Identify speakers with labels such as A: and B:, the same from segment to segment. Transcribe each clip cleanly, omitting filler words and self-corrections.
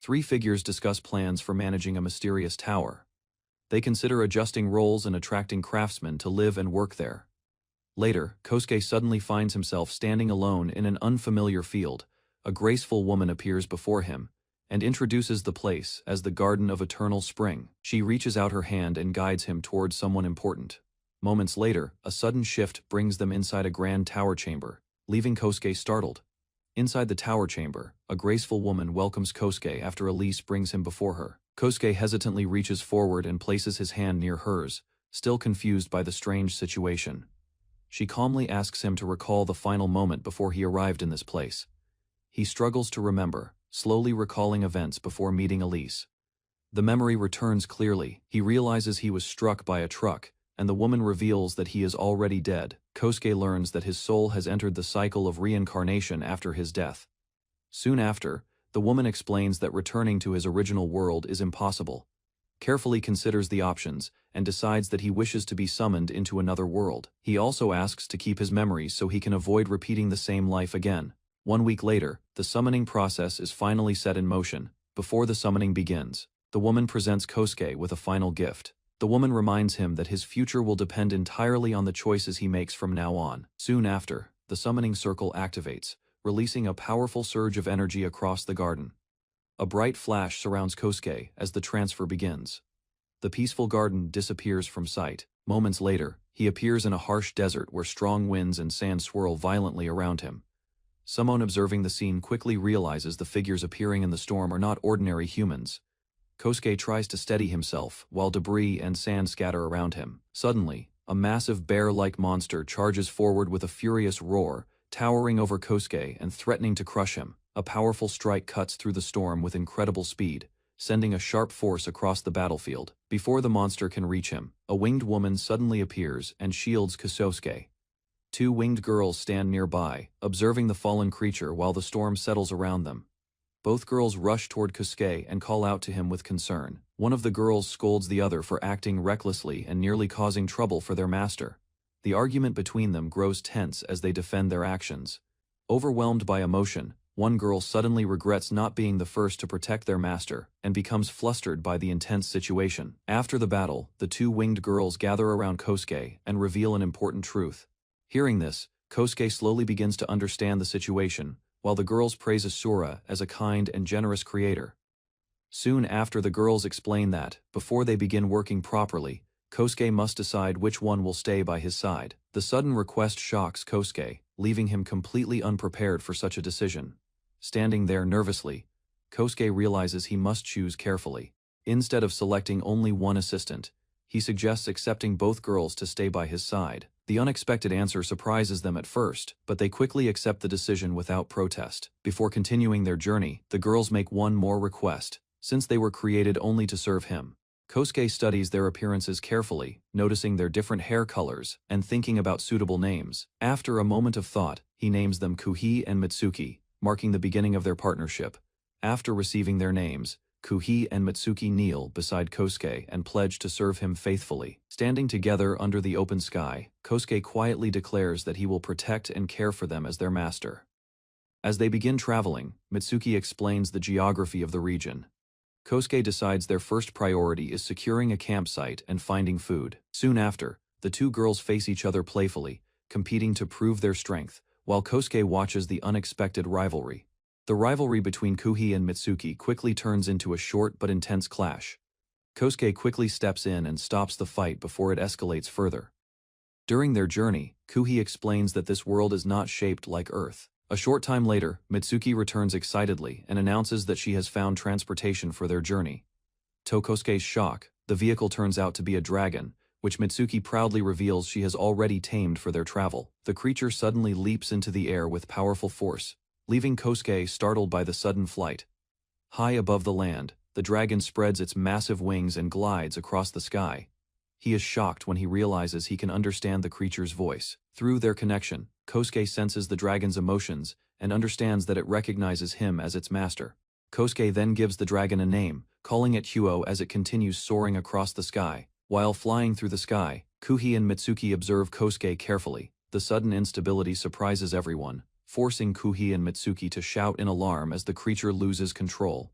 A: Three figures discuss plans for managing a mysterious tower. They consider adjusting roles and attracting craftsmen to live and work there. Later, Kosuke suddenly finds himself standing alone in an unfamiliar field. A graceful woman appears before him and introduces the place as the Garden of Eternal Spring. She reaches out her hand and guides him towards someone important. Moments later, a sudden shift brings them inside a grand tower chamber, leaving Kosuke startled. Inside the tower chamber, a graceful woman welcomes Kosuke after Elise brings him before her. Kosuke hesitantly reaches forward and places his hand near hers, still confused by the strange situation. She calmly asks him to recall the final moment before he arrived in this place. He struggles to remember, slowly recalling events before meeting Elise. The memory returns clearly. He realizes he was struck by a truck, and the woman reveals that he is already dead. Kosuke learns that his soul has entered the cycle of reincarnation after his death. Soon after, the woman explains that returning to his original world is impossible, carefully considers the options, and decides that he wishes to be summoned into another world. He also asks to keep his memories so he can avoid repeating the same life again. 1 week later, the summoning process is finally set in motion. Before the summoning begins, the woman presents Kosuke with a final gift. The woman reminds him that his future will depend entirely on the choices he makes from now on. Soon after, the summoning circle activates, releasing a powerful surge of energy across the garden. A bright flash surrounds Kosuke as the transfer begins. The peaceful garden disappears from sight. Moments later, he appears in a harsh desert where strong winds and sand swirl violently around him. Someone observing the scene quickly realizes the figures appearing in the storm are not ordinary humans. Kosuke tries to steady himself while debris and sand scatter around him. Suddenly, a massive bear-like monster charges forward with a furious roar, towering over Kosuke and threatening to crush him. A powerful strike cuts through the storm with incredible speed, sending a sharp force across the battlefield. Before the monster can reach him, a winged woman suddenly appears and shields Kosuke. Two winged girls stand nearby, observing the fallen creature while the storm settles around them. Both girls rush toward Kosuke and call out to him with concern. One of the girls scolds the other for acting recklessly and nearly causing trouble for their master. The argument between them grows tense as they defend their actions. Overwhelmed by emotion, one girl suddenly regrets not being the first to protect their master and becomes flustered by the intense situation. After the battle, the two winged girls gather around Kosuke and reveal an important truth. Hearing this, Kosuke slowly begins to understand the situation, while the girls praise Asura as a kind and generous creator. Soon after, the girls explain that, before they begin working properly, Kosuke must decide which one will stay by his side. The sudden request shocks Kosuke, leaving him completely unprepared for such a decision. Standing there nervously, Kosuke realizes he must choose carefully. Instead of selecting only one assistant, he suggests accepting both girls to stay by his side. The unexpected answer surprises them at first, but they quickly accept the decision without protest. Before continuing their journey, the girls make one more request, since they were created only to serve him. Kosuke studies their appearances carefully, noticing their different hair colors and thinking about suitable names. After a moment of thought, he names them Kuhi and Mitsuki, marking the beginning of their partnership. After receiving their names, Kuhi and Mitsuki kneel beside Kosuke and pledge to serve him faithfully. Standing together under the open sky, Kosuke quietly declares that he will protect and care for them as their master. As they begin traveling, Mitsuki explains the geography of the region. Kosuke decides their first priority is securing a campsite and finding food. Soon after, the two girls face each other playfully, competing to prove their strength, while Kosuke watches the unexpected rivalry. The rivalry between Kuhi and Mitsuki quickly turns into a short but intense clash. Kosuke quickly steps in and stops the fight before it escalates further. During their journey, Kuhi explains that this world is not shaped like Earth. A short time later, Mitsuki returns excitedly and announces that she has found transportation for their journey. To Kosuke's shock, the vehicle turns out to be a dragon, which Mitsuki proudly reveals she has already tamed for their travel. The creature suddenly leaps into the air with powerful force, leaving Kosuke startled by the sudden flight. High above the land, the dragon spreads its massive wings and glides across the sky. He is shocked when he realizes he can understand the creature's voice. Through their connection, Kosuke senses the dragon's emotions and understands that it recognizes him as its master. Kosuke then gives the dragon a name, calling it Huo as it continues soaring across the sky. While flying through the sky, Kuhi and Mitsuki observe Kosuke carefully. The sudden instability surprises everyone, forcing Kuhi and Mitsuki to shout in alarm as the creature loses control.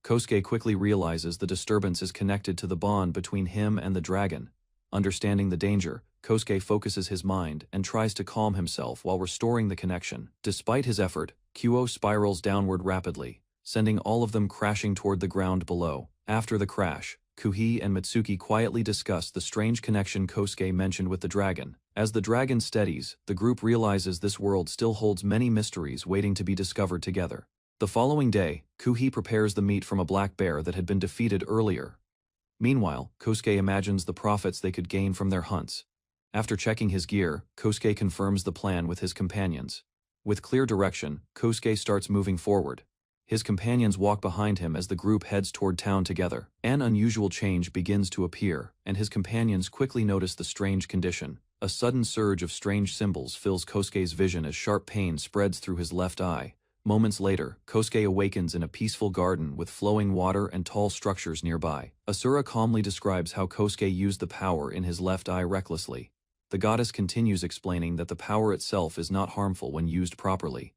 A: Kosuke quickly realizes the disturbance is connected to the bond between him and the dragon. Understanding the danger, Kosuke focuses his mind and tries to calm himself while restoring the connection. Despite his effort, Kyo spirals downward rapidly, sending all of them crashing toward the ground below. After the crash, Kuhi and Mitsuki quietly discuss the strange connection Kosuke mentioned with the dragon. As the dragon steadies, the group realizes this world still holds many mysteries waiting to be discovered together. The following day, Kuhi prepares the meat from a black bear that had been defeated earlier. Meanwhile, Kosuke imagines the profits they could gain from their hunts. After checking his gear, Kosuke confirms the plan with his companions. With clear direction, Kosuke starts moving forward. His companions walk behind him as the group heads toward town together. An unusual change begins to appear, and his companions quickly notice the strange condition. A sudden surge of strange symbols fills Kosuke's vision as sharp pain spreads through his left eye. Moments later, Kosuke awakens in a peaceful garden with flowing water and tall structures nearby. Asura calmly describes how Kosuke used the power in his left eye recklessly. The goddess continues explaining that the power itself is not harmful when used properly.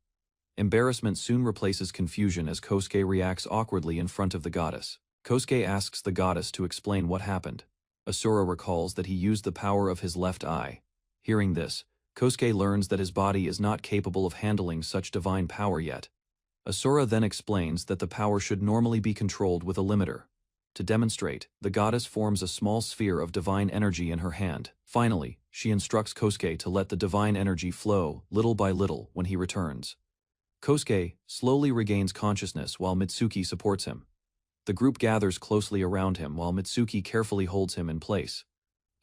A: Embarrassment soon replaces confusion as Kosuke reacts awkwardly in front of the goddess. Kosuke asks the goddess to explain what happened. Asura recalls that he used the power of his left eye. Hearing this, Kosuke learns that his body is not capable of handling such divine power yet. Asura then explains that the power should normally be controlled with a limiter. To demonstrate, the goddess forms a small sphere of divine energy in her hand. Finally, she instructs Kosuke to let the divine energy flow, little by little, when he returns. Kosuke slowly regains consciousness while Mitsuki supports him. The group gathers closely around him while Mitsuki carefully holds him in place.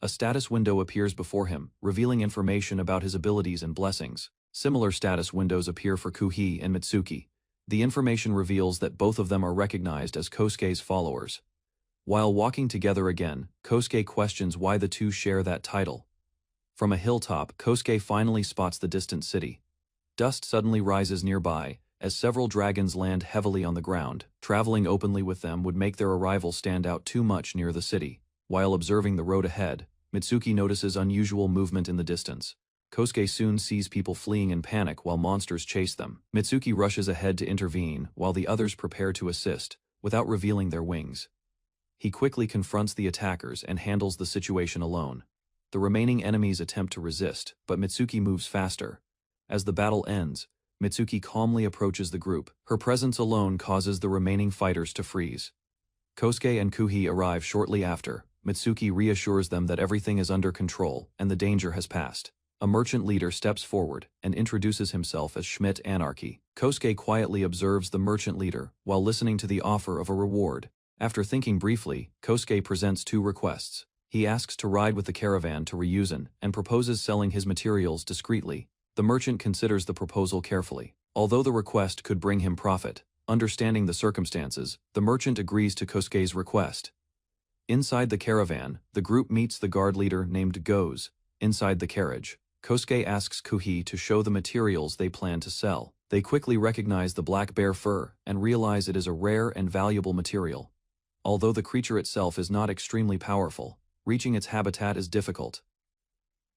A: A status window appears before him, revealing information about his abilities and blessings. Similar status windows appear for Kuhi and Mitsuki. The information reveals that both of them are recognized as Kosuke's followers. While walking together again, Kosuke questions why the two share that title. From a hilltop, Kosuke finally spots the distant city. Dust suddenly rises nearby, as several dragons land heavily on the ground. Traveling openly with them would make their arrival stand out too much near the city. While observing the road ahead, Mitsuki notices unusual movement in the distance. Kosuke soon sees people fleeing in panic while monsters chase them. Mitsuki rushes ahead to intervene while the others prepare to assist, without revealing their wings. He quickly confronts the attackers and handles the situation alone. The remaining enemies attempt to resist, but Mitsuki moves faster. As the battle ends, Mitsuki calmly approaches the group. Her presence alone causes the remaining fighters to freeze. Kosuke and Kuhi arrive shortly after. Mitsuki reassures them that everything is under control and the danger has passed. A merchant leader steps forward and introduces himself as Schmidt Anarchy. Kosuke quietly observes the merchant leader while listening to the offer of a reward. After thinking briefly, Kosuke presents two requests. He asks to ride with the caravan to Ryuzen and proposes selling his materials discreetly. The merchant considers the proposal carefully. Although the request could bring him profit, understanding the circumstances, the merchant agrees to Kosuke's request. Inside the caravan, the group meets the guard leader named Goze. Inside the carriage, Kosuke asks Kuhi to show the materials they plan to sell. They quickly recognize the black bear fur and realize it is a rare and valuable material. Although the creature itself is not extremely powerful, reaching its habitat is difficult.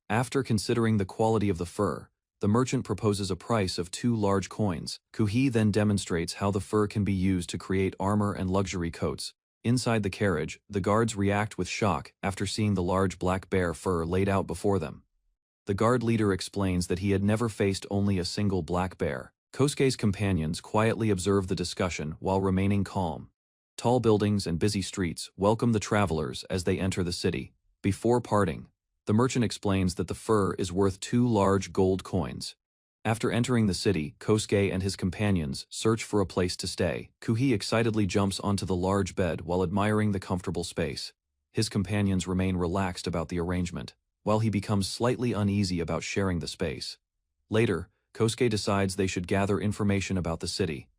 A: After considering the quality of the fur, the merchant proposes a price of 2 large coins. Kuhi then demonstrates how the fur can be used to create armor and luxury coats. Inside the carriage, the guards react with shock after seeing the large black bear fur laid out before them. The guard leader explains that he had never faced only a single black bear. Kosuke's companions quietly observe the discussion while remaining calm. Tall buildings and busy streets welcome the travelers as they enter the city. Before parting, the merchant explains that the fur is worth 2 large gold coins. After entering the city, Kosuke and his companions search for a place to stay. Kuhi excitedly jumps onto the large bed while admiring the comfortable space. His companions remain relaxed about the arrangement, while he becomes slightly uneasy about sharing the space. Later, Kosuke decides they should gather information about the city.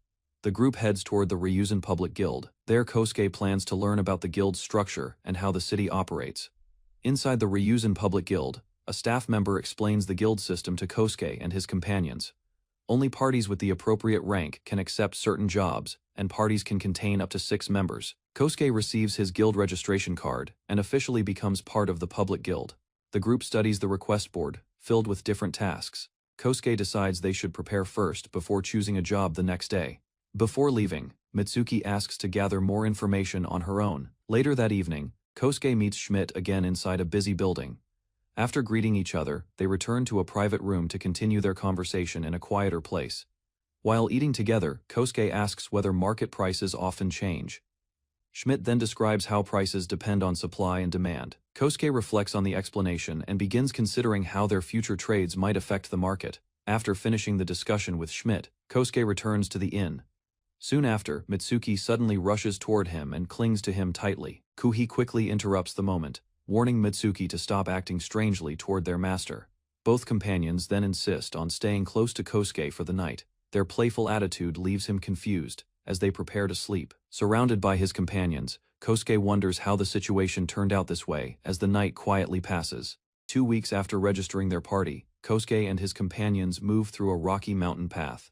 A: The group heads toward the Ryuzen Public Guild. There Kosuke plans to learn about the guild's structure and how the city operates. Inside the Ryuzen Public Guild, a staff member explains the guild system to Kosuke and his companions. Only parties with the appropriate rank can accept certain jobs, and parties can contain up to 6 members. Kosuke receives his guild registration card and officially becomes part of the public guild. The group studies the request board, filled with different tasks. Kosuke decides they should prepare first before choosing a job the next day. Before leaving, Mitsuki asks to gather more information on her own. Later that evening, Kosuke meets Schmidt again inside a busy building. After greeting each other, they return to a private room to continue their conversation in a quieter place. While eating together, Kosuke asks whether market prices often change. Schmidt then describes how prices depend on supply and demand. Kosuke reflects on the explanation and begins considering how their future trades might affect the market. After finishing the discussion with Schmidt, Kosuke returns to the inn. Soon after, Mitsuki suddenly rushes toward him and clings to him tightly. Kuhi quickly interrupts the moment, warning Mitsuki to stop acting strangely toward their master. Both companions then insist on staying close to Kosuke for the night. Their playful attitude leaves him confused. As they prepare to sleep, surrounded by his companions, Kosuke wonders how the situation turned out this way as the night quietly passes. 2 weeks after registering their party, Kosuke and his companions move through a rocky mountain path.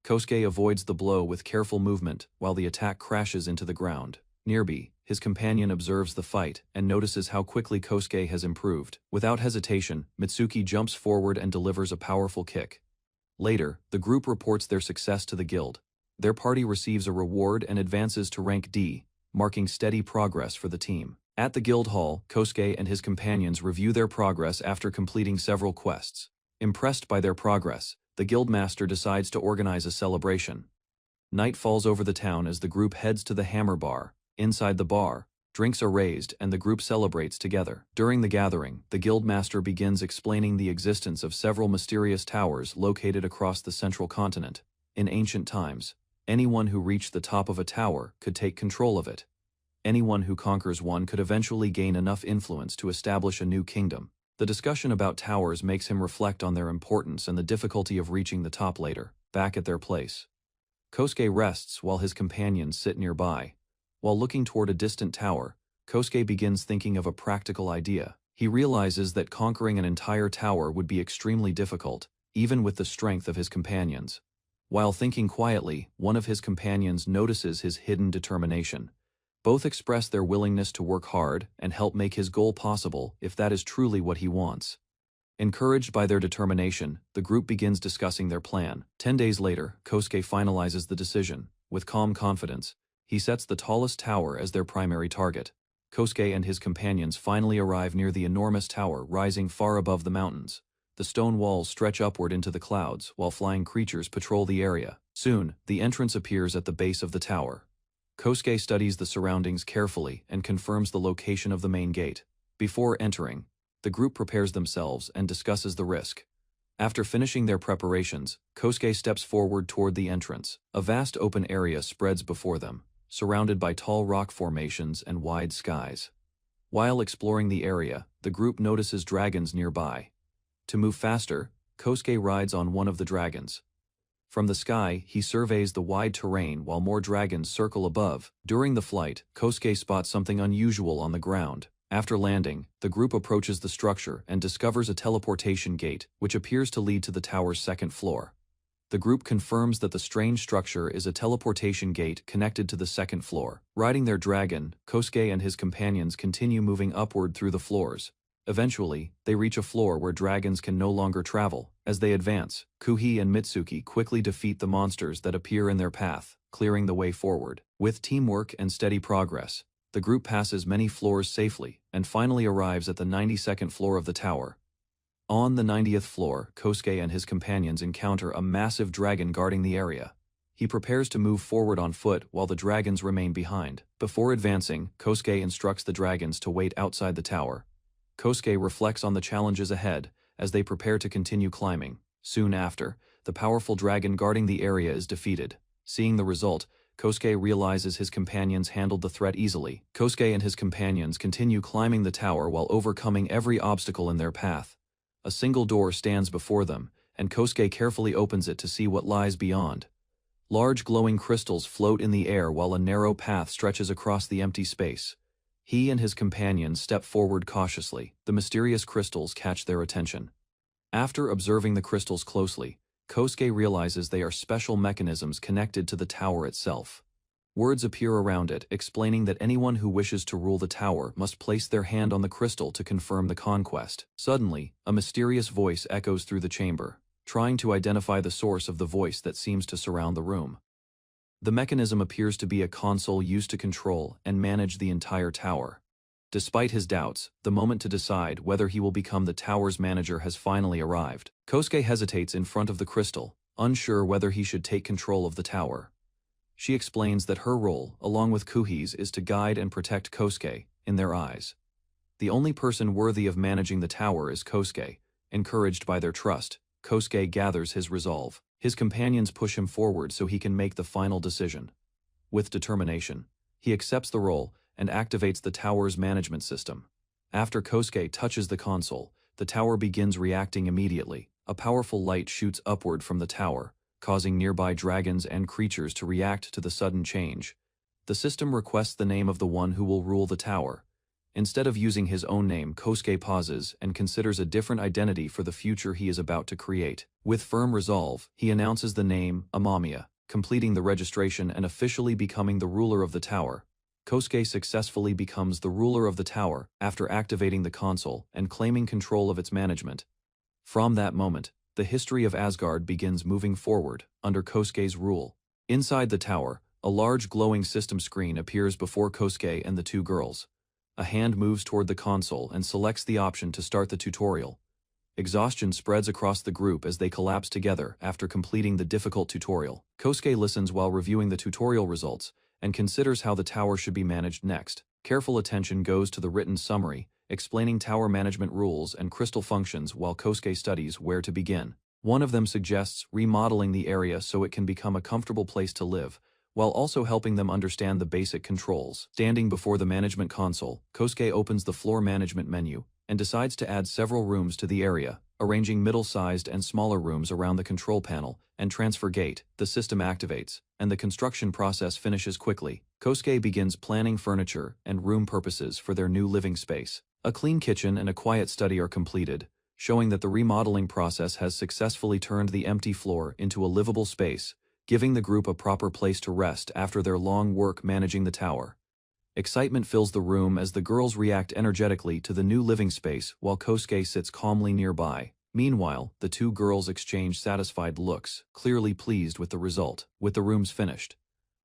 A: Kosuke avoids the blow with careful movement while the attack crashes into the ground. Nearby, his companion observes the fight and notices how quickly Kosuke has improved. Without hesitation, Mitsuki jumps forward and delivers a powerful kick. Later, the group reports their success to the guild. Their party receives a reward and advances to rank D, marking steady progress for the team. At the guild hall, Kosuke and his companions review their progress after completing several quests. Impressed by their progress, the guildmaster decides to organize a celebration. Night falls over the town as the group heads to the Hammer Bar. Inside the bar, drinks are raised and the group celebrates together. During the gathering, the guildmaster begins explaining the existence of several mysterious towers located across the central continent. In ancient times, anyone who reached the top of a tower could take control of it. Anyone who conquers one could eventually gain enough influence to establish a new kingdom. The discussion about towers makes him reflect on their importance and the difficulty of reaching the top later. Back at their place, Kosuke rests while his companions sit nearby. While looking toward a distant tower, Kosuke begins thinking of a practical idea. He realizes that conquering an entire tower would be extremely difficult, even with the strength of his companions. While thinking quietly, one of his companions notices his hidden determination. Both express their willingness to work hard and help make his goal possible if that is truly what he wants. Encouraged by their determination, the group begins discussing their plan. 10 days later, Kosuke finalizes the decision. With calm confidence, he sets the tallest tower as their primary target. Kosuke and his companions finally arrive near the enormous tower rising far above the mountains. The stone walls stretch upward into the clouds while flying creatures patrol the area. Soon, the entrance appears at the base of the tower. Kosuke studies the surroundings carefully and confirms the location of the main gate. Before entering, the group prepares themselves and discusses the risk. After finishing their preparations, Kosuke steps forward toward the entrance. A vast open area spreads before them, surrounded by tall rock formations and wide skies. While exploring the area, the group notices dragons nearby. To move faster, Kosuke rides on one of the dragons. From the sky, he surveys the wide terrain while more dragons circle above. During the flight, Kosuke spots something unusual on the ground. After landing, the group approaches the structure and discovers a teleportation gate, which appears to lead to the tower's second floor. The group confirms that the strange structure is a teleportation gate connected to the second floor. Riding their dragon, Kosuke and his companions continue moving upward through the floors. Eventually, they reach a floor where dragons can no longer travel. As they advance, Kuhi and Mitsuki quickly defeat the monsters that appear in their path, clearing the way forward. With teamwork and steady progress, the group passes many floors safely and finally arrives at the 92nd floor of the tower. On the 90th floor, Kosuke and his companions encounter a massive dragon guarding the area. He prepares to move forward on foot while the dragons remain behind. Before advancing, Kosuke instructs the dragons to wait outside the tower. Kosuke reflects on the challenges ahead as they prepare to continue climbing. Soon after, the powerful dragon guarding the area is defeated. Seeing the result, Kosuke realizes his companions handled the threat easily. Kosuke and his companions continue climbing the tower while overcoming every obstacle in their path. A single door stands before them, and Kosuke carefully opens it to see what lies beyond. Large glowing crystals float in the air while a narrow path stretches across the empty space. He and his companions step forward cautiously. The mysterious crystals catch their attention. After observing the crystals closely, Kosuke realizes they are special mechanisms connected to the tower itself. Words appear around it, explaining that anyone who wishes to rule the tower must place their hand on the crystal to confirm the conquest. Suddenly, a mysterious voice echoes through the chamber, trying to identify the source of the voice that seems to surround the room. The mechanism appears to be a console used to control and manage the entire tower. Despite his doubts, the moment to decide whether he will become the tower's manager has finally arrived. Kosuke hesitates in front of the crystal, unsure whether he should take control of the tower. She explains that her role, along with Kuhi's, is to guide and protect Kosuke, in their eyes. The only person worthy of managing the tower is Kosuke. Encouraged by their trust, Kosuke gathers his resolve. His companions push him forward so he can make the final decision. With determination, he accepts the role and activates the tower's management system. After Kosuke touches the console, the tower begins reacting immediately. A powerful light shoots upward from the tower, causing nearby dragons and creatures to react to the sudden change. The system requests the name of the one who will rule the tower. Instead of using his own name, Kosuke pauses and considers a different identity for the future he is about to create. With firm resolve, he announces the name Amamiya, completing the registration and officially becoming the ruler of the tower. Kosuke successfully becomes the ruler of the tower after activating the console and claiming control of its management. From that moment, the history of Asgard begins moving forward under Kosuke's rule. Inside the tower, a large glowing system screen appears before Kosuke and the two girls. A hand moves toward the console and selects the option to start the tutorial. Exhaustion spreads across the group as they collapse together after completing the difficult tutorial. Kosuke listens while reviewing the tutorial results and considers how the tower should be managed next. Careful attention goes to the written summary, explaining tower management rules and crystal functions while Kosuke studies where to begin. One of them suggests remodeling the area so it can become a comfortable place to live, while also helping them understand the basic controls. Standing before the management console, Kosuke opens the floor management menu and decides to add several rooms to the area, arranging middle-sized and smaller rooms around the control panel and transfer gate. The system activates, and the construction process finishes quickly. Kosuke begins planning furniture and room purposes for their new living space. A clean kitchen and a quiet study are completed, showing that the remodeling process has successfully turned the empty floor into a livable space, giving the group a proper place to rest after their long work managing the tower. Excitement fills the room as the girls react energetically to the new living space while Kosuke sits calmly nearby. Meanwhile, the two girls exchange satisfied looks, clearly pleased with the result. With the rooms finished,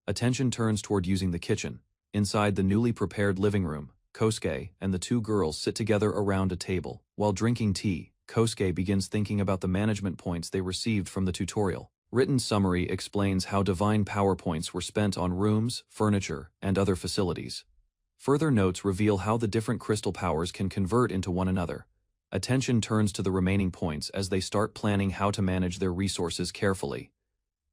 A: attention turns toward using the kitchen. Inside the newly prepared living room, Kosuke and the two girls sit together around a table. While drinking tea, Kosuke begins thinking about the management points they received from the tutorial. Written summary explains how divine power points were spent on rooms, furniture, and other facilities. Further notes reveal how the different crystal powers can convert into one another. Attention turns to the remaining points as they start planning how to manage their resources carefully.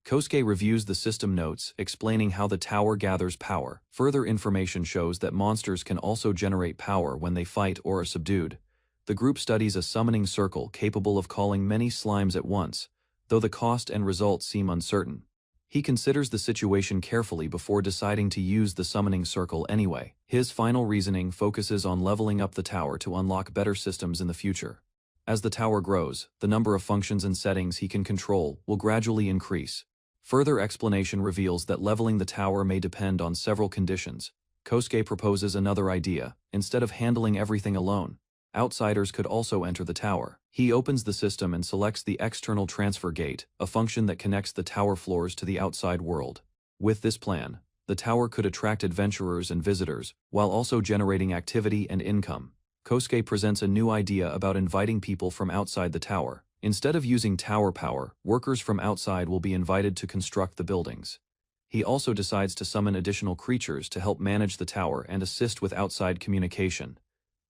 A: Kosuke reviews the system notes, explaining how the tower gathers power. Further information shows that monsters can also generate power when they fight or are subdued. The group studies a summoning circle capable of calling many slimes at once, though the cost and results seem uncertain. He considers the situation carefully before deciding to use the summoning circle anyway. His final reasoning focuses on leveling up the tower to unlock better systems in the future. As the tower grows, the number of functions and settings he can control will gradually increase. Further explanation reveals that leveling the tower may depend on several conditions. Kosuke proposes another idea. Instead of handling everything alone, outsiders could also enter the tower. He opens the system and selects the external transfer gate, a function that connects the tower floors to the outside world. With this plan, the tower could attract adventurers and visitors, while also generating activity and income. Kosuke presents a new idea about inviting people from outside the tower. Instead of using tower power, workers from outside will be invited to construct the buildings. He also decides to summon additional creatures to help manage the tower and assist with outside communication.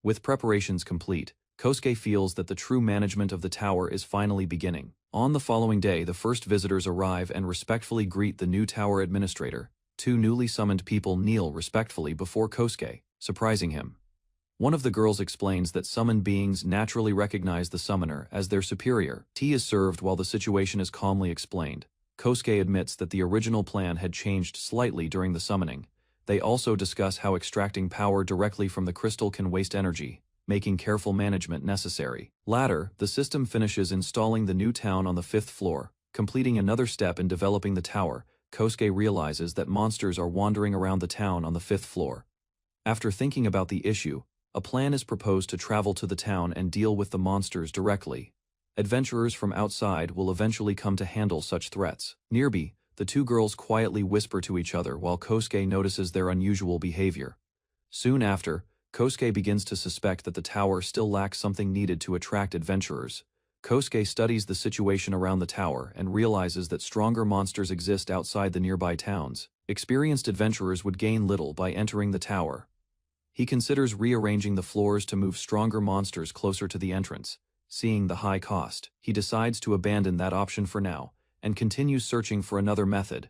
A: With preparations complete, Kosuke feels that the true management of the tower is finally beginning. On the following day, the first visitors arrive and respectfully greet the new tower administrator. Two newly summoned people kneel respectfully before Kosuke, surprising him. One of the girls explains that summoned beings naturally recognize the summoner as their superior. Tea is served while the situation is calmly explained. Kosuke admits that the original plan had changed slightly during the summoning. They also discuss how extracting power directly from the crystal can waste energy, making careful management necessary. Later, the system finishes installing the new town on the 5th floor. Completing another step in developing the tower, Kosuke realizes that monsters are wandering around the town on the 5th floor. After thinking about the issue, a plan is proposed to travel to the town and deal with the monsters directly. Adventurers from outside will eventually come to handle such threats. Nearby, The two girls quietly whisper to each other while Kosuke notices their unusual behavior. Soon after, Kosuke begins to suspect that the tower still lacks something needed to attract adventurers. Kosuke studies the situation around the tower and realizes that stronger monsters exist outside the nearby towns. Experienced adventurers would gain little by entering the tower. He considers rearranging the floors to move stronger monsters closer to the entrance. Seeing the high cost, he decides to abandon that option for now, and continues searching for another method.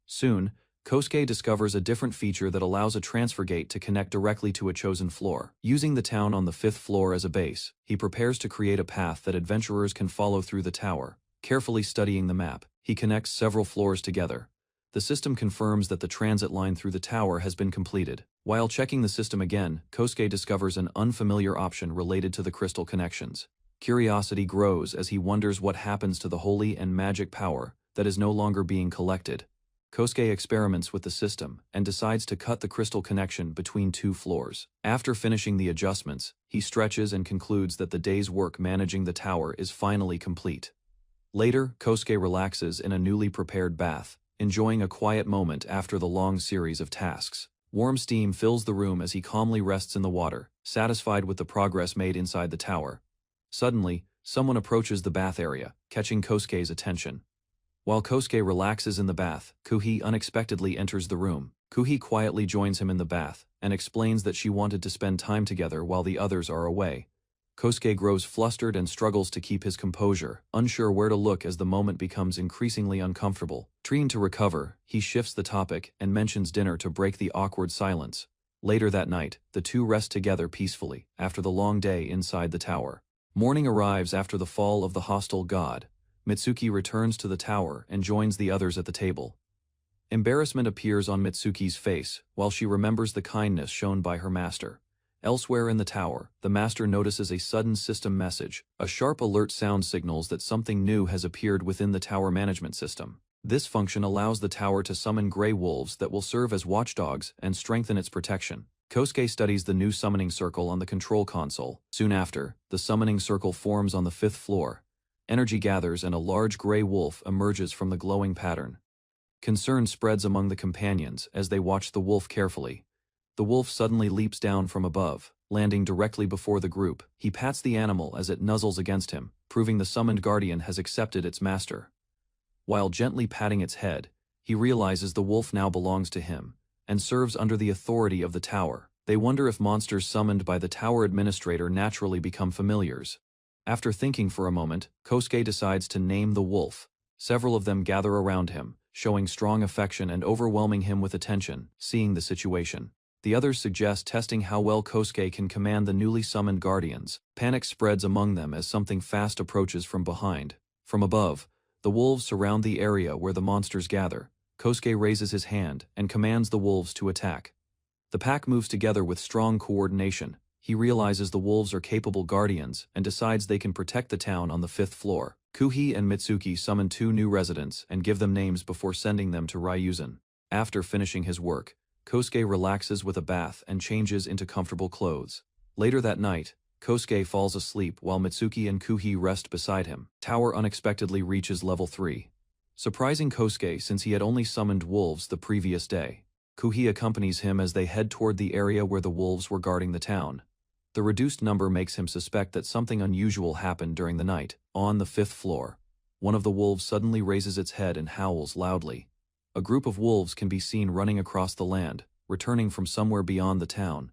A: Soon, Kosuke discovers a different feature that allows a transfer gate to connect directly to a chosen floor. Using the town on the 5th floor as a base, he prepares to create a path that adventurers can follow through the tower. Carefully studying the map, he connects several floors together. The system confirms that the transit line through the tower has been completed. While checking the system again, Kosuke discovers an unfamiliar option related to the crystal connections. Curiosity grows as he wonders what happens to the holy and magic power that is no longer being collected. Kosuke experiments with the system and decides to cut the crystal connection between 2 floors. After finishing the adjustments, he stretches and concludes that the day's work managing the tower is finally complete. Later, Kosuke relaxes in a newly prepared bath, enjoying a quiet moment after the long series of tasks. Warm steam fills the room as he calmly rests in the water, satisfied with the progress made inside the tower. Suddenly, someone approaches the bath area, catching Kosuke's attention. While Kosuke relaxes in the bath, Kuhi unexpectedly enters the room. Kuhi quietly joins him in the bath, and explains that she wanted to spend time together while the others are away. Kosuke grows flustered and struggles to keep his composure, unsure where to look as the moment becomes increasingly uncomfortable. Trying to recover, he shifts the topic and mentions dinner to break the awkward silence. Later that night, the two rest together peacefully, after the long day inside the tower. Morning arrives after the fall of the hostile god. Mitsuki returns to the tower and joins the others at the table. Embarrassment appears on Mitsuki's face, while she remembers the kindness shown by her master. Elsewhere in the tower, the master notices a sudden system message. A sharp alert sound signals that something new has appeared within the tower management system. This function allows the tower to summon gray wolves that will serve as watchdogs and strengthen its protection. Kosuke studies the new summoning circle on the control console. Soon after, the summoning circle forms on the 5th floor. Energy gathers and a large gray wolf emerges from the glowing pattern. Concern spreads among the companions as they watch the wolf carefully. The wolf suddenly leaps down from above, landing directly before the group. He pats the animal as it nuzzles against him, proving the summoned guardian has accepted its master. While gently patting its head, he realizes the wolf now belongs to him, and serves under the authority of the tower. They wonder if monsters summoned by the tower administrator naturally become familiars. After thinking for a moment, Kosuke decides to name the wolf. Several of them gather around him, showing strong affection and overwhelming him with attention. Seeing the situation, the others suggest testing how well Kosuke can command the newly summoned guardians. Panic spreads among them as something fast approaches from behind. From above, the wolves surround the area where the monsters gather. Kosuke raises his hand and commands the wolves to attack. The pack moves together with strong coordination. He realizes the wolves are capable guardians and decides they can protect the town on the 5th floor. Kuhi and Mitsuki summon 2 new residents and give them names before sending them to Ryuzen. After finishing his work, Kosuke relaxes with a bath and changes into comfortable clothes. Later that night, Kosuke falls asleep while Mitsuki and Kuhi rest beside him. Tower unexpectedly reaches level 3. Surprising Kosuke since he had only summoned wolves the previous day. Kuhi accompanies him as they head toward the area where the wolves were guarding the town. The reduced number makes him suspect that something unusual happened during the night. On the 5th floor, one of the wolves suddenly raises its head and howls loudly. A group of wolves can be seen running across the land, returning from somewhere beyond the town.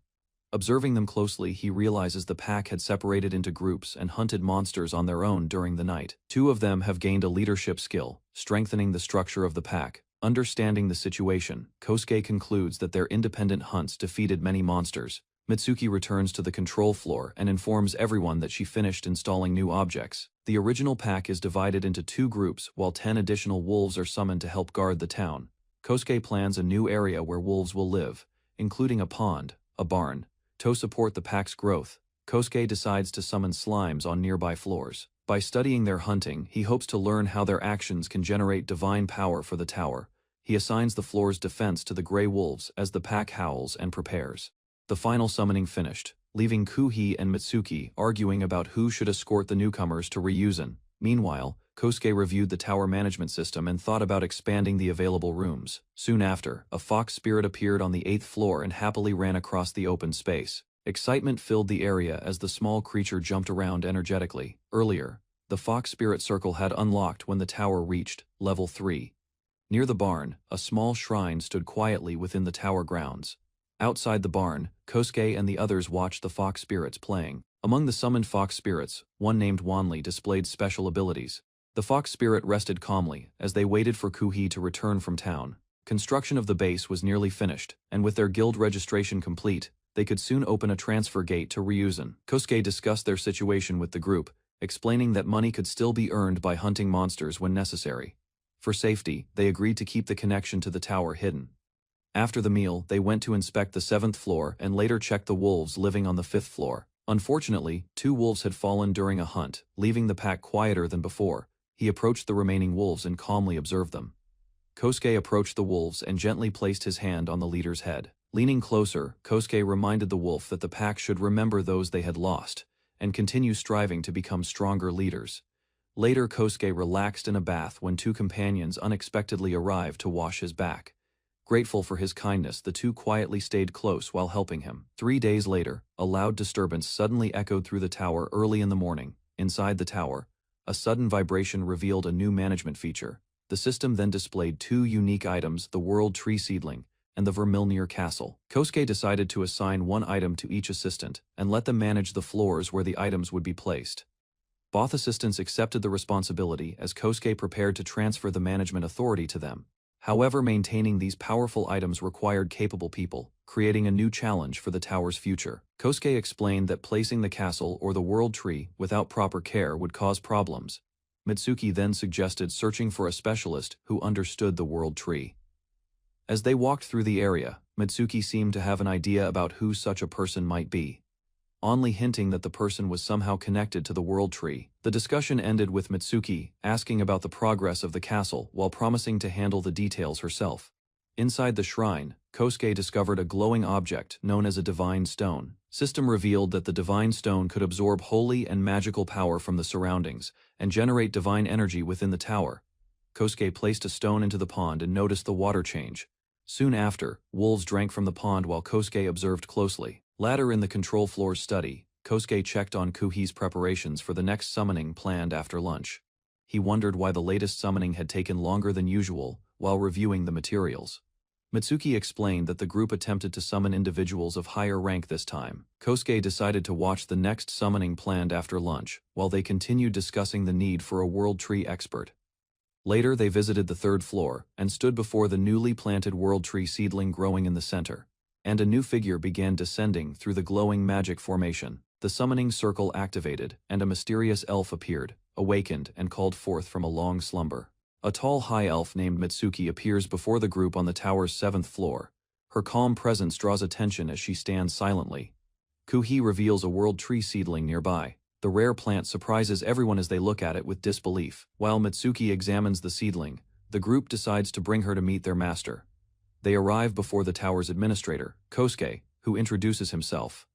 A: Observing them closely, he realizes the pack had separated into groups and hunted monsters on their own during the night. 2 of them have gained a leadership skill, strengthening the structure of the pack. Understanding the situation, Kosuke concludes that their independent hunts defeated many monsters. Mitsuki returns to the control floor and informs everyone that she finished installing new objects. The original pack is divided into 2 groups while 10 additional wolves are summoned to help guard the town. Kosuke plans a new area where wolves will live, including a pond, a barn. To support the pack's growth, Kosuke decides to summon slimes on nearby floors. By studying their hunting, he hopes to learn how their actions can generate divine power for the tower. He assigns the floor's defense to the gray wolves as the pack howls and prepares. The final summoning finished, leaving Kuhi and Mitsuki arguing about who should escort the newcomers to Ryuzen. Meanwhile, Kosuke reviewed the tower management system and thought about expanding the available rooms. Soon after, a fox spirit appeared on the 8th floor and happily ran across the open space. Excitement filled the area as the small creature jumped around energetically. Earlier, the fox spirit circle had unlocked when the tower reached level 3. Near the barn, a small shrine stood quietly within the tower grounds. Outside the barn, Kosuke and the others watched the fox spirits playing. Among the summoned fox spirits, one named Wanli displayed special abilities. The fox spirit rested calmly as they waited for Kuhi to return from town. Construction of the base was nearly finished, and with their guild registration complete, they could soon open a transfer gate to Ryuzan. Kosuke discussed their situation with the group, explaining that money could still be earned by hunting monsters when necessary. For safety, they agreed to keep the connection to the tower hidden. After the meal, they went to inspect the 7th floor and later checked the wolves living on the 5th floor. Unfortunately, 2 wolves had fallen during a hunt, leaving the pack quieter than before. He approached the remaining wolves and calmly observed them. Kosuke approached the wolves and gently placed his hand on the leader's head. Leaning closer, Kosuke reminded the wolf that the pack should remember those they had lost, and continue striving to become stronger leaders. Later, Kosuke relaxed in a bath when 2 companions unexpectedly arrived to wash his back. Grateful for his kindness, the 2 quietly stayed close while helping him. 3 days later, a loud disturbance suddenly echoed through the tower early in the morning. Inside the tower, a sudden vibration revealed a new management feature. The system then displayed 2 unique items, the World Tree Seedling and the Vermillion Castle. Kosuke decided to assign 1 item to each assistant and let them manage the floors where the items would be placed. Both assistants accepted the responsibility as Kosuke prepared to transfer the management authority to them. However, maintaining these powerful items required capable people, creating a new challenge for the tower's future. Kosuke explained that placing the castle or the world tree without proper care would cause problems. Mitsuki then suggested searching for a specialist who understood the world tree. As they walked through the area, Mitsuki seemed to have an idea about who such a person might be, only hinting that the person was somehow connected to the world tree. The discussion ended with Mitsuki asking about the progress of the castle while promising to handle the details herself. Inside the shrine, Kosuke discovered a glowing object known as a divine stone. System revealed that the divine stone could absorb holy and magical power from the surroundings and generate divine energy within the tower. Kosuke placed a stone into the pond and noticed the water change. Soon after, wolves drank from the pond while Kosuke observed closely. Later in the control floor's study, Kosuke checked on Kuhi's preparations for the next summoning planned after lunch. He wondered why the latest summoning had taken longer than usual while reviewing the materials. Mitsuki explained that the group attempted to summon individuals of higher rank this time. Kosuke decided to watch the next summoning planned after lunch, while they continued discussing the need for a world tree expert. Later they visited the 3rd floor and stood before the newly planted world tree seedling growing in the center. And a new figure began descending through the glowing magic formation. The summoning circle activated, and a mysterious elf appeared, awakened and called forth from a long slumber. A tall high elf named Mitsuki appears before the group on the tower's 7th floor. Her calm presence draws attention as she stands silently. Kuhi reveals a world tree seedling nearby. The rare plant surprises everyone as they look at it with disbelief. While Mitsuki examines the seedling, the group decides to bring her to meet their master. They arrive before the tower's administrator, Kosuke, who introduces himself.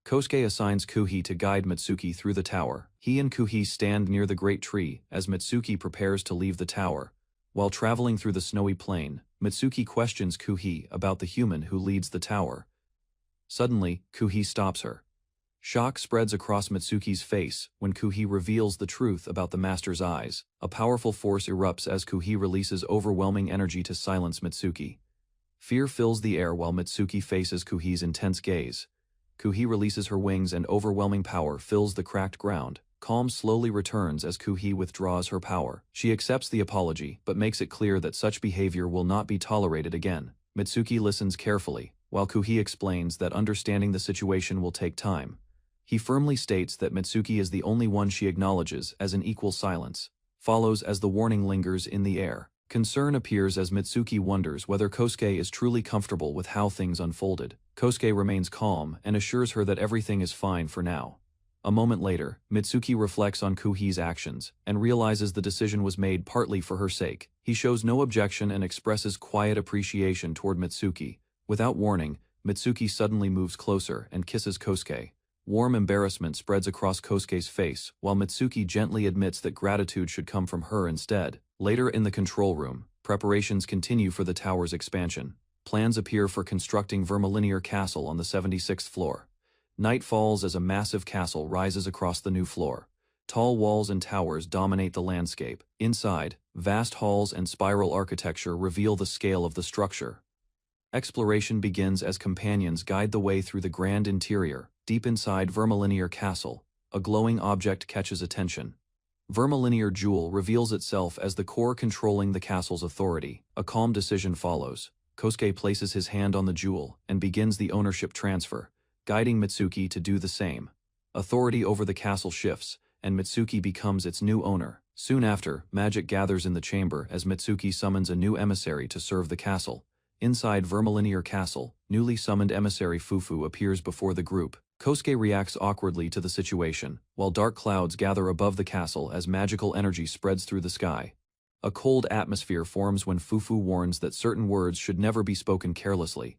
A: Kosuke assigns Kuhi to guide Mitsuki through the tower. He and Kuhi stand near the great tree as Mitsuki prepares to leave the tower. While traveling through the snowy plain, Mitsuki questions Kuhi about the human who leads the tower. Suddenly, Kuhi stops her. Shock spreads across Mitsuki's face when Kuhi reveals the truth about the master's eyes. A powerful force erupts as Kuhi releases overwhelming energy to silence Mitsuki. Fear fills the air while Mitsuki faces Kuhi's intense gaze. Kuhi releases her wings and overwhelming power fills the cracked ground. Calm slowly returns as Kuhi withdraws her power. She accepts the apology but makes it clear that such behavior will not be tolerated again. Mitsuki listens carefully, while Kuhi explains that understanding the situation will take time. He firmly states that Mitsuki is the only one she acknowledges as an equal. Silence follows as the warning lingers in the air. Concern appears as Mitsuki wonders whether Kosuke is truly comfortable with how things unfolded. Kosuke remains calm and assures her that everything is fine for now. A moment later, Mitsuki reflects on Kuhi's actions and realizes the decision was made partly for her sake. He shows no objection and expresses quiet appreciation toward Mitsuki. Without warning, Mitsuki suddenly moves closer and kisses Kosuke. Warm embarrassment spreads across Kosuke's face, while Mitsuki gently admits that gratitude should come from her instead. Later in the control room, preparations continue for the tower's expansion. Plans appear for constructing Vermilinear Castle on the 76th floor. Night falls as a massive castle rises across the new floor. Tall walls and towers dominate the landscape. Inside, vast halls and spiral architecture reveal the scale of the structure. Exploration begins as companions guide the way through the grand interior. Deep inside Vermilinear Castle, a glowing object catches attention. Vermilinear Jewel reveals itself as the core controlling the castle's authority. A calm decision follows. Kosuke places his hand on the jewel and begins the ownership transfer, guiding Mitsuki to do the same. Authority over the castle shifts, and Mitsuki becomes its new owner. Soon after, magic gathers in the chamber as Mitsuki summons a new emissary to serve the castle. Inside Vermilinear Castle, newly summoned emissary Fufu appears before the group. Kosuke reacts awkwardly to the situation, while dark clouds gather above the castle as magical energy spreads through the sky. A cold atmosphere forms when Fufu warns that certain words should never be spoken carelessly.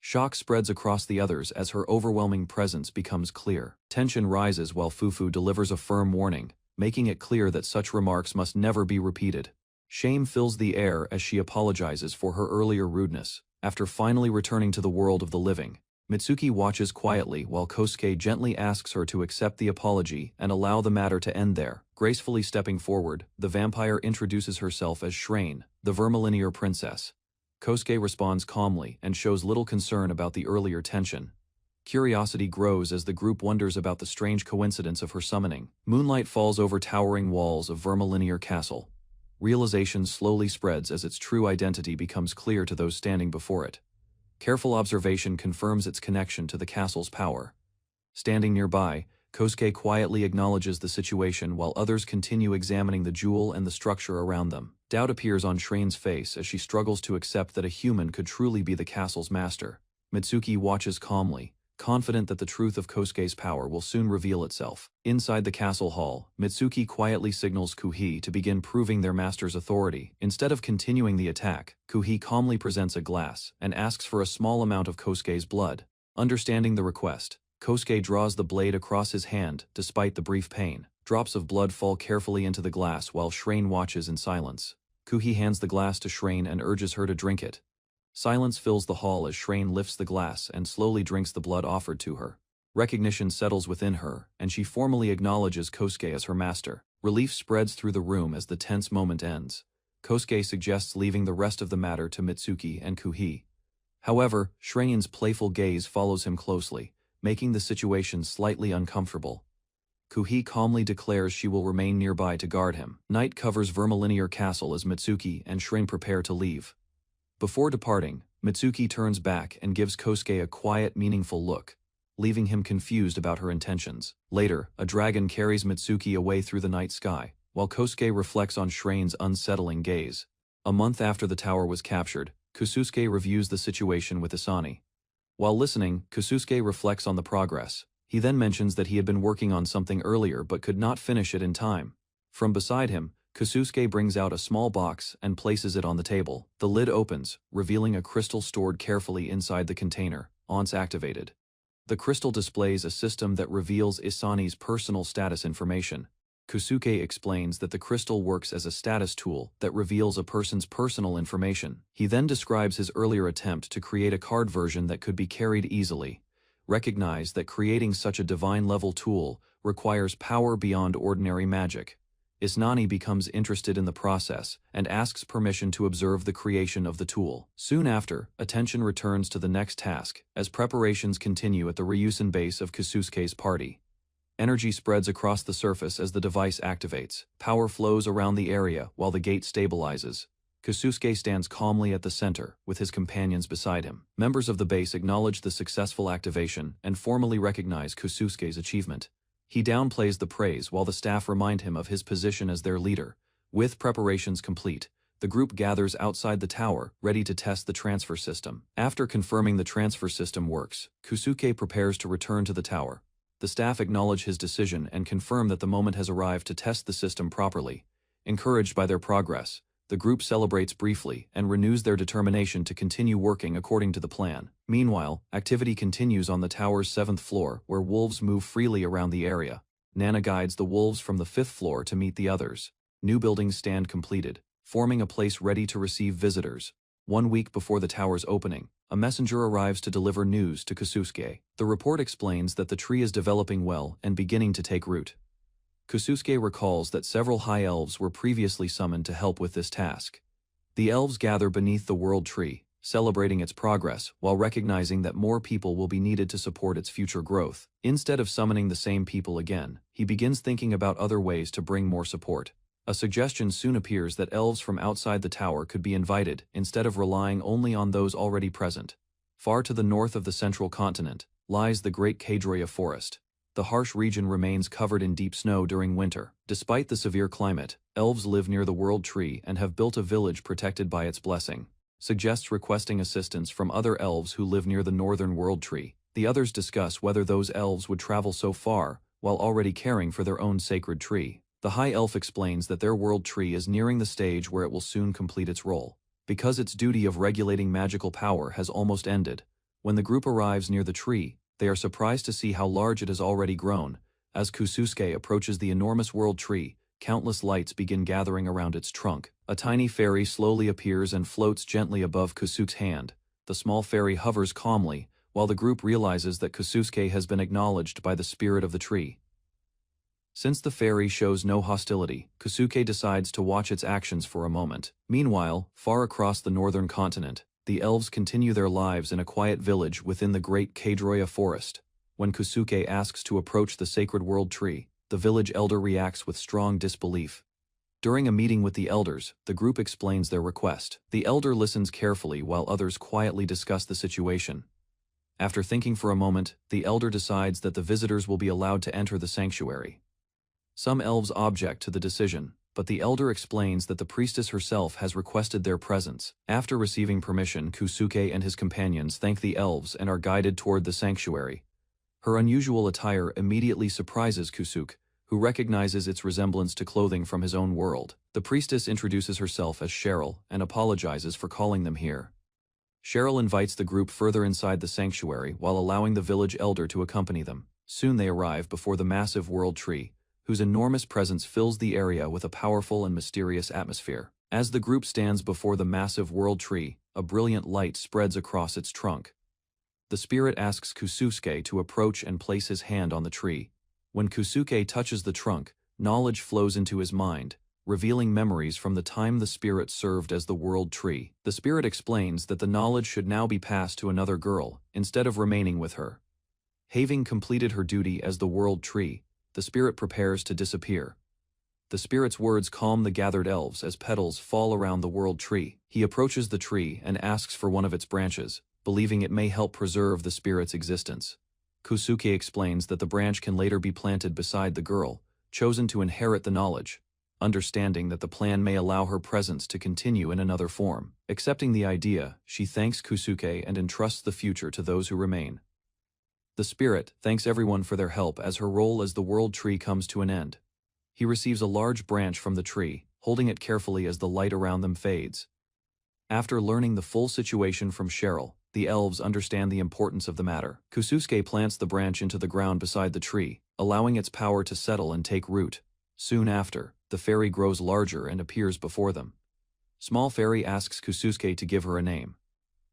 A: Shock spreads across the others as her overwhelming presence becomes clear. Tension rises while Fufu delivers a firm warning, making it clear that such remarks must never be repeated. Shame fills the air as she apologizes for her earlier rudeness. After finally returning to the world of the living, Mitsuki watches quietly while Kosuke gently asks her to accept the apology and allow the matter to end there. Gracefully stepping forward, the vampire introduces herself as Shrain, the Vermilinear Princess. Kosuke responds calmly and shows little concern about the earlier tension. Curiosity grows as the group wonders about the strange coincidence of her summoning. Moonlight falls over towering walls of Vermilinear Castle. Realization slowly spreads as its true identity becomes clear to those standing before it. Careful observation confirms its connection to the castle's power. Standing nearby, Kosuke quietly acknowledges the situation while others continue examining the jewel and the structure around them. Doubt appears on Shrain's face as she struggles to accept that a human could truly be the castle's master. Mitsuki watches calmly, confident that the truth of Kosuke's power will soon reveal itself. Inside the castle hall, Mitsuki quietly signals Kuhi to begin proving their master's authority. Instead of continuing the attack, Kuhi calmly presents a glass and asks for a small amount of Kosuke's blood. Understanding the request, Kosuke draws the blade across his hand despite the brief pain. Drops of blood fall carefully into the glass while Shrain watches in silence. Kuhi hands the glass to Shrain and urges her to drink it. Silence fills the hall as Shrain lifts the glass and slowly drinks the blood offered to her. Recognition settles within her, and she formally acknowledges Kosuke as her master. Relief spreads through the room as the tense moment ends. Kosuke suggests leaving the rest of the matter to Mitsuki and Kuhi. However, Shrain's playful gaze follows him closely, making the situation slightly uncomfortable. Kuhi calmly declares she will remain nearby to guard him. Night covers Vermilinear Castle as Mitsuki and Shrain prepare to leave. Before departing, Mitsuki turns back and gives Kosuke a quiet, meaningful look, leaving him confused about her intentions. Later, a dragon carries Mitsuki away through the night sky, while Kosuke reflects on Shrain's unsettling gaze. A month after the tower was captured, Kosuke reviews the situation with Asani. While listening, Kosuke reflects on the progress. He then mentions that he had been working on something earlier but could not finish it in time. From beside him, Kosuke brings out a small box and places it on the table. The lid opens, revealing a crystal stored carefully inside the container, once activated. The crystal displays a system that reveals Asani's personal status information. Kosuke explains that the crystal works as a status tool that reveals a person's personal information. He then describes his earlier attempt to create a card version that could be carried easily. Recognize that creating such a divine-level tool requires power beyond ordinary magic. Asani becomes interested in the process and asks permission to observe the creation of the tool. Soon after, attention returns to the next task as preparations continue at the Ryusen base of Kosuke's party. Energy spreads across the surface as the device activates. Power flows around the area while the gate stabilizes. Kosuke stands calmly at the center, with his companions beside him. Members of the base acknowledge the successful activation and formally recognize Kosuke's achievement. He downplays the praise while the staff remind him of his position as their leader. With preparations complete, the group gathers outside the tower, ready to test the transfer system. After confirming the transfer system works, Kosuke prepares to return to the tower. The staff acknowledge his decision and confirm that the moment has arrived to test the system properly. Encouraged by their progress, The group celebrates briefly and renews their determination to continue working according to the plan. Meanwhile, activity continues on the tower's 7th floor, where wolves move freely around the area. Nana guides the wolves from the 5th floor to meet the others. New buildings stand completed, forming a place ready to receive visitors. 1 week before the tower's opening, a messenger arrives to deliver news to Kusuke. The report explains that the tree is developing well and beginning to take root. Kusuke recalls that several high elves were previously summoned to help with this task. The elves gather beneath the world tree, celebrating its progress while recognizing that more people will be needed to support its future growth. Instead of summoning the same people again, he begins thinking about other ways to bring more support. A suggestion soon appears that elves from outside the tower could be invited instead of relying only on those already present. Far to the north of the central continent lies the Great Kadroya Forest. The harsh region remains covered in deep snow during winter. Despite the severe climate, elves live near the world tree and have built a village protected by its blessing. Suggests requesting assistance from other elves who live near the northern world tree. The others discuss whether those elves would travel so far while already caring for their own sacred tree. The high elf explains that their world tree is nearing the stage where it will soon complete its role. Because its duty of regulating magical power has almost ended, when the group arrives near the tree, they are surprised to see how large it has already grown. As Kusuke approaches the enormous world tree, countless lights begin gathering around its trunk. A tiny fairy slowly appears and floats gently above Kusuke's hand. The small fairy hovers calmly, while the group realizes that Kusuke has been acknowledged by the spirit of the tree. Since the fairy shows no hostility, Kusuke decides to watch its actions for a moment. Meanwhile, far across the northern continent, the elves continue their lives in a quiet village within the Great Kadroya Forest. When Kusuke asks to approach the sacred world tree, the village elder reacts with strong disbelief. During a meeting with the elders, the group explains their request. The elder listens carefully while others quietly discuss the situation. After thinking for a moment, the elder decides that the visitors will be allowed to enter the sanctuary. Some elves object to the decision, but the elder explains that the priestess herself has requested their presence. After receiving permission, Kusuke and his companions thank the elves and are guided toward the sanctuary. Her unusual attire immediately surprises Kusuke, who recognizes its resemblance to clothing from his own world. The priestess introduces herself as Cheryl and apologizes for calling them here. Cheryl invites the group further inside the sanctuary while allowing the village elder to accompany them. Soon they arrive before the massive world tree, whose enormous presence fills the area with a powerful and mysterious atmosphere. As the group stands before the massive world tree, a brilliant light spreads across its trunk. The spirit asks Kusuke to approach and place his hand on the tree. When Kusuke touches the trunk, knowledge flows into his mind, revealing memories from the time the spirit served as the world tree. The spirit explains that the knowledge should now be passed to another girl, instead of remaining with her. Having completed her duty as the world tree, the spirit prepares to disappear. The spirit's words calm the gathered elves as petals fall around the world tree. He approaches the tree and asks for one of its branches, believing it may help preserve the spirit's existence. Kusuke explains that the branch can later be planted beside the girl, chosen to inherit the knowledge, understanding that the plan may allow her presence to continue in another form. Accepting the idea, she thanks Kusuke and entrusts the future to those who remain. The spirit thanks everyone for their help as her role as the world tree comes to an end. He receives a large branch from the tree, holding it carefully as the light around them fades. After learning the full situation from Cheryl, the elves understand the importance of the matter. Kusuke plants the branch into the ground beside the tree, allowing its power to settle and take root. Soon after, the fairy grows larger and appears before them. Small fairy asks Kusuke to give her a name.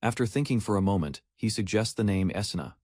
A: After thinking for a moment, he suggests the name Esena.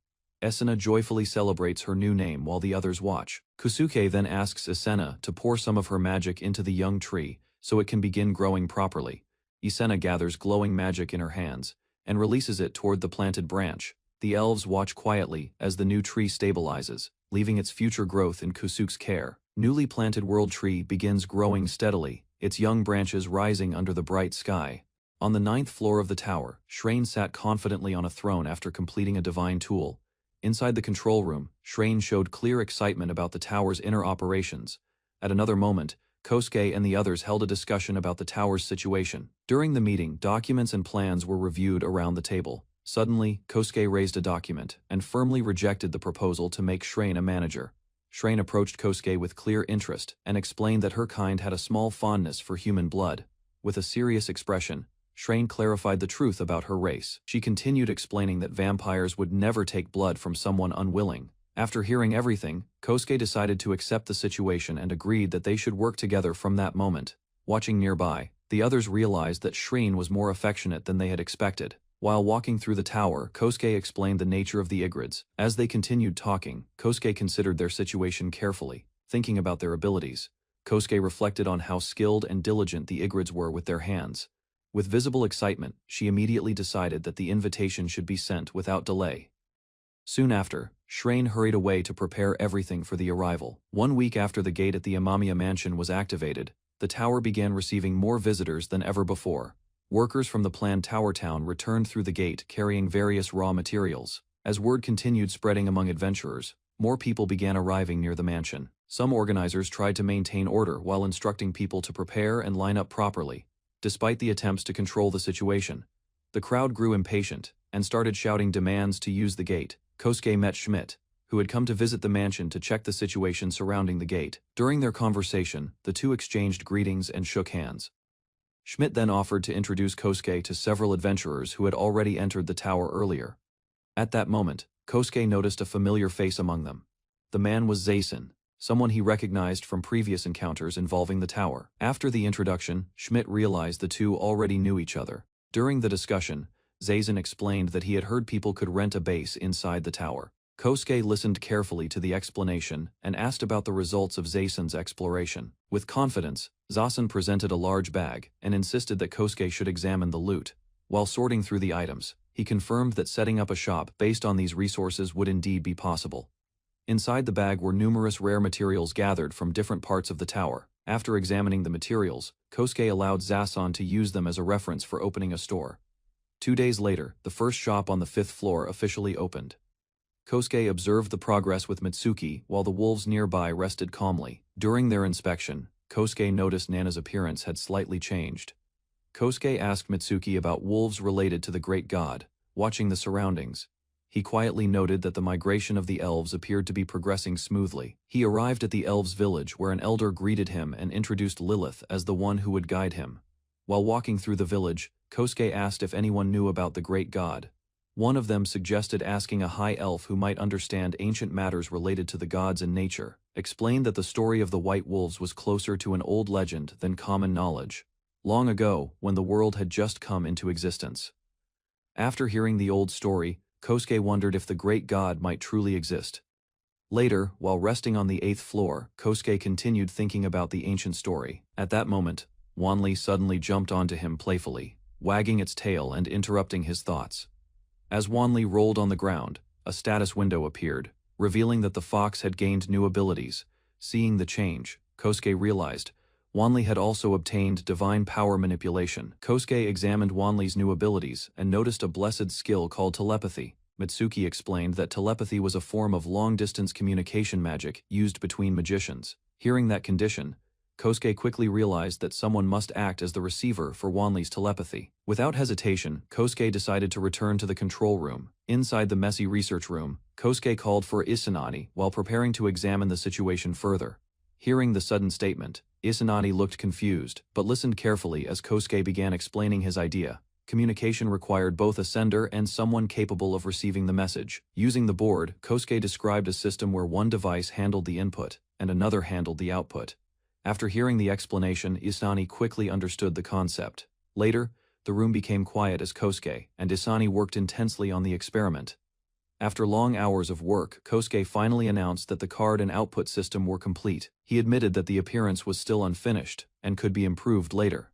A: Esena joyfully celebrates her new name while the others watch. Kusuke then asks Esena to pour some of her magic into the young tree so it can begin growing properly. Esena gathers glowing magic in her hands and releases it toward the planted branch. The elves watch quietly as the new tree stabilizes, leaving its future growth in Kusuke's care. Newly planted world tree begins growing steadily, its young branches rising under the bright sky. On the 9th floor of the tower, Shrane sat confidently on a throne after completing a divine tool. Inside the control room, Shrane showed clear excitement about the tower's inner operations. At another moment, Kosuke and the others held a discussion about the tower's situation. During the meeting, documents and plans were reviewed around the table. Suddenly, Kosuke raised a document and firmly rejected the proposal to make Shrane a manager. Shrane approached Kosuke with clear interest and explained that her kind had a small fondness for human blood. With a serious expression, Shrain clarified the truth about her race. She continued explaining that vampires would never take blood from someone unwilling. After hearing everything, Kosuke decided to accept the situation and agreed that they should work together from that moment. Watching nearby, the others realized that Shrain was more affectionate than they had expected. While walking through the tower, Kosuke explained the nature of the Igrids. As they continued talking, Kosuke considered their situation carefully, thinking about their abilities. Kosuke reflected on how skilled and diligent the Igrids were with their hands. With visible excitement, she immediately decided that the invitation should be sent without delay. Soon after, Shrain hurried away to prepare everything for the arrival. 1 week after the gate at the Amamiya mansion was activated, the tower began receiving more visitors than ever before. Workers from the planned tower town returned through the gate carrying various raw materials. As word continued spreading among adventurers, more people began arriving near the mansion. Some organizers tried to maintain order while instructing people to prepare and line up properly. Despite the attempts to control the situation, the crowd grew impatient and started shouting demands to use the gate. Kosuke met Schmidt, who had come to visit the mansion to check the situation surrounding the gate. During their conversation, the two exchanged greetings and shook hands. Schmidt then offered to introduce Kosuke to several adventurers who had already entered the tower earlier. At that moment, Kosuke noticed a familiar face among them. The man was Zaisen, someone he recognized from previous encounters involving the tower. After the introduction, Schmidt realized the two already knew each other. During the discussion, Zaisen explained that he had heard people could rent a base inside the tower. Kosuke listened carefully to the explanation and asked about the results of Zaisen's exploration. With confidence, Zaisen presented a large bag and insisted that Kosuke should examine the loot. While sorting through the items, he confirmed that setting up a shop based on these resources would indeed be possible. Inside the bag were numerous rare materials gathered from different parts of the tower. After examining the materials, Kosuke allowed Zaisen to use them as a reference for opening a store. 2 days later, the first shop on the 5th floor officially opened. Kosuke observed the progress with Mitsuki while the wolves nearby rested calmly. During their inspection, Kosuke noticed Nana's appearance had slightly changed. Kosuke asked Mitsuki about wolves related to the great god. Watching the surroundings, he quietly noted that the migration of the elves appeared to be progressing smoothly. He arrived at the elves' village where an elder greeted him and introduced Lilith as the one who would guide him. While walking through the village, Kosuke asked if anyone knew about the great god. One of them suggested asking a high elf who might understand ancient matters related to the gods and nature, explained that the story of the white wolves was closer to an old legend than common knowledge, long ago when the world had just come into existence. After hearing the old story, Kosuke wondered if the great god might truly exist. Later, while resting on the 8th floor, Kosuke continued thinking about the ancient story. At that moment, Wanli suddenly jumped onto him playfully, wagging its tail and interrupting his thoughts. As Wanli rolled on the ground, a status window appeared, revealing that the fox had gained new abilities. Seeing the change, Kosuke realized Wanli had also obtained divine power manipulation. Kosuke examined Wanli's new abilities and noticed a blessed skill called telepathy. Mitsuki explained that telepathy was a form of long-distance communication magic used between magicians. Hearing that condition, Kosuke quickly realized that someone must act as the receiver for Wanli's telepathy. Without hesitation, Kosuke decided to return to the control room. Inside the messy research room, Kosuke called for Isanani while preparing to examine the situation further. Hearing the sudden statement, Isanani looked confused, but listened carefully as Kosuke began explaining his idea. Communication required both a sender and someone capable of receiving the message. Using the board, Kosuke described a system where one device handled the input and another handled the output. After hearing the explanation, Isani quickly understood the concept. Later, the room became quiet as Kosuke and Isani worked intensely on the experiment. After long hours of work, Kosuke finally announced that the card and output system were complete. He admitted that the appearance was still unfinished and could be improved later.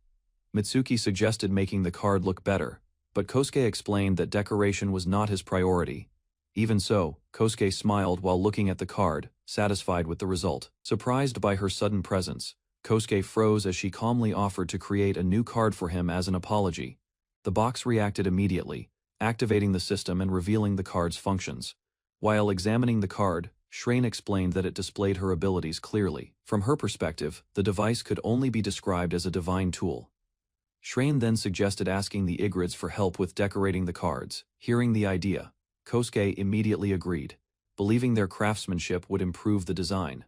A: Mitsuki suggested making the card look better, but Kosuke explained that decoration was not his priority. Even so, Kosuke smiled while looking at the card, satisfied with the result. Surprised by her sudden presence, Kosuke froze as she calmly offered to create a new card for him as an apology. The box reacted immediately, activating the system and revealing the card's functions. While examining the card, Shrain explained that it displayed her abilities clearly. From her perspective, the device could only be described as a divine tool. Shrain then suggested asking the Igrids for help with decorating the cards. Hearing the idea, Kosuke immediately agreed, believing their craftsmanship would improve the design.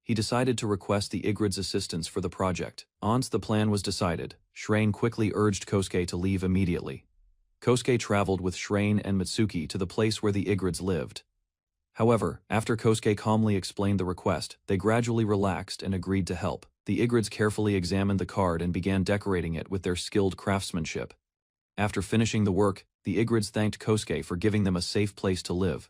A: He decided to request the Igrids' assistance for the project. Once the plan was decided, Shrain quickly urged Kosuke to leave immediately. Kosuke traveled with Shrain and Mitsuki to the place where the Igrids lived. However, after Kosuke calmly explained the request, they gradually relaxed and agreed to help. The Igrids carefully examined the card and began decorating it with their skilled craftsmanship. After finishing the work, the Igrids thanked Kosuke for giving them a safe place to live.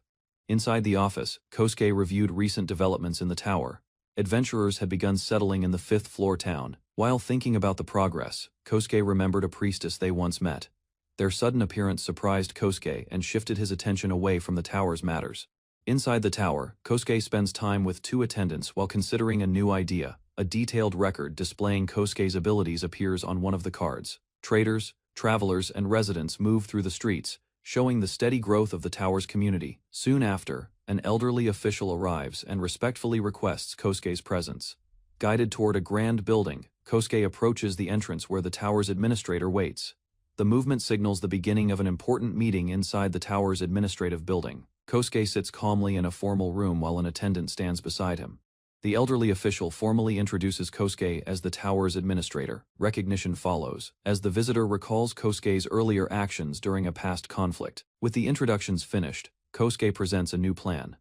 A: Inside the office, Kosuke reviewed recent developments in the tower. Adventurers had begun settling in the 5th-floor town. While thinking about the progress, Kosuke remembered a priestess they once met. Their sudden appearance surprised Kosuke and shifted his attention away from the tower's matters. Inside the tower, Kosuke spends time with 2 attendants while considering a new idea. A detailed record displaying Kosuke's abilities appears on one of the cards. Traders, travelers, and residents move through the streets, showing the steady growth of the tower's community. Soon after, an elderly official arrives and respectfully requests Kosuke's presence. Guided toward a grand building, Kosuke approaches the entrance where the tower's administrator waits. The movement signals the beginning of an important meeting inside the tower's administrative building. Kosuke sits calmly in a formal room while an attendant stands beside him. The elderly official formally introduces Kosuke as the tower's administrator. Recognition follows, as the visitor recalls Kosuke's earlier actions during a past conflict. With the introductions finished, Kosuke presents a new plan.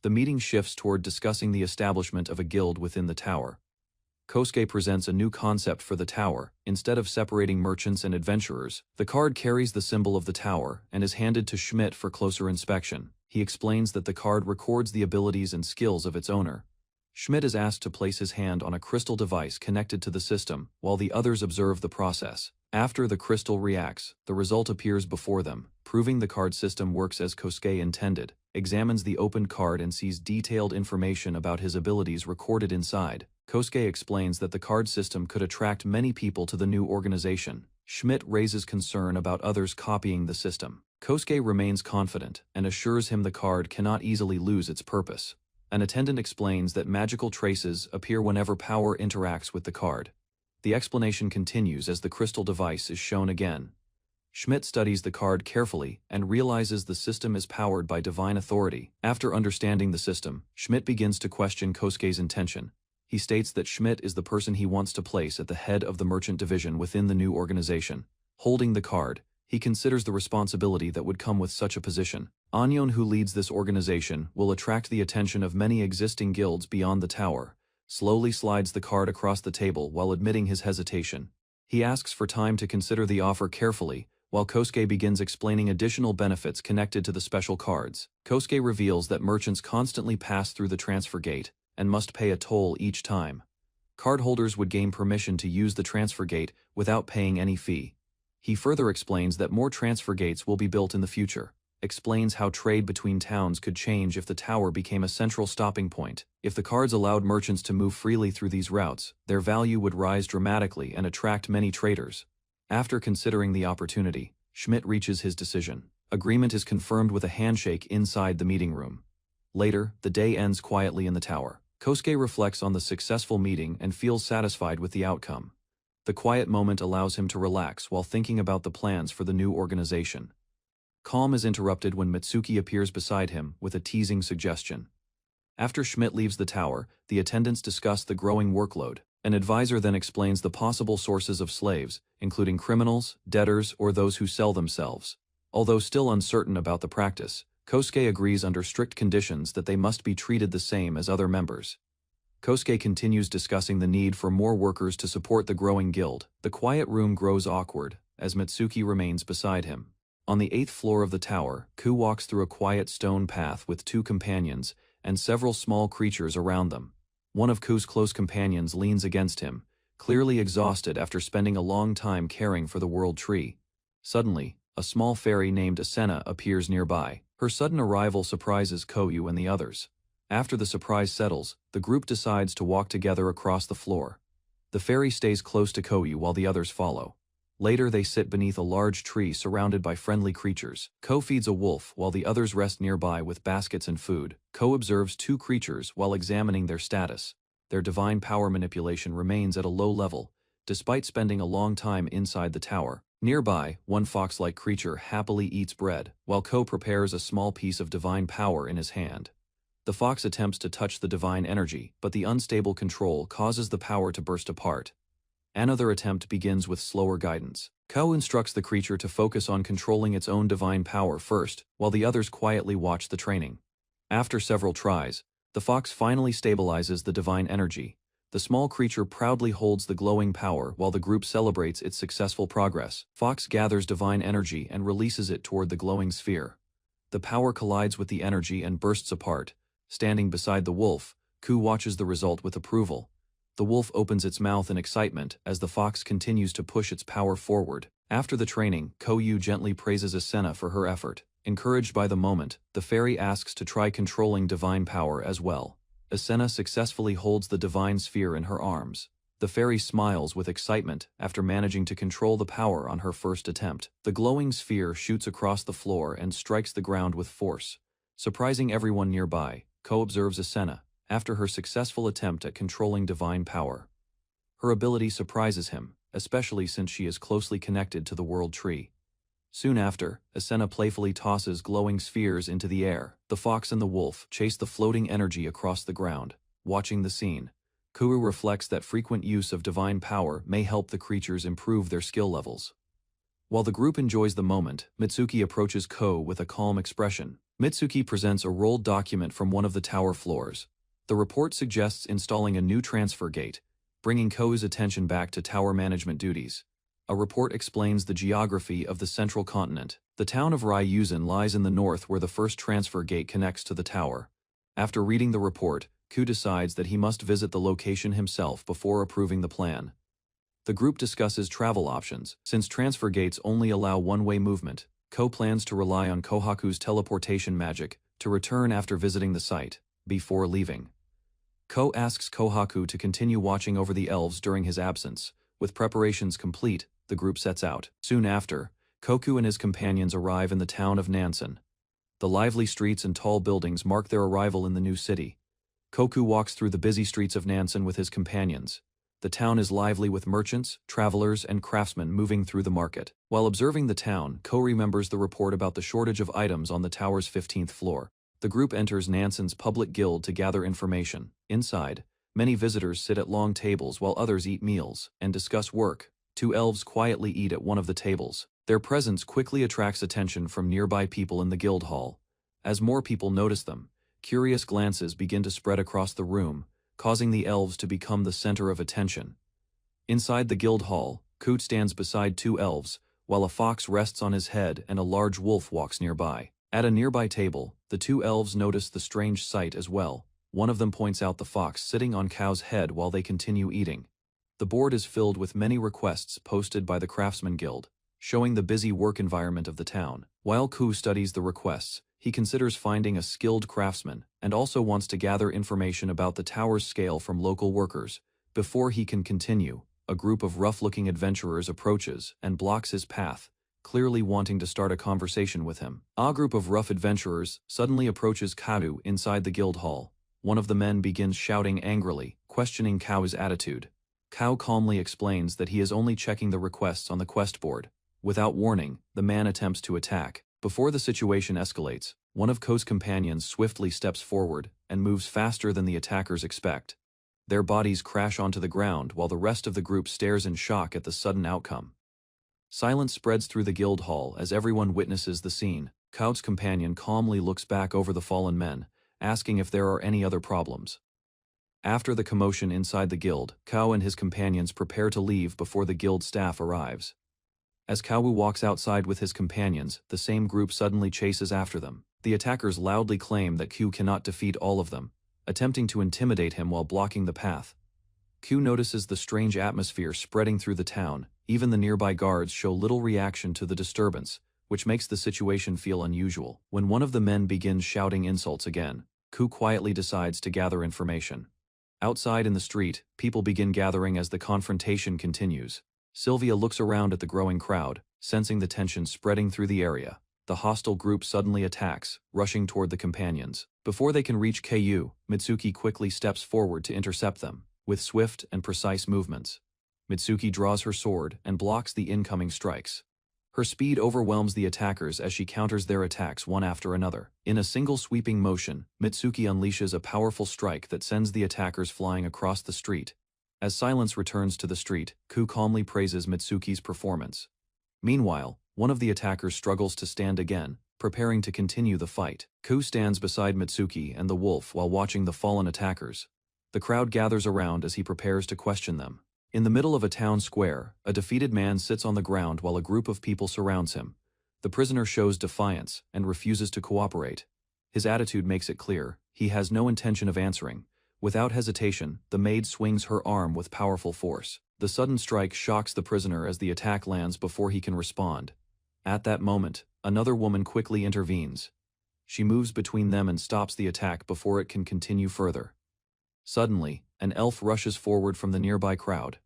A: The meeting shifts toward discussing the establishment of a guild within the tower. Kosuke presents a new concept for the tower. Instead of separating merchants and adventurers, the card carries the symbol of the tower and is handed to Schmidt for closer inspection. He explains that the card records the abilities and skills of its owner. Schmidt is asked to place his hand on a crystal device connected to the system, while the others observe the process. After the crystal reacts, the result appears before them, proving the card system works as Kosuke intended. Examines the opened card and sees detailed information about his abilities recorded inside. Kosuke explains that the card system could attract many people to the new organization. Schmidt raises concern about others copying the system. Kosuke remains confident and assures him the card cannot easily lose its purpose. An attendant explains that magical traces appear whenever power interacts with the card. The explanation continues as the crystal device is shown again. Schmidt studies the card carefully and realizes the system is powered by divine authority. After understanding the system, Schmidt begins to question Kosuke's intention. He states that Schmidt is the person he wants to place at the head of the merchant division within the new organization. Holding the card, he considers the responsibility that would come with such a position. Anyon, who leads this organization, will attract the attention of many existing guilds beyond the tower. Slowly slides the card across the table while admitting his hesitation. He asks for time to consider the offer carefully, while Kosuke begins explaining additional benefits connected to the special cards. Kosuke reveals that merchants constantly pass through the transfer gate and must pay a toll each time. Cardholders would gain permission to use the transfer gate without paying any fee. He further explains that more transfer gates will be built in the future. Explains how trade between towns could change if the tower became a central stopping point. If the cards allowed merchants to move freely through these routes, their value would rise dramatically and attract many traders. After considering the opportunity, Schmidt reaches his decision. Agreement is confirmed with a handshake inside the meeting room. Later, the day ends quietly in the tower. Kosuke reflects on the successful meeting and feels satisfied with the outcome. The quiet moment allows him to relax while thinking about the plans for the new organization. Calm is interrupted when Mitsuki appears beside him with a teasing suggestion. After Schmidt leaves the tower, the attendants discuss the growing workload. An advisor then explains the possible sources of slaves, including criminals, debtors, or those who sell themselves. Although still uncertain about the practice, Kosuke agrees under strict conditions that they must be treated the same as other members. Kosuke continues discussing the need for more workers to support the growing guild. The quiet room grows awkward, as Mitsuki remains beside him. On the 8th floor of the tower, Ku walks through a quiet stone path with 2 companions and several small creatures around them. One of Ku's close companions leans against him, clearly exhausted after spending a long time caring for the world tree. Suddenly, a small fairy named Asena appears nearby. Her sudden arrival surprises Koyu and the others. After the surprise settles, the group decides to walk together across the floor. The fairy stays close to Koyu while the others follow. Later they sit beneath a large tree surrounded by friendly creatures. Ko feeds a wolf while the others rest nearby with baskets and food. Ko observes 2 creatures while examining their status. Their divine power manipulation remains at a low level, despite spending a long time inside the tower. Nearby, one fox-like creature happily eats bread, while Ko prepares a small piece of divine power in his hand. The fox attempts to touch the divine energy, but the unstable control causes the power to burst apart. Another attempt begins with slower guidance. Ko instructs the creature to focus on controlling its own divine power first, while the others quietly watch the training. After several tries, the fox finally stabilizes the divine energy. The small creature proudly holds the glowing power while the group celebrates its successful progress. Fox gathers divine energy and releases it toward the glowing sphere. The power collides with the energy and bursts apart. Standing beside the wolf, Ku watches the result with approval. The wolf opens its mouth in excitement as the fox continues to push its power forward. After the training, Koyu gently praises Asena for her effort. Encouraged by the moment, the fairy asks to try controlling divine power as well. Asena successfully holds the divine sphere in her arms. The fairy smiles with excitement after managing to control the power on her first attempt. The glowing sphere shoots across the floor and strikes the ground with force. Surprising everyone nearby, Ko observes Asena, after her successful attempt at controlling divine power. Her ability surprises him, especially since she is closely connected to the world tree. Soon after, Asena playfully tosses glowing spheres into the air. The fox and the wolf chase the floating energy across the ground. Watching the scene, Kuru reflects that frequent use of divine power may help the creatures improve their skill levels. While the group enjoys the moment, Mitsuki approaches Ko with a calm expression. Mitsuki presents a rolled document from one of the tower floors. The report suggests installing a new transfer gate, bringing Ko's attention back to tower management duties. A report explains the geography of the central continent. The town of Ryuzan lies in the north where the first transfer gate connects to the tower. After reading the report, Ku decides that he must visit the location himself before approving the plan. The group discusses travel options. Since transfer gates only allow one-way movement, Ko plans to rely on Kohaku's teleportation magic to return after visiting the site. Before leaving, Ko asks Kohaku to continue watching over the elves during his absence. With preparations complete, the group sets out. Soon after, Koku and his companions arrive in the town of Nansen. The lively streets and tall buildings mark their arrival in the new city. Koku walks through the busy streets of Nansen with his companions. The town is lively with merchants, travelers, and craftsmen moving through the market. While observing the town, Ko remembers the report about the shortage of items on the tower's 15th floor. The group enters Nansen's public guild to gather information. Inside, many visitors sit at long tables while others eat meals and discuss work. Two elves quietly eat at one of the tables. Their presence quickly attracts attention from nearby people in the guild hall. As more people notice them, curious glances begin to spread across the room, causing the elves to become the center of attention. Inside the guild hall, Koot stands beside two elves, while a fox rests on his head and a large wolf walks nearby. At a nearby table, the two elves notice the strange sight as well. One of them points out the fox sitting on Cow's head while they continue eating. The board is filled with many requests posted by the Craftsman Guild, showing the busy work environment of the town. While Ku studies the requests, he considers finding a skilled craftsman and also wants to gather information about the tower's scale from local workers. Before he can continue, a group of rough-looking adventurers approaches and blocks his path, clearly wanting to start a conversation with him. A group of rough adventurers suddenly approaches Karu inside the guild hall. One of the men begins shouting angrily, questioning Kao's attitude. Kao calmly explains that he is only checking the requests on the quest board. Without warning, the man attempts to attack. Before the situation escalates, one of Ko's companions swiftly steps forward and moves faster than the attackers expect. Their bodies crash onto the ground while the rest of the group stares in shock at the sudden outcome. Silence spreads through the guild hall as everyone witnesses the scene. Kao's companion calmly looks back over the fallen men, asking if there are any other problems. After the commotion inside the guild, Kao and his companions prepare to leave before the guild staff arrives. As Kaowu walks outside with his companions, the same group suddenly chases after them. The attackers loudly claim that Q cannot defeat all of them, attempting to intimidate him while blocking the path. Q notices the strange atmosphere spreading through the town. Even the nearby guards show little reaction to the disturbance, which makes the situation feel unusual. When one of the men begins shouting insults again, Q quietly decides to gather information. Outside in the street, people begin gathering as the confrontation continues. Sylvia looks around at the growing crowd, sensing the tension spreading through the area. The hostile group suddenly attacks, rushing toward the companions. Before they can reach Ku, Mitsuki quickly steps forward to intercept them. With swift and precise movements, Mitsuki draws her sword and blocks the incoming strikes. Her speed overwhelms the attackers as she counters their attacks one after another. In a single sweeping motion, Mitsuki unleashes a powerful strike that sends the attackers flying across the street. As silence returns to the street, Ku calmly praises Mitsuki's performance. Meanwhile, one of the attackers struggles to stand again, preparing to continue the fight. Ku stands beside Mitsuki and the wolf while watching the fallen attackers. The crowd gathers around as he prepares to question them. In the middle of a town square, a defeated man sits on the ground while a group of people surrounds him. The prisoner shows defiance and refuses to cooperate. His attitude makes it clear, he has no intention of answering. Without hesitation, the maid swings her arm with powerful force. The sudden strike shocks the prisoner as the attack lands before he can respond. At that moment, another woman quickly intervenes. She moves between them and stops the attack before it can continue further. Suddenly, an elf rushes forward from the nearby crowd.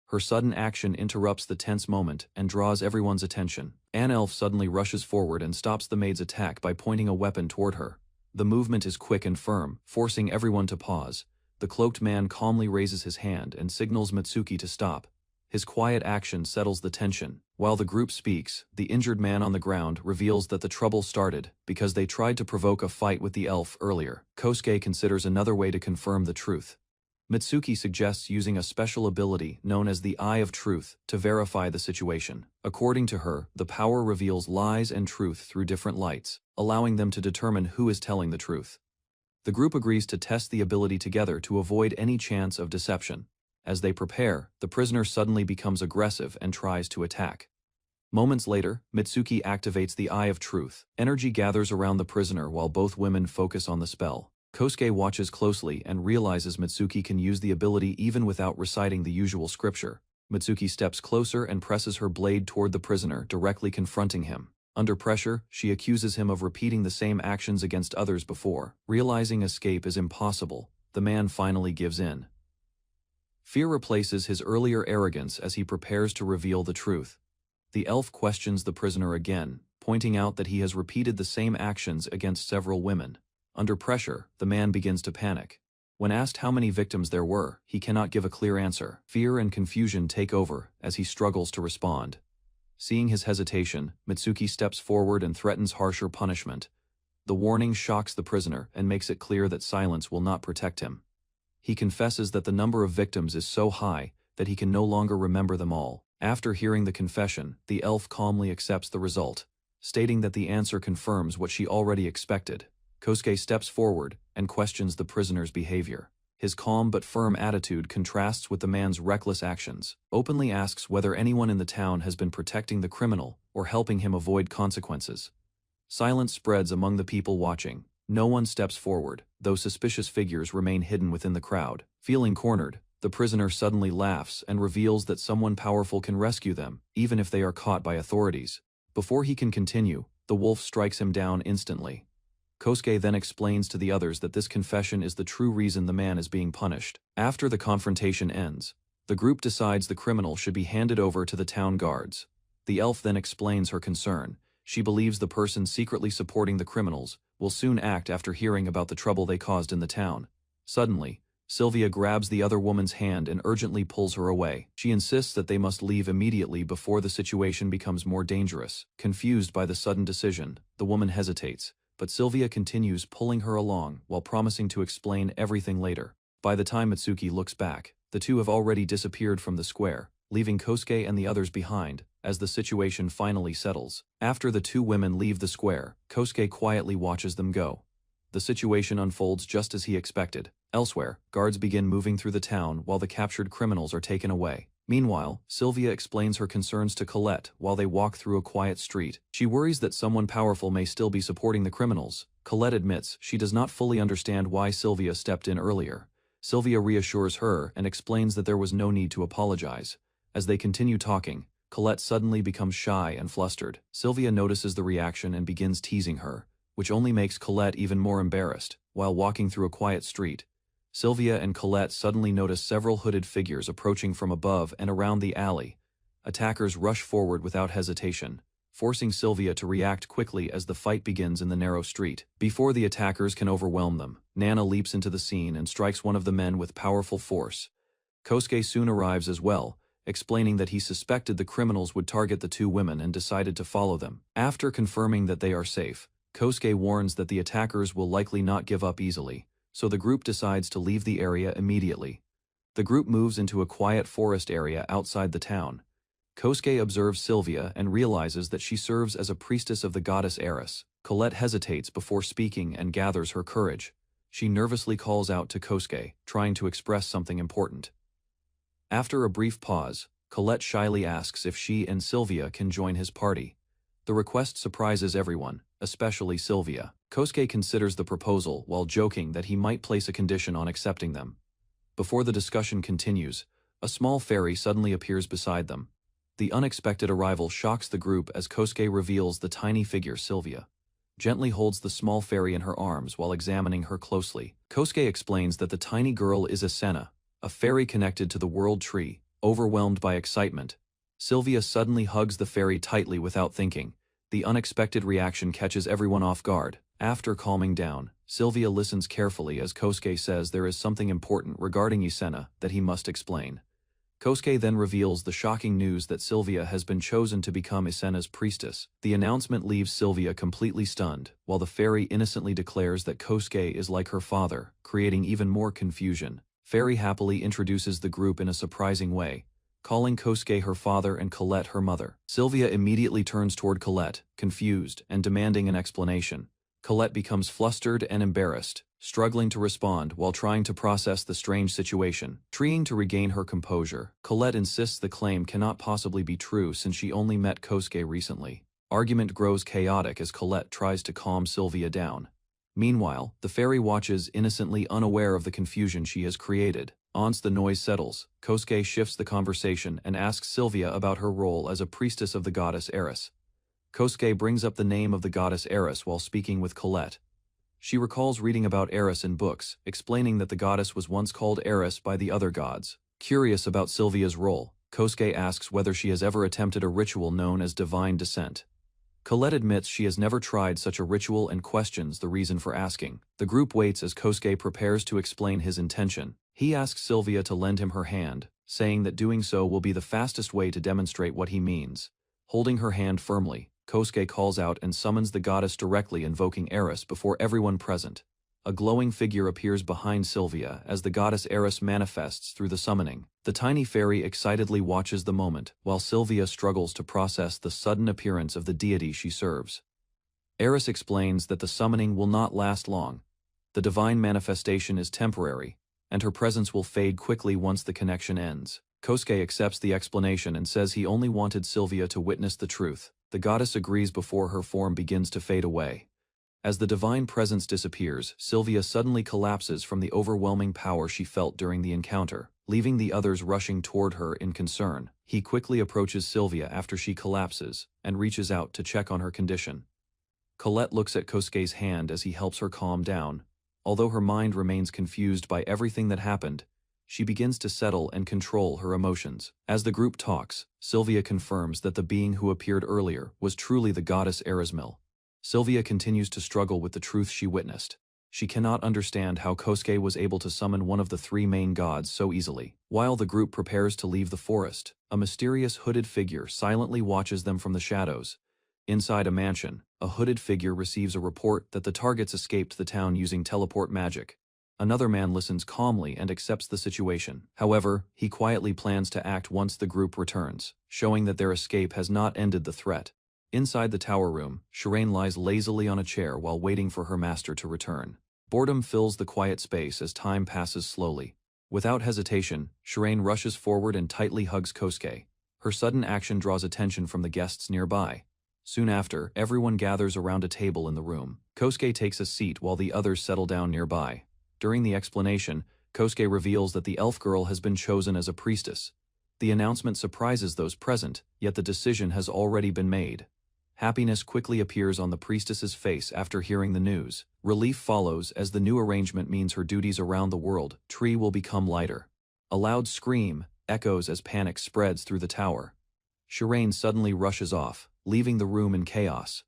A: Her sudden action interrupts the tense moment and draws everyone's attention. An elf suddenly rushes forward and stops the maid's attack by pointing a weapon toward her. The movement is quick and firm, forcing everyone to pause. The cloaked man calmly raises his hand and signals Mitsuki to stop. His quiet action settles the tension. While the group speaks, the injured man on the ground reveals that the trouble started because they tried to provoke a fight with the elf earlier. Kosuke considers another way to confirm the truth. Mitsuki suggests using a special ability known as the Eye of Truth to verify the situation. According to her, the power reveals lies and truth through different lights, allowing them to determine who is telling the truth. The group agrees to test the ability together to avoid any chance of deception. As they prepare, the prisoner suddenly becomes aggressive and tries to attack. Moments later, Mitsuki activates the Eye of Truth. Energy gathers around the prisoner while both women focus on the spell. Kosuke watches closely and realizes Mitsuki can use the ability even without reciting the usual scripture. Mitsuki steps closer and presses her blade toward the prisoner, directly confronting him. Under pressure, she accuses him of repeating the same actions against others before. Realizing escape is impossible, the man finally gives in. Fear replaces his earlier arrogance as he prepares to reveal the truth. The elf questions the prisoner again, pointing out that he has repeated the same actions against several women. Under pressure, the man begins to panic. When asked how many victims there were, he cannot give a clear answer. Fear and confusion take over as he struggles to respond. Seeing his hesitation, Mitsuki steps forward and threatens harsher punishment. The warning shocks the prisoner and makes it clear that silence will not protect him. He confesses that the number of victims is so high that he can no longer remember them all. After hearing the confession, the elf calmly accepts the result, stating that the answer confirms what she already expected. Kosuke steps forward and questions the prisoner's behavior. His calm but firm attitude contrasts with the man's reckless actions. Openly asks whether anyone in the town has been protecting the criminal or helping him avoid consequences. Silence spreads among the people watching. No one steps forward, though suspicious figures remain hidden within the crowd. Feeling cornered, the prisoner suddenly laughs and reveals that someone powerful can rescue them, even if they are caught by authorities. Before he can continue, the wolf strikes him down instantly. Kosuke then explains to the others that this confession is the true reason the man is being punished. After the confrontation ends, the group decides the criminal should be handed over to the town guards. The elf then explains her concern. She believes the person secretly supporting the criminals will soon act after hearing about the trouble they caused in the town. Suddenly, Sylvia grabs the other woman's hand and urgently pulls her away. She insists that they must leave immediately before the situation becomes more dangerous. Confused by the sudden decision, the woman hesitates, but Sylvia continues pulling her along while promising to explain everything later. By the time Mitsuki looks back, the two have already disappeared from the square, leaving Kosuke and the others behind, as the situation finally settles. After the two women leave the square, Kosuke quietly watches them go. The situation unfolds just as he expected. Elsewhere, guards begin moving through the town while the captured criminals are taken away. Meanwhile, Sylvia explains her concerns to Colette while they walk through a quiet street. She worries that someone powerful may still be supporting the criminals. Colette admits she does not fully understand why Sylvia stepped in earlier. Sylvia reassures her and explains that there was no need to apologize. As they continue talking, Colette suddenly becomes shy and flustered. Sylvia notices the reaction and begins teasing her, which only makes Colette even more embarrassed. While walking through a quiet street, Sylvia and Colette suddenly notice several hooded figures approaching from above and around the alley. Attackers rush forward without hesitation, forcing Sylvia to react quickly as the fight begins in the narrow street. Before the attackers can overwhelm them, Nana leaps into the scene and strikes one of the men with powerful force. Kosuke soon arrives as well, explaining that he suspected the criminals would target the two women and decided to follow them. After confirming that they are safe, Kosuke warns that the attackers will likely not give up easily, so the group decides to leave the area immediately. The group moves into a quiet forest area outside the town. Kosuke observes Sylvia and realizes that she serves as a priestess of the goddess Eris. Colette hesitates before speaking and gathers her courage. She nervously calls out to Kosuke, trying to express something important. After a brief pause, Colette shyly asks if she and Sylvia can join his party. The request surprises everyone, especially Sylvia. Kosuke considers the proposal while joking that he might place a condition on accepting them. Before the discussion continues, a small fairy suddenly appears beside them. The unexpected arrival shocks the group as Kosuke reveals the tiny figure Sylvia gently holds the small fairy in her arms while examining her closely. Kosuke explains that the tiny girl is Asuna, a fairy connected to the world tree. Overwhelmed by excitement, Sylvia suddenly hugs the fairy tightly without thinking. The unexpected reaction catches everyone off guard. After calming down, Sylvia listens carefully as Kosuke says there is something important regarding Asuna that he must explain. Kosuke then reveals the shocking news that Sylvia has been chosen to become Asuna's priestess. The announcement leaves Sylvia completely stunned, while the fairy innocently declares that Kosuke is like her father, creating even more confusion. Fairy happily introduces the group in a surprising way, calling Kosuke her father and Colette her mother. Sylvia immediately turns toward Colette, confused and demanding an explanation. Colette becomes flustered and embarrassed, struggling to respond while trying to process the strange situation. Trying to regain her composure, Colette insists the claim cannot possibly be true since she only met Kosuke recently. Argument grows chaotic as Colette tries to calm Sylvia down. Meanwhile, the fairy watches innocently unaware of the confusion she has created. Once the noise settles, Kosuke shifts the conversation and asks Sylvia about her role as a priestess of the goddess Eris. Kosuke brings up the name of the goddess Eris while speaking with Colette. She recalls reading about Eris in books, explaining that the goddess was once called Eris by the other gods. Curious about Sylvia's role, Kosuke asks whether she has ever attempted a ritual known as divine descent. Colette admits she has never tried such a ritual and questions the reason for asking. The group waits as Kosuke prepares to explain his intention. He asks Sylvia to lend him her hand, saying that doing so will be the fastest way to demonstrate what he means. Holding her hand firmly, Kosuke calls out and summons the goddess directly, invoking Eris before everyone present. A glowing figure appears behind Sylvia as the goddess Eris manifests through the summoning. The tiny fairy excitedly watches the moment, while Sylvia struggles to process the sudden appearance of the deity she serves. Eris explains that the summoning will not last long. The divine manifestation is temporary, and her presence will fade quickly once the connection ends. Kosuke accepts the explanation and says he only wanted Sylvia to witness the truth. The goddess agrees before her form begins to fade away. As the divine presence disappears, Sylvia suddenly collapses from the overwhelming power she felt during the encounter, leaving the others rushing toward her in concern. He quickly approaches Sylvia after she collapses and reaches out to check on her condition. Colette looks at Kosuke's hand as he helps her calm down. Although her mind remains confused by everything that happened, she begins to settle and control her emotions. As the group talks, Sylvia confirms that the being who appeared earlier was truly the goddess Erismil. Sylvia continues to struggle with the truth she witnessed. She cannot understand how Kosuke was able to summon one of the three main gods so easily. While the group prepares to leave the forest, a mysterious hooded figure silently watches them from the shadows. Inside a mansion, a hooded figure receives a report that the targets escaped the town using teleport magic. Another man listens calmly and accepts the situation. However, he quietly plans to act once the group returns, showing that their escape has not ended the threat. Inside the tower room, Shireen lies lazily on a chair while waiting for her master to return. Boredom fills the quiet space as time passes slowly. Without hesitation, Shireen rushes forward and tightly hugs Kosuke. Her sudden action draws attention from the guests nearby. Soon after, everyone gathers around a table in the room. Kosuke takes a seat while the others settle down nearby. During the explanation, Kosuke reveals that the elf girl has been chosen as a priestess. The announcement surprises those present, yet the decision has already been made. Happiness quickly appears on the priestess's face after hearing the news. Relief follows as the new arrangement means her duties around the world tree will become lighter. A loud scream echoes as panic spreads through the tower. Shireen suddenly rushes off, leaving the room in chaos.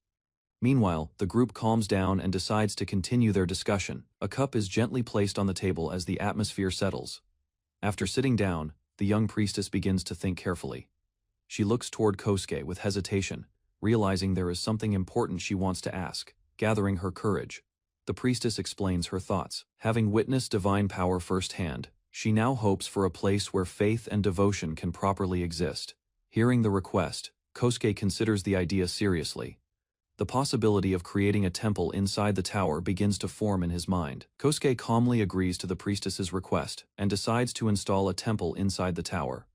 A: Meanwhile, the group calms down and decides to continue their discussion. A cup is gently placed on the table as the atmosphere settles. After sitting down, the young priestess begins to think carefully. She looks toward Kosuke with hesitation, realizing there is something important she wants to ask. Gathering her courage, the priestess explains her thoughts. Having witnessed divine power firsthand, She now hopes for a place where faith and devotion can properly exist. Hearing the request, Kosuke considers the idea seriously. The possibility of creating a temple inside the tower begins to form in his mind. Kosuke calmly agrees to the priestess's request and decides to install a temple inside the tower.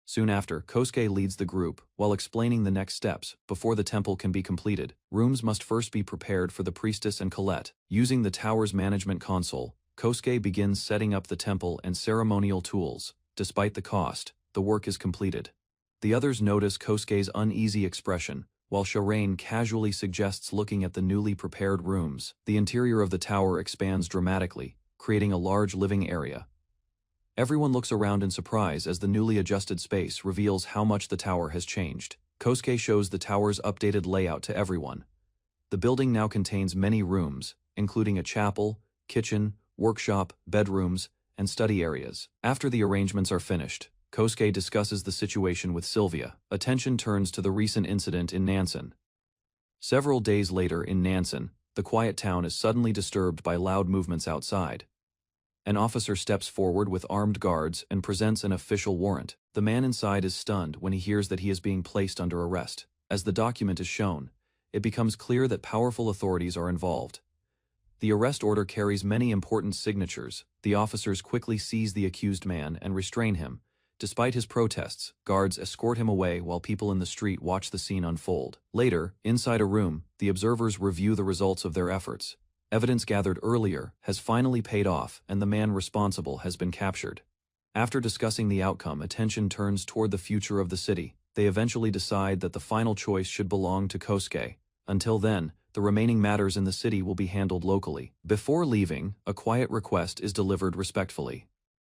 A: Soon after, Kosuke leads the group while explaining the next steps. Before the temple can be completed, rooms must first be prepared for the priestess and Colette. Using the tower's management console, Kosuke begins setting up the temple and ceremonial tools. Despite the cost, the work is completed. The others notice Kosuke's uneasy expression, while Shirain casually suggests looking at the newly prepared rooms. The interior of the tower expands dramatically, creating a large living area. Everyone looks around in surprise as the newly adjusted space reveals how much the tower has changed. Kosuke shows the tower's updated layout to everyone. The building now contains many rooms, including a chapel, kitchen, workshop, bedrooms, and study areas. After the arrangements are finished, Kosuke discusses the situation with Sylvia. Attention turns to the recent incident in Nansen. Several days later in Nansen, the quiet town is suddenly disturbed by loud movements outside. An officer steps forward with armed guards and presents an official warrant. The man inside is stunned when he hears that he is being placed under arrest. As the document is shown, it becomes clear that powerful authorities are involved. The arrest order carries many important signatures. The officers quickly seize the accused man and restrain him. Despite his protests, guards escort him away while people in the street watch the scene unfold. Later, inside a room, the observers review the results of their efforts. Evidence gathered earlier has finally paid off and the man responsible has been captured. After discussing the outcome, attention turns toward the future of the city. They eventually decide that the final choice should belong to Kosuke. Until then, the remaining matters in the city will be handled locally. Before leaving, a quiet request is delivered respectfully.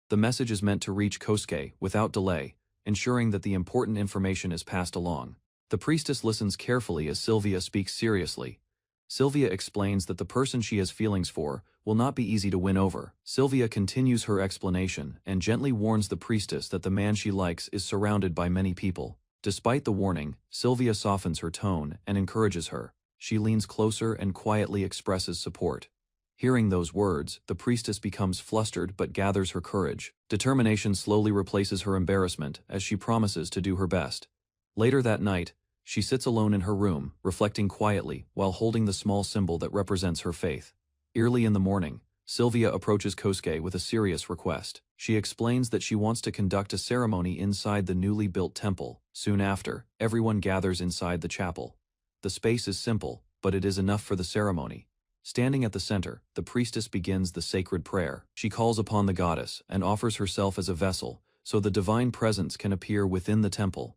A: The message is meant to reach Kosuke without delay, ensuring that the important information is passed along. The priestess listens carefully as Sylvia speaks seriously. Sylvia explains that the person she has feelings for will not be easy to win over. Sylvia continues her explanation and gently warns the priestess that the man she likes is surrounded by many people. Despite the warning, Sylvia softens her tone and encourages her. She leans closer and quietly expresses support. Hearing those words, the priestess becomes flustered but gathers her courage. Determination slowly replaces her embarrassment as she promises to do her best. Later that night, she sits alone in her room, reflecting quietly while holding the small symbol that represents her faith. Early in the morning, Sylvia approaches Kosuke with a serious request. She explains that she wants to conduct a ceremony inside the newly built temple. Soon after, everyone gathers inside the chapel. The space is simple, but it is enough for the ceremony. Standing at the center, the priestess begins the sacred prayer. She calls upon the goddess and offers herself as a vessel, so the divine presence can appear within the temple.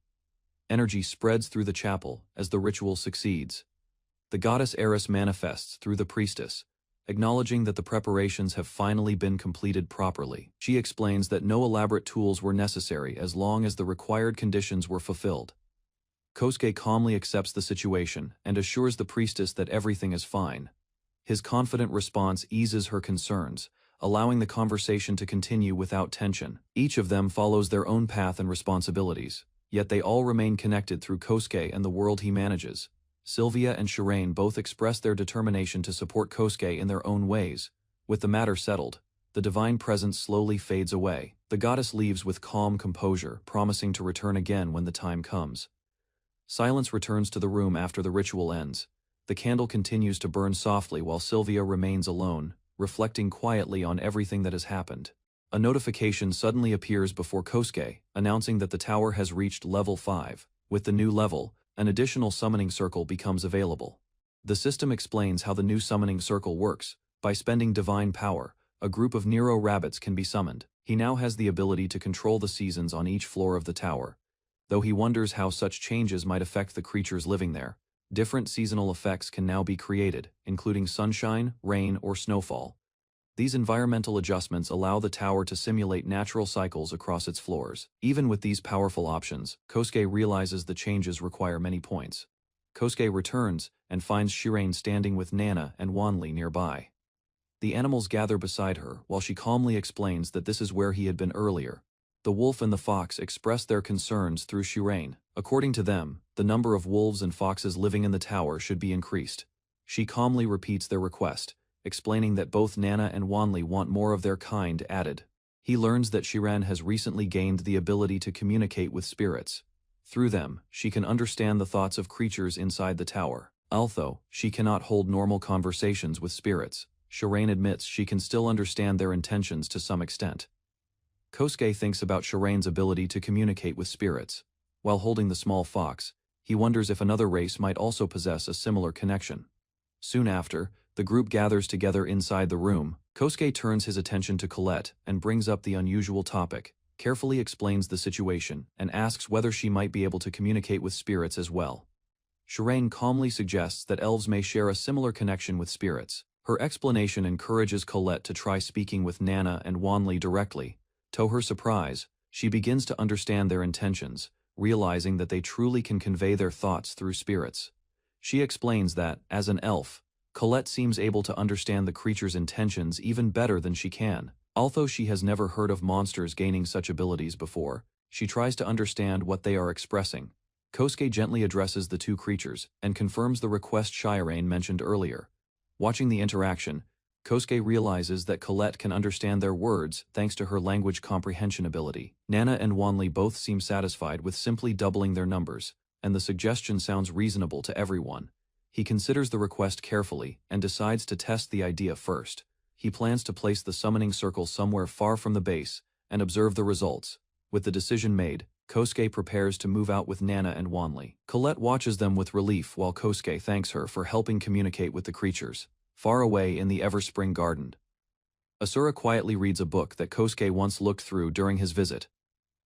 A: Energy spreads through the chapel as the ritual succeeds. The goddess Eris manifests through the priestess, acknowledging that the preparations have finally been completed properly. She explains that no elaborate tools were necessary as long as the required conditions were fulfilled. Kosuke calmly accepts the situation and assures the priestess that everything is fine. His confident response eases her concerns, allowing the conversation to continue without tension. Each of them follows their own path and responsibilities, yet they all remain connected through Kosuke and the world he manages. Sylvia and Shirain both express their determination to support Kosuke in their own ways. With the matter settled, the divine presence slowly fades away. The goddess leaves with calm composure, promising to return again when the time comes. Silence returns to the room after the ritual ends. The candle continues to burn softly while Sylvia remains alone, reflecting quietly on everything that has happened. A notification suddenly appears before Kosuke, announcing that the tower has reached level 5. With the new level, an additional summoning circle becomes available. The system explains how the new summoning circle works. By spending divine power, a group of Nero rabbits can be summoned. He now has the ability to control the seasons on each floor of the tower. Though he wonders how such changes might affect the creatures living there, different seasonal effects can now be created, including sunshine, rain, or snowfall. These environmental adjustments allow the tower to simulate natural cycles across its floors. Even with these powerful options, Kosuke realizes the changes require many points. Kosuke returns and finds Shirain standing with Nana and Wanli nearby. The animals gather beside her while she calmly explains that this is where he had been earlier. The wolf and the fox express their concerns through Shirain. According to them, the number of wolves and foxes living in the tower should be increased. She calmly repeats their request, explaining that both Nana and Wanli want more of their kind added. He learns that Shiran has recently gained the ability to communicate with spirits. Through them, she can understand the thoughts of creatures inside the tower. Although she cannot hold normal conversations with spirits, Shireen admits she can still understand their intentions to some extent. Kosuke thinks about Shireen's ability to communicate with spirits. While holding the small fox, he wonders if another race might also possess a similar connection. Soon after, the group gathers together inside the room. Kosuke turns his attention to Colette and brings up the unusual topic, carefully explains the situation, and asks whether she might be able to communicate with spirits as well. Shireen calmly suggests that elves may share a similar connection with spirits. Her explanation encourages Colette to try speaking with Nana and Wanli directly. To her surprise, she begins to understand their intentions, realizing that they truly can convey their thoughts through spirits. She explains that, as an elf, Colette seems able to understand the creature's intentions even better than she can. Although she has never heard of monsters gaining such abilities before, she tries to understand what they are expressing. Kosuke gently addresses the two creatures and confirms the request Shireen mentioned earlier. Watching the interaction, Kosuke realizes that Colette can understand their words thanks to her language comprehension ability. Nana and Wanli both seem satisfied with simply doubling their numbers, and the suggestion sounds reasonable to everyone. He considers the request carefully and decides to test the idea first. He plans to place the summoning circle somewhere far from the base and observe the results. With the decision made, Kosuke prepares to move out with Nana and Wanli. Colette watches them with relief while Kosuke thanks her for helping communicate with the creatures. Far away in the Everspring Garden, Asura quietly reads a book that Kosuke once looked through during his visit.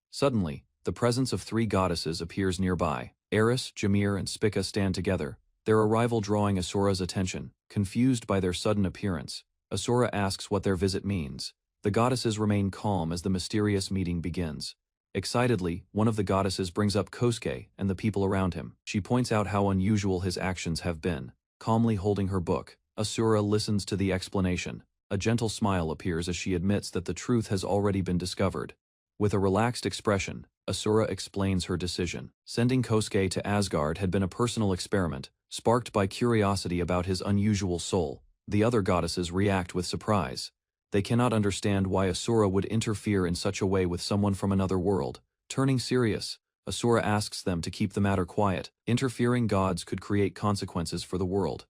A: Suddenly, the presence of three goddesses appears nearby. Eris, Jameer, and Spica stand together, their arrival drawing Asura's attention. Confused by their sudden appearance, Asura asks what their visit means. The goddesses remain calm as the mysterious meeting begins. Excitedly, one of the goddesses brings up Kosuke and the people around him. She points out how unusual his actions have been. Calmly holding her book, Asura listens to the explanation. A gentle smile appears as she admits that the truth has already been discovered. With a relaxed expression, Asura explains her decision. Sending Kosuke to Asgard had been a personal experiment, sparked by curiosity about his unusual soul. The other goddesses react with surprise. They cannot understand why Asura would interfere in such a way with someone from another world. Turning serious, Asura asks them to keep the matter quiet. Interfering gods could create consequences for the world.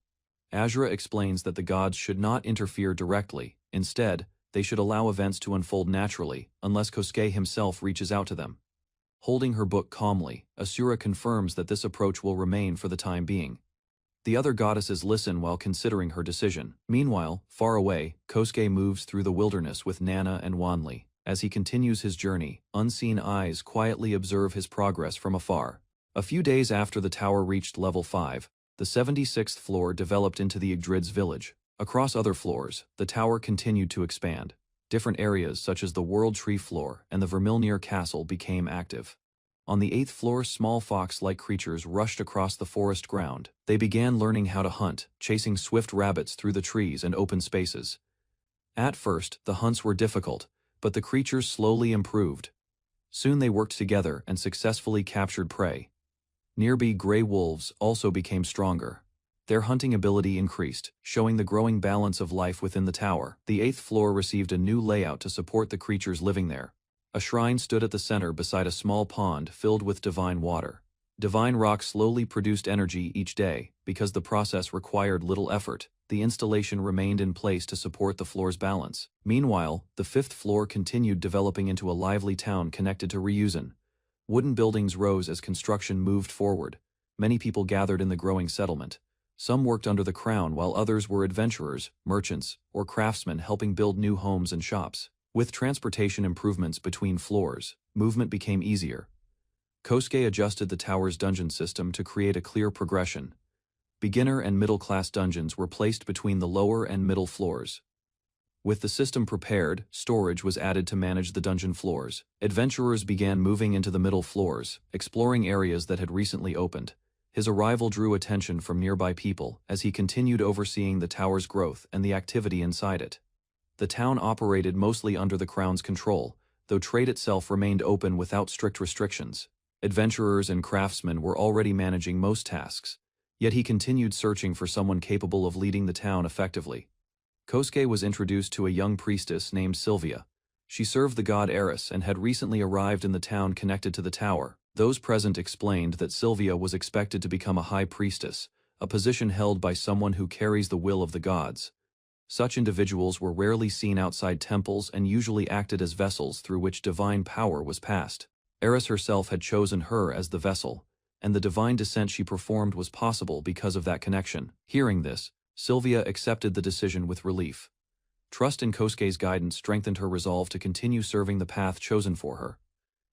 A: Asura explains that the gods should not interfere directly. Instead, they should allow events to unfold naturally, unless Kosuke himself reaches out to them. Holding her book calmly, Asura confirms that this approach will remain for the time being. The other goddesses listen while considering her decision. Meanwhile, far away, Kosuke moves through the wilderness with Nana and Wanli. As he continues his journey, unseen eyes quietly observe his progress from afar. A few days after the tower reached level 5, the 76th floor developed into the Yggdrasil's village. Across other floors, the tower continued to expand. Different areas such as the World Tree floor and the Vermilnir Castle became active. On the 8th floor, small fox-like creatures rushed across the forest ground. They began learning how to hunt, chasing swift rabbits through the trees and open spaces. At first, the hunts were difficult, but the creatures slowly improved. Soon they worked together and successfully captured prey. Nearby gray wolves also became stronger. Their hunting ability increased, showing the growing balance of life within the tower. The 8th floor received a new layout to support the creatures living there. A shrine stood at the center beside a small pond filled with divine water. Divine rock slowly produced energy each day. Because the process required little effort, the installation remained in place to support the floor's balance. Meanwhile, the 5th floor continued developing into a lively town connected to Ryuzan. Wooden buildings rose as construction moved forward. Many people gathered in the growing settlement. Some worked under the crown while others were adventurers, merchants, or craftsmen helping build new homes and shops. With transportation improvements between floors, movement became easier. Kosuke adjusted the tower's dungeon system to create a clear progression. Beginner and middle-class dungeons were placed between the lower and middle floors. With the system prepared, storage was added to manage the dungeon floors. Adventurers began moving into the middle floors, exploring areas that had recently opened. His arrival drew attention from nearby people as he continued overseeing the tower's growth and the activity inside it. The town operated mostly under the crown's control, though trade itself remained open without strict restrictions. Adventurers and craftsmen were already managing most tasks, yet he continued searching for someone capable of leading the town effectively. Kosuke was introduced to a young priestess named Sylvia. She served the god Eris and had recently arrived in the town connected to the tower. Those present explained that Sylvia was expected to become a high priestess, a position held by someone who carries the will of the gods. Such individuals were rarely seen outside temples and usually acted as vessels through which divine power was passed. Eris herself had chosen her as the vessel, and the divine descent she performed was possible because of that connection. Hearing this, Sylvia accepted the decision with relief. Trust in Kosuke's guidance strengthened her resolve to continue serving the path chosen for her.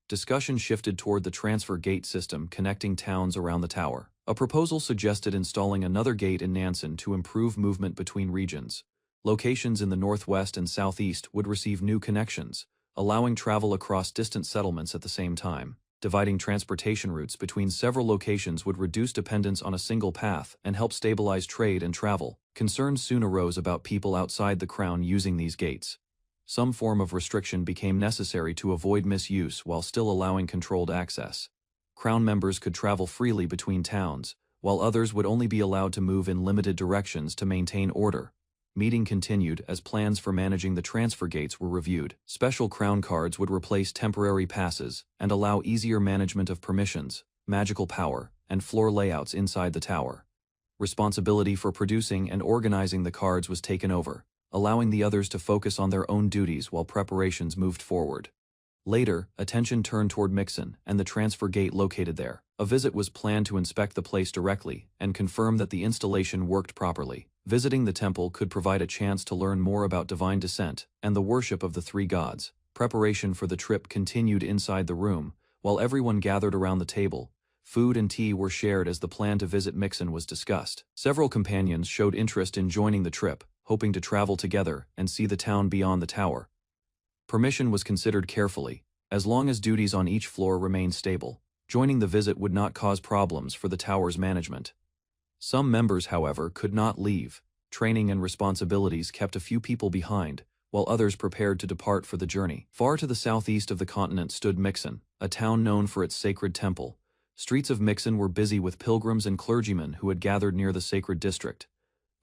A: Discussion shifted toward the transfer gate system connecting towns around the tower. A proposal suggested installing another gate in Nansen to improve movement between regions. Locations in the northwest and southeast would receive new connections, allowing travel across distant settlements at the same time. Dividing transportation routes between several locations would reduce dependence on a single path and help stabilize trade and travel. Concerns soon arose about people outside the crown using these gates. Some form of restriction became necessary to avoid misuse while still allowing controlled access. Crown members could travel freely between towns, while others would only be allowed to move in limited directions to maintain order. Meeting continued as plans for managing the transfer gates were reviewed. Special crown cards would replace temporary passes and allow easier management of permissions, magical power, and floor layouts inside the tower. Responsibility for producing and organizing the cards was taken over, allowing the others to focus on their own duties while preparations moved forward. Later, attention turned toward Mixon and the transfer gate located there. A visit was planned to inspect the place directly and confirm that the installation worked properly. Visiting the temple could provide a chance to learn more about divine descent and the worship of the three gods. Preparation for the trip continued inside the room, while everyone gathered around the table. Food and tea were shared as the plan to visit Mixon was discussed. Several companions showed interest in joining the trip, hoping to travel together and see the town beyond the tower. Permission was considered carefully, as long as duties on each floor remained stable. Joining the visit would not cause problems for the tower's management. Some members, however, could not leave. Training and responsibilities kept a few people behind, while others prepared to depart for the journey. Far to the southeast of the continent stood Mixon, a town known for its sacred temple. Streets of Mixon were busy with pilgrims and clergymen who had gathered near the sacred district.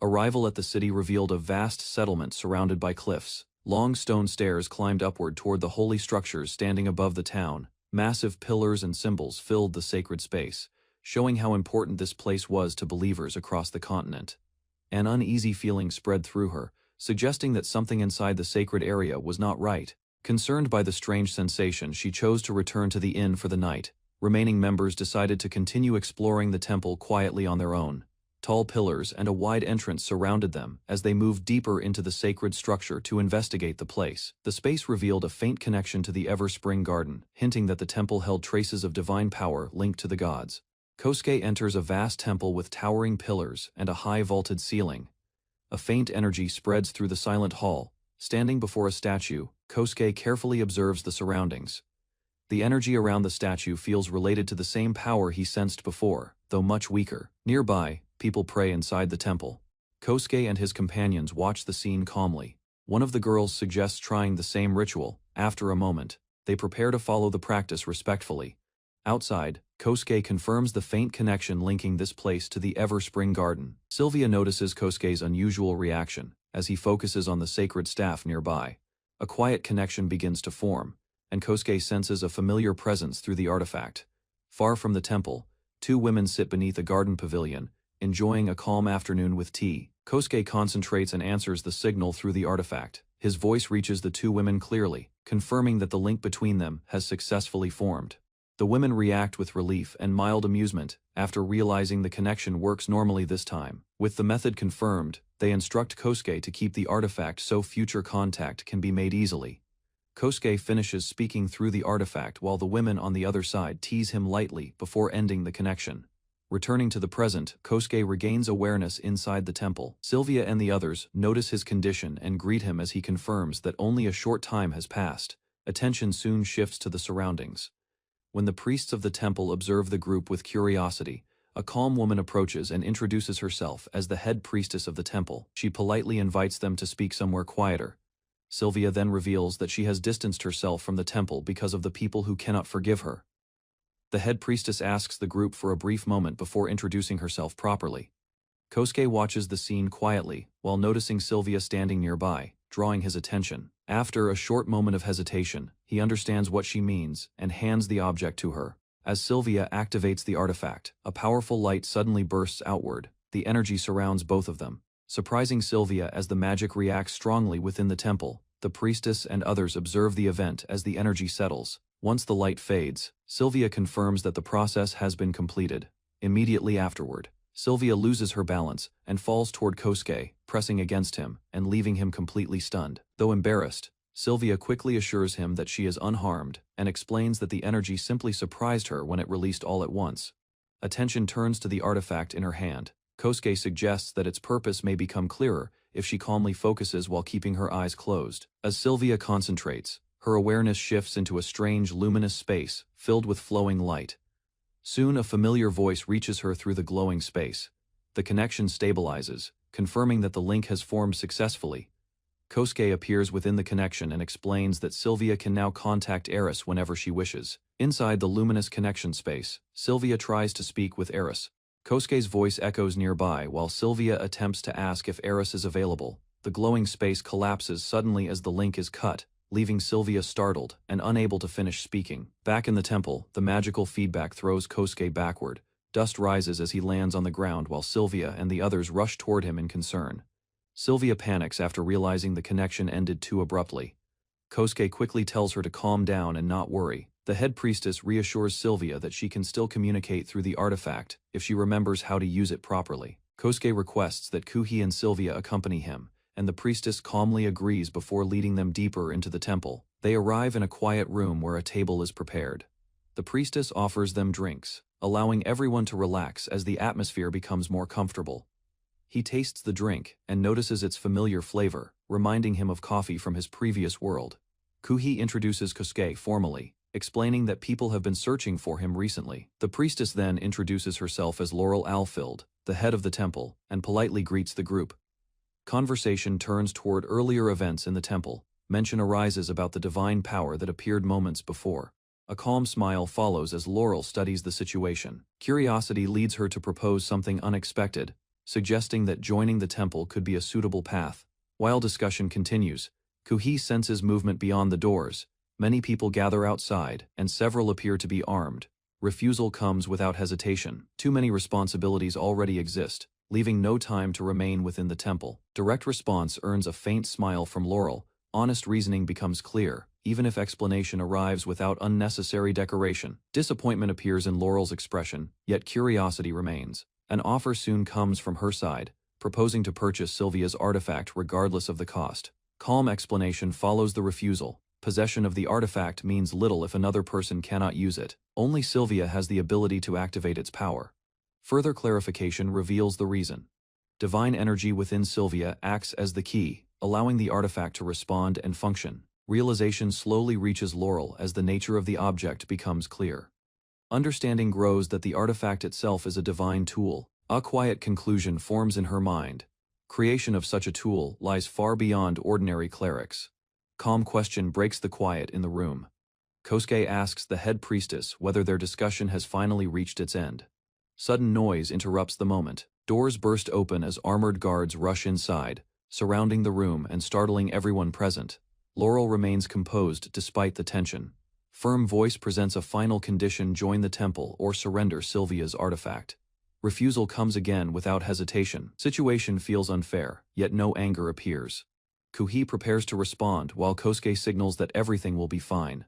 A: Arrival at the city revealed a vast settlement surrounded by cliffs. Long stone stairs climbed upward toward the holy structures standing above the town. Massive pillars and symbols filled the sacred space, showing how important this place was to believers across the continent. An uneasy feeling spread through her, suggesting that something inside the sacred area was not right. Concerned by the strange sensation, she chose to return to the inn for the night. Remaining members decided to continue exploring the temple quietly on their own. Tall pillars and a wide entrance surrounded them as they moved deeper into the sacred structure to investigate the place. The space revealed a faint connection to the Everspring Garden, hinting that the temple held traces of divine power linked to the gods. Kosuke enters a vast temple with towering pillars and a high vaulted ceiling. A faint energy spreads through the silent hall. Standing before a statue, Kosuke carefully observes the surroundings. The energy around the statue feels related to the same power he sensed before, though much weaker. Nearby, people pray inside the temple. Kosuke and his companions watch the scene calmly. One of the girls suggests trying the same ritual. After a moment, they prepare to follow the practice respectfully. Outside, Kosuke confirms the faint connection linking this place to the Everspring Garden. Sylvia notices Kosuke's unusual reaction as he focuses on the sacred staff nearby. A quiet connection begins to form, and Kosuke senses a familiar presence through the artifact. Far from the temple, two women sit beneath a garden pavilion, enjoying a calm afternoon with tea. Kosuke concentrates and answers the signal through the artifact. His voice reaches the two women clearly, confirming that the link between them has successfully formed. The women react with relief and mild amusement after realizing the connection works normally this time. With the method confirmed, they instruct Kosuke to keep the artifact so future contact can be made easily. Kosuke finishes speaking through the artifact while the women on the other side tease him lightly before ending the connection. Returning to the present, Kosuke regains awareness inside the temple. Sylvia and the others notice his condition and greet him as he confirms that only a short time has passed. Attention soon shifts to the surroundings. When the priests of the temple observe the group with curiosity, a calm woman approaches and introduces herself as the head priestess of the temple. She politely invites them to speak somewhere quieter. Sylvia then reveals that she has distanced herself from the temple because of the people who cannot forgive her. The head priestess asks the group for a brief moment before introducing herself properly. Kosuke watches the scene quietly while noticing Sylvia standing nearby. drawing his attention. After a short moment of hesitation, he understands what she means and hands the object to her. As Sylvia activates the artifact, a powerful light suddenly bursts outward. The energy surrounds both of them, surprising Sylvia as the magic reacts strongly within the temple. The priestess and others observe the event as the energy settles. Once the light fades, Sylvia confirms that the process has been completed. Immediately afterward, Sylvia loses her balance and falls toward Kosuke, pressing against him and leaving him completely stunned. Though embarrassed, Sylvia quickly assures him that she is unharmed and explains that the energy simply surprised her when it released all at once. Attention turns to the artifact in her hand. Kosuke suggests that its purpose may become clearer if she calmly focuses while keeping her eyes closed. As Sylvia concentrates, her awareness shifts into a strange luminous space filled with flowing light. Soon a familiar voice reaches her through the glowing space. The connection stabilizes, confirming that the link has formed successfully. Kosuke appears within the connection and explains that Sylvia can now contact Eris whenever she wishes. Inside the luminous connection space, Sylvia tries to speak with Eris. Kosuke's voice echoes nearby while Sylvia attempts to ask if Eris is available. The glowing space collapses suddenly as the link is cut, leaving Sylvia startled and unable to finish speaking. Back in the temple, the magical feedback throws Kosuke backward. Dust rises as he lands on the ground while Sylvia and the others rush toward him in concern. Sylvia panics after realizing the connection ended too abruptly. Kosuke quickly tells her to calm down and not worry. The head priestess reassures Sylvia that she can still communicate through the artifact if she remembers how to use it properly. Kosuke requests that Kuhi and Sylvia accompany him, and the priestess calmly agrees before leading them deeper into the temple. They arrive in a quiet room where a table is prepared. The priestess offers them drinks, allowing everyone to relax as the atmosphere becomes more comfortable. He tastes the drink and notices its familiar flavor, reminding him of coffee from his previous world. Kuhi introduces Kosuke formally, explaining that people have been searching for him recently. The priestess then introduces herself as Laurel Alfild, the head of the temple, and politely greets the group. Conversation turns toward earlier events in the temple. Mention arises about the divine power that appeared moments before. A calm smile follows as Laurel studies the situation. Curiosity leads her to propose something unexpected, suggesting that joining the temple could be a suitable path. While discussion continues, Kuhi senses movement beyond the doors. Many people gather outside, and several appear to be armed. Refusal comes without hesitation. Too many responsibilities already exist, leaving no time to remain within the temple. Direct response earns a faint smile from Laurel. Honest reasoning becomes clear, even if explanation arrives without unnecessary decoration. Disappointment appears in Laurel's expression, yet curiosity remains. An offer soon comes from her side, proposing to purchase Sylvia's artifact regardless of the cost. Calm explanation follows the refusal. Possession of the artifact means little if another person cannot use it. Only Sylvia has the ability to activate its power. Further clarification reveals the reason. Divine energy within Sylvia acts as the key, allowing the artifact to respond and function. Realization slowly reaches Laurel as the nature of the object becomes clear. Understanding grows that the artifact itself is a divine tool. A quiet conclusion forms in her mind. Creation of such a tool lies far beyond ordinary clerics. Calm question breaks the quiet in the room. Kosuke asks the head priestess whether their discussion has finally reached its end. Sudden noise interrupts the moment. Doors burst open as armored guards rush inside, surrounding the room and startling everyone present. Laurel remains composed despite the tension. Firm voice presents a final condition: join the temple or surrender Sylvia's artifact. Refusal comes again without hesitation. Situation feels unfair, yet no anger appears. Kuhi prepares to respond while Kosuke signals that everything will be fine.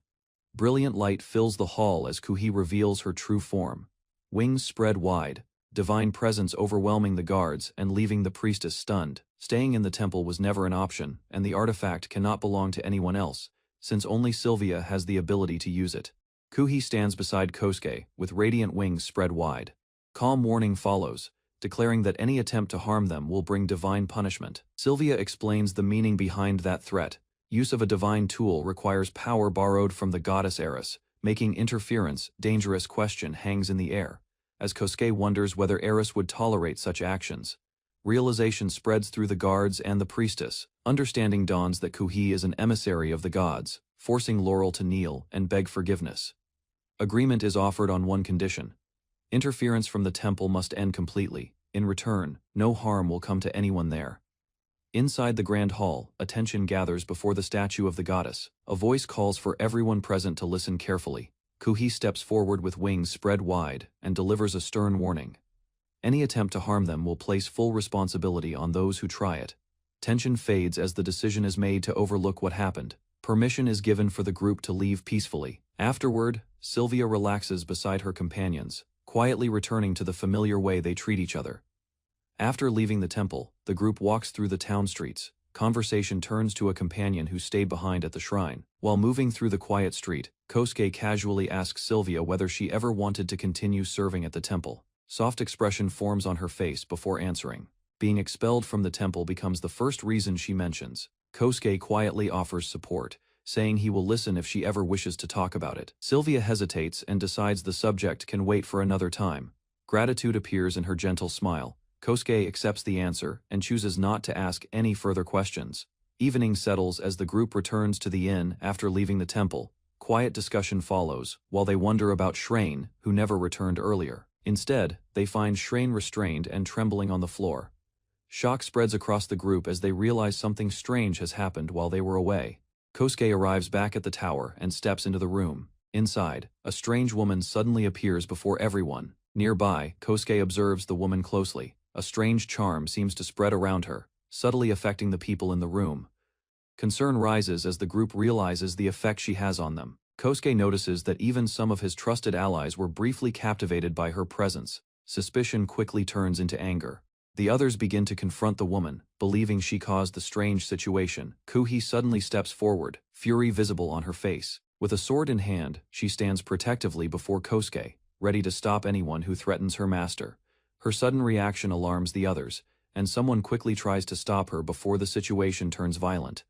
A: Brilliant light fills the hall as Kuhi reveals her true form. Wings spread wide, divine presence overwhelming the guards and leaving the priestess stunned. Staying in the temple was never an option, and the artifact cannot belong to anyone else, since only Sylvia has the ability to use it. Kuhi stands beside Kosuke, with radiant wings spread wide. Calm warning follows, declaring that any attempt to harm them will bring divine punishment. Sylvia explains the meaning behind that threat. Use of a divine tool requires power borrowed from the goddess Eris, making interference dangerous. Question hangs in the air, as Kosuke wonders whether Eris would tolerate such actions. Realization spreads through the guards and the priestess. Understanding dawns that Kuhi is an emissary of the gods, forcing Laurel to kneel and beg forgiveness. Agreement is offered on one condition. Interference from the temple must end completely. In return, no harm will come to anyone there. Inside the grand hall, attention gathers before the statue of the goddess. A voice calls for everyone present to listen carefully. Kuhi steps forward with wings spread wide and delivers a stern warning. Any attempt to harm them will place full responsibility on those who try it. Tension fades as the decision is made to overlook what happened. Permission is given for the group to leave peacefully. Afterward, Sylvia relaxes beside her companions, quietly returning to the familiar way they treat each other. After leaving the temple, the group walks through the town streets. Conversation turns to a companion who stayed behind at the shrine. While moving through the quiet street, Kosuke casually asks Sylvia whether she ever wanted to continue serving at the temple. Soft expression forms on her face before answering. Being expelled from the temple becomes the first reason she mentions. Kosuke quietly offers support, saying he will listen if she ever wishes to talk about it. Sylvia hesitates and decides the subject can wait for another time. Gratitude appears in her gentle smile. Kosuke accepts the answer and chooses not to ask any further questions. Evening settles as the group returns to the inn after leaving the temple. Quiet discussion follows, while they wonder about Shrane, who never returned earlier. Instead, they find Shrane restrained and trembling on the floor. Shock spreads across the group as they realize something strange has happened while they were away. Kosuke arrives back at the tower and steps into the room. Inside, a strange woman suddenly appears before everyone. Nearby, Kosuke observes the woman closely. A strange charm seems to spread around her, subtly affecting the people in the room. Concern rises as the group realizes the effect she has on them. Kosuke notices that even some of his trusted allies were briefly captivated by her presence. Suspicion quickly turns into anger. The others begin to confront the woman, believing she caused the strange situation. Kuhi suddenly steps forward, fury visible on her face. With a sword in hand, she stands protectively before Kosuke, ready to stop anyone who threatens her master. Her sudden reaction alarms the others, and someone quickly tries to stop her before the situation turns violent.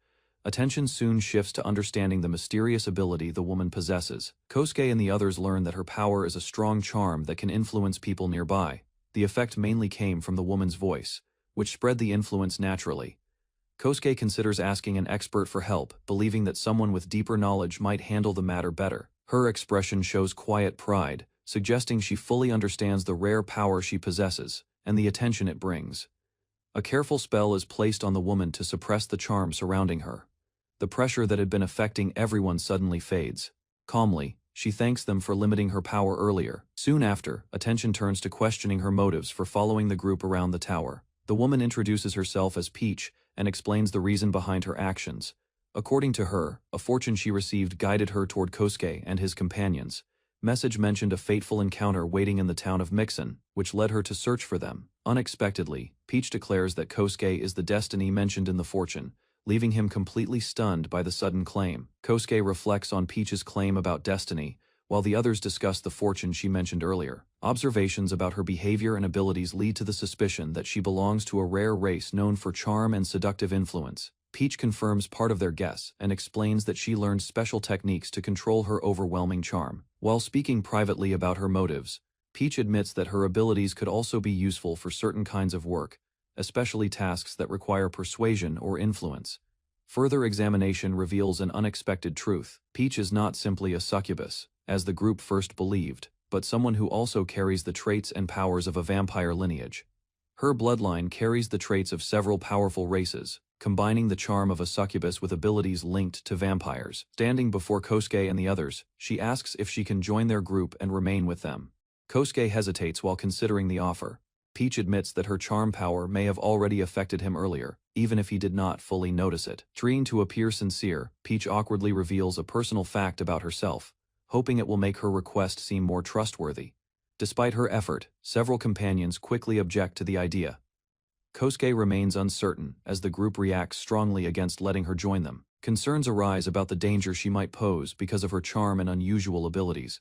A: Attention soon shifts to understanding the mysterious ability the woman possesses. Kosuke and the others learn that her power is a strong charm that can influence people nearby. The effect mainly came from the woman's voice, which spread the influence naturally. Kosuke considers asking an expert for help, believing that someone with deeper knowledge might handle the matter better. Her expression shows quiet pride, suggesting she fully understands the rare power she possesses and the attention it brings. A careful spell is placed on the woman to suppress the charm surrounding her. The pressure that had been affecting everyone suddenly fades. Calmly, she thanks them for limiting her power earlier. Soon after, attention turns to questioning her motives for following the group around the tower. The woman introduces herself as Peach and explains the reason behind her actions. According to her, a fortune she received guided her toward Kosuke and his companions. Message mentioned a fateful encounter waiting in the town of Mixon, which led her to search for them. Unexpectedly, Peach declares that Kosuke is the destiny mentioned in the fortune, leaving him completely stunned by the sudden claim. Kosuke reflects on Peach's claim about destiny, while the others discuss the fortune she mentioned earlier. Observations about her behavior and abilities lead to the suspicion that she belongs to a rare race known for charm and seductive influence. Peach confirms part of their guess and explains that she learned special techniques to control her overwhelming charm. While speaking privately about her motives, Peach admits that her abilities could also be useful for certain kinds of work, especially tasks that require persuasion or influence. Further examination reveals an unexpected truth. Peach is not simply a succubus, as the group first believed, but someone who also carries the traits and powers of a vampire lineage. Her bloodline carries the traits of several powerful races, combining the charm of a succubus with abilities linked to vampires. Standing before Kosuke and the others, she asks if she can join their group and remain with them. Kosuke hesitates while considering the offer. Peach admits that her charm power may have already affected him earlier, even if he did not fully notice it. Trying to appear sincere, Peach awkwardly reveals a personal fact about herself, hoping it will make her request seem more trustworthy. Despite her effort, several companions quickly object to the idea. Kosuke remains uncertain as the group reacts strongly against letting her join them. Concerns arise about the danger she might pose because of her charm and unusual abilities.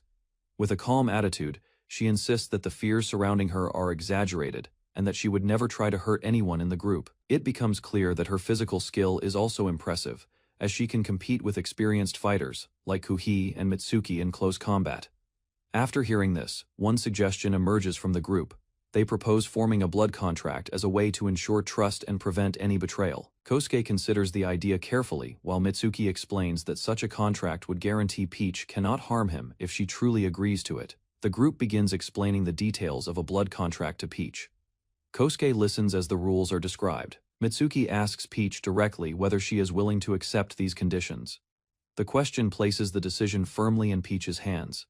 A: With a calm attitude, she insists that the fears surrounding her are exaggerated and that she would never try to hurt anyone in the group. It becomes clear that her physical skill is also impressive, as she can compete with experienced fighters like Kuhi and Mitsuki in close combat. After hearing this, one suggestion emerges from the group. They propose forming a blood contract as a way to ensure trust and prevent any betrayal. Kosuke considers the idea carefully, while Mitsuki explains that such a contract would guarantee Peach cannot harm him if she truly agrees to it. The group begins explaining the details of a blood contract to Peach. Kosuke listens as the rules are described. Mitsuki asks Peach directly whether she is willing to accept these conditions. The question places the decision firmly in Peach's hands.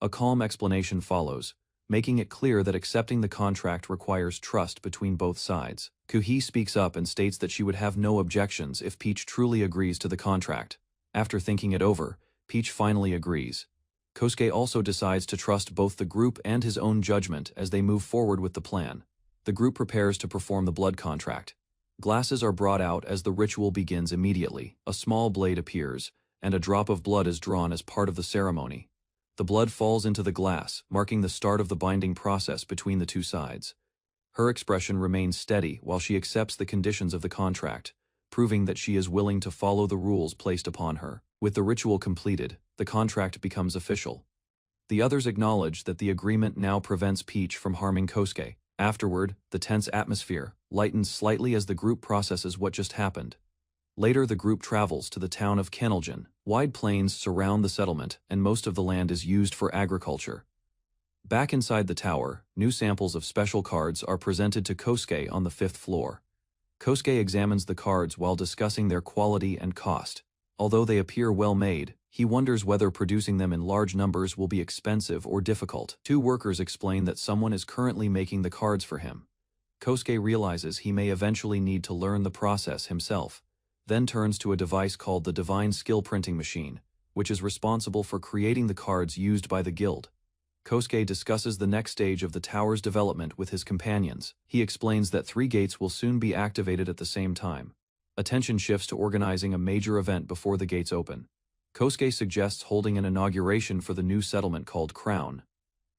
A: A calm explanation follows, making it clear that accepting the contract requires trust between both sides. Kuhi speaks up and states that she would have no objections if Peach truly agrees to the contract. After thinking it over, Peach finally agrees. Kosuke also decides to trust both the group and his own judgment as they move forward with the plan. The group prepares to perform the blood contract. Glasses are brought out as the ritual begins immediately. A small blade appears, and a drop of blood is drawn as part of the ceremony. The blood falls into the glass, marking the start of the binding process between the two sides. Her expression remains steady while she accepts the conditions of the contract, proving that she is willing to follow the rules placed upon her. With the ritual completed, the contract becomes official. The others acknowledge that the agreement now prevents Peach from harming Kosuke. Afterward, the tense atmosphere lightens slightly as the group processes what just happened. Later, the group travels to the town of Kenelgen. Wide plains surround the settlement, and most of the land is used for agriculture. Back inside the tower, new samples of special cards are presented to Kosuke on the 5th floor. Kosuke examines the cards while discussing their quality and cost. Although they appear well made, he wonders whether producing them in large numbers will be expensive or difficult. Two workers explain that someone is currently making the cards for him. Kosuke realizes he may eventually need to learn the process himself, then turns to a device called the Divine Skill Printing Machine, which is responsible for creating the cards used by the guild. Kosuke discusses the next stage of the tower's development with his companions. He explains that 3 gates will soon be activated at the same time. Attention shifts to organizing a major event before the gates open. Kosuke suggests holding an inauguration for the new settlement called Crown.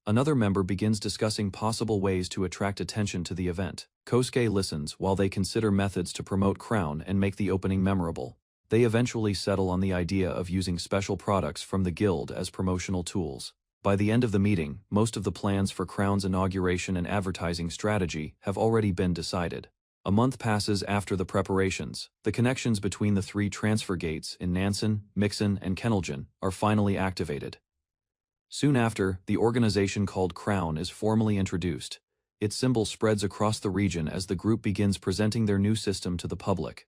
A: Another member begins discussing possible ways to attract attention to the event. Kosuke listens while they consider methods to promote Crown and make the opening memorable. They eventually settle on the idea of using special products from the guild as promotional tools. By the end of the meeting, most of the plans for Crown's inauguration and advertising strategy have already been decided. A month passes after the preparations. The connections between the 3 transfer gates in Nansen, Mixen, and Kenelgen are finally activated. Soon after, the organization called Crown is formally introduced. Its symbol spreads across the region as the group begins presenting their new system to the public.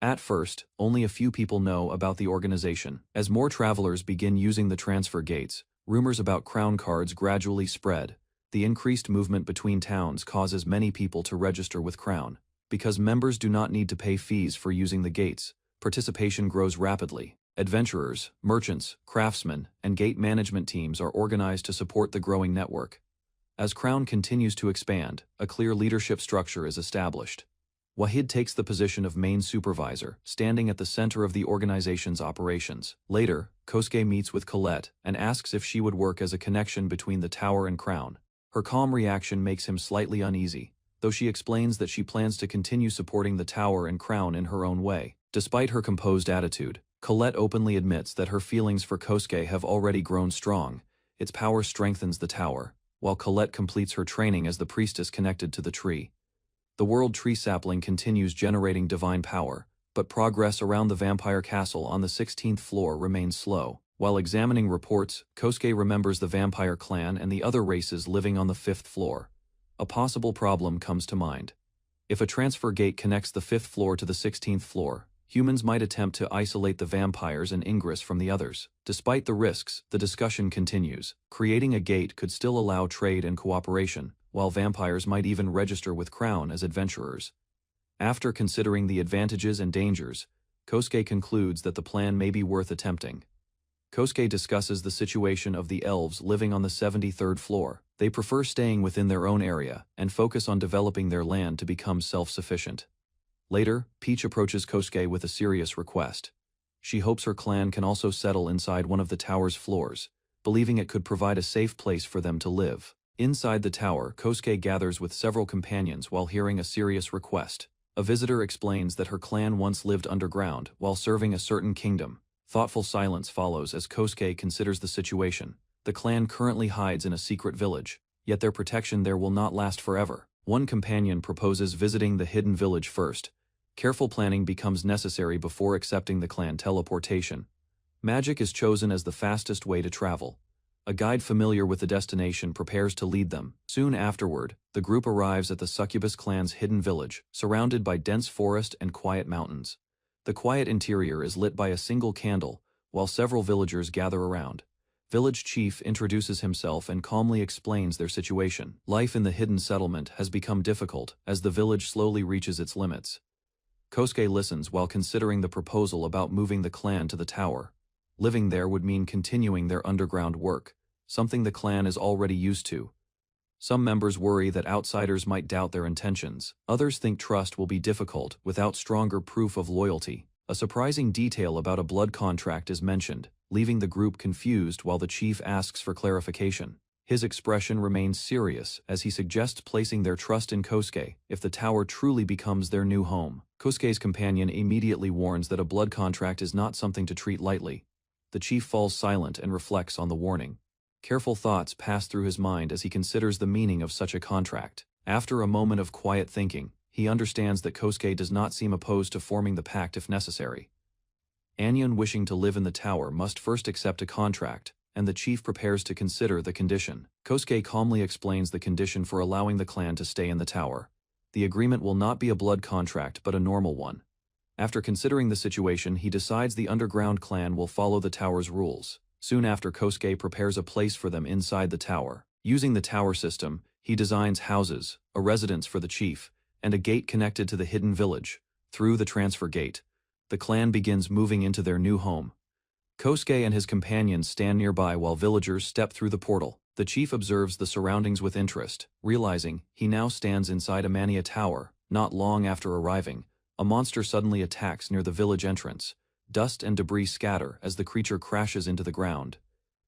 A: At first, only a few people know about the organization. As more travelers begin using the transfer gates, rumors about Crown cards gradually spread. The increased movement between towns causes many people to register with Crown. Because members do not need to pay fees for using the gates, participation grows rapidly. Adventurers, merchants, craftsmen, and gate management teams are organized to support the growing network. As Crown continues to expand, a clear leadership structure is established. Wahid takes the position of main supervisor, standing at the center of the organization's operations. Later, Kosuke meets with Colette and asks if she would work as a connection between the tower and Crown. Her calm reaction makes him slightly uneasy, though she explains that she plans to continue supporting the tower and Crown in her own way. Despite her composed attitude, Colette openly admits that her feelings for Kosuke have already grown strong. Its power strengthens the tower, while Colette completes her training as the priestess connected to the tree. The world tree sapling continues generating divine power, but progress around the vampire castle on the 16th floor remains slow. While examining reports, Kosuke remembers the vampire clan and the other races living on the 5th floor. A possible problem comes to mind. If a transfer gate connects the 5th floor to the 16th floor, humans might attempt to isolate the vampires and ingress from the others. Despite the risks, the discussion continues. Creating a gate could still allow trade and cooperation, while vampires might even register with Crown as adventurers. After considering the advantages and dangers, Kosuke concludes that the plan may be worth attempting. Kosuke discusses the situation of the elves living on the 73rd floor. They prefer staying within their own area and focus on developing their land to become self-sufficient. Later, Peach approaches Kosuke with a serious request. She hopes her clan can also settle inside one of the tower's floors, believing it could provide a safe place for them to live. Inside the tower, Kosuke gathers with several companions while hearing a serious request. A visitor explains that her clan once lived underground while serving a certain kingdom. Thoughtful silence follows as Kosuke considers the situation. The clan currently hides in a secret village, yet their protection there will not last forever. One companion proposes visiting the hidden village first. Careful planning becomes necessary before accepting the clan teleportation. Magic is chosen as the fastest way to travel. A guide familiar with the destination prepares to lead them. Soon afterward, the group arrives at the succubus clan's hidden village, surrounded by dense forest and quiet mountains. The quiet interior is lit by a single candle, while several villagers gather around. Village chief introduces himself and calmly explains their situation. Life in the hidden settlement has become difficult as the village slowly reaches its limits. Kosuke listens while considering the proposal about moving the clan to the tower. Living there would mean continuing their underground work, something the clan is already used to. Some members worry that outsiders might doubt their intentions. Others think trust will be difficult without stronger proof of loyalty. A surprising detail about a blood contract is mentioned, leaving the group confused while the chief asks for clarification. His expression remains serious as he suggests placing their trust in Kosuke if the tower truly becomes their new home. Kosuke's companion immediately warns that a blood contract is not something to treat lightly. The chief falls silent and reflects on the warning. Careful thoughts pass through his mind as he considers the meaning of such a contract. After a moment of quiet thinking, he understands that Kosuke does not seem opposed to forming the pact if necessary. Anyone wishing to live in the tower must first accept a contract, and the chief prepares to consider the condition. Kosuke calmly explains the condition for allowing the clan to stay in the tower. The agreement will not be a blood contract but a normal one. After considering the situation, he decides the underground clan will follow the tower's rules. Soon after, Kosuke prepares a place for them inside the tower. Using the tower system, he designs houses, a residence for the chief, and a gate connected to the hidden village. Through the transfer gate, the clan begins moving into their new home. Kosuke and his companions stand nearby while villagers step through the portal. The chief observes the surroundings with interest, realizing he now stands inside a mania tower. Not long after arriving, a monster suddenly attacks near the village entrance. Dust and debris scatter as the creature crashes into the ground.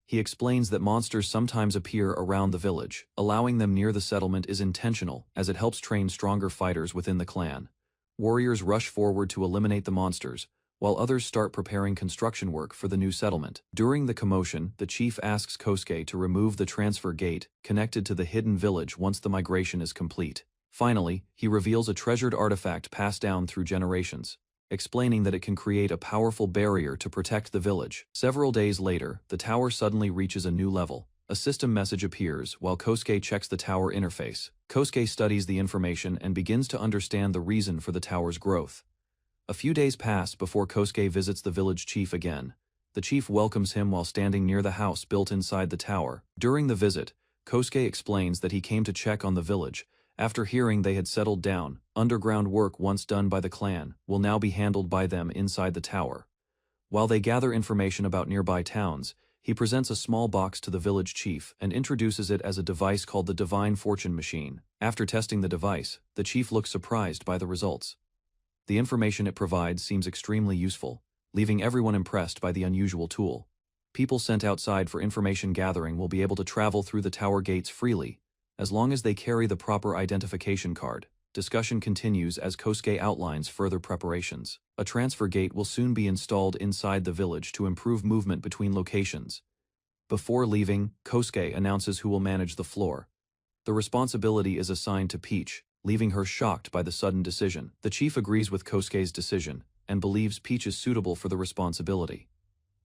A: He explains that monsters sometimes appear around the village. Allowing them near the settlement is intentional, as it helps train stronger fighters within the clan. Warriors rush forward to eliminate the monsters, while others start preparing construction work for the new settlement. During the commotion, the chief asks Kosuke to remove the transfer gate connected to the hidden village once the migration is complete. Finally, he reveals a treasured artifact passed down through generations, explaining that it can create a powerful barrier to protect the village. Several days later, the tower suddenly reaches a new level. A system message appears while Kosuke checks the tower interface. Kosuke studies the information and begins to understand the reason for the tower's growth. A few days pass before Kosuke visits the village chief again. The chief welcomes him while standing near the house built inside the tower. During the visit, Kosuke explains that he came to check on the village. After hearing they had settled down, underground work once done by the clan will now be handled by them inside the tower. While they gather information about nearby towns, he presents a small box to the village chief and introduces it as a device called the Divine Fortune Machine. After testing the device, the chief looks surprised by the results. The information it provides seems extremely useful, leaving everyone impressed by the unusual tool. People sent outside for information gathering will be able to travel through the tower gates freely, as long as they carry the proper identification card. Discussion continues as Kosuke outlines further preparations. A transfer gate will soon be installed inside the village to improve movement between locations. Before leaving, Kosuke announces who will manage the floor. The responsibility is assigned to Peach, leaving her shocked by the sudden decision. The chief agrees with Kosuke's decision and believes Peach is suitable for the responsibility.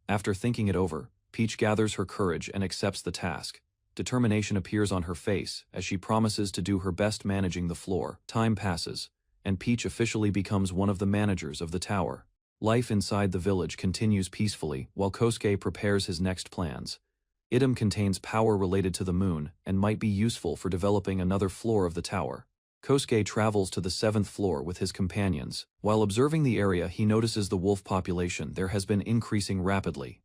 A: After thinking it over, Peach gathers her courage and accepts the task. Determination appears on her face as she promises to do her best managing the floor. Time passes, and Peach officially becomes one of the managers of the tower. Life inside the village continues peacefully while Kosuke prepares his next plans. Item contains power related to the moon and might be useful for developing another floor of the tower. Kosuke travels to the 7th floor with his companions. While observing the area, he notices the wolf population there has been increasing rapidly.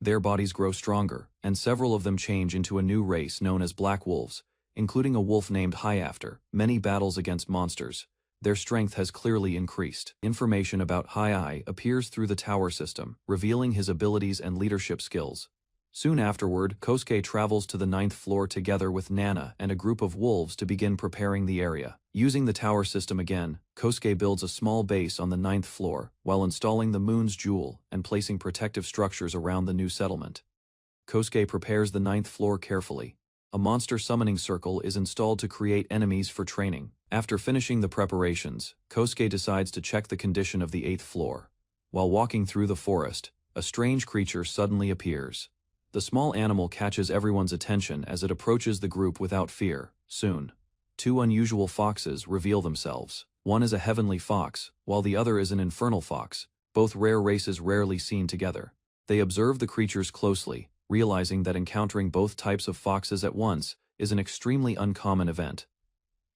A: Their bodies grow stronger, and several of them change into a new race known as Black Wolves, including a wolf named After many battles against monsters. Their strength has clearly increased. Information about Hai appears through the tower system, revealing his abilities and leadership skills. Soon afterward, Kosuke travels to the 9th floor together with Nana and a group of wolves to begin preparing the area. Using the tower system again, Kosuke builds a small base on the 9th floor while installing the moon's jewel and placing protective structures around the new settlement. Kosuke prepares the 9th floor carefully. A monster summoning circle is installed to create enemies for training. After finishing the preparations, Kosuke decides to check the condition of the 8th floor. While walking through the forest, a strange creature suddenly appears. The The small animal catches everyone's attention as it approaches the group without fear. Soon, two unusual foxes reveal themselves. One is a heavenly fox, while the other is an infernal fox, both rare races rarely seen together. They observe the creatures closely, realizing that encountering both types of foxes at once is an extremely uncommon event.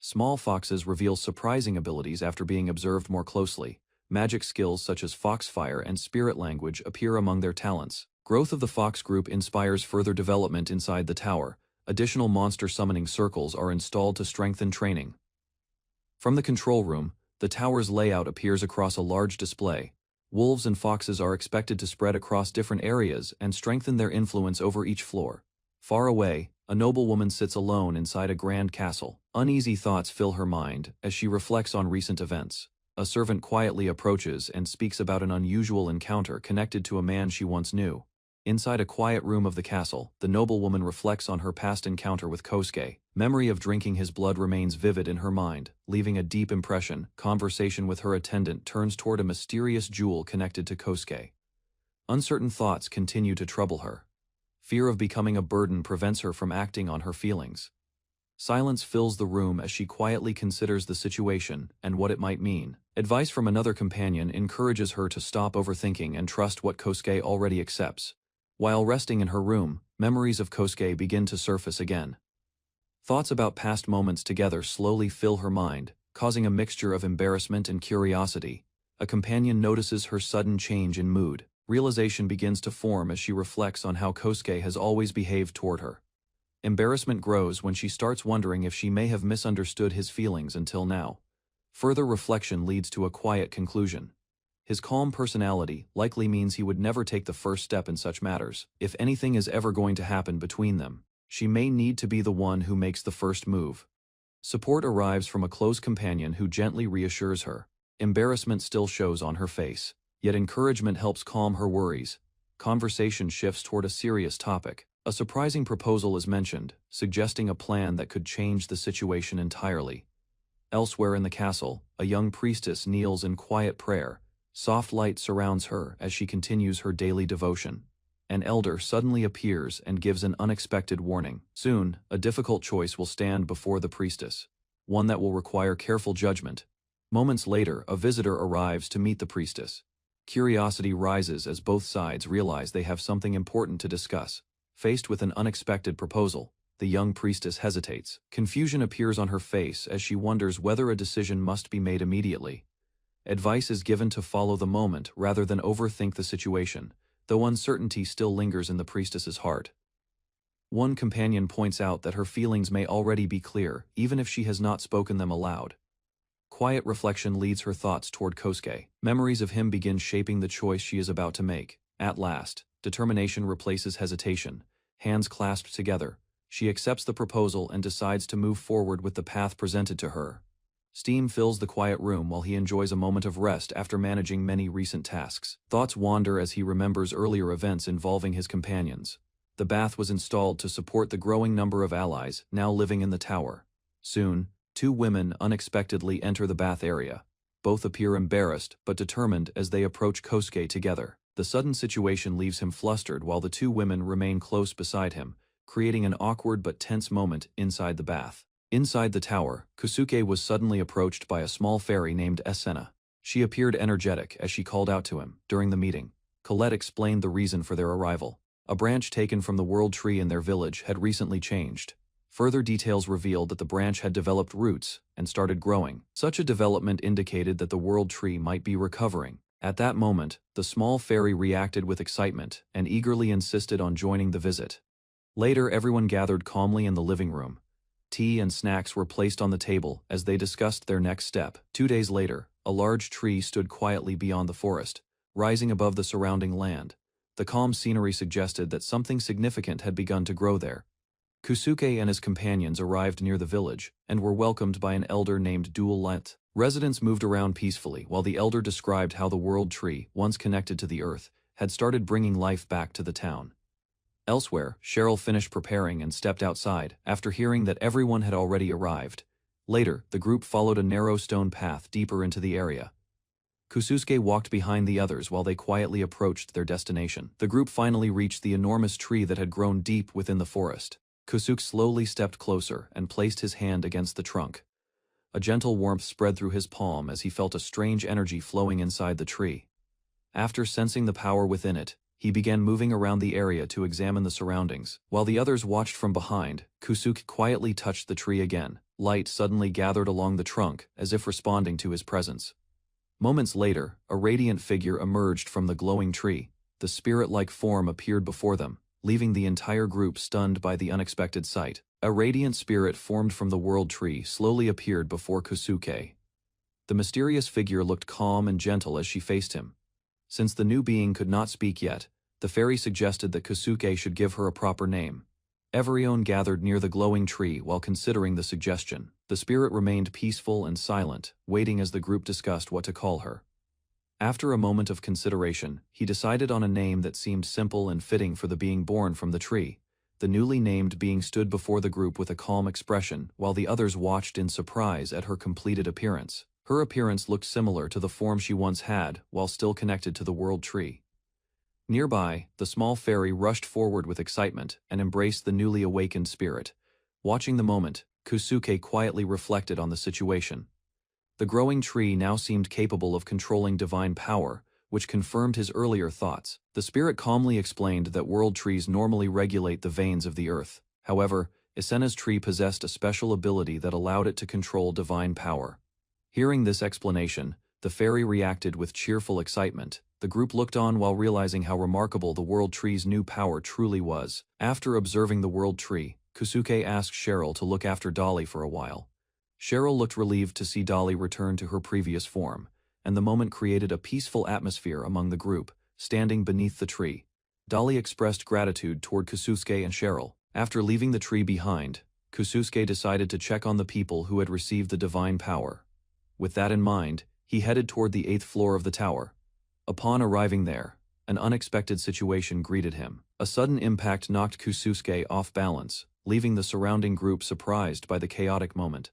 A: Small foxes reveal surprising abilities after being observed more closely. Magic skills such as foxfire and spirit language appear among their talents. Growth of the fox group inspires further development inside the tower. Additional monster summoning circles are installed to strengthen training. From the control room, the tower's layout appears across a large display. Wolves and foxes are expected to spread across different areas and strengthen their influence over each floor. Far away, a noblewoman sits alone inside a grand castle. Uneasy thoughts fill her mind as she reflects on recent events. A servant quietly approaches and speaks about an unusual encounter connected to a man she once knew. Inside a quiet room of the castle, the noblewoman reflects on her past encounter with Kosuke. Memory of drinking his blood remains vivid in her mind, leaving a deep impression. Conversation with her attendant turns toward a mysterious jewel connected to Kosuke. Uncertain thoughts continue to trouble her. Fear of becoming a burden prevents her from acting on her feelings. Silence fills the room as she quietly considers the situation and what it might mean. Advice from another companion encourages her to stop overthinking and trust what Kosuke already accepts. While resting in her room, memories of Kosuke begin to surface again. Thoughts about past moments together slowly fill her mind, causing a mixture of embarrassment and curiosity. A companion notices her sudden change in mood. Realization begins to form as she reflects on how Kosuke has always behaved toward her. Embarrassment grows when she starts wondering if she may have misunderstood his feelings until now. Further reflection leads to a quiet conclusion. His calm personality likely means he would never take the first step in such matters. If anything is ever going to happen between them, she may need to be the one who makes the first move. Support arrives from a close companion who gently reassures her. Embarrassment still shows on her face, yet encouragement helps calm her worries. Conversation shifts toward a serious topic. A surprising proposal is mentioned, suggesting a plan that could change the situation entirely. Elsewhere in the castle, a young priestess kneels in quiet prayer. Soft light surrounds her as she continues her daily devotion. An elder suddenly appears and gives an unexpected warning. Soon, a difficult choice will stand before the priestess, one that will require careful judgment. Moments later, a visitor arrives to meet the priestess. Curiosity rises as both sides realize they have something important to discuss. Faced with an unexpected proposal, the young priestess hesitates. Confusion appears on her face as she wonders whether a decision must be made immediately. Advice is given to follow the moment rather than overthink the situation, though uncertainty still lingers in the priestess's heart. One companion points out that her feelings may already be clear, even if she has not spoken them aloud. Quiet reflection leads her thoughts toward Kosuke. Memories of him begin shaping the choice she is about to make. At last, determination replaces hesitation. Hands clasped together, she accepts the proposal and decides to move forward with the path presented to her. Steam fills the quiet room while he enjoys a moment of rest after managing many recent tasks. Thoughts wander as he remembers earlier events involving his companions. The bath was installed to support the growing number of allies now living in the tower. Soon, two women unexpectedly enter the bath area. Both appear embarrassed but determined as they approach Kosuke together. The sudden situation leaves him flustered while the two women remain close beside him, creating an awkward but tense moment inside the bath. Inside the tower, Kosuke was suddenly approached by a small fairy named Esena. She appeared energetic as she called out to him. During the meeting, Colette explained the reason for their arrival. A branch taken from the world tree in their village had recently changed. Further details revealed that the branch had developed roots and started growing. Such a development indicated that the world tree might be recovering. At that moment, the small fairy reacted with excitement and eagerly insisted on joining the visit. Later, everyone gathered calmly in the living room. Tea and snacks were placed on the table as they discussed their next step. 2 days later, a large tree stood quietly beyond the forest, rising above the surrounding land. The calm scenery suggested that something significant had begun to grow there. Kosuke and his companions arrived near the village and were welcomed by an elder named Dual-Lent. Residents moved around peacefully while the elder described how the world tree, once connected to the earth, had started bringing life back to the town. Elsewhere, Cheryl finished preparing and stepped outside after hearing that everyone had already arrived. Later, the group followed a narrow stone path deeper into the area. Kusuke walked behind the others while they quietly approached their destination. The group finally reached the enormous tree that had grown deep within the forest. Kusuke slowly stepped closer and placed his hand against the trunk. A gentle warmth spread through his palm as he felt a strange energy flowing inside the tree. After sensing the power within it, he began moving around the area to examine the surroundings. While the others watched from behind, Kusuke quietly touched the tree again. Light suddenly gathered along the trunk, as if responding to his presence. Moments later, a radiant figure emerged from the glowing tree. The spirit-like form appeared before them, leaving the entire group stunned by the unexpected sight. A radiant spirit formed from the world tree slowly appeared before Kusuke. The mysterious figure looked calm and gentle as she faced him. Since the new being could not speak yet, the fairy suggested that Kusuke should give her a proper name. Everyone gathered near the glowing tree while considering the suggestion. The spirit remained peaceful and silent, waiting as the group discussed what to call her. After a moment of consideration, he decided on a name that seemed simple and fitting for the being born from the tree. The newly named being stood before the group with a calm expression, while the others watched in surprise at her completed appearance. Her appearance looked similar to the form she once had, while still connected to the world tree. Nearby, the small fairy rushed forward with excitement and embraced the newly awakened spirit. Watching the moment, Kusuke quietly reflected on the situation. The growing tree now seemed capable of controlling divine power, which confirmed his earlier thoughts. The spirit calmly explained that world trees normally regulate the veins of the earth. However, Isena's tree possessed a special ability that allowed it to control divine power. Hearing this explanation, the fairy reacted with cheerful excitement. The group looked on while realizing how remarkable the world tree's new power truly was. After observing the world tree, Kusuke asked Cheryl to look after Dolly for a while. Cheryl looked relieved to see Dolly return to her previous form, and the moment created a peaceful atmosphere among the group. Standing beneath the tree, Dolly expressed gratitude toward Kusuke and Cheryl. After leaving the tree behind, Kusuke decided to check on the people who had received the divine power. With that in mind, he headed toward the 8th floor of the tower. Upon arriving there, an unexpected situation greeted him. A sudden impact knocked Kusuke off balance, leaving the surrounding group surprised by the chaotic moment.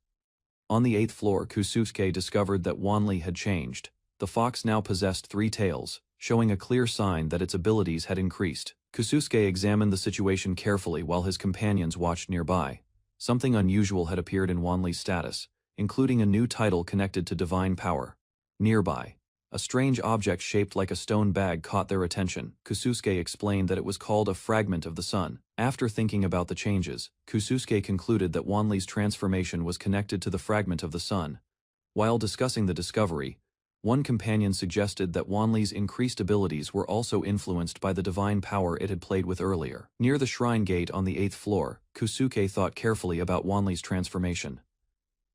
A: On the 8th floor, Kusuke discovered that Wanli had changed. The fox now possessed 3 tails, showing a clear sign that its abilities had increased. Kusuke examined the situation carefully while his companions watched nearby. Something unusual had appeared in Wanli's status, including a new title connected to divine power. Nearby, a strange object shaped like a stone bag caught their attention. Kusuke explained that it was called a fragment of the sun. After thinking about the changes, Kusuke concluded that Wanli's transformation was connected to the fragment of the sun. While discussing the discovery, one companion suggested that Wanli's increased abilities were also influenced by the divine power it had played with earlier. Near the shrine gate on the 8th floor, Kusuke thought carefully about Wanli's transformation.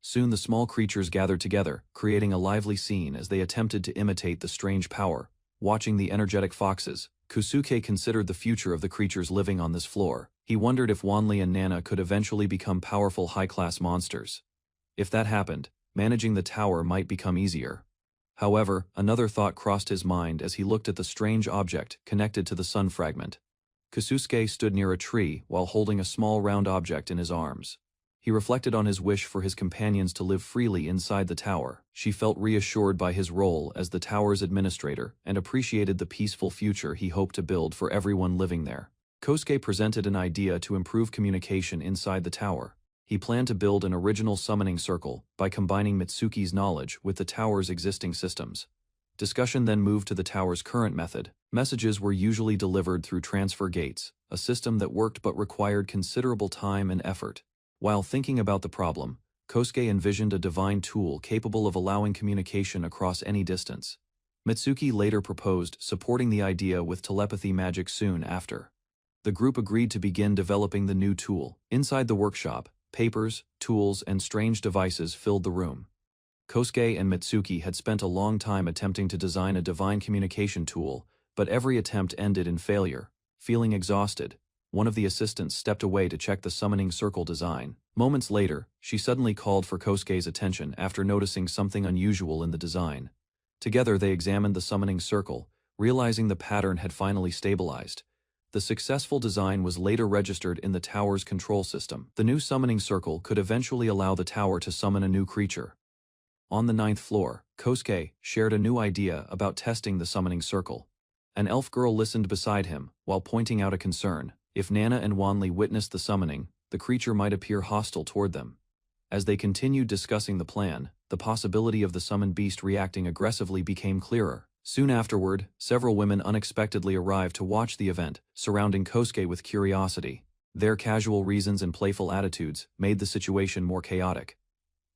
A: Soon the small creatures gathered together, creating a lively scene as they attempted to imitate the strange power. Watching the energetic foxes, Kusuke considered the future of the creatures living on this floor. He wondered if Wanli and Nana could eventually become powerful high-class monsters. If that happened, managing the tower might become easier. However, another thought crossed his mind as he looked at the strange object connected to the sun fragment. Kusuke stood near a tree while holding a small round object in his arms. He reflected on his wish for his companions to live freely inside the tower. She felt reassured by his role as the tower's administrator and appreciated the peaceful future he hoped to build for everyone living there. Kosuke presented an idea to improve communication inside the tower. He planned to build an original summoning circle by combining Mitsuki's knowledge with the tower's existing systems. Discussion then moved to the tower's current method. Messages were usually delivered through transfer gates, a system that worked but required considerable time and effort. While thinking about the problem, Kosuke envisioned a divine tool capable of allowing communication across any distance. Mitsuki later proposed supporting the idea with telepathy magic soon after. The group agreed to begin developing the new tool. Inside the workshop, papers, tools, and strange devices filled the room. Kosuke and Mitsuki had spent a long time attempting to design a divine communication tool, but every attempt ended in failure. Feeling exhausted, one of the assistants stepped away to check the summoning circle design. Moments later, she suddenly called for Kosuke's attention after noticing something unusual in the design. Together they examined the summoning circle, realizing the pattern had finally stabilized. The successful design was later registered in the tower's control system. The new summoning circle could eventually allow the tower to summon a new creature. On the 9th floor, Kosuke shared a new idea about testing the summoning circle. An elf girl listened beside him, while pointing out a concern. If Nana and Wanli witnessed the summoning, the creature might appear hostile toward them. As they continued discussing the plan, the possibility of the summoned beast reacting aggressively became clearer. Soon afterward, several women unexpectedly arrived to watch the event, surrounding Kosuke with curiosity. Their casual reasons and playful attitudes made the situation more chaotic.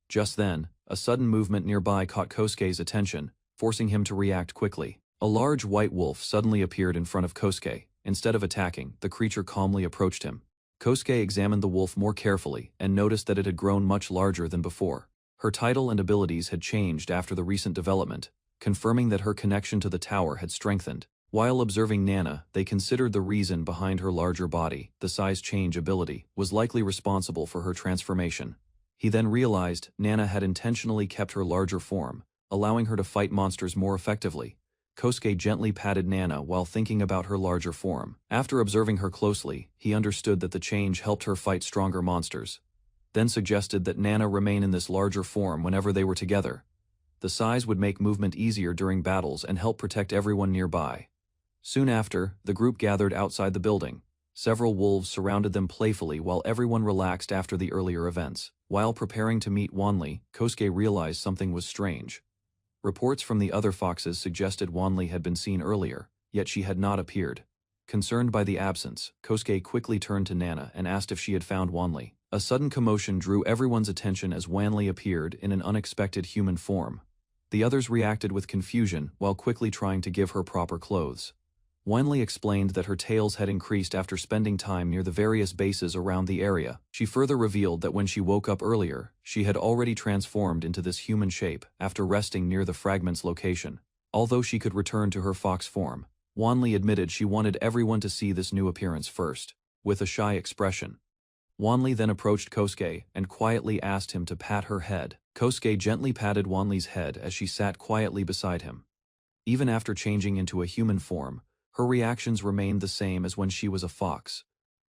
A: Just then, a sudden movement nearby caught Kosuke's attention, forcing him to react quickly. A large white wolf suddenly appeared in front of Kosuke. Instead of attacking, the creature calmly approached him. Kosuke examined the wolf more carefully and noticed that it had grown much larger than before. Her title and abilities had changed after the recent development, confirming that her connection to the tower had strengthened. While observing Nana, they considered the reason behind her larger body. The size change ability was likely responsible for her transformation. He then realized Nana had intentionally kept her larger form, allowing her to fight monsters more effectively. Kosuke gently patted Nana while thinking about her larger form. After observing her closely, he understood that the change helped her fight stronger monsters. Then suggested that Nana remain in this larger form whenever they were together. The size would make movement easier during battles and help protect everyone nearby. Soon after, the group gathered outside the building. Several wolves surrounded them playfully while everyone relaxed after the earlier events. While preparing to meet Wanli, Kosuke realized something was strange. Reports from the other foxes suggested Wanli had been seen earlier, yet she had not appeared. Concerned by the absence, Kosuke quickly turned to Nana and asked if she had found Wanli. A sudden commotion drew everyone's attention as Wanli appeared in an unexpected human form. The others reacted with confusion while quickly trying to give her proper clothes. Wanli explained that her tails had increased after spending time near the various bases around the area. She further revealed that when she woke up earlier, she had already transformed into this human shape after resting near the fragment's location. Although she could return to her fox form, Wanli admitted she wanted everyone to see this new appearance first. With a shy expression, Wanli then approached Kosuke and quietly asked him to pat her head. Kosuke gently patted Wanli's head as she sat quietly beside him. Even after changing into a human form, her reactions remained the same as when she was a fox.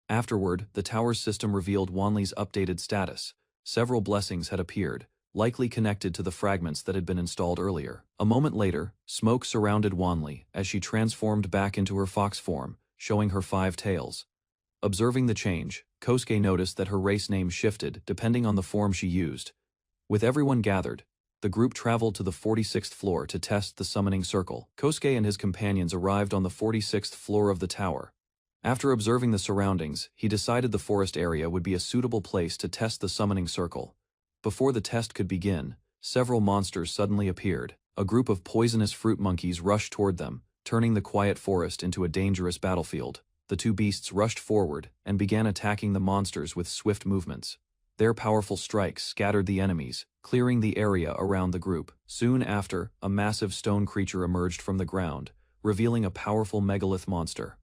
A: Afterward, the tower's system revealed Wanli's updated status. Several blessings had appeared, likely connected to the fragments that had been installed earlier. A moment later, smoke surrounded Wanli as she transformed back into her fox form, showing her 5 tails. Observing the change, Kosuke noticed that her race name shifted depending on the form she used. With everyone gathered, the group traveled to the 46th floor to test the summoning circle. Kosuke and his companions arrived on the 46th floor of the tower. After observing the surroundings, he decided the forest area would be a suitable place to test the summoning circle. Before the test could begin, several monsters suddenly appeared. A group of poisonous fruit monkeys rushed toward them, turning the quiet forest into a dangerous battlefield. The 2 beasts rushed forward and began attacking the monsters with swift movements. Their powerful strikes scattered the enemies, clearing the area around the group. Soon after, a massive stone creature emerged from the ground, revealing a powerful megalith monster.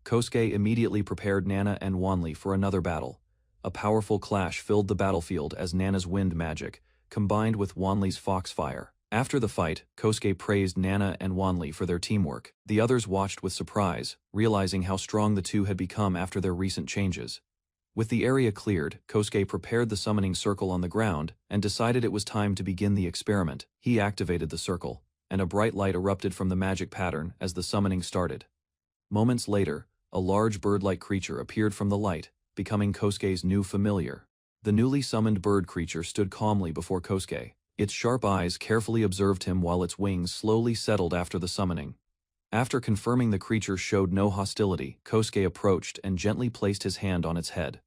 A: Kosuke immediately prepared Nana and Wanli for another battle. A powerful clash filled the battlefield as Nana's wind magic, combined with Wanli's foxfire. After the fight, Kosuke praised Nana and Wanli for their teamwork. The others watched with surprise, realizing how strong the two had become after their recent changes. With the area cleared, Kosuke prepared the summoning circle on the ground and decided it was time to begin the experiment. He activated the circle, and a bright light erupted from the magic pattern as the summoning started. Moments later, a large bird-like creature appeared from the light, becoming Kosuke's new familiar. The newly summoned bird creature stood calmly before Kosuke. Its sharp eyes carefully observed him while its wings slowly settled after the summoning. After confirming the creature showed no hostility, Kosuke approached and gently placed his hand on its head.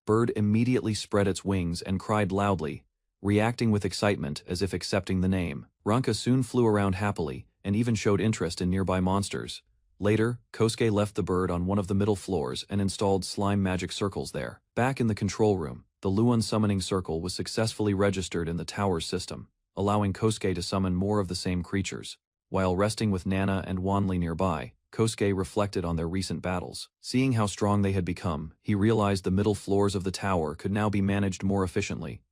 A: Bird immediately spread its wings and cried loudly, reacting with excitement as if accepting the name. Ranka soon flew around happily and even showed interest in nearby monsters. Later, Kosuke left the bird on one of the middle floors and installed slime magic circles there. Back in the control room, the Luan summoning circle was successfully registered in the tower's system, allowing Kosuke to summon more of the same creatures. While resting with Nana and Wanli nearby, Kosuke reflected on their recent battles. Seeing how strong they had become, he realized the middle floors of the tower could now be managed more efficiently.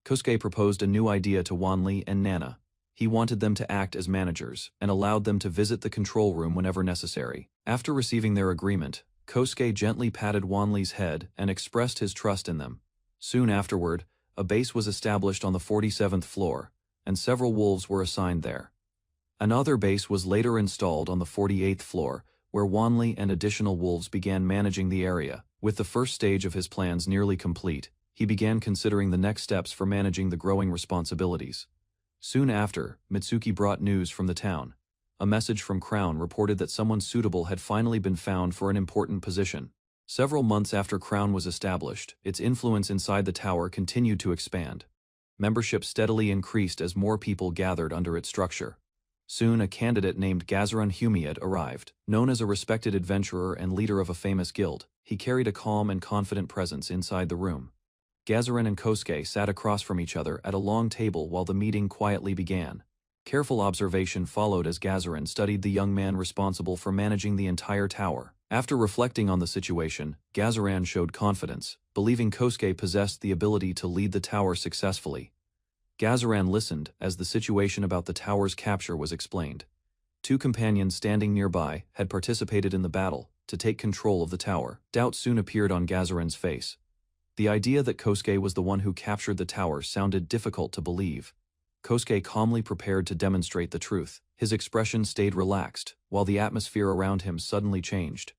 A: Kosuke proposed a new idea to Wanli and Nana. He wanted them to act as managers and allowed them to visit the control room whenever necessary. After receiving their agreement, Kosuke gently patted Wanli's head and expressed his trust in them. Soon afterward, a base was established on the 47th floor, and several wolves were assigned there. Another base was later installed on the 48th floor, where Wanli and additional wolves began managing the area. With the first stage of his plans nearly complete, he began considering the next steps for managing the growing responsibilities. Soon after, Mitsuki brought news from the town. A message from Crown reported that someone suitable had finally been found for an important position. Several months after Crown was established, its influence inside the tower continued to expand. Membership steadily increased as more people gathered under its structure. Soon a candidate named Gazaran Humiad arrived. Known as a respected adventurer and leader of a famous guild, he carried a calm and confident presence inside the room. Gazaran and Kosuke sat across from each other at a long table while the meeting quietly began. Careful observation followed as Gazaran studied the young man responsible for managing the entire tower. After reflecting on the situation, Gazaran showed confidence, believing Kosuke possessed the ability to lead the tower successfully. Gazaran listened as the situation about the tower's capture was explained. Two companions standing nearby had participated in the battle to take control of the tower. Doubt soon appeared on Gazaran's face. The idea that Kosuke was the one who captured the tower sounded difficult to believe. Kosuke calmly prepared to demonstrate the truth. His expression stayed relaxed, while the atmosphere around him suddenly changed.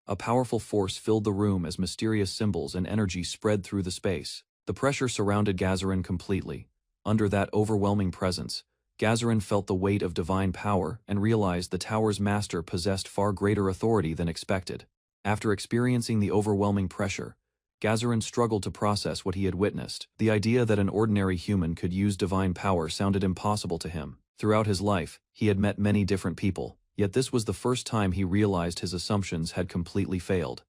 A: A powerful force filled the room as mysterious symbols and energy spread through the space. The pressure surrounded Gazaran completely. Under that overwhelming presence, Gazaran felt the weight of divine power and realized the tower's master possessed far greater authority than expected. After experiencing the overwhelming pressure, Gazaran struggled to process what he had witnessed. The idea that an ordinary human could use divine power sounded impossible to him. Throughout his life, he had met many different people, yet this was the first time he realized his assumptions had completely failed.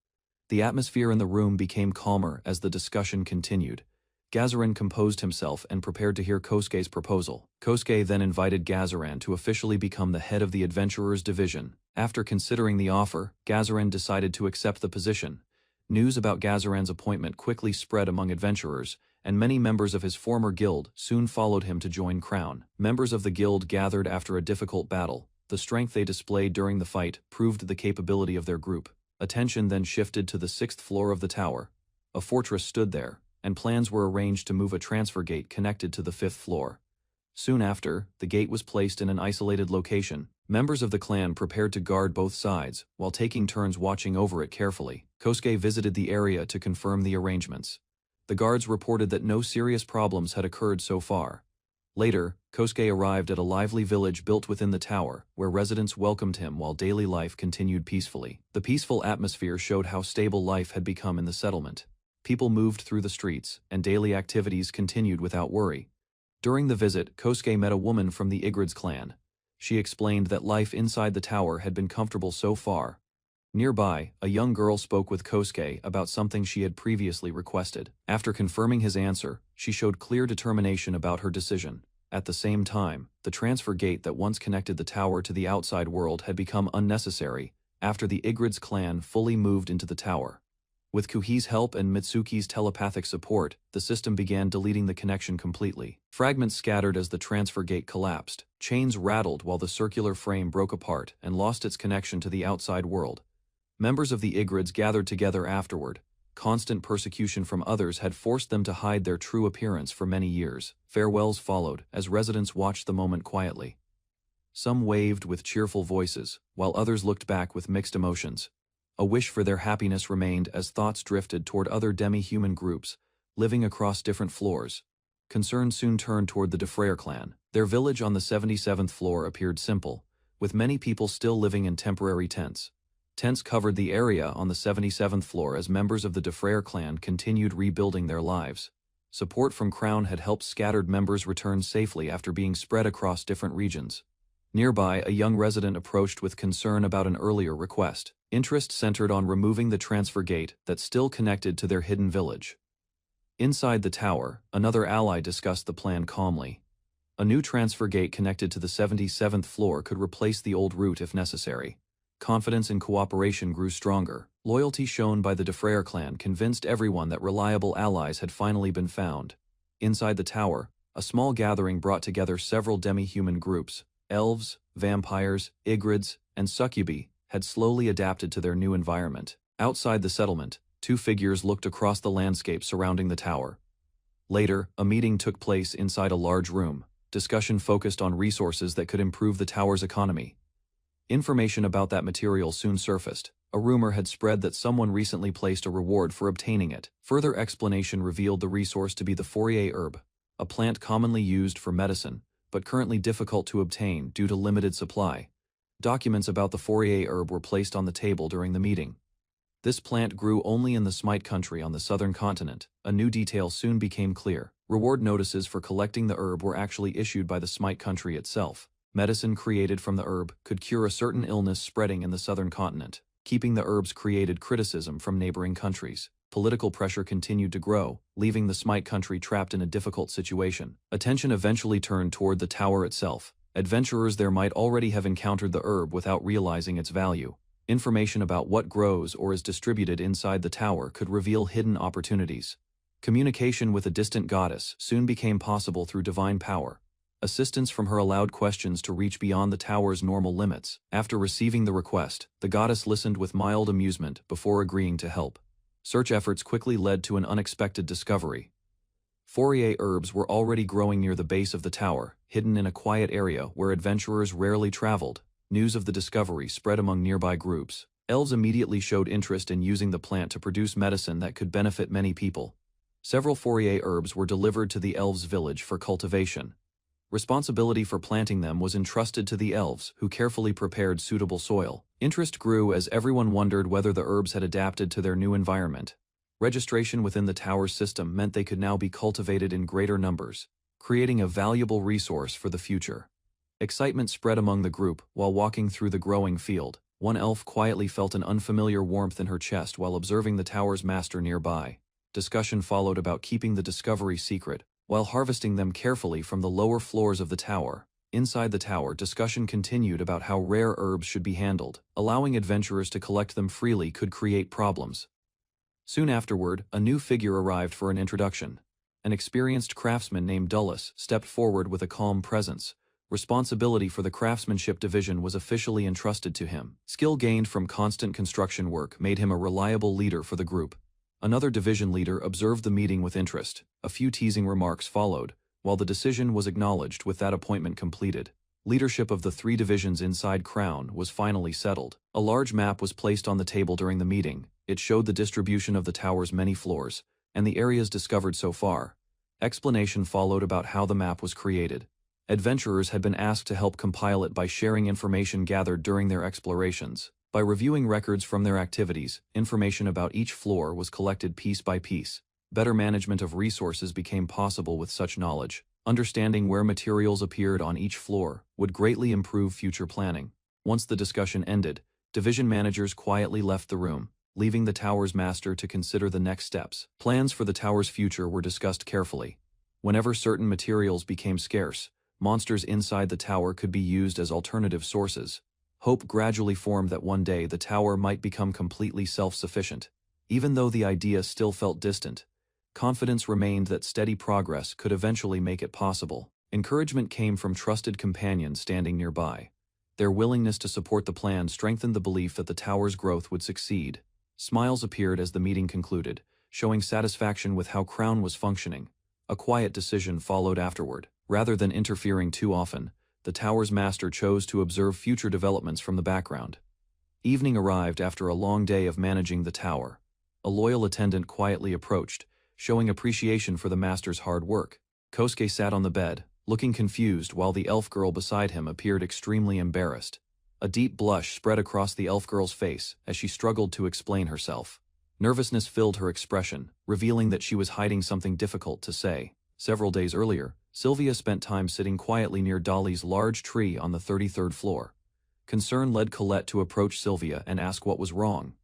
A: The atmosphere in the room became calmer as the discussion continued. Gazaran composed himself and prepared to hear Kosuke's proposal. Kosuke then invited Gazaran to officially become the head of the Adventurers Division. After considering the offer, Gazaran decided to accept the position. News about Gazaran's appointment quickly spread among adventurers, and many members of his former guild soon followed him to join Crown. Members of the guild gathered after a difficult battle. The strength they displayed during the fight proved the capability of their group. Attention then shifted to the 6th floor of the tower. A fortress stood there, and plans were arranged to move a transfer gate connected to the 5th floor. Soon after, the gate was placed in an isolated location. Members of the clan prepared to guard both sides, while taking turns watching over it carefully. Kosuke visited the area to confirm the arrangements. The guards reported that no serious problems had occurred so far. Later, Kosuke arrived at a lively village built within the tower, where residents welcomed him while daily life continued peacefully. The peaceful atmosphere showed how stable life had become in the settlement. People moved through the streets, and daily activities continued without worry. During the visit, Kosuke met a woman from the Igrid's clan. She explained that life inside the tower had been comfortable so far. Nearby, a young girl spoke with Kosuke about something she had previously requested. After confirming his answer, she showed clear determination about her decision. At the same time, the transfer gate that once connected the tower to the outside world had become unnecessary after the Igrid's clan fully moved into the tower. With Kuhi's help and Mitsuki's telepathic support, the system began deleting the connection completely. Fragments scattered as the transfer gate collapsed. Chains rattled while the circular frame broke apart and lost its connection to the outside world. Members of the Igrids gathered together afterward. Constant persecution from others had forced them to hide their true appearance for many years. Farewells followed as residents watched the moment quietly. Some waved with cheerful voices, while others looked back with mixed emotions. A wish for their happiness remained as thoughts drifted toward other demi-human groups, living across different floors. Concern soon turned toward the Defrere clan. Their village on the 77th floor appeared simple, with many people still living in temporary tents. Tents covered the area on the 77th floor as members of the Defrere clan continued rebuilding their lives. Support from Crown had helped scattered members return safely after being spread across different regions. Nearby, a young resident approached with concern about an earlier request. Interest centered on removing the transfer gate that still connected to their hidden village. Inside the tower, another ally discussed the plan calmly. A new transfer gate connected to the 77th floor could replace the old route if necessary. Confidence and cooperation grew stronger. Loyalty shown by the Defrere clan convinced everyone that reliable allies had finally been found. Inside the tower, a small gathering brought together several demi-human groups. Elves, vampires, Igrids, and succubi had slowly adapted to their new environment. Outside the settlement, two figures looked across the landscape surrounding the tower. Later, a meeting took place inside a large room. discussion focused on resources that could improve the tower's economy. Information about that material soon surfaced. A rumor had spread that someone recently placed a reward for obtaining it. Further explanation revealed the resource to be the Fourier herb, a plant commonly used for medicine, but currently difficult to obtain due to limited supply. Documents about the Fourier herb were placed on the table during the meeting. This plant grew only in the Smite country on the southern continent. A new detail soon became clear. Reward notices for collecting the herb were actually issued by the Smite country itself. Medicine created from the herb could cure a certain illness spreading in the southern continent, keeping the herbs created criticism from neighboring countries. Political pressure continued to grow, leaving the Smite country trapped in a difficult situation. Attention eventually turned toward the tower itself. Adventurers there might already have encountered the herb without realizing its value. Information about what grows or is distributed inside the tower could reveal hidden opportunities. Communication with a distant goddess soon became possible through divine power. Assistance from her allowed questions to reach beyond the tower's normal limits. After receiving the request, the goddess listened with mild amusement before agreeing to help. Search efforts quickly led to an unexpected discovery. Fourier herbs were already growing near the base of the tower, hidden in a quiet area where adventurers rarely traveled. News of the discovery spread among nearby groups. Elves immediately showed interest in using the plant to produce medicine that could benefit many people. Several Fourier herbs were delivered to the elves' village for cultivation. Responsibility for planting them was entrusted to the elves, who carefully prepared suitable soil. Interest grew as everyone wondered whether the herbs had adapted to their new environment. Registration within the tower's system meant they could now be cultivated in greater numbers, creating a valuable resource for the future. Excitement spread among the group while walking through the growing field. One elf quietly felt an unfamiliar warmth in her chest while observing the tower's master nearby. Discussion followed about keeping the discovery secret, while harvesting them carefully from the lower floors of the tower. Inside the tower, discussion continued about how rare herbs should be handled. Allowing adventurers to collect them freely could create problems. Soon afterward, a new figure arrived for an introduction. An experienced craftsman named Dulles stepped forward with a calm presence. Responsibility for the craftsmanship division was officially entrusted to him. Skill gained from constant construction work made him a reliable leader for the group. Another division leader observed the meeting with interest. A few teasing remarks followed, while the decision was acknowledged with that appointment completed. Leadership of the 3 divisions inside Crown was finally settled. A large map was placed on the table during the meeting. It showed the distribution of the tower's many floors, and the areas discovered so far. Explanation followed about how the map was created. Adventurers had been asked to help compile it by sharing information gathered during their explorations. By reviewing records from their activities, information about each floor was collected piece by piece. Better management of resources became possible with such knowledge. Understanding where materials appeared on each floor would greatly improve future planning. Once the discussion ended, division managers quietly left the room, leaving the tower's master to consider the next steps. Plans for the tower's future were discussed carefully. Whenever certain materials became scarce, monsters inside the tower could be used as alternative sources. Hope gradually formed that one day the tower might become completely self-sufficient. Even though the idea still felt distant, confidence remained that steady progress could eventually make it possible. Encouragement came from trusted companions standing nearby. Their willingness to support the plan strengthened the belief that the tower's growth would succeed. Smiles appeared as the meeting concluded, showing satisfaction with how Crown was functioning. A quiet decision followed afterward. Rather than interfering too often, the tower's master chose to observe future developments from the background. Evening arrived after a long day of managing the tower. A loyal attendant quietly approached, showing appreciation for the master's hard work. Kosuke sat on the bed, looking confused while the elf girl beside him appeared extremely embarrassed. A deep blush spread across the elf girl's face as she struggled to explain herself. Nervousness filled her expression, revealing that she was hiding something difficult to say. Several days earlier, Sylvia spent time sitting quietly near Dolly's large tree on the 33rd floor. Concern led Colette to approach Sylvia and ask what was wrong.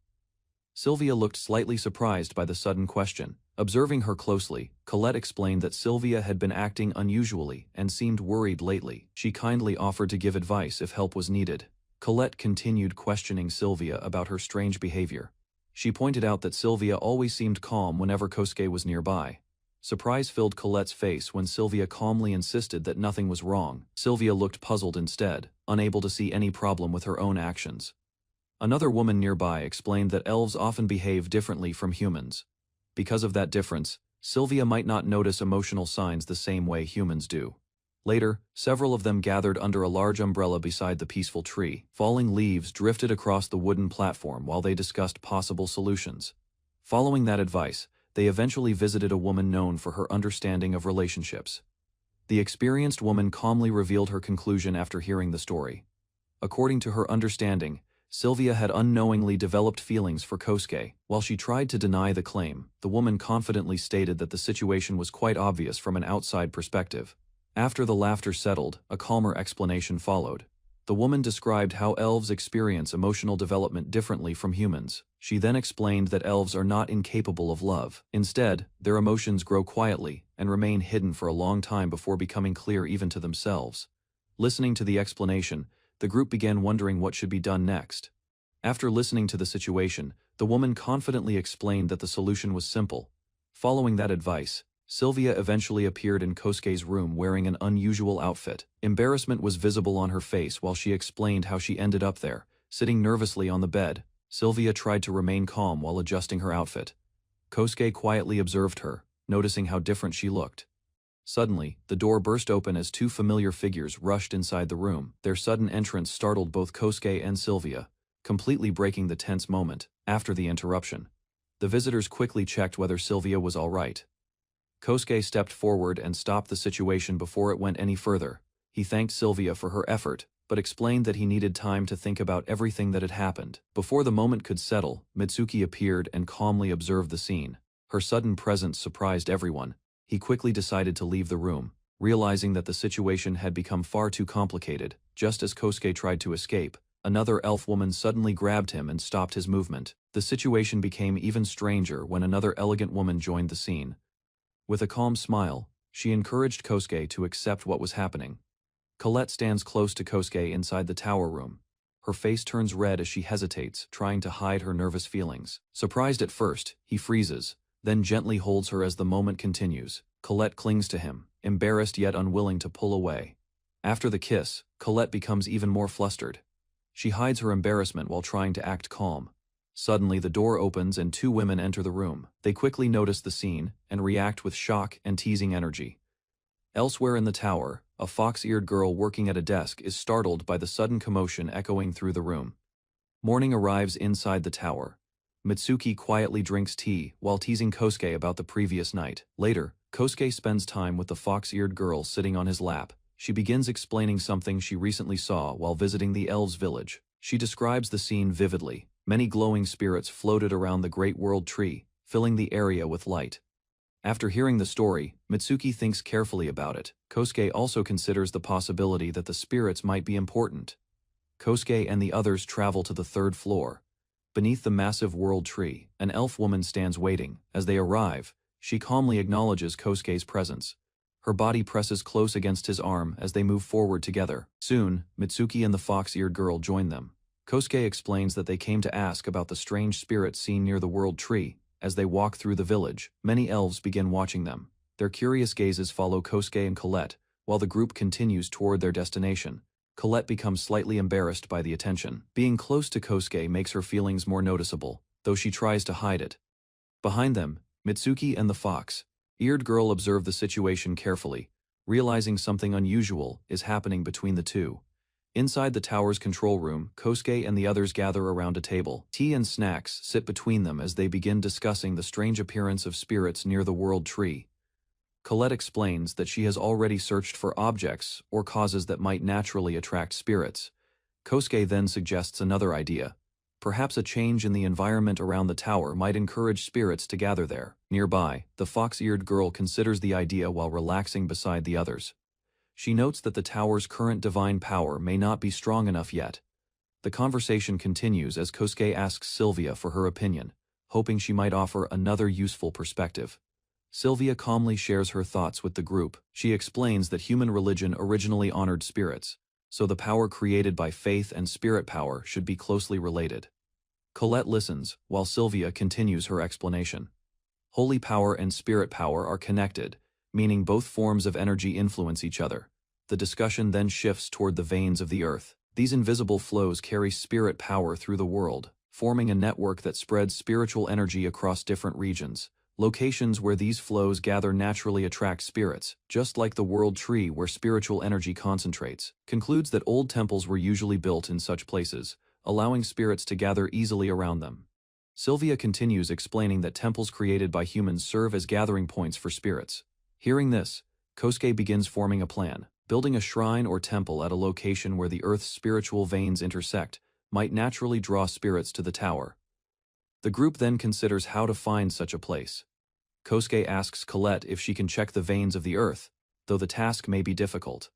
A: Sylvia looked slightly surprised by the sudden question. Observing her closely, Colette explained that Sylvia had been acting unusually and seemed worried lately. She kindly offered to give advice if help was needed. Colette continued questioning Sylvia about her strange behavior. She pointed out that Sylvia always seemed calm whenever Kosuke was nearby. Surprise filled Colette's face when Sylvia calmly insisted that nothing was wrong. Sylvia looked puzzled instead, unable to see any problem with her own actions. Another woman nearby explained that elves often behave differently from humans. Because of that difference, Sylvia might not notice emotional signs the same way humans do. Later, several of them gathered under a large umbrella beside the peaceful tree. Falling leaves drifted across the wooden platform while they discussed possible solutions. Following that advice, they eventually visited a woman known for her understanding of relationships. The experienced woman calmly revealed her conclusion after hearing the story. According to her understanding, Sylvia had unknowingly developed feelings for Kosuke. While she tried to deny the claim, the woman confidently stated that the situation was quite obvious from an outside perspective. After the laughter settled, a calmer explanation followed. The woman described how elves experience emotional development differently from humans. She then explained that elves are not incapable of love. Instead, their emotions grow quietly and remain hidden for a long time before becoming clear even to themselves. Listening to the explanation, the group began wondering what should be done next. After listening to the situation, the woman confidently explained that the solution was simple. Following that advice, Sylvia eventually appeared in Kosuke's room wearing an unusual outfit. Embarrassment was visible on her face while she explained how she ended up there. Sitting nervously on the bed, Sylvia tried to remain calm while adjusting her outfit. Kosuke quietly observed her, noticing how different she looked. Suddenly, the door burst open as two familiar figures rushed inside the room. Their sudden entrance startled both Kosuke and Sylvia, completely breaking the tense moment. After the interruption, the visitors quickly checked whether Sylvia was all right. Kosuke stepped forward and stopped the situation before it went any further. He thanked Sylvia for her effort, but explained that he needed time to think about everything that had happened. Before the moment could settle, Mitsuki appeared and calmly observed the scene. Her sudden presence surprised everyone. He quickly decided to leave the room, realizing that the situation had become far too complicated. Just as Kosuke tried to escape, another elf woman suddenly grabbed him and stopped his movement. The situation became even stranger when another elegant woman joined the scene. With a calm smile, she encouraged Kosuke to accept what was happening. Colette stands close to Kosuke inside the tower room. Her face turns red as she hesitates, trying to hide her nervous feelings. Surprised at first, he freezes, then gently holds her as the moment continues. Colette clings to him, embarrassed yet unwilling to pull away. After the kiss, Colette becomes even more flustered. She hides her embarrassment while trying to act calm. Suddenly the door opens and two women enter the room. They quickly notice the scene and react with shock and teasing energy. Elsewhere in the tower, a fox-eared girl working at a desk is startled by the sudden commotion echoing through the room. Morning arrives inside the tower. Mitsuki quietly drinks tea while teasing Kosuke about the previous night. Later, Kosuke spends time with the fox-eared girl sitting on his lap. She begins explaining something she recently saw while visiting the elves' village. She describes the scene vividly. Many glowing spirits floated around the Great World Tree, filling the area with light. After hearing the story, Mitsuki thinks carefully about it. Kosuke also considers the possibility that the spirits might be important. Kosuke and the others travel to the third floor. Beneath the massive world tree, an elf woman stands waiting. As they arrive, she calmly acknowledges Kosuke's presence. Her body presses close against his arm as they move forward together. Soon, Mitsuki and the fox-eared girl join them. Kosuke explains that they came to ask about the strange spirit seen near the world tree. As they walk through the village, many elves begin watching them. Their curious gazes follow Kosuke and Colette, while the group continues toward their destination. Colette becomes slightly embarrassed by the attention. Being close to Kosuke makes her feelings more noticeable, though she tries to hide it. Behind them, Mitsuki and the fox-eared girl observe the situation carefully, realizing something unusual is happening between the two. Inside the tower's control room, Kosuke and the others gather around a table. Tea and snacks sit between them as they begin discussing the strange appearance of spirits near the world tree. Colette explains that she has already searched for objects or causes that might naturally attract spirits. Kosuke then suggests another idea. Perhaps a change in the environment around the tower might encourage spirits to gather there. Nearby, the fox-eared girl considers the idea while relaxing beside the others. She notes that the tower's current divine power may not be strong enough yet. The conversation continues as Kosuke asks Sylvia for her opinion, hoping she might offer another useful perspective. Sylvia calmly shares her thoughts with the group. She explains that human religion originally honored spirits, so the power created by faith and spirit power should be closely related. Colette listens, while Sylvia continues her explanation. Holy power and spirit power are connected, meaning both forms of energy influence each other. The discussion then shifts toward the veins of the earth. These invisible flows carry spirit power through the world, forming a network that spreads spiritual energy across different regions. Locations where these flows gather naturally attract spirits, just like the world tree where spiritual energy concentrates. Concludes that old temples were usually built in such places, allowing spirits to gather easily around them. Sylvia continues explaining that temples created by humans serve as gathering points for spirits. Hearing this, Kosuke begins forming a plan. Building a shrine or temple at a location where the earth's spiritual veins intersect might naturally draw spirits to the tower. The group then considers how to find such a place. Kosuke asks Colette if she can check the veins of the earth, though the task may be difficult.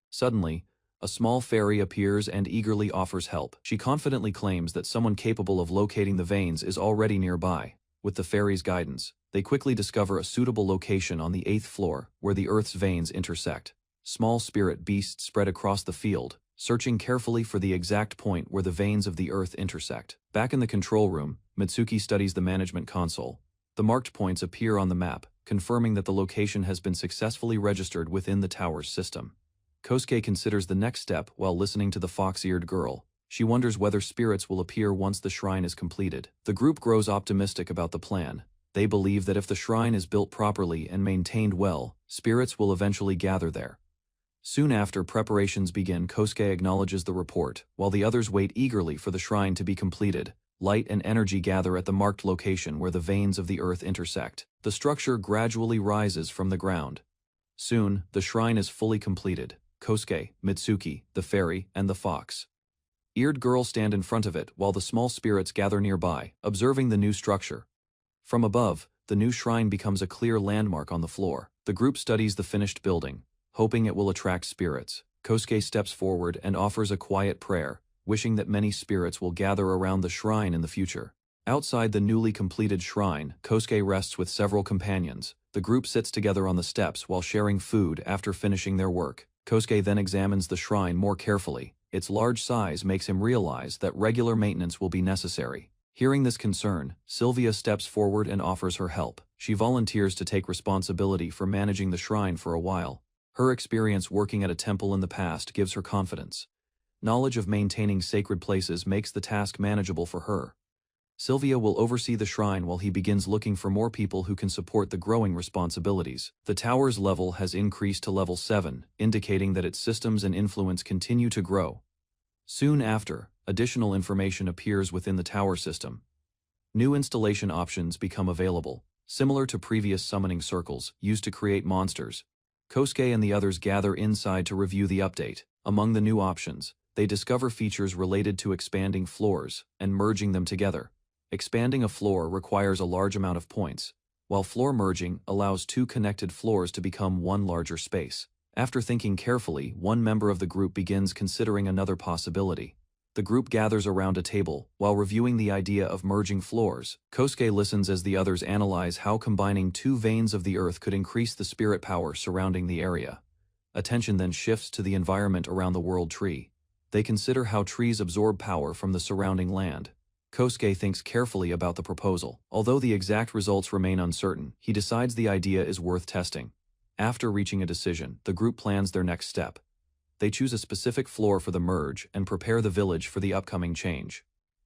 A: Suddenly, a small fairy appears and eagerly offers help. She confidently claims that someone capable of locating the veins is already nearby. With the fairy's guidance, they quickly discover a suitable location on the 8th floor where the earth's veins intersect. Small spirit beasts spread across the field, searching carefully for the exact point where the veins of the earth intersect. Back in the control room, Mitsuki studies the management console. The marked points appear on the map, confirming that the location has been successfully registered within the tower's system. Kosuke considers the next step while listening to the fox-eared girl. She wonders whether spirits will appear once the shrine is completed. The group grows optimistic about the plan. They believe that if the shrine is built properly and maintained well, spirits will eventually gather there. Soon after preparations begin, Kosuke acknowledges the report, while the others wait eagerly for the shrine to be completed. Light and energy gather at the marked location where the veins of the earth intersect. The structure gradually rises from the ground. Soon, the shrine is fully completed. Kosuke, Mitsuki, the fairy, and the fox-eared girl stand in front of it while the small spirits gather nearby, observing the new structure. From above, the new shrine becomes a clear landmark on the floor. The group studies the finished building, hoping it will attract spirits. Kosuke steps forward and offers a quiet prayer, wishing that many spirits will gather around the shrine in the future. Outside the newly completed shrine, Kosuke rests with several companions. The group sits together on the steps while sharing food after finishing their work. Kosuke then examines the shrine more carefully. Its large size makes him realize that regular maintenance will be necessary. Hearing this concern, Sylvia steps forward and offers her help. She volunteers to take responsibility for managing the shrine for a while. Her experience working at a temple in the past gives her confidence. Knowledge of maintaining sacred places makes the task manageable for her. Sylvia will oversee the shrine while he begins looking for more people who can support the growing responsibilities. The tower's level has increased to level 7, indicating that its systems and influence continue to grow. Soon after, additional information appears within the tower system. New installation options become available, similar to previous summoning circles used to create monsters. Kosuke and the others gather inside to review the update. Among the new options, they discover features related to expanding floors and merging them together. Expanding a floor requires a large amount of points, while floor merging allows two connected floors to become one larger space. After thinking carefully, one member of the group begins considering another possibility. The group gathers around a table while reviewing the idea of merging floors. Kosuke listens as the others analyze how combining two veins of the earth could increase the spirit power surrounding the area. Attention then shifts to the environment around the world tree. They consider how trees absorb power from the surrounding land. Kosuke thinks carefully about the proposal. Although the exact results remain uncertain, he decides the idea is worth testing. After reaching a decision, the group plans their next step. They choose a specific floor for the merge and prepare the village for the upcoming change.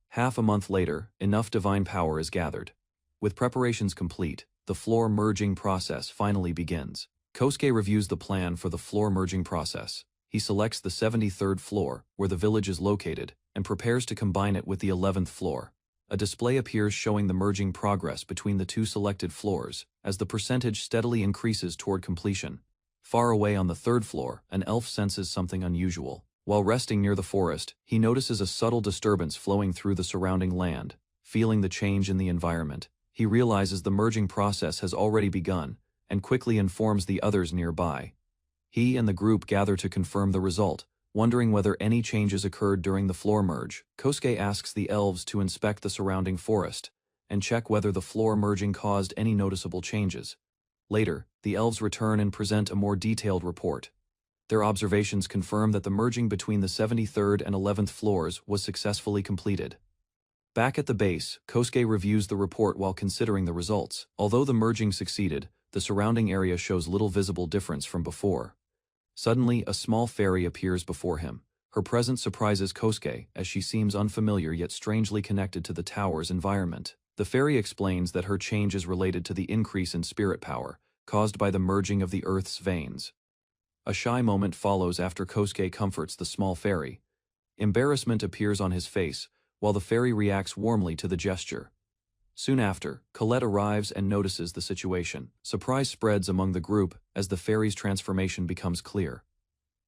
A: Half a month later, enough divine power is gathered. With preparations complete, the floor merging process finally begins. Kosuke reviews the plan for the floor merging process. He selects the 73rd floor, where the village is located, and prepares to combine it with the 11th floor. A display appears showing the merging progress between the two selected floors, as the percentage steadily increases toward completion. Far away on the 3rd floor, an elf senses something unusual. While resting near the forest, he notices a subtle disturbance flowing through the surrounding land. Feeling the change in the environment, he realizes the merging process has already begun, and quickly informs the others nearby. He and the group gather to confirm the result, wondering whether any changes occurred during the floor merge. Kosuke asks the elves to inspect the surrounding forest and check whether the floor merging caused any noticeable changes. Later, the elves return and present a more detailed report. Their observations confirm that the merging between the 73rd and 11th floors was successfully completed. Back at the base, Kosuke reviews the report while considering the results. Although the merging succeeded, the surrounding area shows little visible difference from before. Suddenly, a small fairy appears before him. Her presence surprises Kosuke, as she seems unfamiliar yet strangely connected to the tower's environment. The fairy explains that her change is related to the increase in spirit power, caused by the merging of the earth's veins. A shy moment follows after Kosuke comforts the small fairy. Embarrassment appears on his face, while the fairy reacts warmly to the gesture. Soon after, Colette arrives and notices the situation. Surprise spreads among the group as the fairy's transformation becomes clear.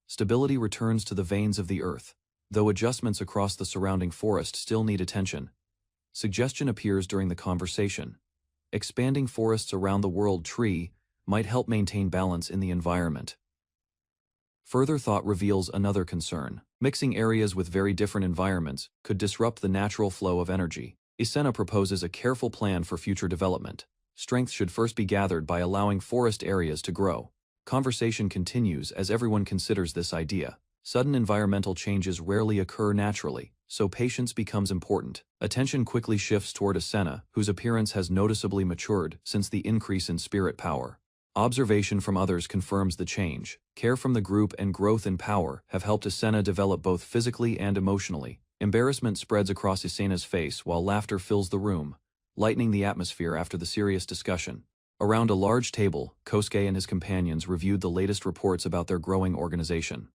A: Stability returns to the veins of the earth, though adjustments across the surrounding forest still need attention. Suggestion appears during the conversation. Expanding forests around the world tree might help maintain balance in the environment. Further thought reveals another concern. Mixing areas with very different environments could disrupt the natural flow of energy. Isena proposes a careful plan for future development. Strength should first be gathered by allowing forest areas to grow. Conversation continues as everyone considers this idea. Sudden environmental changes rarely occur naturally, so patience becomes important. Attention quickly shifts toward Isena, whose appearance has noticeably matured since the increase in spirit power. Observation from others confirms the change. Care from the group and growth in power have helped Isena develop both physically and emotionally. Embarrassment spreads across Isena's face while laughter fills the room, lightening the atmosphere after the serious discussion. Around a large table, Kosuke and his companions reviewed the latest reports about their growing organization.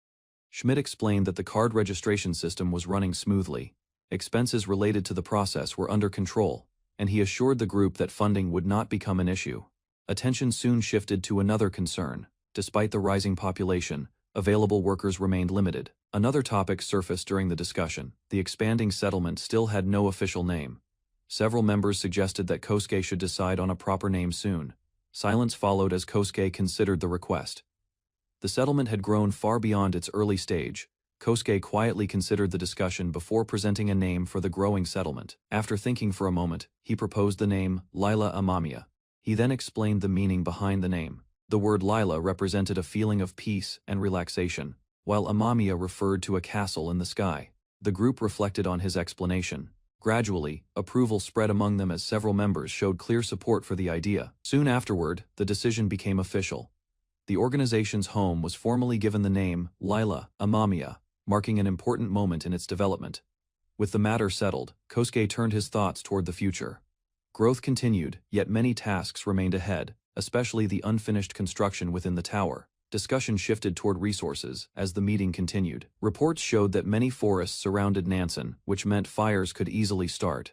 A: Schmidt explained that the card registration system was running smoothly. Expenses related to the process were under control, and he assured the group that funding would not become an issue. Attention soon shifted to another concern. Despite the rising population, available workers remained limited. Another topic surfaced during the discussion. The expanding settlement still had no official name. Several members suggested that Kosuke should decide on a proper name soon. Silence followed as Kosuke considered the request. The settlement had grown far beyond its early stage. Kosuke quietly considered the discussion before presenting a name for the growing settlement. After thinking for a moment, he proposed the name Lila Amamiya. He then explained the meaning behind the name. The word Lila represented a feeling of peace and relaxation, while Amamiya referred to a castle in the sky. The group reflected on his explanation. Gradually, approval spread among them as several members showed clear support for the idea. Soon afterward, the decision became official. The organization's home was formally given the name Lila Amamiya, marking an important moment in its development. With the matter settled, Kosuke turned his thoughts toward the future. Growth continued, yet many tasks remained ahead, especially the unfinished construction within the tower. Discussion shifted toward resources as the meeting continued. Reports showed that many forests surrounded Nansen, which meant fires could easily start.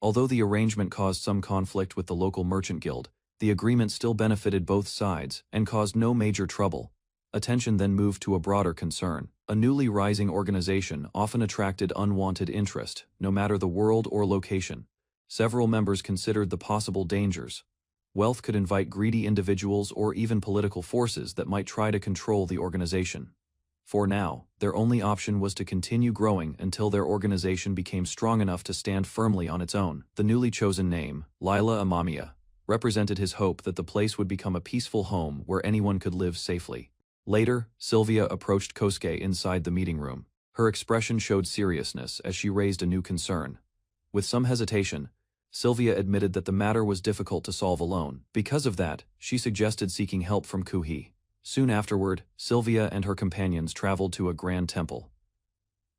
A: Although the arrangement caused some conflict with the local merchant guild, the agreement still benefited both sides and caused no major trouble. Attention then moved to a broader concern. A newly rising organization often attracted unwanted interest, no matter the world or location. Several members considered the possible dangers. Wealth could invite greedy individuals or even political forces that might try to control the organization. For now, their only option was to continue growing until their organization became strong enough to stand firmly on its own. The newly chosen name, Lila Amamiya, represented his hope that the place would become a peaceful home where anyone could live safely. Later, Sylvia approached Kosuke inside the meeting room. Her expression showed seriousness as she raised a new concern. With some hesitation, Sylvia admitted that the matter was difficult to solve alone. Because of that, she suggested seeking help from Kuhi. Soon afterward, Sylvia and her companions traveled to a grand temple.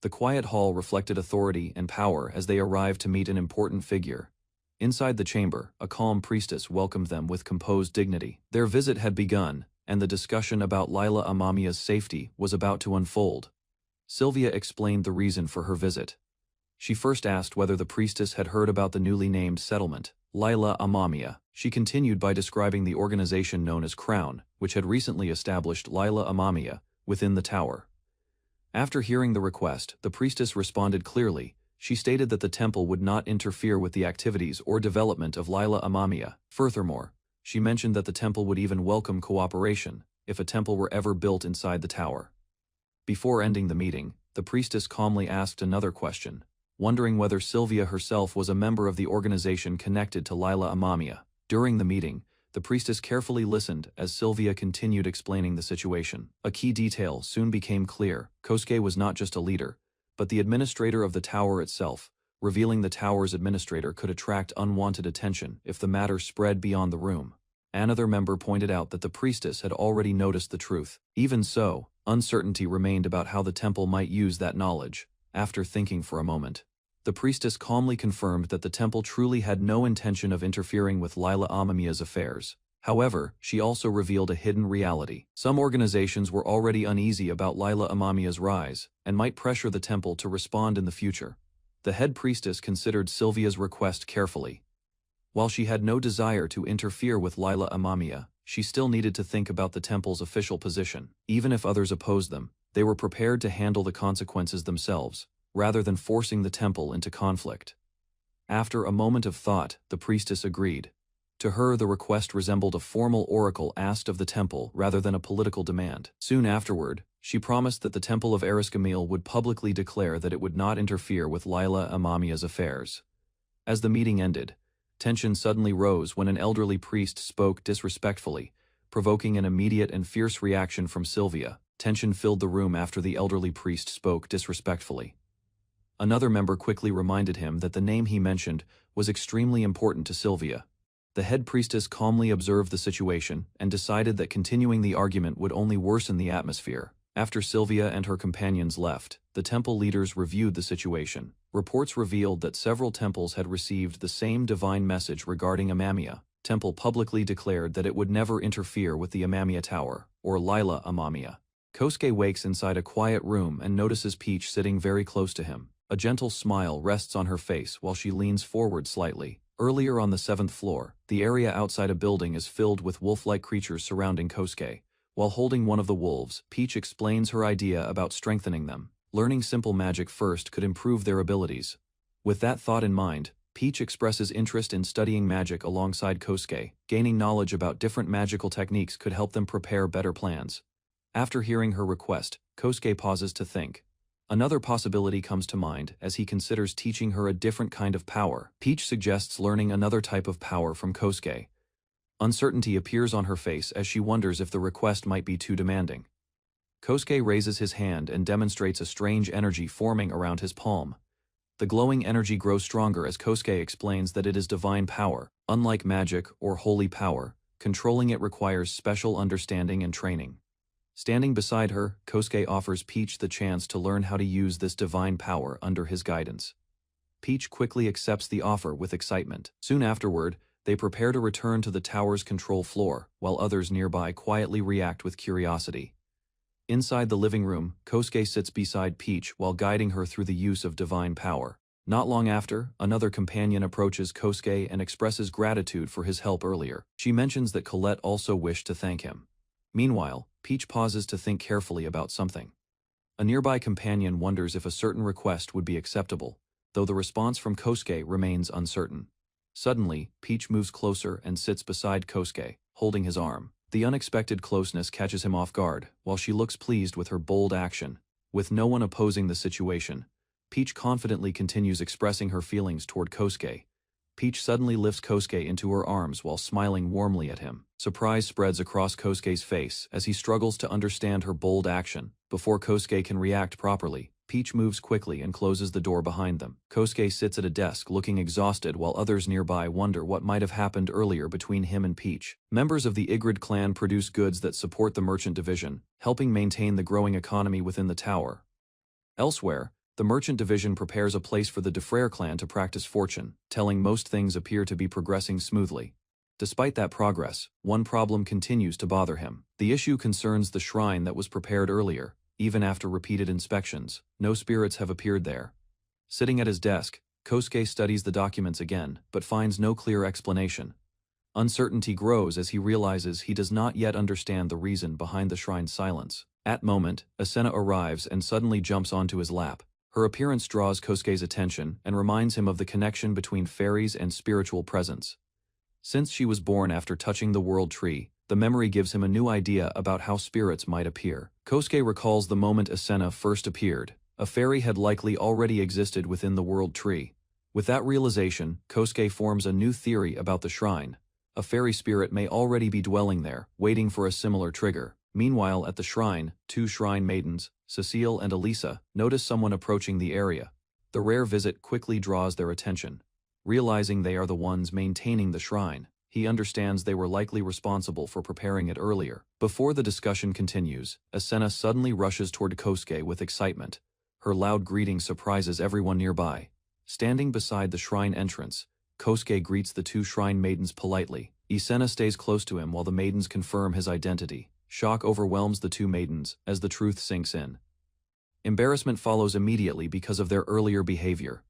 A: The quiet hall reflected authority and power as they arrived to meet an important figure. Inside the chamber, a calm priestess welcomed them with composed dignity. Their visit had begun, and the discussion about Lila Amamiya's safety was about to unfold. Sylvia explained the reason for her visit. She first asked whether the priestess had heard about the newly named settlement, Lila Amamiya. She continued by describing the organization known as Crown, which had recently established Lila Amamiya within the tower. After hearing the request, the priestess responded clearly. She stated that the temple would not interfere with the activities or development of Lila Amamiya. Furthermore, she mentioned that the temple would even welcome cooperation if a temple were ever built inside the tower. Before ending the meeting, the priestess calmly asked another question, wondering whether Sylvia herself was a member of the organization connected to Lila Amamiya. During the meeting, the priestess carefully listened as Sylvia continued explaining the situation. A key detail soon became clear. Kosuke was not just a leader, but the administrator of the tower itself. Revealing the tower's administrator could attract unwanted attention if the matter spread beyond the room. Another member pointed out that the priestess had already noticed the truth. Even so, uncertainty remained about how the temple might use that knowledge. After thinking for a moment, The priestess calmly confirmed that the temple truly had no intention of interfering with Lila Amamiya's affairs. However, she also revealed a hidden reality. Some organizations were already uneasy about Lila Amamiya's rise, and might pressure the temple to respond in the future. The head priestess considered Sylvia's request carefully. While she had no desire to interfere with Lila Amamiya, she still needed to think about the temple's official position. Even if others opposed them, they were prepared to handle the consequences themselves, rather than forcing the temple into conflict. After a moment of thought, the priestess agreed. To her, the request resembled a formal oracle asked of the temple rather than a political demand. Soon afterward, she promised that the Temple of Eriskamil would publicly declare that it would not interfere with Lila Amamiya's affairs. As the meeting ended, tension suddenly rose when an elderly priest spoke disrespectfully, provoking an immediate and fierce reaction from Sylvia. Tension filled the room after the elderly priest spoke disrespectfully. Another member quickly reminded him that the name he mentioned was extremely important to Sylvia. The head priestess calmly observed the situation and decided that continuing the argument would only worsen the atmosphere. After Sylvia and her companions left, the temple leaders reviewed the situation. Reports revealed that several temples had received the same divine message regarding Amamiya. Temple publicly declared that it would never interfere with the Amamiya Tower, or Lila Amamiya. Kosuke wakes inside a quiet room and notices Peach sitting very close to him. A gentle smile rests on her face while she leans forward slightly. Earlier on the 7th floor, the area outside a building is filled with wolf-like creatures surrounding Kosuke. While holding one of the wolves, Peach explains her idea about strengthening them. Learning simple magic first could improve their abilities. With that thought in mind, Peach expresses interest in studying magic alongside Kosuke. Gaining knowledge about different magical techniques could help them prepare better plans. After hearing her request, Kosuke pauses to think. Another possibility comes to mind as he considers teaching her a different kind of power. Peach suggests learning another type of power from Kosuke. Uncertainty appears on her face as she wonders if the request might be too demanding. Kosuke raises his hand and demonstrates a strange energy forming around his palm. The glowing energy grows stronger as Kosuke explains that it is divine power. Unlike magic or holy power, controlling it requires special understanding and training. Standing beside her, Kosuke offers Peach the chance to learn how to use this divine power under his guidance. Peach quickly accepts the offer with excitement. Soon afterward, they prepare to return to the tower's control floor, while others nearby quietly react with curiosity. Inside the living room, Kosuke sits beside Peach while guiding her through the use of divine power. Not long after, another companion approaches Kosuke and expresses gratitude for his help earlier. She mentions that Colette also wished to thank him. Meanwhile, Peach pauses to think carefully about something. A nearby companion wonders if a certain request would be acceptable, though the response from Kosuke remains uncertain. Suddenly, Peach moves closer and sits beside Kosuke, holding his arm. The unexpected closeness catches him off guard, while she looks pleased with her bold action. With no one opposing the situation, Peach confidently continues expressing her feelings toward Kosuke. Peach suddenly lifts Kosuke into her arms while smiling warmly at him. Surprise spreads across Kosuke's face as he struggles to understand her bold action. Before Kosuke can react properly, Peach moves quickly and closes the door behind them. Kosuke sits at a desk looking exhausted while others nearby wonder what might have happened earlier between him and Peach. Members of the Ygritte clan produce goods that support the merchant division, helping maintain the growing economy within the tower. Elsewhere, the merchant division prepares a place for the Defrere clan to practice fortune, telling most things appear to be progressing smoothly. Despite that progress, one problem continues to bother him. The issue concerns the shrine that was prepared earlier. Even after repeated inspections, no spirits have appeared there. Sitting at his desk, Kosuke studies the documents again, but finds no clear explanation. Uncertainty grows as he realizes he does not yet understand the reason behind the shrine's silence. At moment, Asuna arrives and suddenly jumps onto his lap. Her appearance draws Kosuke's attention and reminds him of the connection between fairies and spiritual presence. Since she was born after touching the world tree, the memory gives him a new idea about how spirits might appear. Kosuke recalls the moment Asuna first appeared. A fairy had likely already existed within the world tree. With that realization, Kosuke forms a new theory about the shrine. A fairy spirit may already be dwelling there, waiting for a similar trigger. Meanwhile, at the shrine, two shrine maidens, Cecile and Elisa, notice someone approaching the area. The rare visit quickly draws their attention. Realizing they are the ones maintaining the shrine, he understands they were likely responsible for preparing it earlier. Before the discussion continues, Asuna suddenly rushes toward Kosuke with excitement. Her loud greeting surprises everyone nearby. Standing beside the shrine entrance, Kosuke greets the two shrine maidens politely. Isena stays close to him while the maidens confirm his identity. Shock overwhelms the two maidens as the truth sinks in. Embarrassment follows immediately because of their earlier behavior.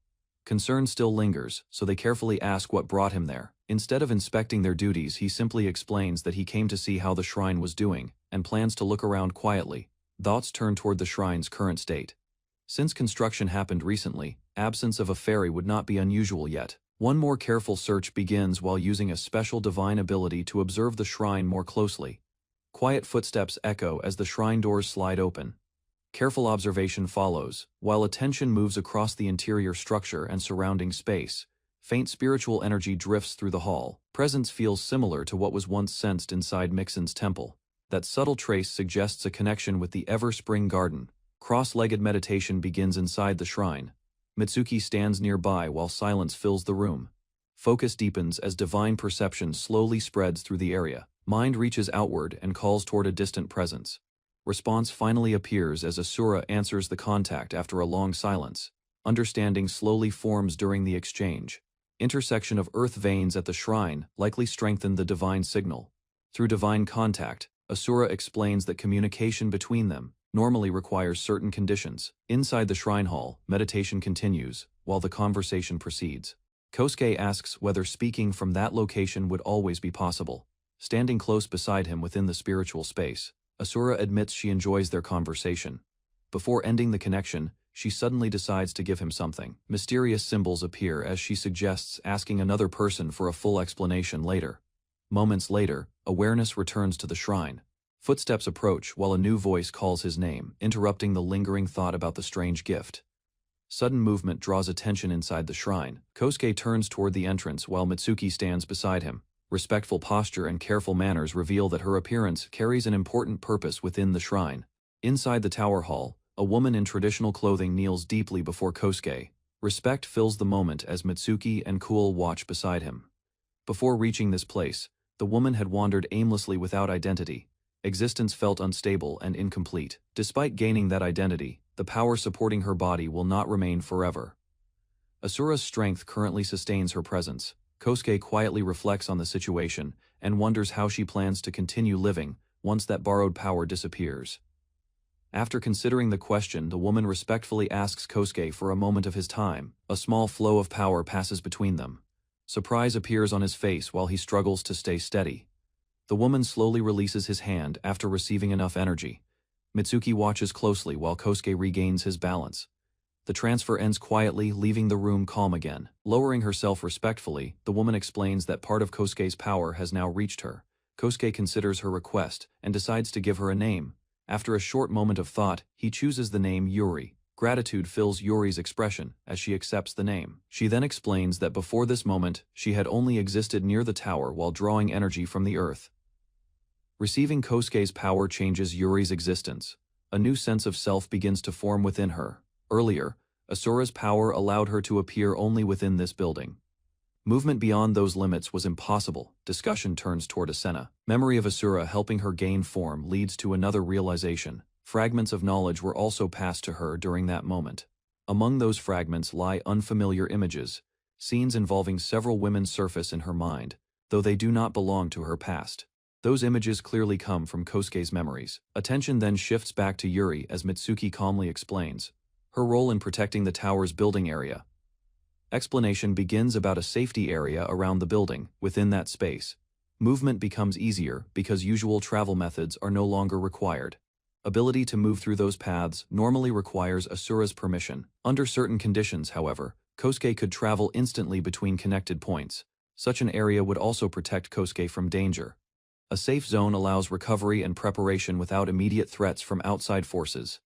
A: Concern still lingers, so they carefully ask what brought him there. Instead of inspecting their duties, he simply explains that he came to see how the shrine was doing, and plans to look around quietly. Thoughts turn toward the shrine's current state. Since construction happened recently, absence of a fairy would not be unusual yet. One more careful search begins while using a special divine ability to observe the shrine more closely. Quiet footsteps echo as the shrine doors slide open. Careful observation follows, while attention moves across the interior structure and surrounding space. Faint spiritual energy drifts through the hall. Presence feels similar to what was once sensed inside Mixon's temple. That subtle trace suggests a connection with the Everspring Garden. Cross-legged meditation begins inside the shrine. Mitsuki stands nearby while silence fills the room. Focus deepens as divine perception slowly spreads through the area. Mind reaches outward and calls toward a distant presence. Response finally appears as Asura answers the contact after a long silence. Understanding slowly forms during the exchange. Intersection of earth veins at the shrine likely strengthen the divine signal. Through divine contact, Asura explains that communication between them normally requires certain conditions. Inside the shrine hall, meditation continues, while the conversation proceeds. Kosuke asks whether speaking from that location would always be possible. Standing close beside him within the spiritual space, Asura admits she enjoys their conversation. Before ending the connection, she suddenly decides to give him something. Mysterious symbols appear as she suggests asking another person for a full explanation later. Moments later, awareness returns to the shrine. Footsteps approach while a new voice calls his name, interrupting the lingering thought about the strange gift. Sudden movement draws attention inside the shrine. Kosuke turns toward the entrance while Mitsuki stands beside him. Respectful posture and careful manners reveal that her appearance carries an important purpose within the shrine. Inside the tower hall, a woman in traditional clothing kneels deeply before Kosuke. Respect fills the moment as Mitsuki and Cool watch beside him. Before reaching this place, the woman had wandered aimlessly without identity. Existence felt unstable and incomplete. Despite gaining that identity, the power supporting her body will not remain forever. Asura's strength currently sustains her presence. Kosuke quietly reflects on the situation and wonders how she plans to continue living once that borrowed power disappears. After considering the question, the woman respectfully asks Kosuke for a moment of his time. A small flow of power passes between them. Surprise appears on his face while he struggles to stay steady. The woman slowly releases his hand after receiving enough energy. Mitsuki watches closely while Kosuke regains his balance. The transfer ends quietly, leaving the room calm again. Lowering herself respectfully, the woman explains that part of Kosuke's power has now reached her. Kosuke considers her request and decides to give her a name. After a short moment of thought, he chooses the name Yuri. Gratitude fills Yuri's expression as she accepts the name. She then explains that before this moment, she had only existed near the tower while drawing energy from the earth. Receiving Kosuke's power changes Yuri's existence. A new sense of self begins to form within her. Earlier, Asura's power allowed her to appear only within this building. Movement beyond those limits was impossible. Discussion turns toward Asena. Memory of Asura helping her gain form leads to another realization. Fragments of knowledge were also passed to her during that moment. Among those fragments lie unfamiliar images. Scenes involving several women surface in her mind, though they do not belong to her past. Those images clearly come from Kosuke's memories. Attention then shifts back to Yuri as Mitsuki calmly explains her role in protecting the tower's building area. Explanation begins about a safety area around the building. Within that space, movement becomes easier because usual travel methods are no longer required. Ability to move through those paths normally requires Asura's permission. Under certain conditions, however, Kosuke could travel instantly between connected points. Such an area would also protect Kosuke from danger. A safe zone allows recovery and preparation without immediate threats from outside forces.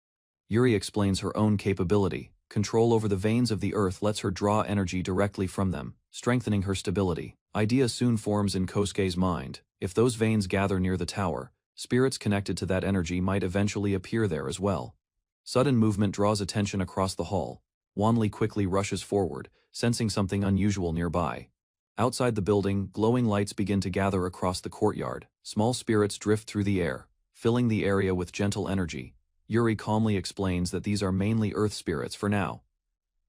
A: Yuri explains her own capability. Control over the veins of the earth lets her draw energy directly from them, strengthening her stability. Idea soon forms in Kosuke's mind. If those veins gather near the tower, spirits connected to that energy might eventually appear there as well. Sudden movement draws attention across the hall. Wanli quickly rushes forward, sensing something unusual nearby. Outside the building, glowing lights begin to gather across the courtyard. Small spirits drift through the air, filling the area with gentle energy. Yuri calmly explains that these are mainly earth spirits for now.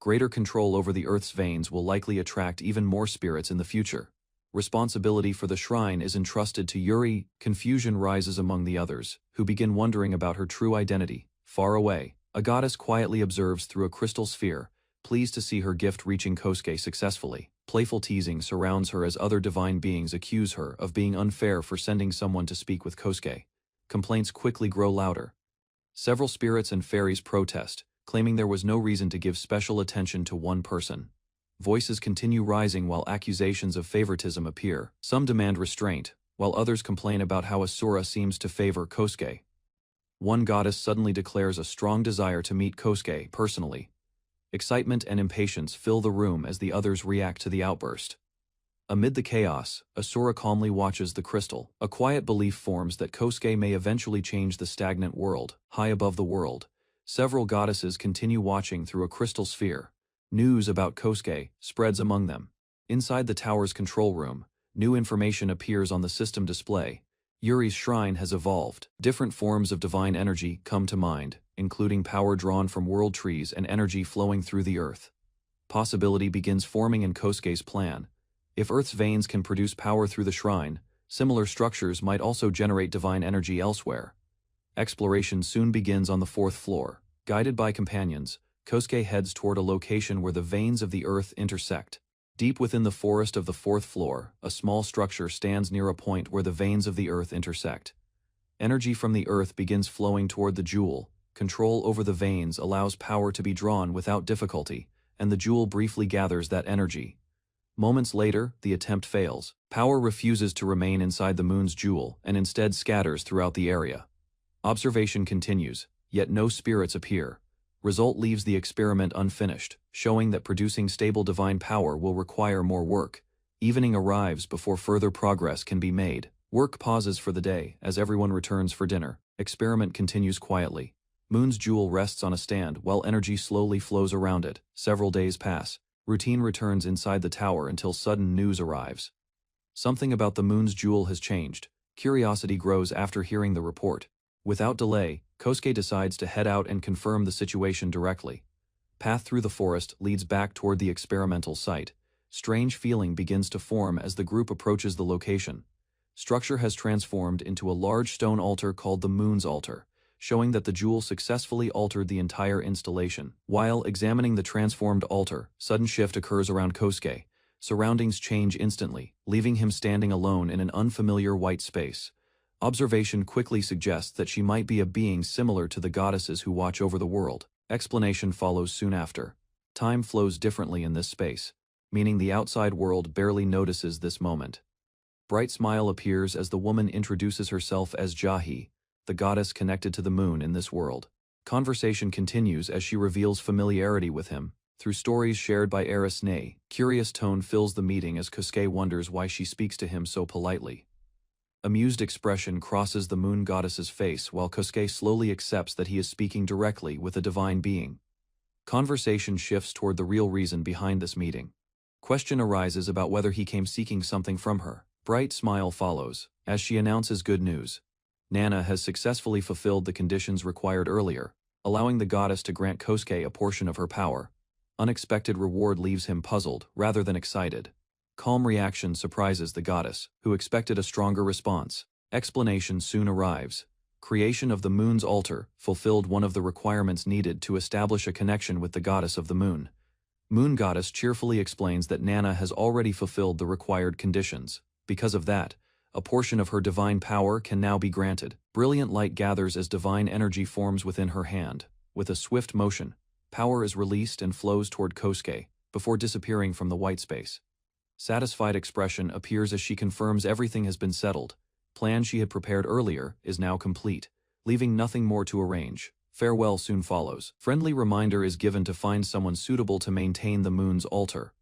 A: Greater control over the Earth's veins will likely attract even more spirits in the future. Responsibility for the shrine is entrusted to Yuri. Confusion rises among the others, who begin wondering about her true identity. Far away, a goddess quietly observes through a crystal sphere, pleased to see her gift reaching Kosuke successfully. Playful teasing surrounds her as other divine beings accuse her of being unfair for sending someone to speak with Kosuke. Complaints quickly grow louder. Several spirits and fairies protest, claiming there was no reason to give special attention to one person. Voices continue rising while accusations of favoritism appear. Some demand restraint, while others complain about how Asura seems to favor Kosuke. One goddess suddenly declares a strong desire to meet Kosuke personally. Excitement and impatience fill the room as the others react to the outburst. Amid the chaos, Asura calmly watches the crystal. A quiet belief forms that Kosuke may eventually change the stagnant world. High above the world, several goddesses continue watching through a crystal sphere. News about Kosuke spreads among them. Inside the tower's control room, new information appears on the system display. Yuri's shrine has evolved. Different forms of divine energy come to mind, including power drawn from world trees and energy flowing through the earth. Possibility begins forming in Kosuke's plan. If Earth's veins can produce power through the shrine, similar structures might also generate divine energy elsewhere. Exploration soon begins on the 4th floor. Guided by companions, Kosuke heads toward a location where the veins of the earth intersect. Deep within the forest of the 4th floor, a small structure stands near a point where the veins of the earth intersect. Energy from the earth begins flowing toward the jewel. Control over the veins allows power to be drawn without difficulty, and the jewel briefly gathers that energy. Moments later, the attempt fails. Power refuses to remain inside the moon's jewel and instead scatters throughout the area. Observation continues, yet no spirits appear. Result leaves the experiment unfinished, showing that producing stable divine power will require more work. Evening arrives before further progress can be made. Work pauses for the day as everyone returns for dinner. Experiment continues quietly. Moon's jewel rests on a stand while energy slowly flows around it. Several days pass. Routine returns inside the tower until sudden news arrives. Something about the moon's jewel has changed. Curiosity grows after hearing the report. Without delay, Kosuke decides to head out and confirm the situation directly. Path through the forest leads back toward the experimental site. Strange feeling begins to form as the group approaches the location. Structure has transformed into a large stone altar called the Moon's Altar, showing that the jewel successfully altered the entire installation. While examining the transformed altar, sudden shift occurs around Kosuke. Surroundings change instantly, leaving him standing alone in an unfamiliar white space. Observation quickly suggests that she might be a being similar to the goddesses who watch over the world. Explanation follows soon after. Time flows differently in this space, meaning the outside world barely notices this moment. Bright smile appears as the woman introduces herself as Jahi, the goddess connected to the moon in this world. Conversation continues as she reveals familiarity with him through stories shared by Eris Ney. Curious tone fills the meeting as Kosuke wonders why she speaks to him so politely. Amused expression crosses the moon goddess's face while Kosuke slowly accepts that he is speaking directly with a divine being. Conversation shifts toward the real reason behind this meeting. Question arises about whether he came seeking something from her. Bright smile follows, as she announces good news. Nana has successfully fulfilled the conditions required earlier, allowing the goddess to grant Kosuke a portion of her power. Unexpected reward leaves him puzzled rather than excited. Calm reaction surprises the goddess, who expected a stronger response. Explanation soon arrives. Creation of the moon's altar fulfilled one of the requirements needed to establish a connection with the goddess of the moon. Moon goddess cheerfully explains that Nana has already fulfilled the required conditions. Because of that, a portion of her divine power can now be granted. Brilliant light gathers as divine energy forms within her hand. With a swift motion, power is released and flows toward Kosuke, before disappearing from the white space. Satisfied expression appears as she confirms everything has been settled. Plan she had prepared earlier is now complete, leaving nothing more to arrange. Farewell soon follows. Friendly reminder is given to find someone suitable to maintain the moon's altar.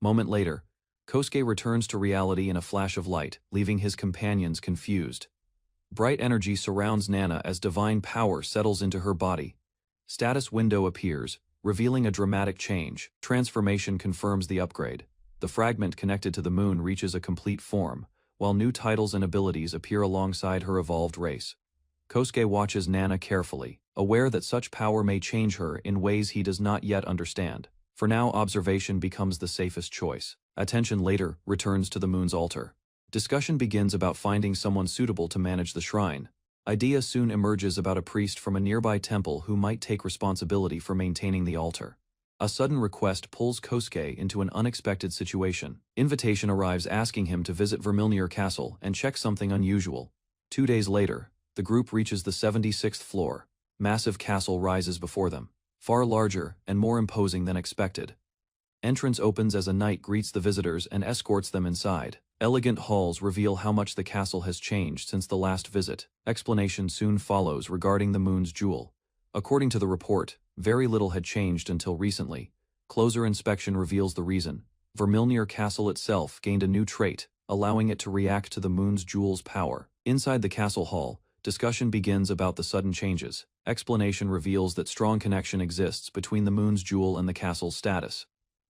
A: Moment later, Kosuke returns to reality in a flash of light, leaving his companions confused. Bright energy surrounds Nana as divine power settles into her body. Status window appears, revealing a dramatic change. Transformation confirms the upgrade. The fragment connected to the moon reaches a complete form, while new titles and abilities appear alongside her evolved race. Kosuke watches Nana carefully, aware that such power may change her in ways he does not yet understand. For now, observation becomes the safest choice. Attention later returns to the moon's altar. Discussion begins about finding someone suitable to manage the shrine. Idea soon emerges about a priest from a nearby temple who might take responsibility for maintaining the altar. A sudden request pulls Kosuke into an unexpected situation. Invitation arrives asking him to visit Vermillion Castle and check something unusual. 2 days later, the group reaches the 76th floor. Massive castle rises before them, far larger and more imposing than expected. Entrance opens as a knight greets the visitors and escorts them inside. Elegant halls reveal how much the castle has changed since the last visit. Explanation soon follows regarding the moon's jewel. According to the report, very little had changed until recently. Closer inspection reveals the reason. Vermillion Castle itself gained a new trait, allowing it to react to the moon's jewel's power. Inside the castle hall, discussion begins about the sudden changes. Explanation reveals that strong connection exists between the moon's jewel and the castle's status.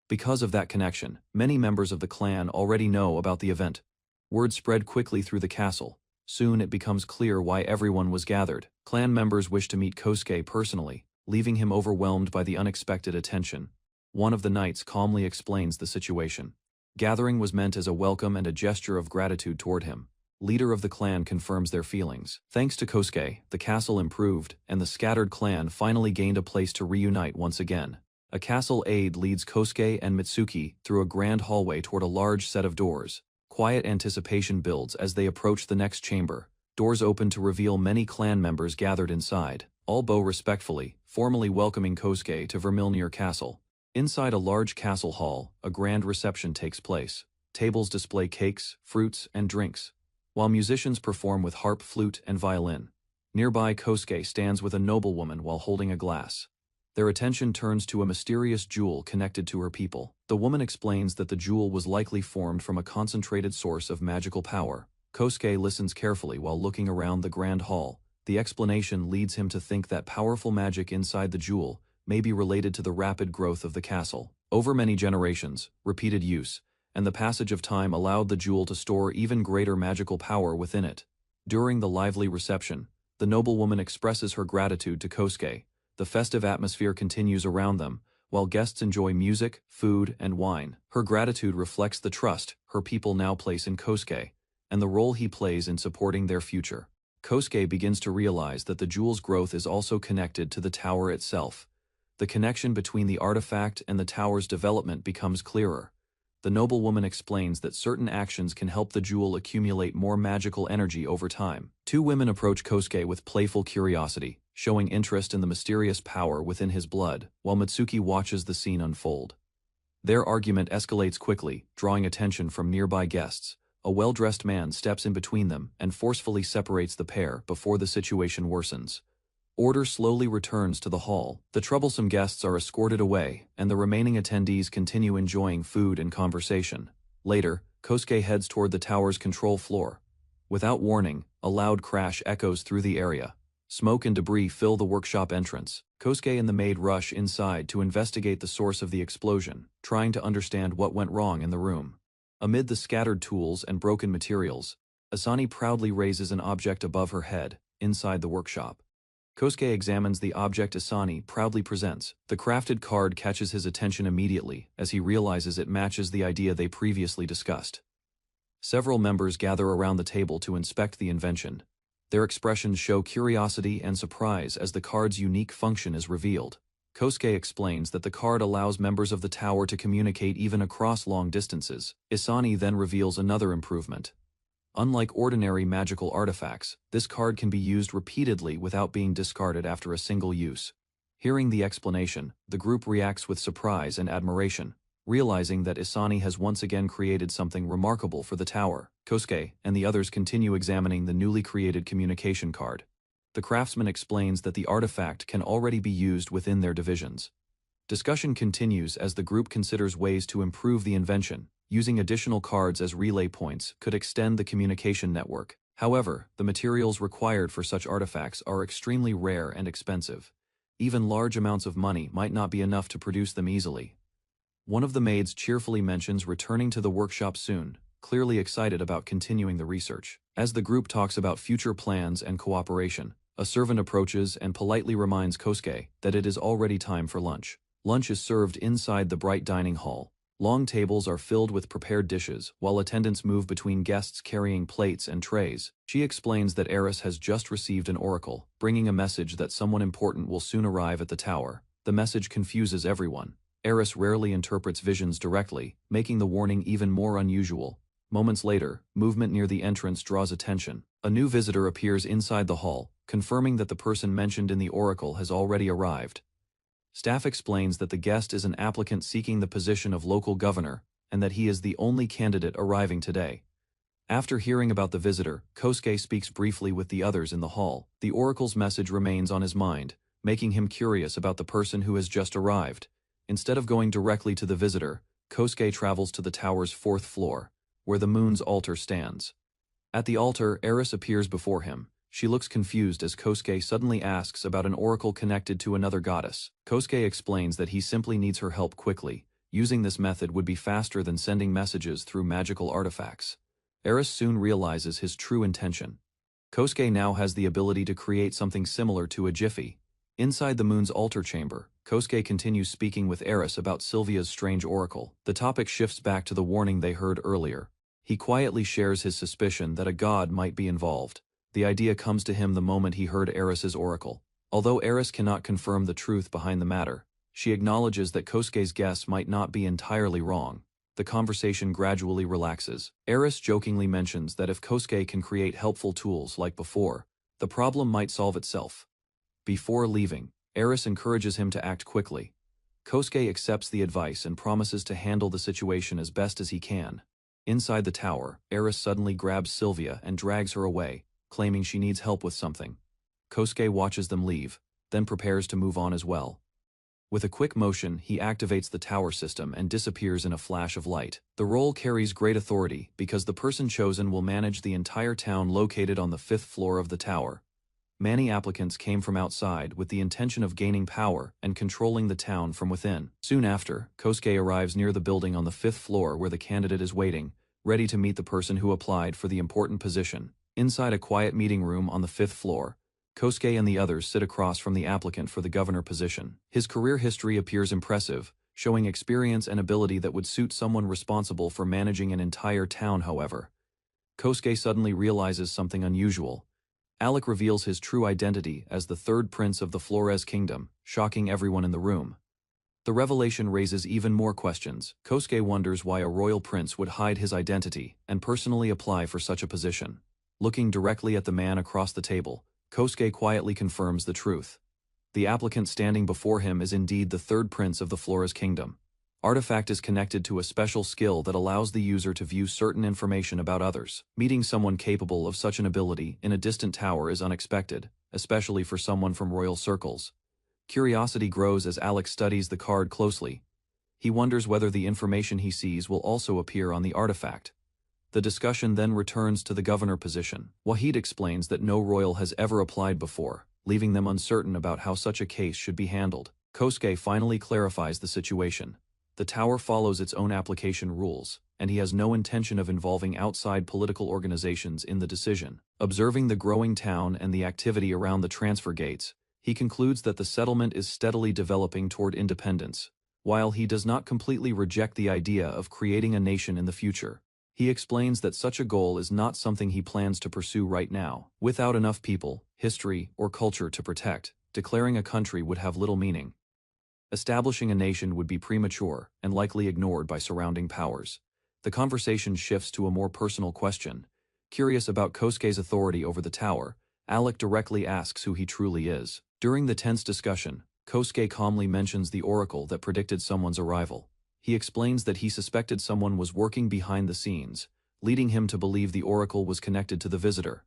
A: Because of that connection, many members of the clan already know about the event. Word spread quickly through the castle. Soon it becomes clear why everyone was gathered. Clan members wish to meet Kosuke personally, leaving him overwhelmed by the unexpected attention. One of the knights calmly explains the situation. Gathering was meant as a welcome and a gesture of gratitude toward him. Leader of the clan confirms their feelings. Thanks to Kosuke, the castle improved, and the scattered clan finally gained a place to reunite once again. A castle aide leads Kosuke and Mitsuki through a grand hallway toward a large set of doors. Quiet anticipation builds as they approach the next chamber. Doors open to reveal many clan members gathered inside. All bow respectfully, formally welcoming Kosuke to Vermillion Castle. Inside a large castle hall, a grand reception takes place. Tables display cakes, fruits, and drinks, while musicians perform with harp, flute, and violin. Nearby, Kosuke stands with a noblewoman while holding a glass. Their attention turns to a mysterious jewel connected to her people. The woman explains that the jewel was likely formed from a concentrated source of magical power. Kosuke listens carefully while looking around the grand hall. The explanation leads him to think that powerful magic inside the jewel may be related to the rapid growth of the castle. Over many generations, repeated use, and the passage of time allowed the jewel to store even greater magical power within it. During the lively reception, the noblewoman expresses her gratitude to Kosuke. The festive atmosphere continues around them, while guests enjoy music, food, and wine. Her gratitude reflects the trust her people now place in Kosuke, and the role he plays in supporting their future. Kosuke begins to realize that the jewel's growth is also connected to the tower itself. The connection between the artifact and the tower's development becomes clearer. The noblewoman explains that certain actions can help the jewel accumulate more magical energy over time. Two women approach Kosuke with playful curiosity, showing interest in the mysterious power within his blood, while Mitsuki watches the scene unfold. Their argument escalates quickly, drawing attention from nearby guests. A well-dressed man steps in between them and forcefully separates the pair before the situation worsens. Order slowly returns to the hall. The troublesome guests are escorted away, and the remaining attendees continue enjoying food and conversation. Later, Kosuke heads toward the tower's control floor. Without warning, a loud crash echoes through the area. Smoke and debris fill the workshop entrance. Kosuke and the maid rush inside to investigate the source of the explosion, trying to understand what went wrong in the room. Amid the scattered tools and broken materials, Asani proudly raises an object above her head, inside the workshop. Kosuke examines the object Asani proudly presents. The crafted card catches his attention immediately, as he realizes it matches the idea they previously discussed. Several members gather around the table to inspect the invention. Their expressions show curiosity and surprise as the card's unique function is revealed. Kosuke explains that the card allows members of the tower to communicate even across long distances. Asani then reveals another improvement. Unlike ordinary magical artifacts, this card can be used repeatedly without being discarded after a single use. Hearing the explanation, the group reacts with surprise and admiration, realizing that Asani has once again created something remarkable for the tower. Kosuke and the others continue examining the newly created communication card. The craftsman explains that the artifact can already be used within their divisions. Discussion continues as the group considers ways to improve the invention. Using additional cards as relay points could extend the communication network. However, the materials required for such artifacts are extremely rare and expensive. Even large amounts of money might not be enough to produce them easily. One of the maids cheerfully mentions returning to the workshop soon, clearly excited about continuing the research. As the group talks about future plans and cooperation, a servant approaches and politely reminds Kosuke that it is already time for lunch. Lunch is served inside the bright dining hall. Long tables are filled with prepared dishes, while attendants move between guests carrying plates and trays. She explains that Eris has just received an oracle, bringing a message that someone important will soon arrive at the tower. The message confuses everyone. Eris rarely interprets visions directly, making the warning even more unusual. Moments later, movement near the entrance draws attention. A new visitor appears inside the hall, confirming that the person mentioned in the oracle has already arrived. Staff explains that the guest is an applicant seeking the position of local governor, and that he is the only candidate arriving today. After hearing about the visitor, Kosuke speaks briefly with the others in the hall. The oracle's message remains on his mind, making him curious about the person who has just arrived. Instead of going directly to the visitor, Kosuke travels to the tower's 4th floor, where the moon's altar stands. At the altar, Eris appears before him. She looks confused as Kosuke suddenly asks about an oracle connected to another goddess. Kosuke explains that he simply needs her help quickly. Using this method would be faster than sending messages through magical artifacts. Eris soon realizes his true intention. Kosuke now has the ability to create something similar to a jiffy. Inside the moon's altar chamber, Kosuke continues speaking with Eris about Sylvia's strange oracle. The topic shifts back to the warning they heard earlier. He quietly shares his suspicion that a god might be involved. The idea comes to him the moment he heard Eris's oracle. Although Eris cannot confirm the truth behind the matter, she acknowledges that Kosuke's guess might not be entirely wrong. The conversation gradually relaxes. Eris jokingly mentions that if Kosuke can create helpful tools like before, the problem might solve itself. Before leaving, Eris encourages him to act quickly. Kosuke accepts the advice and promises to handle the situation as best as he can. Inside the tower, Eris suddenly grabs Sylvia and drags her away, claiming she needs help with something. Kosuke watches them leave, then prepares to move on as well. With a quick motion, he activates the tower system and disappears in a flash of light. The role carries great authority because the person chosen will manage the entire town located on the 5th floor of the tower. Many applicants came from outside with the intention of gaining power and controlling the town from within. Soon after, Kosuke arrives near the building on the 5th floor where the candidate is waiting, ready to meet the person who applied for the important position. Inside a quiet meeting room on the 5th floor, Kosuke and the others sit across from the applicant for the governor position. His career history appears impressive, showing experience and ability that would suit someone responsible for managing an entire town. However, Kosuke suddenly realizes something unusual. Alec reveals his true identity as the 3rd prince of the Flores kingdom, shocking everyone in the room. The revelation raises even more questions. Kosuke wonders why a royal prince would hide his identity and personally apply for such a position. Looking directly at the man across the table, Kosuke quietly confirms the truth. The applicant standing before him is indeed the 3rd prince of the Flores kingdom. Artifact is connected to a special skill that allows the user to view certain information about others. Meeting someone capable of such an ability in a distant tower is unexpected, especially for someone from royal circles. Curiosity grows as Alex studies the card closely. He wonders whether the information he sees will also appear on the artifact. The discussion then returns to the governor position. Wahid explains that no royal has ever applied before, leaving them uncertain about how such a case should be handled. Kosuke finally clarifies the situation. The tower follows its own application rules, and he has no intention of involving outside political organizations in the decision. Observing the growing town and the activity around the transfer gates, he concludes that the settlement is steadily developing toward independence. While he does not completely reject the idea of creating a nation in the future, he explains that such a goal is not something he plans to pursue right now. Without enough people, history, or culture to protect, declaring a country would have little meaning. Establishing a nation would be premature and likely ignored by surrounding powers. The conversation shifts to a more personal question. Curious about Kosuke's authority over the tower, Alec directly asks who he truly is. During the tense discussion, Kosuke calmly mentions the oracle that predicted someone's arrival. He explains that he suspected someone was working behind the scenes, leading him to believe the oracle was connected to the visitor.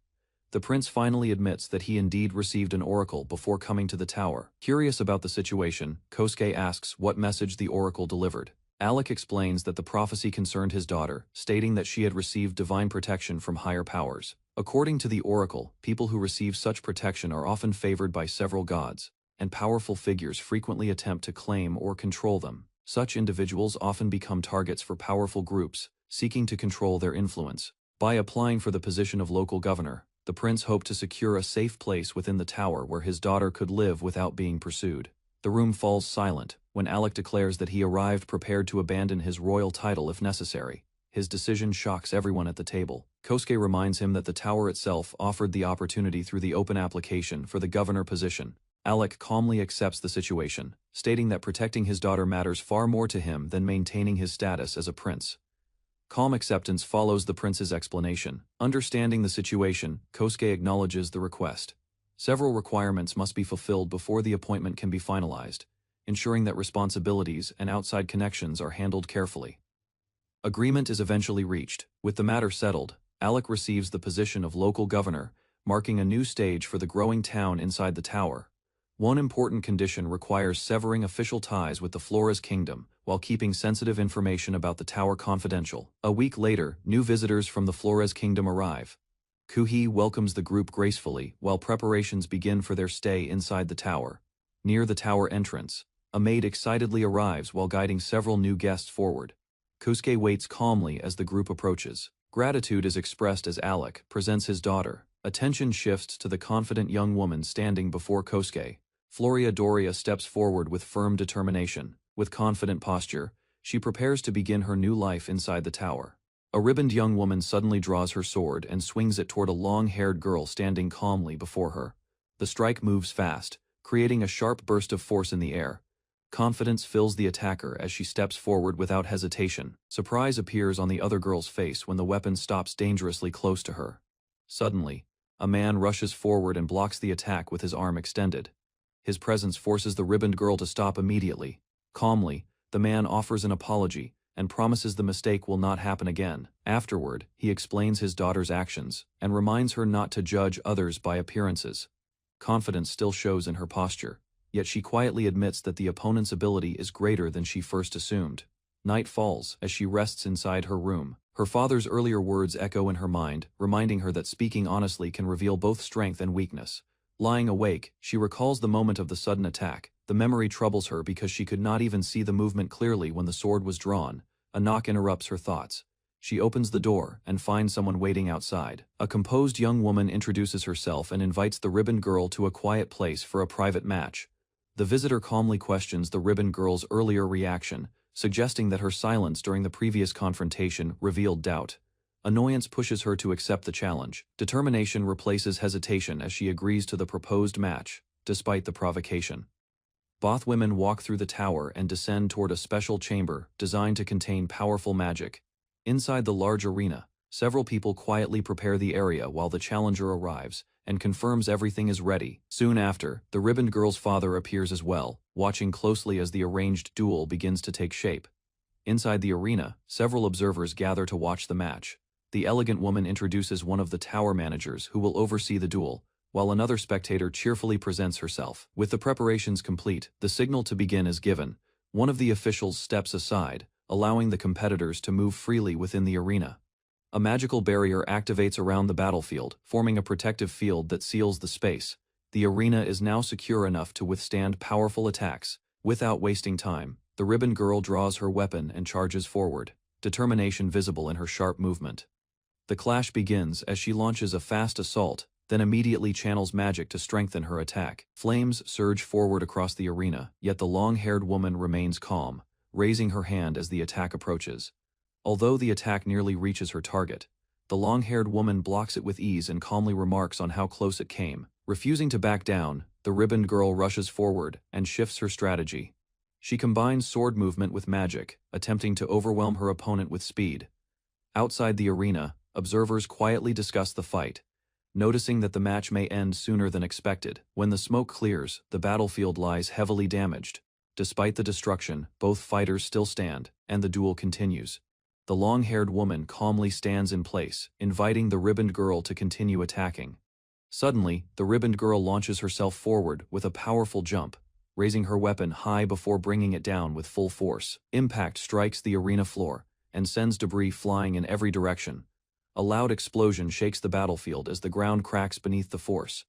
A: The prince finally admits that he indeed received an oracle before coming to the tower. Curious about the situation, Kosuke asks what message the oracle delivered. Alec explains that the prophecy concerned his daughter, stating that she had received divine protection from higher powers. According to the oracle, people who receive such protection are often favored by several gods, and powerful figures frequently attempt to claim or control them. Such individuals often become targets for powerful groups, seeking to control their influence. By applying for the position of local governor, the prince hoped to secure a safe place within the tower where his daughter could live without being pursued. The room falls silent when Alec declares that he arrived prepared to abandon his royal title if necessary. His decision shocks everyone at the table. Kosuke reminds him that the tower itself offered the opportunity through the open application for the governor position. Alec calmly accepts the situation, stating that protecting his daughter matters far more to him than maintaining his status as a prince. Calm acceptance follows the prince's explanation. Understanding the situation, Kosuke acknowledges the request. Several requirements must be fulfilled before the appointment can be finalized, ensuring that responsibilities and outside connections are handled carefully. Agreement is eventually reached. With the matter settled, Alec receives the position of local governor, marking a new stage for the growing town inside the tower. One important condition requires severing official ties with the Flores Kingdom, while keeping sensitive information about the tower confidential. A week later, new visitors from the Flores Kingdom arrive. Kuhi welcomes the group gracefully while preparations begin for their stay inside the tower. Near the tower entrance, a maid excitedly arrives while guiding several new guests forward. Kosuke waits calmly as the group approaches. Gratitude is expressed as Alec presents his daughter. Attention shifts to the confident young woman standing before Kosuke. Floria Doria steps forward with firm determination. With confident posture, she prepares to begin her new life inside the tower. A ribboned young woman suddenly draws her sword and swings it toward a long-haired girl standing calmly before her. The strike moves fast, creating a sharp burst of force in the air. Confidence fills the attacker as she steps forward without hesitation. Surprise appears on the other girl's face when the weapon stops dangerously close to her. Suddenly, a man rushes forward and blocks the attack with his arm extended. His presence forces the ribboned girl to stop immediately. Calmly, the man offers an apology and promises the mistake will not happen again. Afterward, he explains his daughter's actions and reminds her not to judge others by appearances. Confidence still shows in her posture, yet she quietly admits that the opponent's ability is greater than she first assumed. Night falls as she rests inside her room. Her father's earlier words echo in her mind, reminding her that speaking honestly can reveal both strength and weakness. Lying awake, she recalls the moment of the sudden attack. The memory troubles her because she could not even see the movement clearly when the sword was drawn. A knock interrupts her thoughts. She opens the door and finds someone waiting outside. A composed young woman introduces herself and invites the ribboned girl to a quiet place for a private match. The visitor calmly questions the ribboned girl's earlier reaction, suggesting that her silence during the previous confrontation revealed doubt. Annoyance pushes her to accept the challenge. Determination replaces hesitation as she agrees to the proposed match, despite the provocation. Both women walk through the tower and descend toward a special chamber designed to contain powerful magic. Inside the large arena, several people quietly prepare the area while the challenger arrives and confirms everything is ready. Soon after, the ribboned girl's father appears as well, watching closely as the arranged duel begins to take shape. Inside the arena, several observers gather to watch the match. The elegant woman introduces one of the tower managers who will oversee the duel, while another spectator cheerfully presents herself. With the preparations complete, the signal to begin is given. One of the officials steps aside, allowing the competitors to move freely within the arena. A magical barrier activates around the battlefield, forming a protective field that seals the space. The arena is now secure enough to withstand powerful attacks. Without wasting time, the ribboned girl draws her weapon and charges forward, determination visible in her sharp movement. The clash begins as she launches a fast assault, then immediately channels magic to strengthen her attack. Flames surge forward across the arena, yet the long-haired woman remains calm, raising her hand as the attack approaches. Although the attack nearly reaches her target, the long-haired woman blocks it with ease and calmly remarks on how close it came. Refusing to back down, the ribboned girl rushes forward and shifts her strategy. She combines sword movement with magic, attempting to overwhelm her opponent with speed. Outside the arena, observers quietly discuss the fight, noticing that the match may end sooner than expected. When the smoke clears, the battlefield lies heavily damaged. Despite the destruction, both fighters still stand, and the duel continues. The long-haired woman calmly stands in place, inviting the ribboned girl to continue attacking. Suddenly, the ribboned girl launches herself forward with a powerful jump, raising her weapon high before bringing it down with full force. Impact strikes the arena floor and sends debris flying in every direction. A loud explosion shakes the battlefield as the ground cracks beneath the force.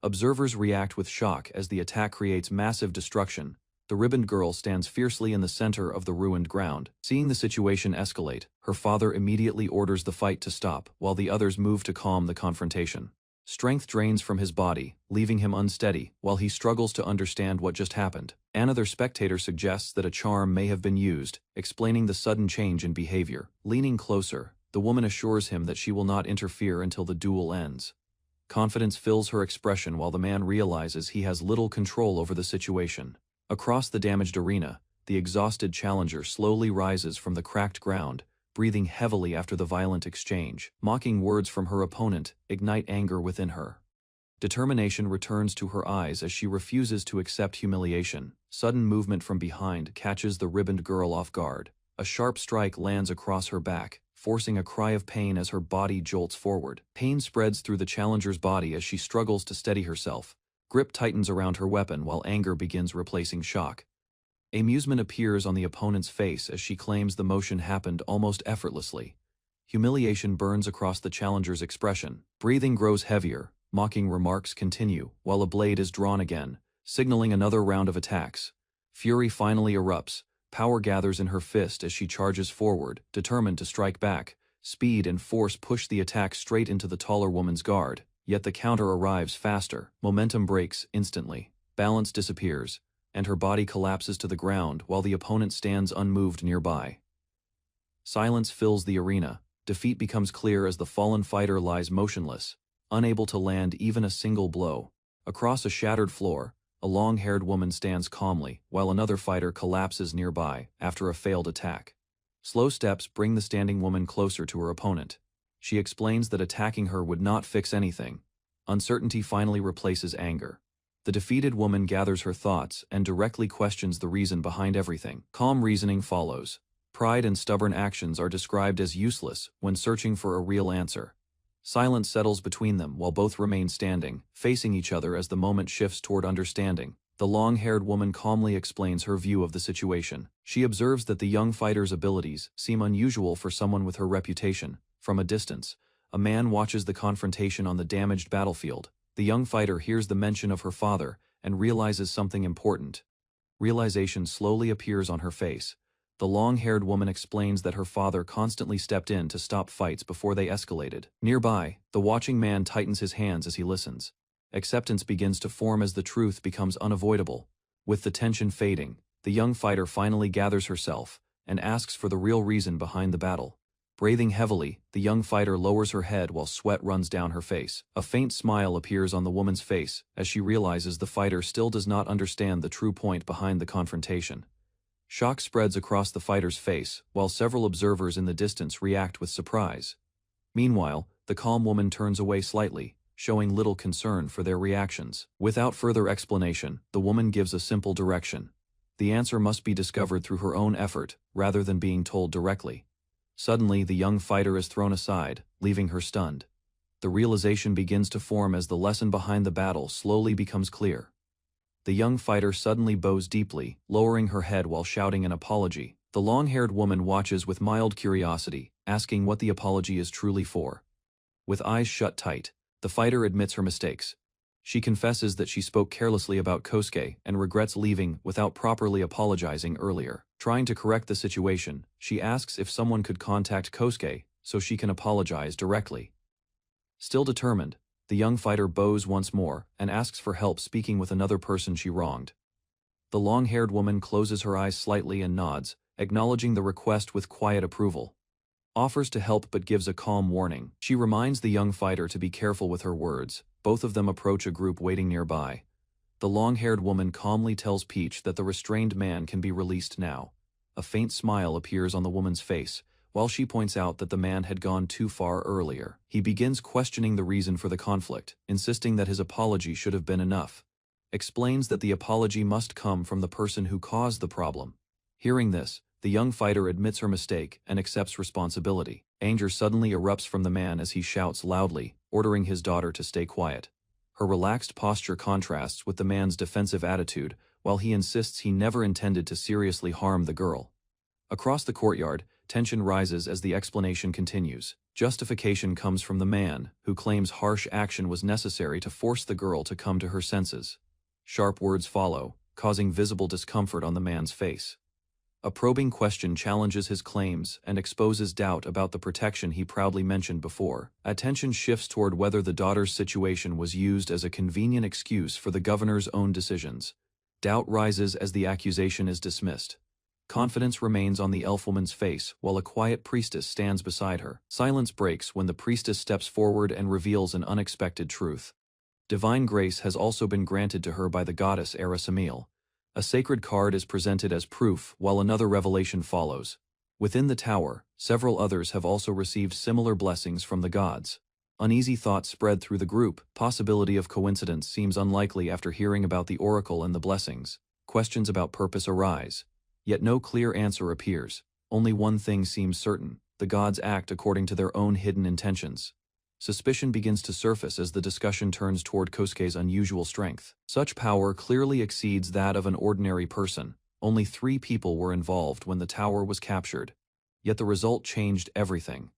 A: Observers react with shock as the attack creates massive destruction. The ribboned girl stands fiercely in the center of the ruined ground. Seeing the situation escalate, her father immediately orders the fight to stop, while the others move to calm the confrontation. Strength drains from his body, leaving him unsteady, while he struggles to understand what just happened. Another spectator suggests that a charm may have been used, explaining the sudden change in behavior. Leaning closer, the woman assures him that she will not interfere until the duel ends. Confidence fills her expression while the man realizes he has little control over the situation. Across the damaged arena, the exhausted challenger slowly rises from the cracked ground, breathing heavily after the violent exchange. Mocking words from her opponent ignite anger within her. Determination returns to her eyes as she refuses to accept humiliation. Sudden movement from behind catches the ribboned girl off guard. A sharp strike lands across her back, forcing a cry of pain as her body jolts forward. Pain spreads through the challenger's body as she struggles to steady herself. Grip tightens around her weapon while anger begins replacing shock. Amusement appears on the opponent's face as she claims the motion happened almost effortlessly. Humiliation burns across the challenger's expression. Breathing grows heavier, mocking remarks continue, while a blade is drawn again, signaling another round of attacks. Fury finally erupts. Power gathers in her fist as she charges forward, determined to strike back. Speed and force push the attack straight into the taller woman's guard, yet the counter arrives faster. Momentum breaks instantly. Balance disappears, and her body collapses to the ground while the opponent stands unmoved nearby. Silence fills the arena. Defeat becomes clear as the fallen fighter lies motionless, unable to land even a single blow. Across a shattered floor, a long-haired woman stands calmly, while another fighter collapses nearby after a failed attack. Slow steps bring the standing woman closer to her opponent. She explains that attacking her would not fix anything. Uncertainty finally replaces anger. The defeated woman gathers her thoughts and directly questions the reason behind everything. Calm reasoning follows. Pride and stubborn actions are described as useless when searching for a real answer. Silence settles between them while both remain standing, facing each other as the moment shifts toward understanding. The long-haired woman calmly explains her view of the situation. She observes that the young fighter's abilities seem unusual for someone with her reputation. From a distance, a man watches the confrontation on the damaged battlefield. The young fighter hears the mention of her father and realizes something important. Realization slowly appears on her face. The long-haired woman explains that her father constantly stepped in to stop fights before they escalated. Nearby, the watching man tightens his hands as he listens. Acceptance begins to form as the truth becomes unavoidable. With the tension fading, the young fighter finally gathers herself and asks for the real reason behind the battle. Breathing heavily, the young fighter lowers her head while sweat runs down her face. A faint smile appears on the woman's face as she realizes the fighter still does not understand the true point behind the confrontation. Shock spreads across the fighter's face, while several observers in the distance react with surprise. Meanwhile, the calm woman turns away slightly, showing little concern for their reactions. Without further explanation, the woman gives a simple direction. The answer must be discovered through her own effort, rather than being told directly. Suddenly, the young fighter is thrown aside, leaving her stunned. The realization begins to form as the lesson behind the battle slowly becomes clear. The young fighter suddenly bows deeply, lowering her head while shouting an apology. The long-haired woman watches with mild curiosity, asking what the apology is truly for. With eyes shut tight, the fighter admits her mistakes. She confesses that she spoke carelessly about Kosuke and regrets leaving without properly apologizing earlier. Trying to correct the situation, she asks if someone could contact Kosuke so she can apologize directly. Still determined, the young fighter bows once more and asks for help speaking with another person she wronged. The long-haired woman closes her eyes slightly and nods, acknowledging the request with quiet approval. Offers to help but gives a calm warning. She reminds the young fighter to be careful with her words. Both of them approach a group waiting nearby. The long-haired woman calmly tells Peach that the restrained man can be released now. A faint smile appears on the woman's face, while she points out that the man had gone too far earlier. He begins questioning the reason for the conflict, insisting that his apology should have been enough. Explains that the apology must come from the person who caused the problem. Hearing this, the young fighter admits her mistake and accepts responsibility. Anger suddenly erupts from the man as he shouts loudly, ordering his daughter to stay quiet. Her relaxed posture contrasts with the man's defensive attitude, while he insists he never intended to seriously harm the girl. Across the courtyard, tension rises as the explanation continues. Justification comes from the man, who claims harsh action was necessary to force the girl to come to her senses. Sharp words follow, causing visible discomfort on the man's face. A probing question challenges his claims and exposes doubt about the protection he proudly mentioned before. Attention shifts toward whether the daughter's situation was used as a convenient excuse for the governor's own decisions. Doubt rises as the accusation is dismissed. Confidence remains on the elf-woman's face while a quiet priestess stands beside her. Silence breaks when the priestess steps forward and reveals an unexpected truth. Divine grace has also been granted to her by the goddess Erasamil. A sacred card is presented as proof while another revelation follows. Within the tower, several others have also received similar blessings from the gods. Uneasy thoughts spread through the group. Possibility of coincidence seems unlikely after hearing about the oracle and the blessings. Questions about purpose arise. Yet no clear answer appears. Only one thing seems certain: the gods act according to their own hidden intentions. Suspicion begins to surface as the discussion turns toward Kosuke's unusual strength. Such power clearly exceeds that of an ordinary person. Only 3 people were involved when the tower was captured. Yet the result changed everything.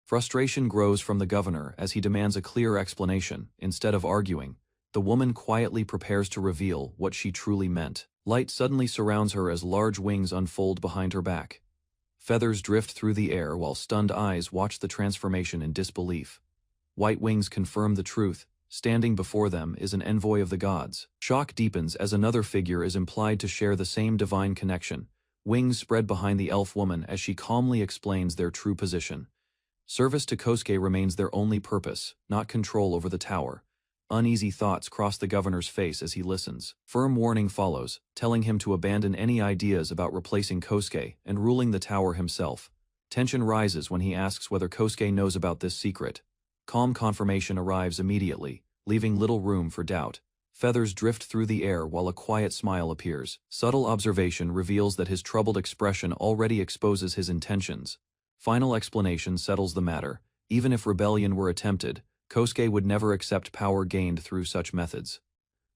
A: Frustration grows from the governor as he demands a clear explanation. Instead of arguing, the woman quietly prepares to reveal what she truly meant. Light suddenly surrounds her as large wings unfold behind her back. Feathers drift through the air while stunned eyes watch the transformation in disbelief. White wings confirm the truth. Standing before them is an envoy of the gods. Shock deepens as another figure is implied to share the same divine connection. Wings spread behind the elf woman as she calmly explains their true position. Service to Kosuke remains their only purpose, not control over the tower. Uneasy thoughts cross the governor's face as he listens. Firm warning follows, telling him to abandon any ideas about replacing Kosuke and ruling the tower himself. Tension rises when he asks whether Kosuke knows about this secret. Calm confirmation arrives immediately, leaving little room for doubt. Feathers drift through the air while a quiet smile appears. Subtle observation reveals that his troubled expression already exposes his intentions. Final explanation settles the matter. Even if rebellion were attempted, Kosuke would never accept power gained through such methods.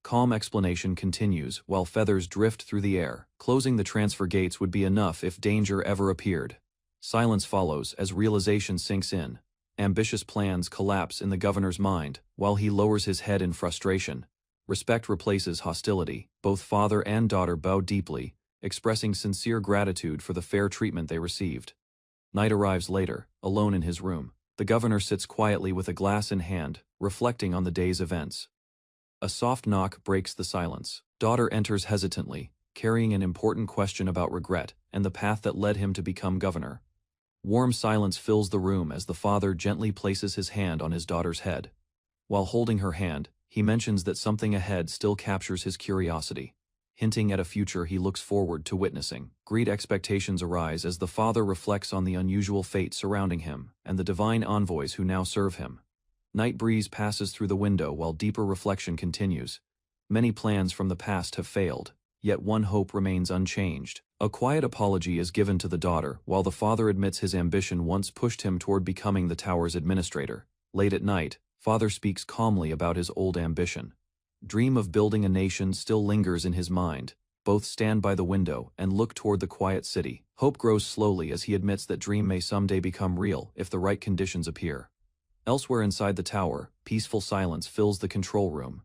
A: Calm explanation continues while feathers drift through the air. Closing the transfer gates would be enough if danger ever appeared. Silence follows as realization sinks in. Ambitious plans collapse in the governor's mind while he lowers his head in frustration. Respect replaces hostility. Both father and daughter bow deeply, expressing sincere gratitude for the fair treatment they received. Night arrives later, alone in his room. The governor sits quietly with a glass in hand, reflecting on the day's events. A soft knock breaks the silence. Daughter enters hesitantly, carrying an important question about regret and the path that led him to become governor. Warm silence fills the room as the father gently places his hand on his daughter's head. While holding her hand, he mentions that something ahead still captures his curiosity, hinting at a future he looks forward to witnessing. Great expectations arise as the father reflects on the unusual fate surrounding him and the divine envoys who now serve him. Night breeze passes through the window while deeper reflection continues. Many plans from the past have failed, yet one hope remains unchanged. A quiet apology is given to the daughter while the father admits his ambition once pushed him toward becoming the tower's administrator. Late at night, father speaks calmly about his old ambition. Dream of building a nation still lingers in his mind. Both stand by the window and look toward the quiet city. Hope grows slowly as he admits that dream may someday become real if the right conditions appear. Elsewhere inside the tower, peaceful silence fills the control room.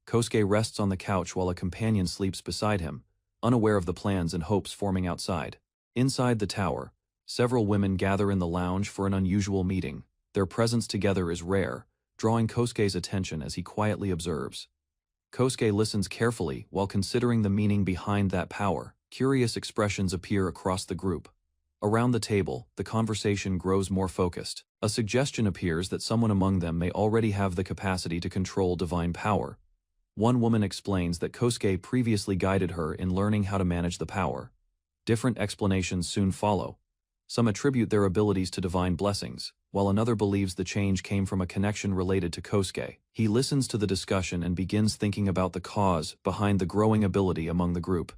A: Kosuke rests on the couch while a companion sleeps beside him, unaware of the plans and hopes forming outside. Inside the tower, several women gather in the lounge for an unusual meeting. Their presence together is rare, drawing Kosuke's attention as he quietly observes. Kosuke listens carefully while considering the meaning behind that power. Curious expressions appear across the group. Around the table, the conversation grows more focused. A suggestion appears that someone among them may already have the capacity to control divine power. One woman explains that Kosuke previously guided her in learning how to manage the power. Different explanations soon follow. Some attribute their abilities to divine blessings, while another believes the change came from a connection related to Kosuke. He listens to the discussion and begins thinking about the cause behind the growing ability among the group.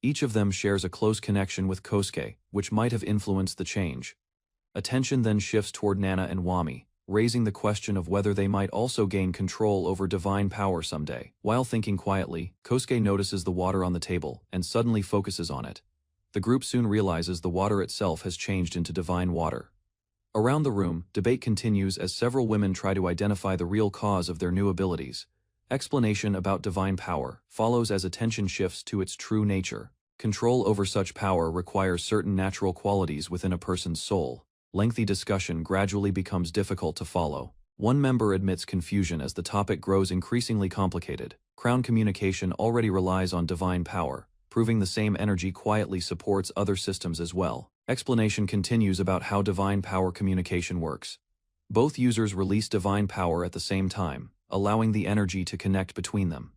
A: Each of them shares a close connection with Kosuke, which might have influenced the change. Attention then shifts toward Nana and Wami, raising the question of whether they might also gain control over divine power someday. While thinking quietly, Kosuke notices the water on the table and suddenly focuses on it. The group soon realizes the water itself has changed into divine water. Around the room, debate continues as several women try to identify the real cause of their new abilities. Explanation about divine power follows as attention shifts to its true nature. Control over such power requires certain natural qualities within a person's soul. Lengthy discussion gradually becomes difficult to follow. One member admits confusion as the topic grows increasingly complicated. Crown communication already relies on divine power, proving the same energy quietly supports other systems as well. Explanation continues about how divine power communication works. Both users release divine power at the same time, allowing the energy to connect between them.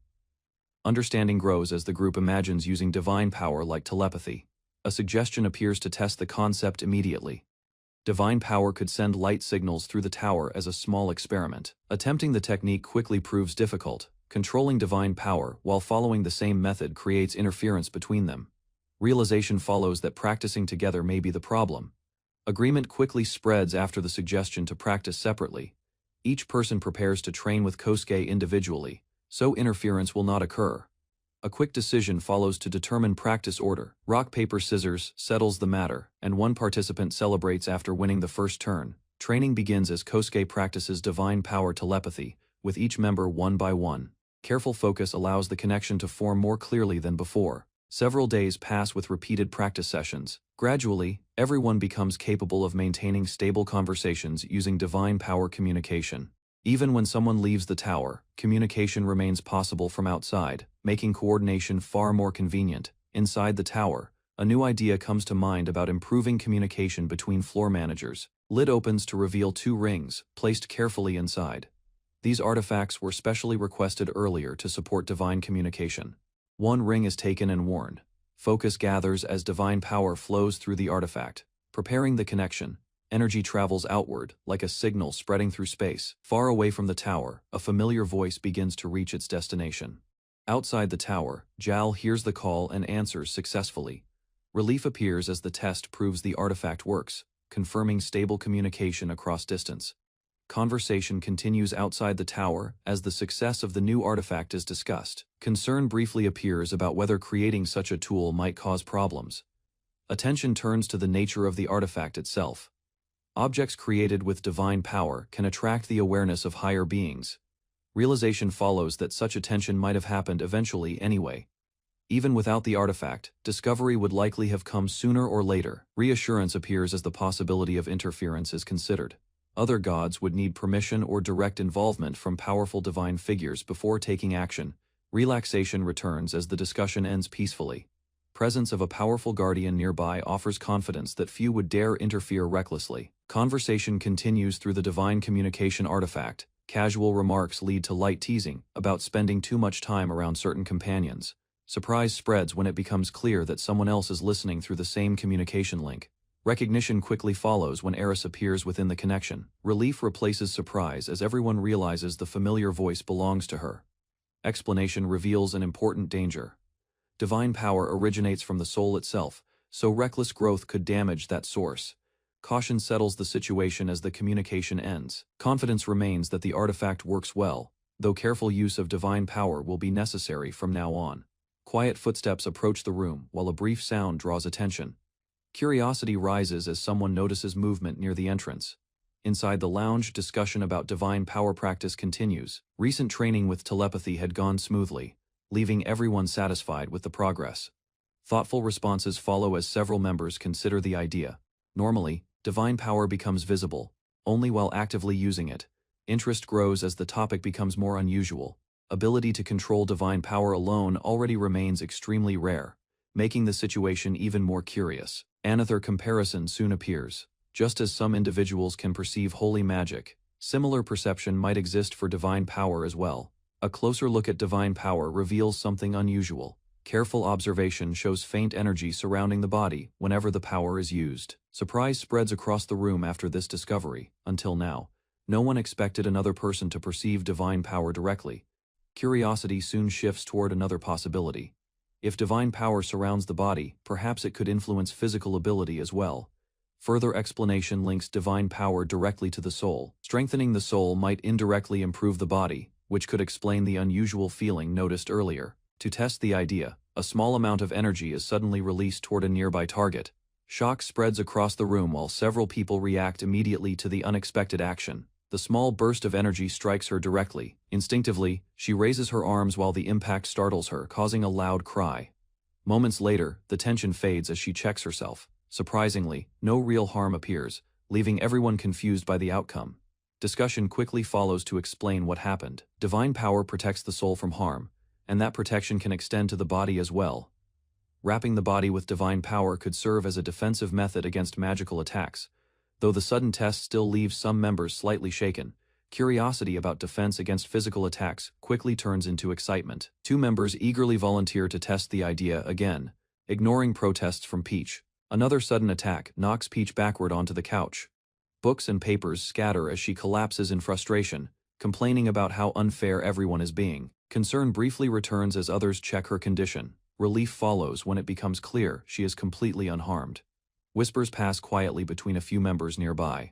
A: Understanding grows as the group imagines using divine power like telepathy. A suggestion appears to test the concept immediately. Divine power could send light signals through the tower as a small experiment. Attempting the technique quickly proves difficult. Controlling divine power while following the same method creates interference between them. Realization follows that practicing together may be the problem. Agreement quickly spreads after the suggestion to practice separately. Each person prepares to train with Kosuke individually, so interference will not occur. A quick decision follows to determine practice order. Rock, paper, scissors settles the matter, and one participant celebrates after winning the first turn. Training begins as Kosuke practices divine power telepathy, with each member one by one. Careful focus allows the connection to form more clearly than before. Several days pass with repeated practice sessions. Gradually, everyone becomes capable of maintaining stable conversations using divine power communication. Even when someone leaves the tower, communication remains possible from outside, making coordination far more convenient. Inside the tower, a new idea comes to mind about improving communication between floor managers. Lid opens to reveal 2 rings, placed carefully inside. These artifacts were specially requested earlier to support divine communication. One ring is taken and worn. Focus gathers as divine power flows through the artifact. Preparing the connection, energy travels outward, like a signal spreading through space. Far away from the tower, a familiar voice begins to reach its destination. Outside the tower, Jal hears the call and answers successfully. Relief appears as the test proves the artifact works, confirming stable communication across distance. Conversation continues outside the tower as the success of the new artifact is discussed. Concern briefly appears about whether creating such a tool might cause problems. Attention turns to the nature of the artifact itself. Objects created with divine power can attract the awareness of higher beings. Realization follows that such attention might have happened eventually anyway. Even without the artifact, discovery would likely have come sooner or later. Reassurance appears as the possibility of interference is considered. Other gods would need permission or direct involvement from powerful divine figures before taking action. Relaxation returns as the discussion ends peacefully. Presence of a powerful guardian nearby offers confidence that few would dare interfere recklessly. Conversation continues through the divine communication artifact. Casual remarks lead to light teasing about spending too much time around certain companions. Surprise spreads when it becomes clear that someone else is listening through the same communication link. Recognition quickly follows when Eris appears within the connection. Relief replaces surprise as everyone realizes the familiar voice belongs to her. Explanation reveals an important danger. Divine power originates from the soul itself, so reckless growth could damage that source. Caution settles the situation as the communication ends. Confidence remains that the artifact works well, though careful use of divine power will be necessary from now on. Quiet footsteps approach the room while a brief sound draws attention. Curiosity rises as someone notices movement near the entrance. Inside the lounge, discussion about divine power practice continues. Recent training with telepathy had gone smoothly, leaving everyone satisfied with the progress. Thoughtful responses follow as several members consider the idea. Normally, divine power becomes visible, only while actively using it. Interest grows as the topic becomes more unusual. Ability to control divine power alone already remains extremely rare, making the situation even more curious. Another comparison soon appears. Just as some individuals can perceive holy magic, similar perception might exist for divine power as well. A closer look at divine power reveals something unusual. Careful observation shows faint energy surrounding the body whenever the power is used. Surprise spreads across the room after this discovery. Until now, no one expected another person to perceive divine power directly. Curiosity soon shifts toward another possibility. If divine power surrounds the body, perhaps it could influence physical ability as well. Further explanation links divine power directly to the soul. Strengthening the soul might indirectly improve the body, which could explain the unusual feeling noticed earlier. To test the idea, a small amount of energy is suddenly released toward a nearby target. Shock spreads across the room while several people react immediately to the unexpected action. The small burst of energy strikes her directly. Instinctively, she raises her arms while the impact startles her, causing a loud cry. Moments later, the tension fades as she checks herself. Surprisingly, no real harm appears, leaving everyone confused by the outcome. Discussion quickly follows to explain what happened. Divine power protects the soul from harm, and that protection can extend to the body as well. Wrapping the body with divine power could serve as a defensive method against magical attacks. Though the sudden test still leaves some members slightly shaken, curiosity about defense against physical attacks quickly turns into excitement. 2 members eagerly volunteer to test the idea again, ignoring protests from Peach. Another sudden attack knocks Peach backward onto the couch. Books and papers scatter as she collapses in frustration, complaining about how unfair everyone is being. Concern briefly returns as others check her condition. Relief follows when it becomes clear she is completely unharmed. Whispers pass quietly between a few members nearby.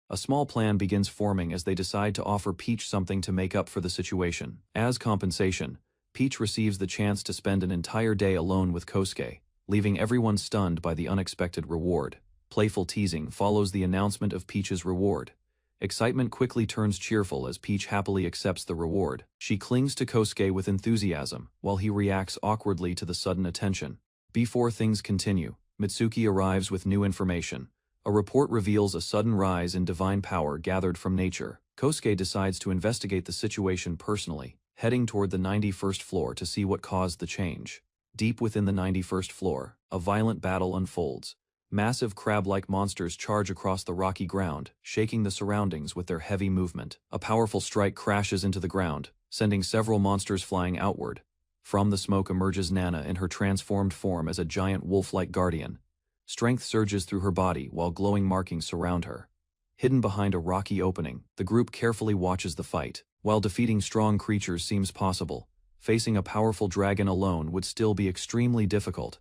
A: A small plan begins forming as they decide to offer Peach something to make up for the situation. As compensation, Peach receives the chance to spend an entire day alone with Kosuke, leaving everyone stunned by the unexpected reward. Playful teasing follows the announcement of Peach's reward. Excitement quickly turns cheerful as Peach happily accepts the reward. She clings to Kosuke with enthusiasm, while he reacts awkwardly to the sudden attention. Before things continue, Mitsuki arrives with new information. A report reveals a sudden rise in divine power gathered from nature. Kosuke decides to investigate the situation personally, heading toward the 91st floor to see what caused the change. Deep within the 91st floor, a violent battle unfolds. Massive crab-like monsters charge across the rocky ground, shaking the surroundings with their heavy movement. A powerful strike crashes into the ground, sending several monsters flying outward. From the smoke emerges Nana in her transformed form as a giant wolf-like guardian. Strength surges through her body while glowing markings surround her. Hidden behind a rocky opening, the group carefully watches the fight. While defeating strong creatures seems possible, facing a powerful dragon alone would still be extremely difficult.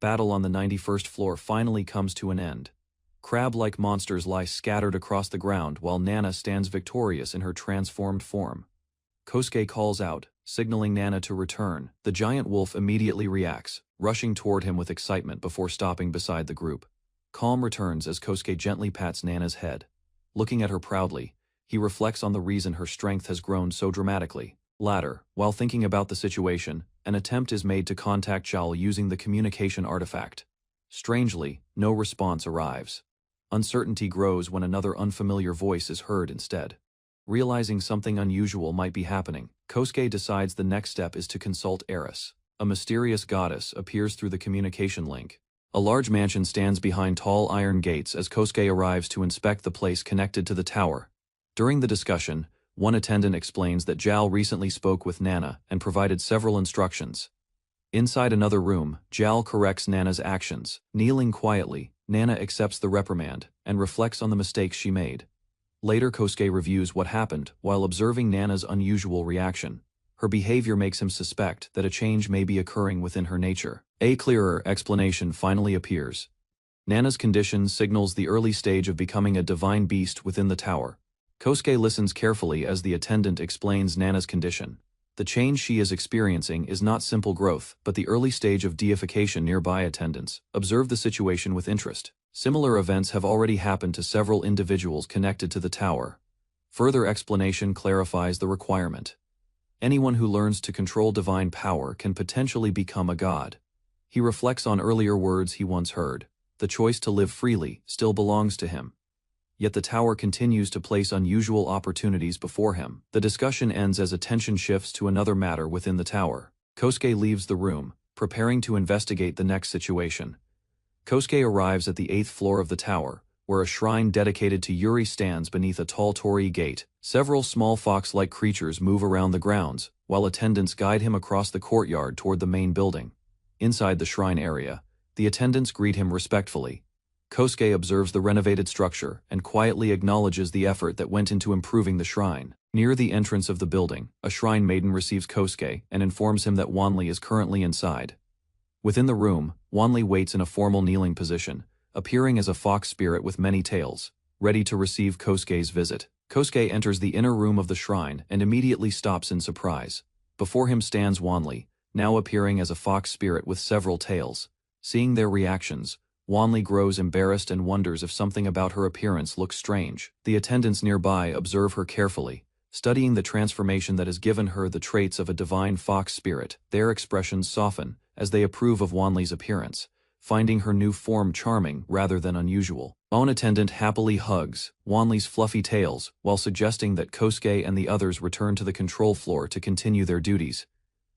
A: Battle on the 91st floor finally comes to an end. Crab-like monsters lie scattered across the ground while Nana stands victorious in her transformed form. Kosuke calls out, signaling Nana to return. The giant wolf immediately reacts, rushing toward him with excitement before stopping beside the group. Calm returns as Kosuke gently pats Nana's head. Looking at her proudly, he reflects on the reason her strength has grown so dramatically. Later, while thinking about the situation, an attempt is made to contact Jowl using the communication artifact. Strangely, no response arrives. Uncertainty grows when another unfamiliar voice is heard instead. Realizing something unusual might be happening, Kosuke decides the next step is to consult Eris. A mysterious goddess appears through the communication link. A large mansion stands behind tall iron gates as Kosuke arrives to inspect the place connected to the tower. During the discussion, one attendant explains that Jowl recently spoke with Nana and provided several instructions. Inside another room, Jowl corrects Nana's actions. Kneeling quietly, Nana accepts the reprimand and reflects on the mistakes she made. Later, Kosuke reviews what happened while observing Nana's unusual reaction. Her behavior makes him suspect that a change may be occurring within her nature. A clearer explanation finally appears. Nana's condition signals the early stage of becoming a divine beast within the tower. Kosuke listens carefully as the attendant explains Nana's condition. The change she is experiencing is not simple growth, but the early stage of deification. Nearby attendants observe the situation with interest. Similar events have already happened to several individuals connected to the tower. Further explanation clarifies the requirement. Anyone who learns to control divine power can potentially become a god. He reflects on earlier words he once heard. The choice to live freely still belongs to him. Yet the tower continues to place unusual opportunities before him. The discussion ends as attention shifts to another matter within the tower. Kosuke leaves the room, preparing to investigate the next situation. Kosuke arrives at the 8th floor of the tower, where a shrine dedicated to Yuri stands beneath a tall torii gate. Several small fox-like creatures move around the grounds, while attendants guide him across the courtyard toward the main building. Inside the shrine area, the attendants greet him respectfully. Kosuke observes the renovated structure and quietly acknowledges the effort that went into improving the shrine. Near the entrance of the building, a shrine maiden receives Kosuke and informs him that Wanli is currently inside. Within the room, Wanli waits in a formal kneeling position, appearing as a fox spirit with many tails, ready to receive Kosuke's visit. Kosuke enters the inner room of the shrine and immediately stops in surprise. Before him stands Wanli, now appearing as a fox spirit with several tails. Seeing their reactions, Wanli grows embarrassed and wonders if something about her appearance looks strange. The attendants nearby observe her carefully, studying the transformation that has given her the traits of a divine fox spirit. Their expressions soften as they approve of Wanli's appearance, finding her new form charming rather than unusual. Owen attendant happily hugs Wanli's fluffy tails while suggesting that Kosuke and the others return to the control floor to continue their duties.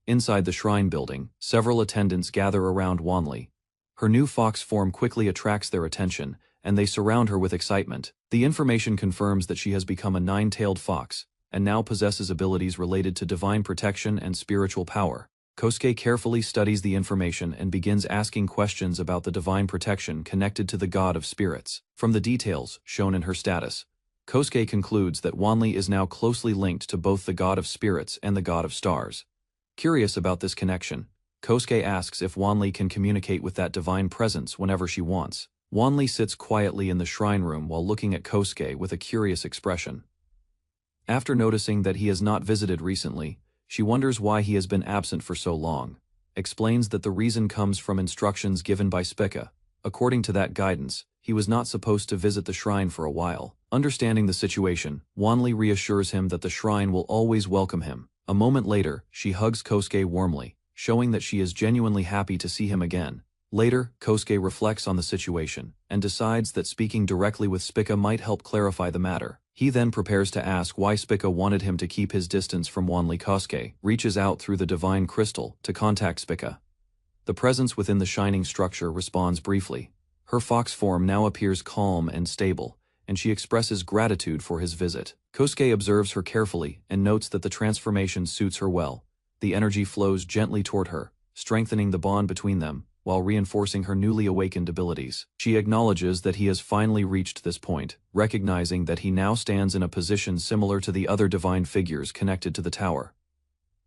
A: Inside the shrine building, several attendants gather around Wanli. Her new fox form quickly attracts their attention, and they surround her with excitement. The information confirms that she has become a nine-tailed fox, and now possesses abilities related to divine protection and spiritual power. Kosuke carefully studies the information and begins asking questions about the divine protection connected to the god of spirits. From the details shown in her status, Kosuke concludes that Wanli is now closely linked to both the god of spirits and the god of stars. Curious about this connection, Kosuke asks if Wanli can communicate with that divine presence whenever she wants. Wanli sits quietly in the shrine room while looking at Kosuke with a curious expression. After noticing that he has not visited recently, she wonders why he has been absent for so long. Explains that the reason comes from instructions given by Spica. According to that guidance, he was not supposed to visit the shrine for a while. Understanding the situation, Wanli reassures him that the shrine will always welcome him. A moment later, she hugs Kosuke warmly, showing that she is genuinely happy to see him again. Later, Kosuke reflects on the situation, and decides that speaking directly with Spica might help clarify the matter. He then prepares to ask why Spica wanted him to keep his distance from Wanli. Kosuke reaches out through the divine crystal to contact Spica. The presence within the shining structure responds briefly. Her fox form now appears calm and stable, and she expresses gratitude for his visit. Kosuke observes her carefully and notes that the transformation suits her well. The energy flows gently toward her, strengthening the bond between them, while reinforcing her newly awakened abilities. She acknowledges that he has finally reached this point, recognizing that he now stands in a position similar to the other divine figures connected to the tower.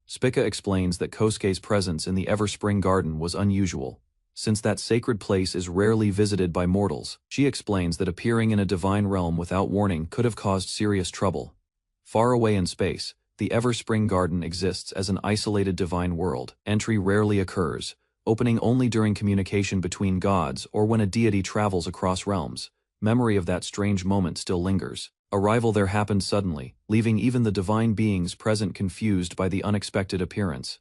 A: Spica explains that Kosuke's presence in the Everspring Garden was unusual, since that sacred place is rarely visited by mortals. She explains that appearing in a divine realm without warning could have caused serious trouble. Far away in space, the Everspring Garden exists as an isolated divine world. Entry rarely occurs, opening only during communication between gods or when a deity travels across realms. Memory of that strange moment still lingers. Arrival there happened suddenly, leaving even the divine beings present confused by the unexpected appearance.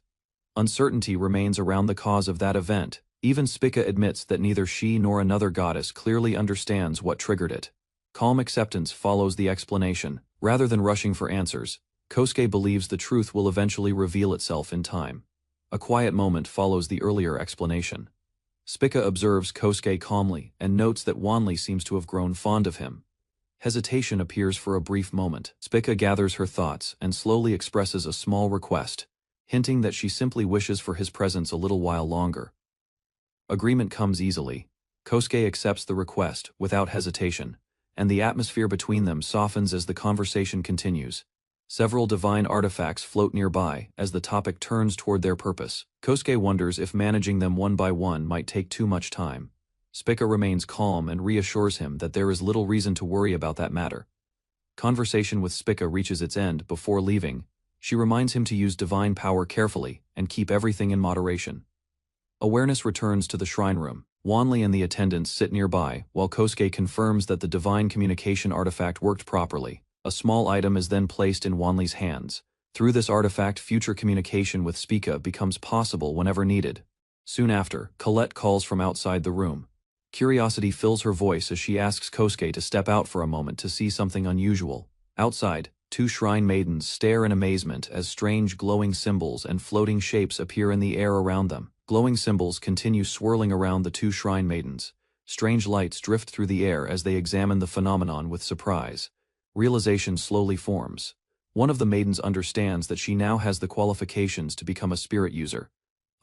A: Uncertainty remains around the cause of that event. Even Spica admits that neither she nor another goddess clearly understands what triggered it. Calm acceptance follows the explanation. Rather than rushing for answers, Kosuke believes the truth will eventually reveal itself in time. A quiet moment follows the earlier explanation. Spica observes Kosuke calmly and notes that Wanli seems to have grown fond of him. Hesitation appears for a brief moment. Spica gathers her thoughts and slowly expresses a small request, hinting that she simply wishes for his presence a little while longer. Agreement comes easily. Kosuke accepts the request without hesitation, and the atmosphere between them softens as the conversation continues. Several divine artifacts float nearby as the topic turns toward their purpose. Kosuke wonders if managing them one by one might take too much time. Spica remains calm and reassures him that there is little reason to worry about that matter. Conversation with Spica reaches its end before leaving. She reminds him to use divine power carefully and keep everything in moderation. Awareness returns to the shrine room. Wanli and the attendants sit nearby while Kosuke confirms that the divine communication artifact worked properly. A small item is then placed in Wanli's hands. Through this artifact, future communication with Spica becomes possible whenever needed. Soon after, Colette calls from outside the room. Curiosity fills her voice as she asks Kosuke to step out for a moment to see something unusual. Outside, two shrine maidens stare in amazement as strange glowing symbols and floating shapes appear in the air around them. Glowing symbols continue swirling around the two shrine maidens. Strange lights drift through the air as they examine the phenomenon with surprise. Realization slowly forms. One of the maidens understands that she now has the qualifications to become a spirit user.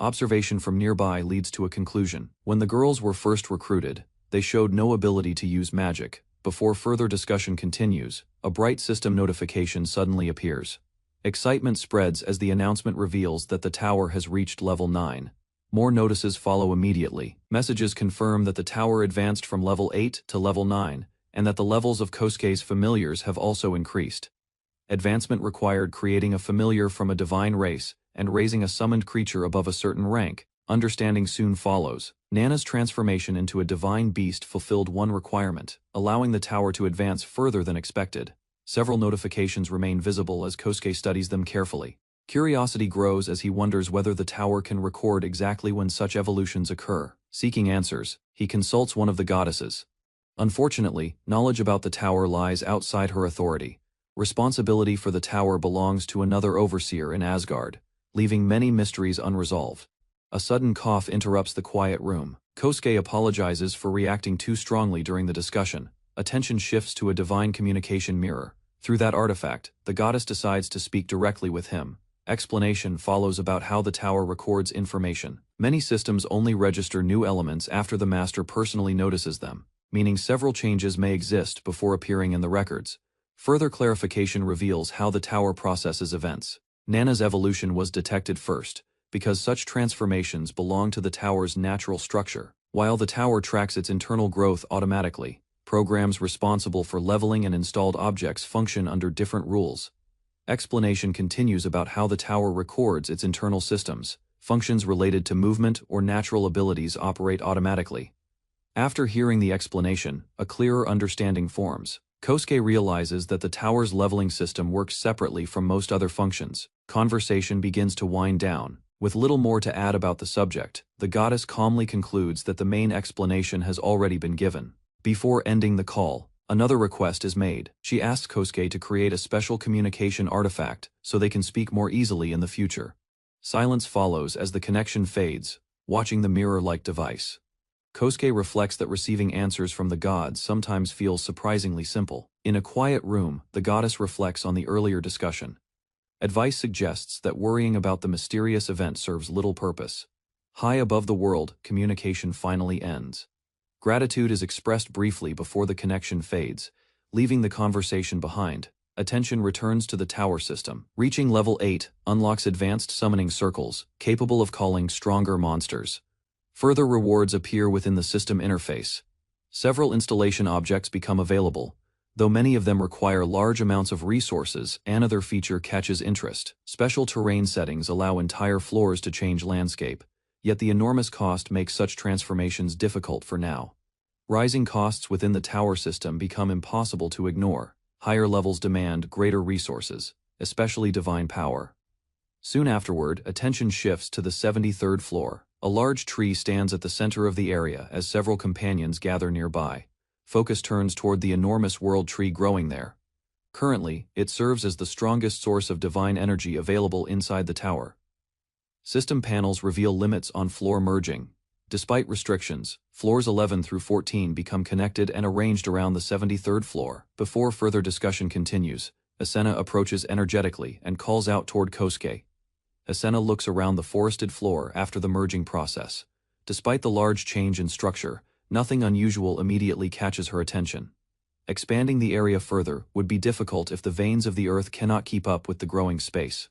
A: Observation from nearby leads to a conclusion. When the girls were first recruited, they showed no ability to use magic. Before further discussion continues, a bright system notification suddenly appears. Excitement spreads as the announcement reveals that the tower has reached level 9. More notices follow immediately. Messages confirm that the tower advanced from level 8 to level 9, and that the levels of Kosuke's familiars have also increased. Advancement required creating a familiar from a divine race and raising a summoned creature above a certain rank. Understanding soon follows. Nana's transformation into a divine beast fulfilled one requirement, allowing the tower to advance further than expected. Several notifications remain visible as Kosuke studies them carefully. Curiosity grows as he wonders whether the tower can record exactly when such evolutions occur. Seeking answers, he consults one of the goddesses. Unfortunately, knowledge about the tower lies outside her authority. Responsibility for the tower belongs to another overseer in Asgard. leaving many mysteries unresolved. A sudden cough interrupts the quiet room. Kosuke apologizes for reacting too strongly during the discussion. Attention shifts to a divine communication mirror. Through that artifact, the goddess decides to speak directly with him. Explanation follows about how the tower records information. Many systems only register new elements after the master personally notices them, meaning several changes may exist before appearing in the records. Further clarification reveals how the tower processes events. Nana's evolution was detected first, because such transformations belong to the tower's natural structure. While the tower tracks its internal growth automatically, programs responsible for leveling and installed objects function under different rules. Explanation continues about how the tower records its internal systems. Functions related to movement or natural abilities operate automatically. After hearing the explanation, a clearer understanding forms. Kosuke realizes that the tower's leveling system works separately from most other functions. Conversation begins to wind down. With little more to add about the subject, the goddess calmly concludes that the main explanation has already been given. Before ending the call, another request is made. She asks Kosuke to create a special communication artifact so they can speak more easily in the future. Silence follows as the connection fades, watching the mirror-like device. Kosuke reflects that receiving answers from the gods sometimes feels surprisingly simple. In a quiet room, the goddess reflects on the earlier discussion. Advice suggests that worrying about the mysterious event serves little purpose. High above the world, communication finally ends. Gratitude is expressed briefly before the connection fades, leaving the conversation behind. Attention returns to the tower system. Reaching level 8 unlocks advanced summoning circles, capable of calling stronger monsters. Further rewards appear within the system interface. Several installation objects become available. Though many of them require large amounts of resources, another feature catches interest. Special terrain settings allow entire floors to change landscape, yet the enormous cost makes such transformations difficult for now. Rising costs within the tower system become impossible to ignore. Higher levels demand greater resources, especially divine power. Soon afterward, attention shifts to the 73rd floor. A large tree stands at the center of the area as several companions gather nearby. Focus turns toward the enormous world tree growing there. Currently, it serves as the strongest source of divine energy available inside the tower. System panels reveal limits on floor merging. Despite restrictions, floors 11 through 14 become connected and arranged around the 73rd floor. Before further discussion continues, Asuna approaches energetically and calls out toward Kosuke. Asuna looks around the forested floor after the merging process. Despite the large change in structure, nothing unusual immediately catches her attention. Expanding the area further would be difficult if the veins of the earth cannot keep up with the growing space.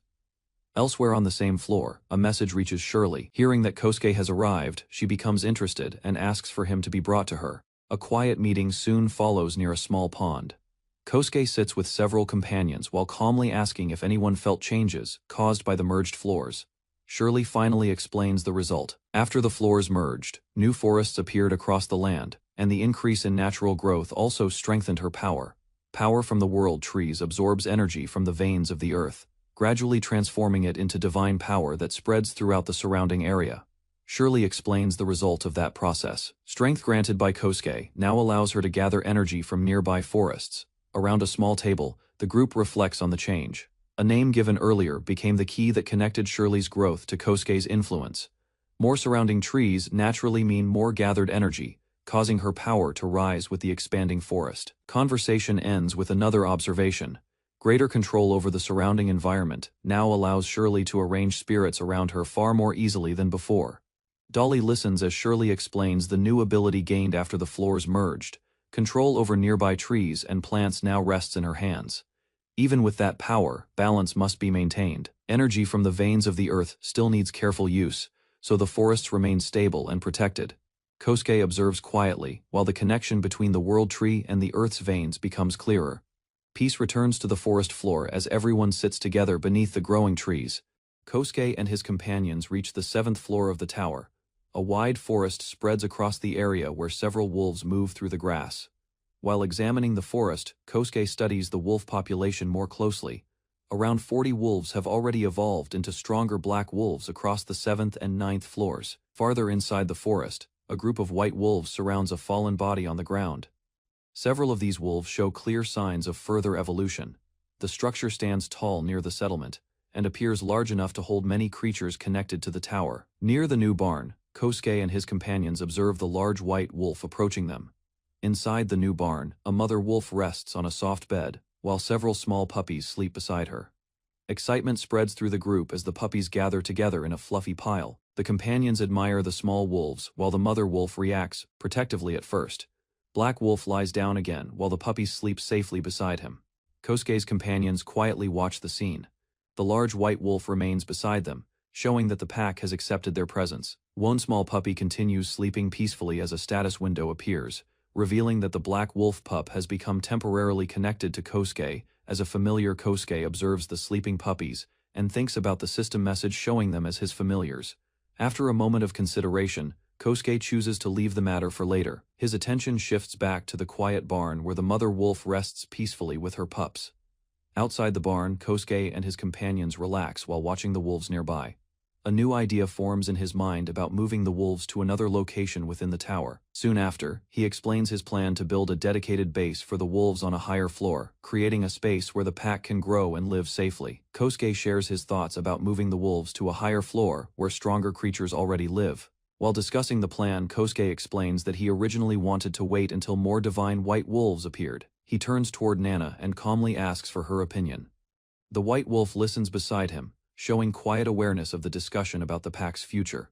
A: Elsewhere on the same floor, a message reaches Shirley. Hearing that Kosuke has arrived, she becomes interested and asks for him to be brought to her. A quiet meeting soon follows near a small pond. Kosuke sits with several companions while calmly asking if anyone felt changes caused by the merged floors. Shirley finally explains the result. After the floors merged, new forests appeared across the land, and the increase in natural growth also strengthened her power. Power from the world trees absorbs energy from the veins of the earth, gradually transforming it into divine power that spreads throughout the surrounding area. Shirley explains the result of that process. Strength granted by Kosuke now allows her to gather energy from nearby forests. Around a small table, the group reflects on the change. A name given earlier became the key that connected Shirley's growth to Kosuke's influence. More surrounding trees naturally mean more gathered energy, causing her power to rise with the expanding forest. Conversation ends with another observation. Greater control over the surrounding environment now allows Shirley to arrange spirits around her far more easily than before. Dolly listens as Shirley explains the new ability gained after the floors merged. Control over nearby trees and plants now rests in her hands. Even with that power, balance must be maintained. Energy from the veins of the earth still needs careful use, so the forests remain stable and protected. Kosuke observes quietly, while the connection between the world tree and the earth's veins becomes clearer. Peace returns to the forest floor as everyone sits together beneath the growing trees. Kosuke and his companions reach the 7th floor of the tower. A wide forest spreads across the area where several wolves move through the grass. While examining the forest, Kosuke studies the wolf population more closely. Around 40 wolves have already evolved into stronger black wolves across the 7th and 9th floors. Farther inside the forest, a group of white wolves surrounds a fallen body on the ground. Several of these wolves show clear signs of further evolution. The structure stands tall near the settlement, and appears large enough to hold many creatures connected to the tower. Near the new barn, Kosuke and his companions observe the large white wolf approaching them. Inside the new barn, a mother wolf rests on a soft bed, while several small puppies sleep beside her. Excitement spreads through the group as the puppies gather together in a fluffy pile. The companions admire the small wolves while the mother wolf reacts, protectively at first. Black Wolf lies down again while the puppies sleep safely beside him. Kosuke's companions quietly watch the scene. The large white wolf remains beside them, showing that the pack has accepted their presence. One small puppy continues sleeping peacefully as a status window appears, revealing that the black wolf pup has become temporarily connected to Kosuke. As a familiar, Kosuke observes the sleeping puppies and thinks about the system message showing them as his familiars. After a moment of consideration, Kosuke chooses to leave the matter for later. His attention shifts back to the quiet barn where the mother wolf rests peacefully with her pups. Outside the barn, Kosuke and his companions relax while watching the wolves nearby. A new idea forms in his mind about moving the wolves to another location within the tower. Soon after, he explains his plan to build a dedicated base for the wolves on a higher floor, creating a space where the pack can grow and live safely. Kosuke shares his thoughts about moving the wolves to a higher floor where stronger creatures already live. While discussing the plan, Kosuke explains that he originally wanted to wait until more divine white wolves appeared. He turns toward Nana and calmly asks for her opinion. The white wolf listens beside him, showing quiet awareness of the discussion about the pack's future.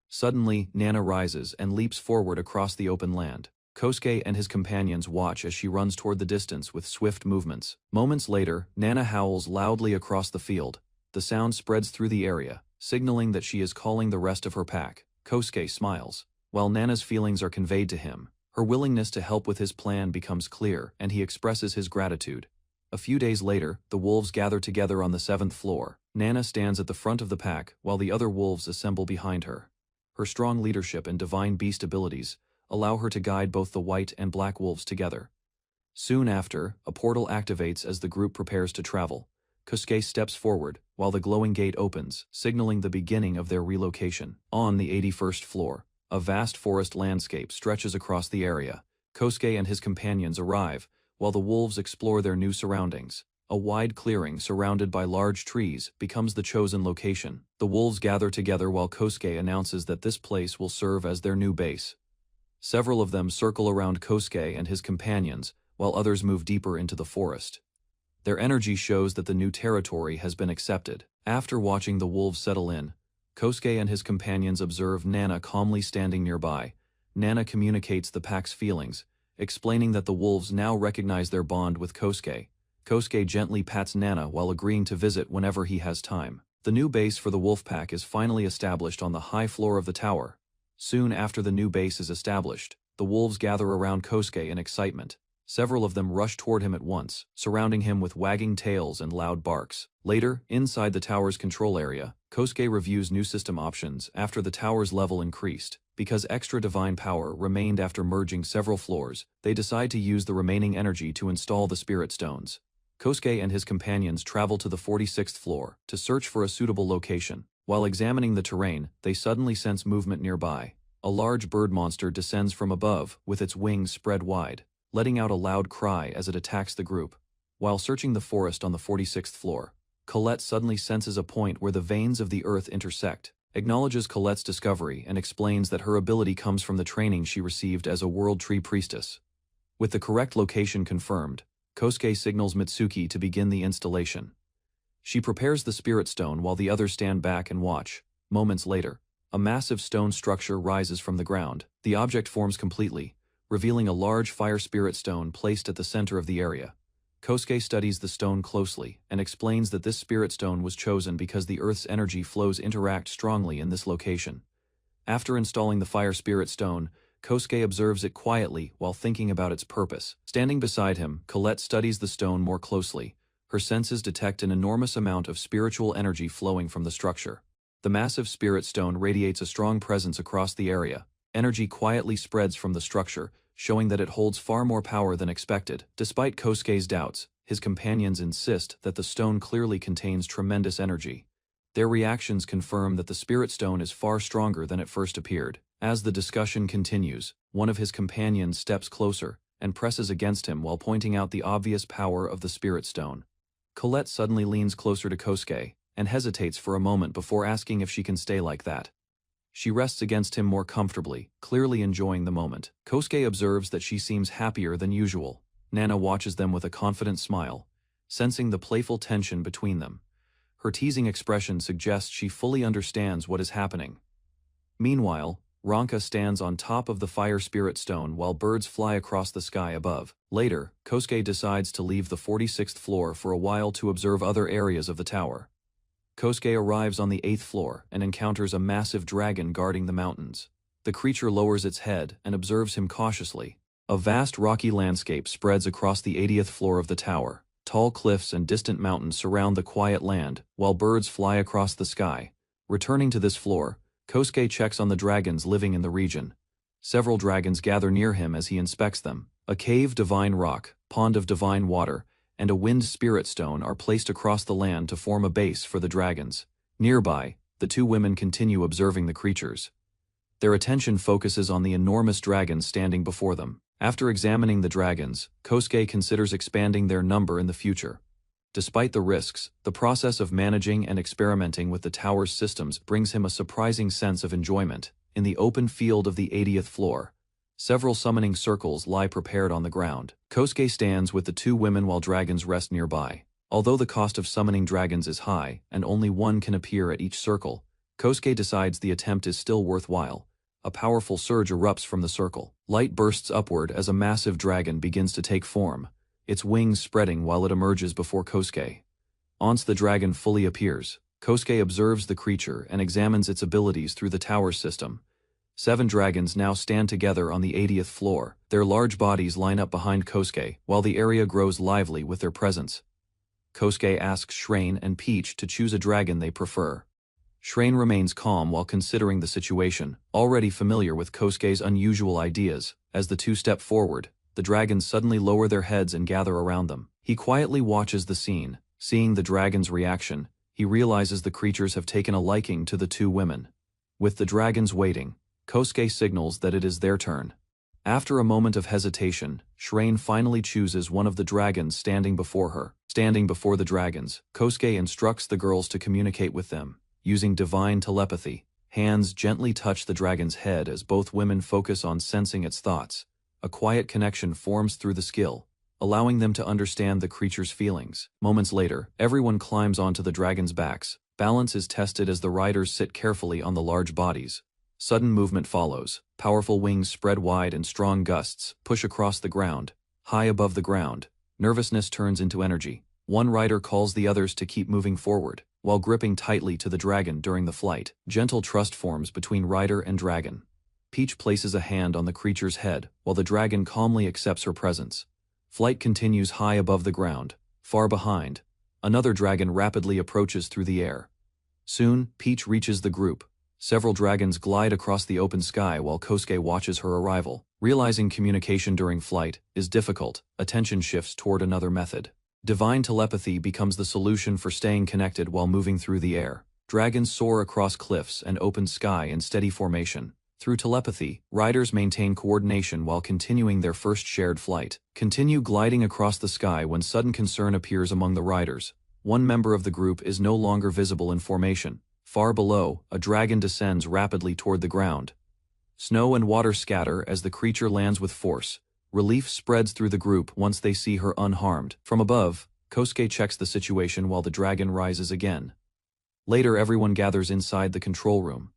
A: Suddenly, Nana rises and leaps forward across the open land. Kosuke and his companions watch as she runs toward the distance with swift movements. Moments later, Nana howls loudly across the field. The sound spreads through the area, signaling that she is calling the rest of her pack. Kosuke smiles. While Nana's feelings are conveyed to him, her willingness to help with his plan becomes clear, and he expresses his gratitude. A few days later, the wolves gather together on the 7th floor. Nana stands at the front of the pack while the other wolves assemble behind her. Her strong leadership and divine beast abilities allow her to guide both the white and black wolves together. Soon after, a portal activates as the group prepares to travel. Kosuke steps forward while the glowing gate opens, signaling the beginning of their relocation. On the 81st floor, a vast forest landscape stretches across the area. Kosuke and his companions arrive, while the wolves explore their new surroundings. A wide clearing surrounded by large trees becomes the chosen location. The wolves gather together while Kosuke announces that this place will serve as their new base. Several of them circle around Kosuke and his companions, while others move deeper into the forest. Their energy shows that the new territory has been accepted. After watching the wolves settle in, Kosuke and his companions observe Nana calmly standing nearby. Nana communicates the pack's feelings, explaining that the wolves now recognize their bond with Kosuke. Kosuke gently pats Nana while agreeing to visit whenever he has time. The new base for the wolf pack is finally established on the high floor of the tower. Soon after the new base is established, the wolves gather around Kosuke in excitement. Several of them rush toward him at once, surrounding him with wagging tails and loud barks. Later, inside the tower's control area, Kosuke reviews new system options after the tower's level increased. Because extra divine power remained after merging several floors, they decide to use the remaining energy to install the spirit stones. Kosuke and his companions travel to the 46th floor to search for a suitable location. While examining the terrain, they suddenly sense movement nearby. A large bird monster descends from above, with its wings spread wide, letting out a loud cry as it attacks the group. While searching the forest on the 46th floor, Colette suddenly senses a point where the veins of the earth intersect, acknowledges Colette's discovery, and explains that her ability comes from the training she received as a World Tree Priestess. With the correct location confirmed, Kosuke signals Mitsuki to begin the installation. She prepares the spirit stone while the others stand back and watch. Moments later, a massive stone structure rises from the ground. The object forms completely, revealing a large fire spirit stone placed at the center of the area. Kosuke studies the stone closely and explains that this spirit stone was chosen because the Earth's energy flows interact strongly in this location. After installing the fire spirit stone, Kosuke observes it quietly while thinking about its purpose. Standing beside him, Colette studies the stone more closely. Her senses detect an enormous amount of spiritual energy flowing from the structure. The massive spirit stone radiates a strong presence across the area. Energy quietly spreads from the structure, showing that it holds far more power than expected. Despite Kosuke's doubts, his companions insist that the stone clearly contains tremendous energy. Their reactions confirm that the spirit stone is far stronger than it first appeared. As the discussion continues, one of his companions steps closer and presses against him while pointing out the obvious power of the spirit stone. Colette suddenly leans closer to Kosuke, and hesitates for a moment before asking if she can stay like that. She rests against him more comfortably, clearly enjoying the moment. Kosuke observes that she seems happier than usual. Nana watches them with a confident smile, sensing the playful tension between them. Her teasing expression suggests she fully understands what is happening. Meanwhile, Ranka stands on top of the fire spirit stone while birds fly across the sky above. Later, Kosuke decides to leave the 46th floor for a while to observe other areas of the tower. Kosuke arrives on the 8th floor and encounters a massive dragon guarding the mountains. The creature lowers its head and observes him cautiously. A vast rocky landscape spreads across the 80th floor of the tower. Tall cliffs and distant mountains surround the quiet land, while birds fly across the sky. Returning to this floor, Kosuke checks on the dragons living in the region. Several dragons gather near him as he inspects them. A cave divine rock, pond of divine water, and a wind spirit stone are placed across the land to form a base for the dragons. Nearby, the two women continue observing the creatures. Their attention focuses on the enormous dragons standing before them. After examining the dragons, Kosuke considers expanding their number in the future. Despite the risks, the process of managing and experimenting with the tower's systems brings him a surprising sense of enjoyment. In the open field of the 80th floor, several summoning circles lie prepared on the ground. Kosuke stands with the two women while dragons rest nearby. Although the cost of summoning dragons is high, and only one can appear at each circle, Kosuke decides the attempt is still worthwhile. A powerful surge erupts from the circle. Light bursts upward as a massive dragon begins to take form, its wings spreading while it emerges before Kosuke. Once the dragon fully appears, Kosuke observes the creature and examines its abilities through the tower system. 7 dragons now stand together on the 80th floor. Their large bodies line up behind Kosuke, while the area grows lively with their presence. Kosuke asks Shrane and Peach to choose a dragon they prefer. Shrane remains calm while considering the situation, already familiar with Kosuke's unusual ideas. As the two step forward, the dragons suddenly lower their heads and gather around them. He quietly watches the scene. Seeing the dragon's reaction, he realizes the creatures have taken a liking to the two women. With the dragons waiting, Kosuke signals that it is their turn. After a moment of hesitation, Shrane finally chooses one of the dragons standing before her. Standing before the dragons, Kosuke instructs the girls to communicate with them. Using divine telepathy, hands gently touch the dragon's head as both women focus on sensing its thoughts. A quiet connection forms through the skill, allowing them to understand the creature's feelings. Moments later, everyone climbs onto the dragon's backs. Balance is tested as the riders sit carefully on the large bodies. Sudden movement follows. Powerful wings spread wide and strong gusts push across the ground. High above the ground, nervousness turns into energy. One rider calls the others to keep moving forward, while gripping tightly to the dragon during the flight. Gentle trust forms between rider and dragon. Peach places a hand on the creature's head, while the dragon calmly accepts her presence. Flight continues high above the ground. Far behind, another dragon rapidly approaches through the air. Soon, Peach reaches the group. Several dragons glide across the open sky while Kosuke watches her arrival. Realizing communication during flight is difficult, attention shifts toward another method. Divine telepathy becomes the solution for staying connected while moving through the air. Dragons soar across cliffs and open sky in steady formation. Through telepathy, riders maintain coordination while continuing their first shared flight. Continue gliding across the sky when sudden concern appears among the riders. One member of the group is no longer visible in formation. Far below, a dragon descends rapidly toward the ground. Snow and water scatter as the creature lands with force. Relief spreads through the group once they see her unharmed. From above, Kosuke checks the situation while the dragon rises again. Later, everyone gathers inside the control room.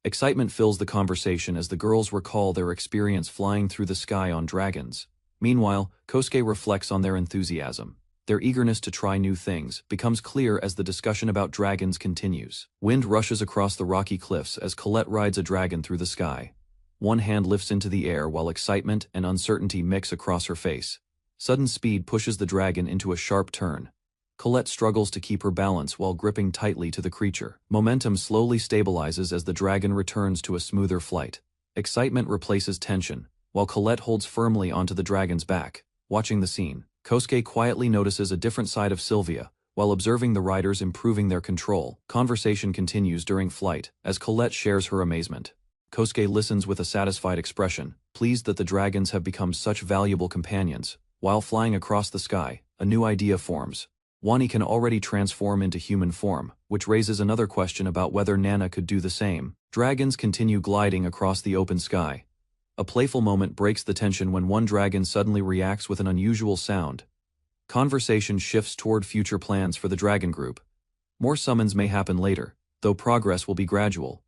A: Excitement fills the conversation as the girls recall their experience flying through the sky on dragons. Meanwhile, Kosuke reflects on their enthusiasm. Their eagerness to try new things becomes clear as the discussion about dragons continues. Wind rushes across the rocky cliffs as Colette rides a dragon through the sky. One hand lifts into the air while excitement and uncertainty mix across her face. Sudden speed pushes the dragon into a sharp turn. Colette struggles to keep her balance while gripping tightly to the creature. Momentum slowly stabilizes as the dragon returns to a smoother flight. Excitement replaces tension, while Colette holds firmly onto the dragon's back. Watching the scene, Kosuke quietly notices a different side of Sylvia. While observing the riders improving their control, conversation continues during flight as Colette shares her amazement. Kosuke listens with a satisfied expression, pleased that the dragons have become such valuable companions. While flying across the sky, a new idea forms. Wani can already transform into human form, which raises another question about whether Nana could do the same. Dragons continue gliding across the open sky. A playful moment breaks the tension when one dragon suddenly reacts with an unusual sound. Conversation shifts toward future plans for the dragon group. More summons may happen later, though progress will be gradual.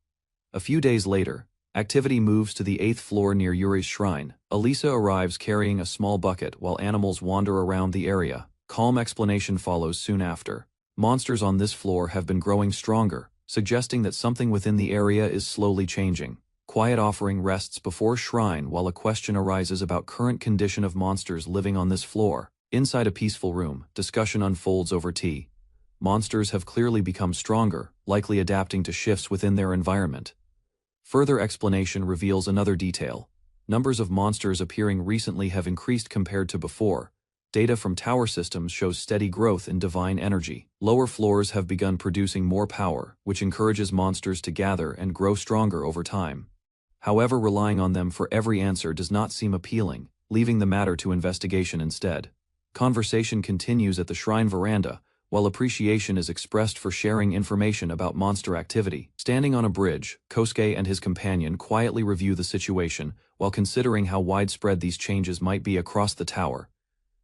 A: A few days later, activity moves to the 8th floor near Yuri's shrine. Elisa arrives carrying a small bucket while animals wander around the area. Calm explanation follows soon after. Monsters on this floor have been growing stronger, suggesting that something within the area is slowly changing. Quiet offering rests before shrine while a question arises about current condition of monsters living on this floor. Inside a peaceful room, discussion unfolds over tea. Monsters have clearly become stronger, likely adapting to shifts within their environment. Further explanation reveals another detail. Numbers of monsters appearing recently have increased compared to before. Data from tower systems shows steady growth in divine energy. Lower floors have begun producing more power, which encourages monsters to gather and grow stronger over time. However, relying on them for every answer does not seem appealing, leaving the matter to investigation instead. Conversation continues at the shrine veranda, while appreciation is expressed for sharing information about monster activity. Standing on a bridge, Kosuke and his companion quietly review the situation, while considering how widespread these changes might be across the tower.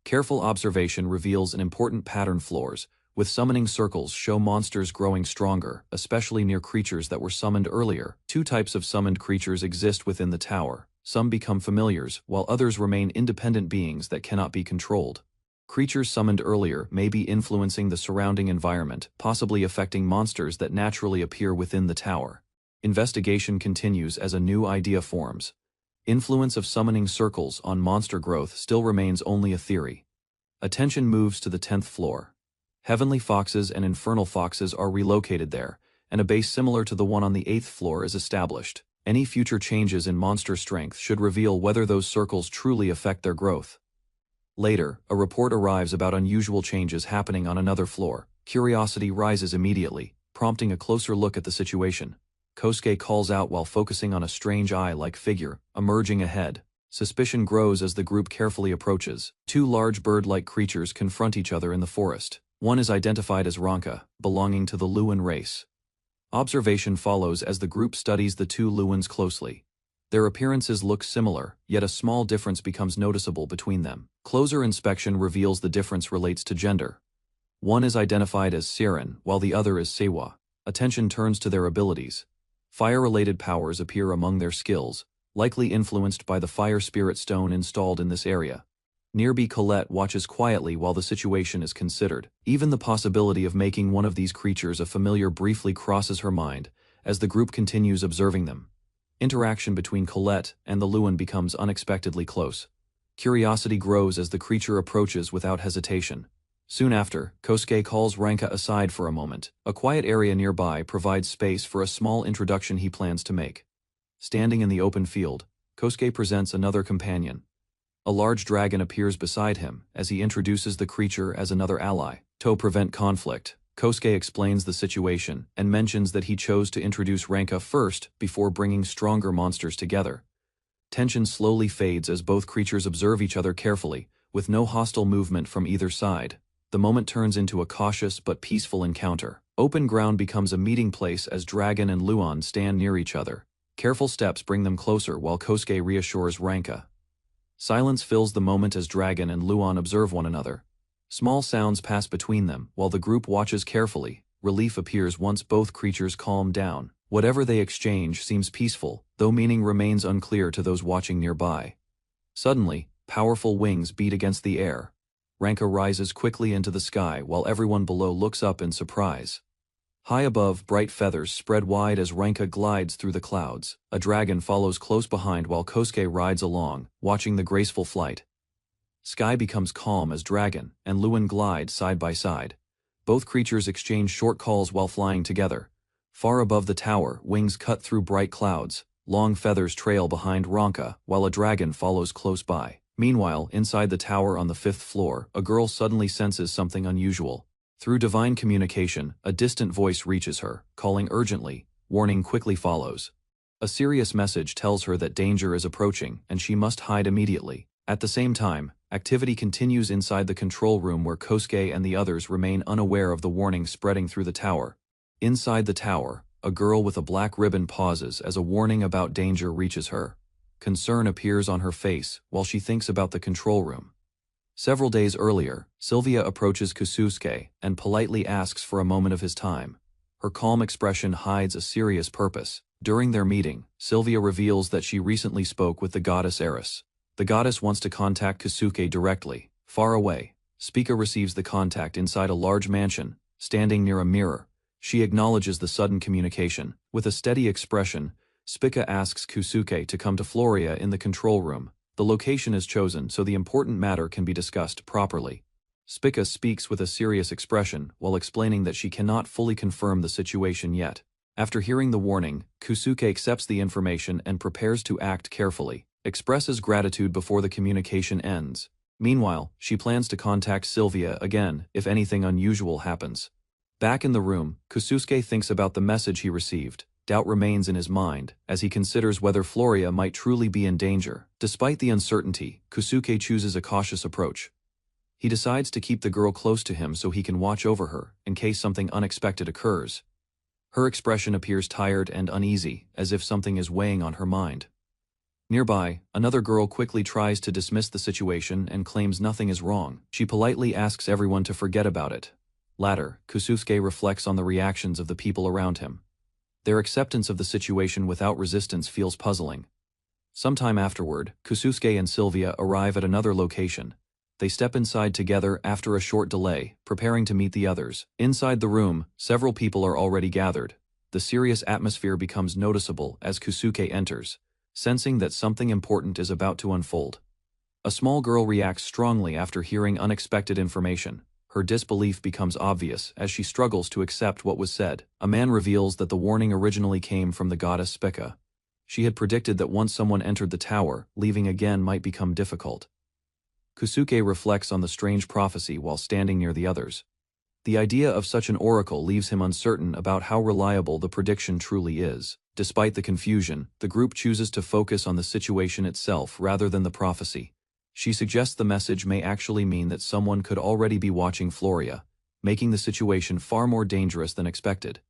A: Careful observation reveals an important pattern floors, with summoning circles show monsters growing stronger, especially near creatures that were summoned earlier. Two types of summoned creatures exist within the tower. Some become familiars, while others remain independent beings that cannot be controlled. Creatures summoned earlier may be influencing the surrounding environment, possibly affecting monsters that naturally appear within the tower. Investigation continues as a new idea forms. Influence of summoning circles on monster growth still remains only a theory. Attention moves to the 10th floor. Heavenly foxes and infernal foxes are relocated there, and a base similar to the one on the 8th floor is established. Any future changes in monster strength should reveal whether those circles truly affect their growth. Later, a report arrives about unusual changes happening on another floor. Curiosity rises immediately, prompting a closer look at the situation. Kosuke calls out while focusing on a strange eye-like figure emerging ahead. Suspicion grows as the group carefully approaches. Two large bird-like creatures confront each other in the forest. One is identified as Ranka, belonging to the Luan race. Observation follows as the group studies the two Luans closely. Their appearances look similar, yet a small difference becomes noticeable between them. Closer inspection reveals the difference relates to gender. One is identified as Siren, while the other is Sewa. Attention turns to their abilities. Fire-related powers appear among their skills, likely influenced by the fire spirit stone installed in this area. Nearby Colette watches quietly while the situation is considered. Even the possibility of making one of these creatures a familiar briefly crosses her mind, as the group continues observing them. Interaction between Colette and the Luan becomes unexpectedly close. Curiosity grows as the creature approaches without hesitation. Soon after, Kosuke calls Ranka aside for a moment. A quiet area nearby provides space for a small introduction he plans to make. Standing in the open field, Kosuke presents another companion. A large dragon appears beside him as he introduces the creature as another ally. To prevent conflict, Kosuke explains the situation and mentions that he chose to introduce Ranka first before bringing stronger monsters together. Tension slowly fades as both creatures observe each other carefully, with no hostile movement from either side. The moment turns into a cautious but peaceful encounter. Open ground becomes a meeting place as Dragon and Luan stand near each other. Careful steps bring them closer while Kosuke reassures Ranka. Silence fills the moment as Dragon and Luan observe one another. Small sounds pass between them while the group watches carefully. Relief appears once both creatures calm down. Whatever they exchange seems peaceful, though meaning remains unclear to those watching nearby. Suddenly, powerful wings beat against the air. Ranka rises quickly into the sky while everyone below looks up in surprise. High above, bright feathers spread wide as Ranka glides through the clouds. A dragon follows close behind while Kosuke rides along, watching the graceful flight. Sky becomes calm as Dragon and Luan glide side by side. Both creatures exchange short calls while flying together. Far above the tower, wings cut through bright clouds. Long feathers trail behind Ranka, while a dragon follows close by. Meanwhile, inside the tower on the 5th floor, a girl suddenly senses something unusual. Through divine communication, a distant voice reaches her, calling urgently. Warning quickly follows. A serious message tells her that danger is approaching and she must hide immediately. At the same time, activity continues inside the control room where Kosuke and the others remain unaware of the warning spreading through the tower. Inside the tower, a girl with a black ribbon pauses as a warning about danger reaches her. Concern appears on her face while she thinks about the control room. Several days earlier, Sylvia approaches Kusuke and politely asks for a moment of his time. Her calm expression hides a serious purpose. During their meeting, Sylvia reveals that she recently spoke with the goddess Eris. The goddess wants to contact Kusuke directly. Far away, Spica receives the contact inside a large mansion, standing near a mirror. She acknowledges the sudden communication. With a steady expression, Spica asks Kusuke to come to Floria in the control room. The location is chosen so the important matter can be discussed properly. Spica speaks with a serious expression while explaining that she cannot fully confirm the situation yet. After hearing the warning, Kusuke accepts the information and prepares to act carefully, expresses gratitude before the communication ends. Meanwhile, she plans to contact Sylvia again if anything unusual happens. Back in the room, Kusuke thinks about the message he received. Doubt remains in his mind as he considers whether Floria might truly be in danger. Despite the uncertainty, Kusuke chooses a cautious approach. He decides to keep the girl close to him so he can watch over her in case something unexpected occurs. Her expression appears tired and uneasy, as if something is weighing on her mind. Nearby, another girl quickly tries to dismiss the situation and claims nothing is wrong. She politely asks everyone to forget about it. Later, Kusuke reflects on the reactions of the people around him. Their acceptance of the situation without resistance feels puzzling. Sometime afterward, Kusuke and Sylvia arrive at another location. They step inside together after a short delay, preparing to meet the others. Inside the room, several people are already gathered. The serious atmosphere becomes noticeable as Kusuke enters, sensing that something important is about to unfold. A small girl reacts strongly after hearing unexpected information. Her disbelief becomes obvious as she struggles to accept what was said. A man reveals that the warning originally came from the goddess Spica. She had predicted that once someone entered the tower, leaving again might become difficult. Kusuke reflects on the strange prophecy while standing near the others. The idea of such an oracle leaves him uncertain about how reliable the prediction truly is. Despite the confusion, the group chooses to focus on the situation itself rather than the prophecy. She suggests the message may actually mean that someone could already be watching Floria, making the situation far more dangerous than expected.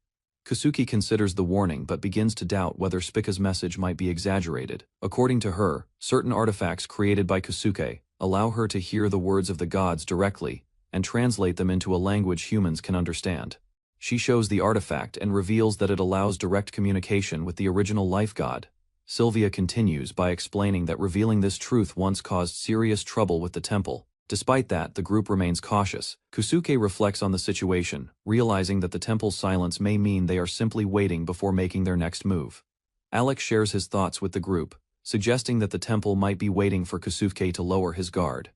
A: Kusuke considers the warning but begins to doubt whether Spica's message might be exaggerated. According to her, certain artifacts created by Kusuke allow her to hear the words of the gods directly and translate them into a language humans can understand. She shows the artifact and reveals that it allows direct communication with the original life god. Sylvia continues by explaining that revealing this truth once caused serious trouble with the temple. Despite that, the group remains cautious. Kusuke reflects on the situation, realizing that the temple's silence may mean they are simply waiting before making their next move. Alex shares his thoughts with the group, suggesting that the temple might be waiting for Kusuke to lower his guard.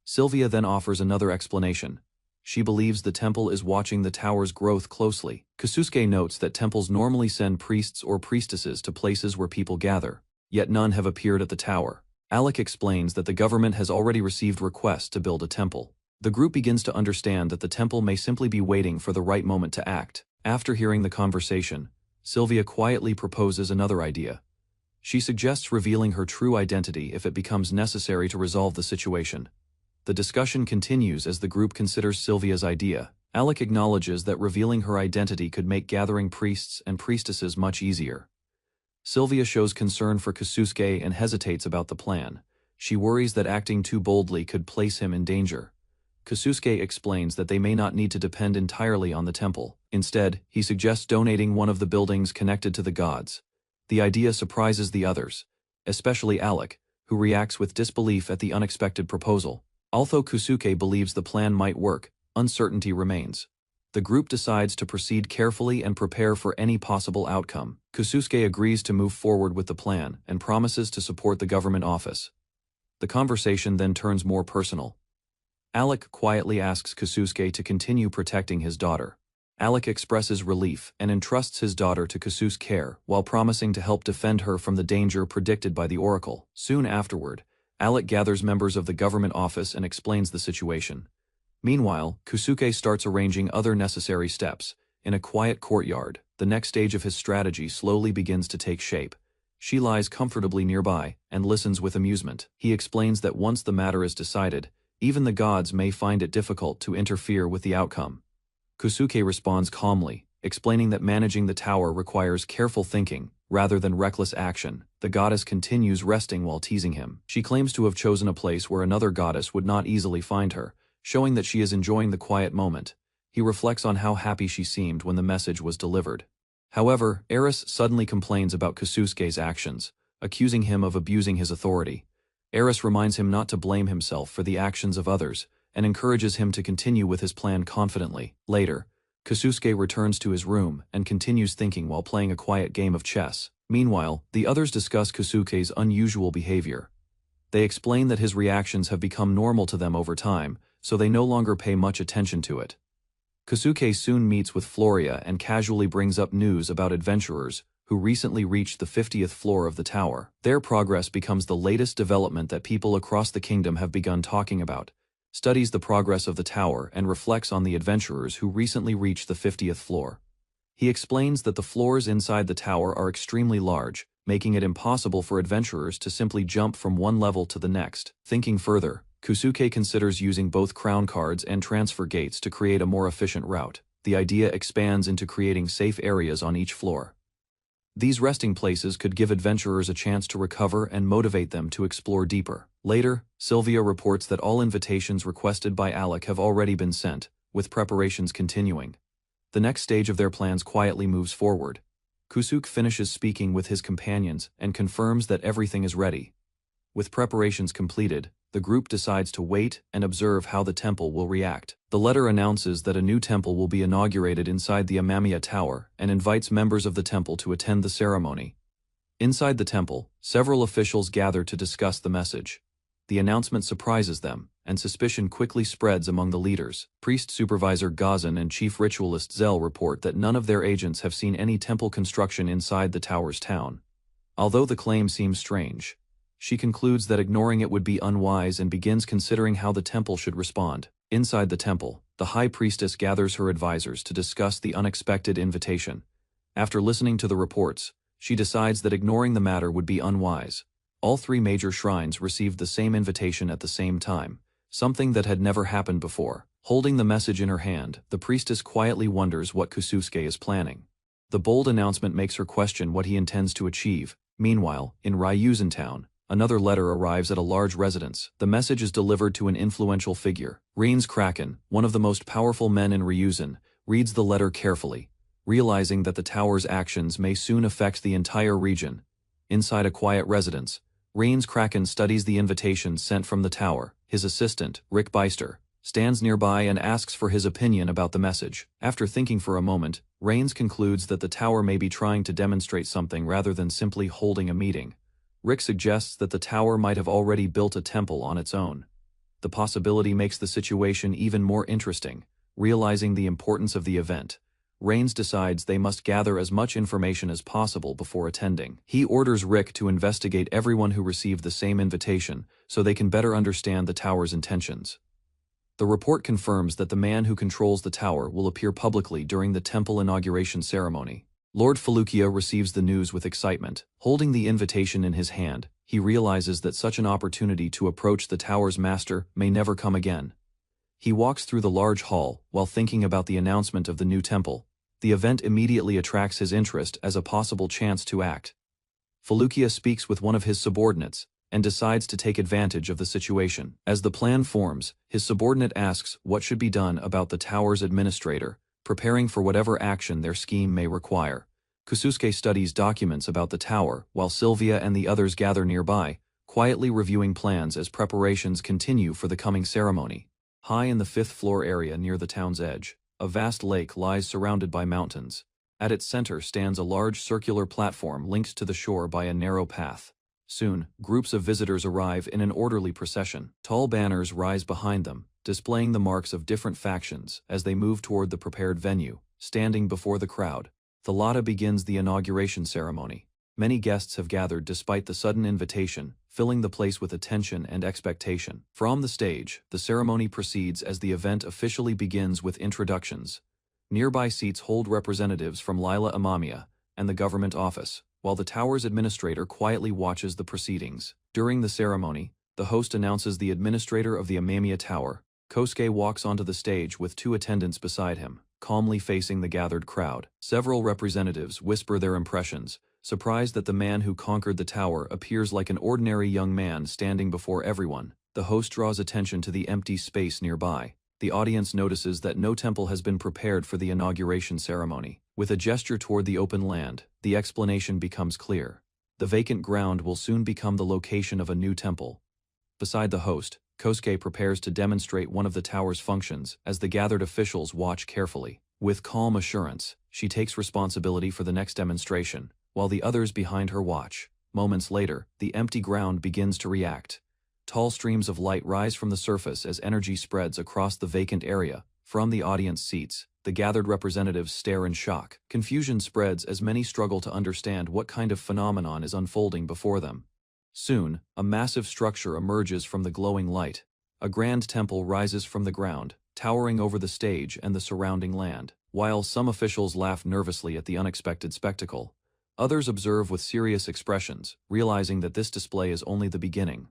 A: Sylvia then offers another explanation. She believes the temple is watching the tower's growth closely. Kusuke notes that temples normally send priests or priestesses to places where people gather, yet none have appeared at the tower. Alec explains that the government has already received requests to build a temple. The group begins to understand that the temple may simply be waiting for the right moment to act. After hearing the conversation, Sylvia quietly proposes another idea. She suggests revealing her true identity if it becomes necessary to resolve the situation. The discussion continues as the group considers Sylvia's idea. Alec acknowledges that revealing her identity could make gathering priests and priestesses much easier. Sylvia shows concern for Kusuke and hesitates about the plan. She worries that acting too boldly could place him in danger. Kusuke explains that they may not need to depend entirely on the temple. Instead, he suggests donating one of the buildings connected to the gods. The idea surprises the others, especially Alec, who reacts with disbelief at the unexpected proposal. Although Kusuke believes the plan might work, uncertainty remains. The group decides to proceed carefully and prepare for any possible outcome. Kusuke agrees to move forward with the plan and promises to support the government office. The conversation then turns more personal. Alec quietly asks Kusuke to continue protecting his daughter. Alec expresses relief and entrusts his daughter to Kusuke's care while promising to help defend her from the danger predicted by the oracle. Soon afterward, Alec gathers members of the government office and explains the situation. Meanwhile, Kusuke starts arranging other necessary steps. In a quiet courtyard, the next stage of his strategy slowly begins to take shape. She lies comfortably nearby and listens with amusement. He explains that once the matter is decided, even the gods may find it difficult to interfere with the outcome. Kusuke responds calmly, explaining that managing the tower requires careful thinking, rather than reckless action. The goddess continues resting while teasing him. She claims to have chosen a place where another goddess would not easily find her, showing that she is enjoying the quiet moment. He reflects on how happy she seemed when the message was delivered. However, Eris suddenly complains about Kususuke's actions, accusing him of abusing his authority. Eris reminds him not to blame himself for the actions of others, and encourages him to continue with his plan confidently. Later, Kususuke returns to his room and continues thinking while playing a quiet game of chess. Meanwhile, the others discuss Kususuke's unusual behavior. They explain that his reactions have become normal to them over time, so they no longer pay much attention to it. Kusuke soon meets with Floria and casually brings up news about adventurers who recently reached the 50th floor of the tower. Their progress becomes the latest development that people across the kingdom have begun talking about, studies the progress of the tower and reflects on the adventurers who recently reached the 50th floor. He explains that the floors inside the tower are extremely large, making it impossible for adventurers to simply jump from one level to the next. Thinking further, Kusuke considers using both crown cards and transfer gates to create a more efficient route. The idea expands into creating safe areas on each floor. These resting places could give adventurers a chance to recover and motivate them to explore deeper. Later, Sylvia reports that all invitations requested by Alec have already been sent, with preparations continuing. The next stage of their plans quietly moves forward. Kusuke finishes speaking with his companions and confirms that everything is ready. With preparations completed, the group decides to wait and observe how the temple will react. The letter announces that a new temple will be inaugurated inside the Amamiya Tower and invites members of the temple to attend the ceremony. Inside the temple, several officials gather to discuss the message. The announcement surprises them, and suspicion quickly spreads among the leaders. Priest Supervisor Gazan and Chief Ritualist Zell report that none of their agents have seen any temple construction inside the tower's town. Although the claim seems strange, she concludes that ignoring it would be unwise and begins considering how the temple should respond. Inside the temple, the High Priestess gathers her advisors to discuss the unexpected invitation. After listening to the reports, she decides that ignoring the matter would be unwise. All three major shrines received the same invitation at the same time, something that had never happened before. Holding the message in her hand, the priestess quietly wonders what Kususuke is planning. The bold announcement makes her question what he intends to achieve. Meanwhile, in Ryuzen Town, another letter arrives at a large residence. The message is delivered to an influential figure. Reigns Kraken, one of the most powerful men in Ryuzen, reads the letter carefully, realizing that the tower's actions may soon affect the entire region. Inside a quiet residence, Reigns Kraken studies the invitation sent from the tower. His assistant, Rick Beister, stands nearby and asks for his opinion about the message. After thinking for a moment, Reigns concludes that the tower may be trying to demonstrate something rather than simply holding a meeting. Rick suggests that the tower might have already built a temple on its own. The possibility makes the situation even more interesting. Realizing the importance of the event, Reigns decides they must gather as much information as possible before attending. He orders Rick to investigate everyone who received the same invitation so they can better understand the tower's intentions. The report confirms that the man who controls the tower will appear publicly during the temple inauguration ceremony. Lord Felukia receives the news with excitement. Holding the invitation in his hand, he realizes that such an opportunity to approach the tower's master may never come again. He walks through the large hall while thinking about the announcement of the new temple. The event immediately attracts his interest as a possible chance to act. Felukia speaks with one of his subordinates and decides to take advantage of the situation. As the plan forms, his subordinate asks what should be done about the tower's administrator, preparing for whatever action their scheme may require. Kususuke studies documents about the tower while Sylvia and the others gather nearby, quietly reviewing plans as preparations continue for the coming ceremony. High in the 5th floor area near the town's edge, a vast lake lies surrounded by mountains. At its center stands a large circular platform linked to the shore by a narrow path. Soon, groups of visitors arrive in an orderly procession. Tall banners rise behind them, displaying the marks of different factions as they move toward the prepared venue. Standing before the crowd, Thalata begins the inauguration ceremony. Many guests have gathered despite the sudden invitation, filling the place with attention and expectation. From the stage, the ceremony proceeds as the event officially begins with introductions. Nearby seats hold representatives from Lila Amamiya and the government office, while the tower's administrator quietly watches the proceedings. During the ceremony, the host announces the administrator of the Amamiya Tower. Kosuke walks onto the stage with two attendants beside him. calmly facing the gathered crowd. Several representatives whisper their impressions, surprised that the man who conquered the tower appears like an ordinary young man standing before everyone. The host draws attention to the empty space nearby. The audience notices that no temple has been prepared for the inauguration ceremony. With a gesture toward the open land, the explanation becomes clear. The vacant ground will soon become the location of a new temple. Beside the host, Kosuke prepares to demonstrate one of the tower's functions as the gathered officials watch carefully. With calm assurance, she takes responsibility for the next demonstration, while the others behind her watch. Moments later, the empty ground begins to react. Tall streams of light rise from the surface as energy spreads across the vacant area. From the audience seats, the gathered representatives stare in shock. Confusion spreads as many struggle to understand what kind of phenomenon is unfolding before them. Soon, a massive structure emerges from the glowing light. A grand temple rises from the ground, towering over the stage and the surrounding land. While some officials laugh nervously at the unexpected spectacle, others observe with serious expressions, realizing that this display is only the beginning.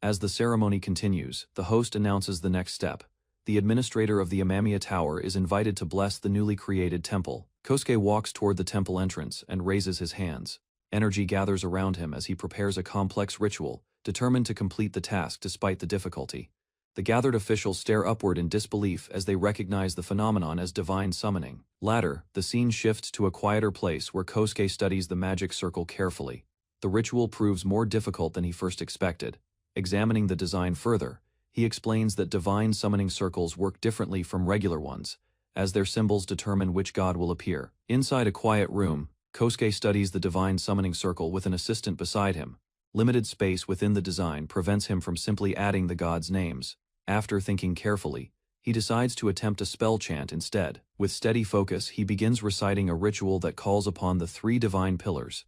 A: As the ceremony continues, the host announces the next step. The administrator of the Amamiya Tower is invited to bless the newly created temple. Kosuke walks toward the temple entrance and raises his hands. Energy gathers around him as he prepares a complex ritual, determined to complete the task despite the difficulty. The gathered officials stare upward in disbelief as they recognize the phenomenon as divine summoning. Later, the scene shifts to a quieter place where Kosuke studies the magic circle carefully. The ritual proves more difficult than he first expected. Examining the design further, he explains that divine summoning circles work differently from regular ones, as their symbols determine which god will appear. Inside a quiet room, Kosuke studies the divine summoning circle with an assistant beside him. Limited space within the design prevents him from simply adding the gods' names. After thinking carefully, he decides to attempt a spell chant instead. With steady focus, he begins reciting a ritual that calls upon the three divine pillars.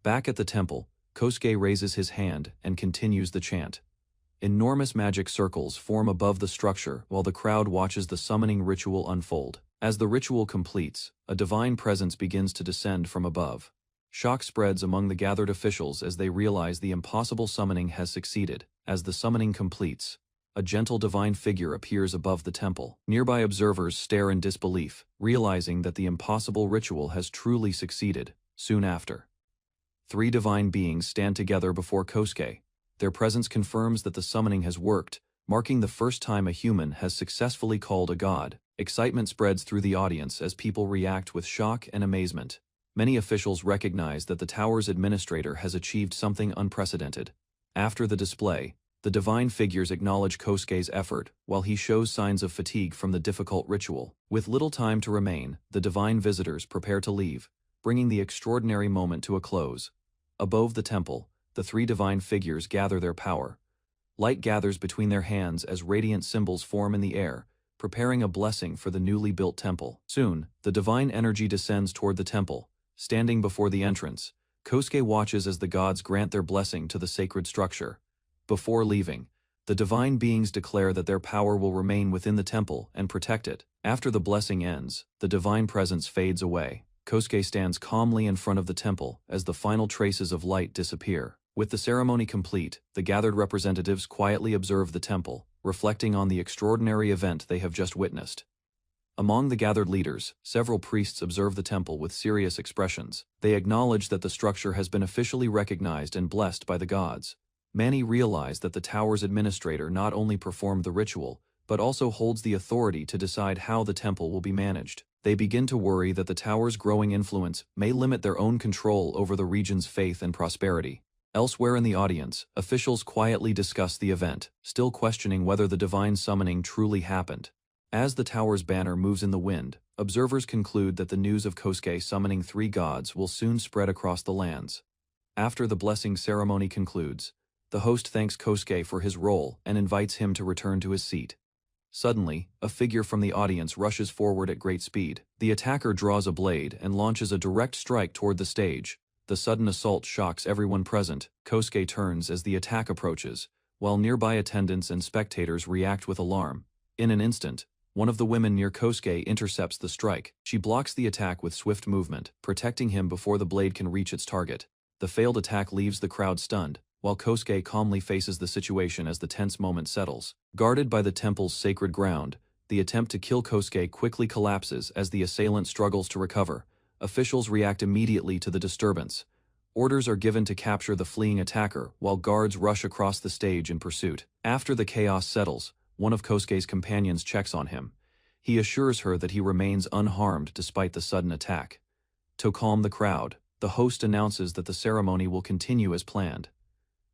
A: Back at the temple, Kosuke raises his hand and continues the chant. Enormous magic circles form above the structure while the crowd watches the summoning ritual unfold. As the ritual completes, a divine presence begins to descend from above. Shock spreads among the gathered officials as they realize the impossible summoning has succeeded. As the summoning completes, a gentle divine figure appears above the temple. Nearby observers stare in disbelief, realizing that the impossible ritual has truly succeeded. Soon after, three divine beings stand together before Kosuke. Their presence confirms that the summoning has worked, marking the first time a human has successfully called a god. Excitement spreads through the audience as people react with shock and amazement. Many officials recognize that the tower's administrator has achieved something unprecedented. After the display, the divine figures acknowledge Kosuke's effort, while he shows signs of fatigue from the difficult ritual. With little time to remain, the divine visitors prepare to leave, bringing the extraordinary moment to a close. Above the temple, the three divine figures gather their power. Light gathers between their hands as radiant symbols form in the air, preparing a blessing for the newly built temple. Soon, the divine energy descends toward the temple. Standing before the entrance, Kosuke watches as the gods grant their blessing to the sacred structure. Before leaving, the divine beings declare that their power will remain within the temple and protect it. After the blessing ends, the divine presence fades away. Kosuke stands calmly in front of the temple as the final traces of light disappear. With the ceremony complete, the gathered representatives quietly observe the temple, reflecting on the extraordinary event they have just witnessed. Among the gathered leaders, several priests observe the temple with serious expressions. They acknowledge that the structure has been officially recognized and blessed by the gods. Many realize that the tower's administrator not only performed the ritual, but also holds the authority to decide how the temple will be managed. They begin to worry that the tower's growing influence may limit their own control over the region's faith and prosperity. Elsewhere in the audience, officials quietly discuss the event, still questioning whether the divine summoning truly happened. As the tower's banner moves in the wind, observers conclude that the news of Kosuke summoning three gods will soon spread across the lands. After the blessing ceremony concludes, the host thanks Kosuke for his role and invites him to return to his seat. Suddenly, a figure from the audience rushes forward at great speed. The attacker draws a blade and launches a direct strike toward the stage. The sudden assault shocks everyone present. Kosuke turns as the attack approaches, while nearby attendants and spectators react with alarm. In an instant, one of the women near Kosuke intercepts the strike. She blocks the attack with swift movement, protecting him before the blade can reach its target. The failed attack leaves the crowd stunned, while Kosuke calmly faces the situation as the tense moment settles. Guarded by the temple's sacred ground, the attempt to kill Kosuke quickly collapses as the assailant struggles to recover. Officials react immediately to the disturbance. Orders are given to capture the fleeing attacker, while guards rush across the stage in pursuit. After the chaos settles, one of Kosuke's companions checks on him. He assures her that he remains unharmed despite the sudden attack. To calm the crowd, the host announces that the ceremony will continue as planned.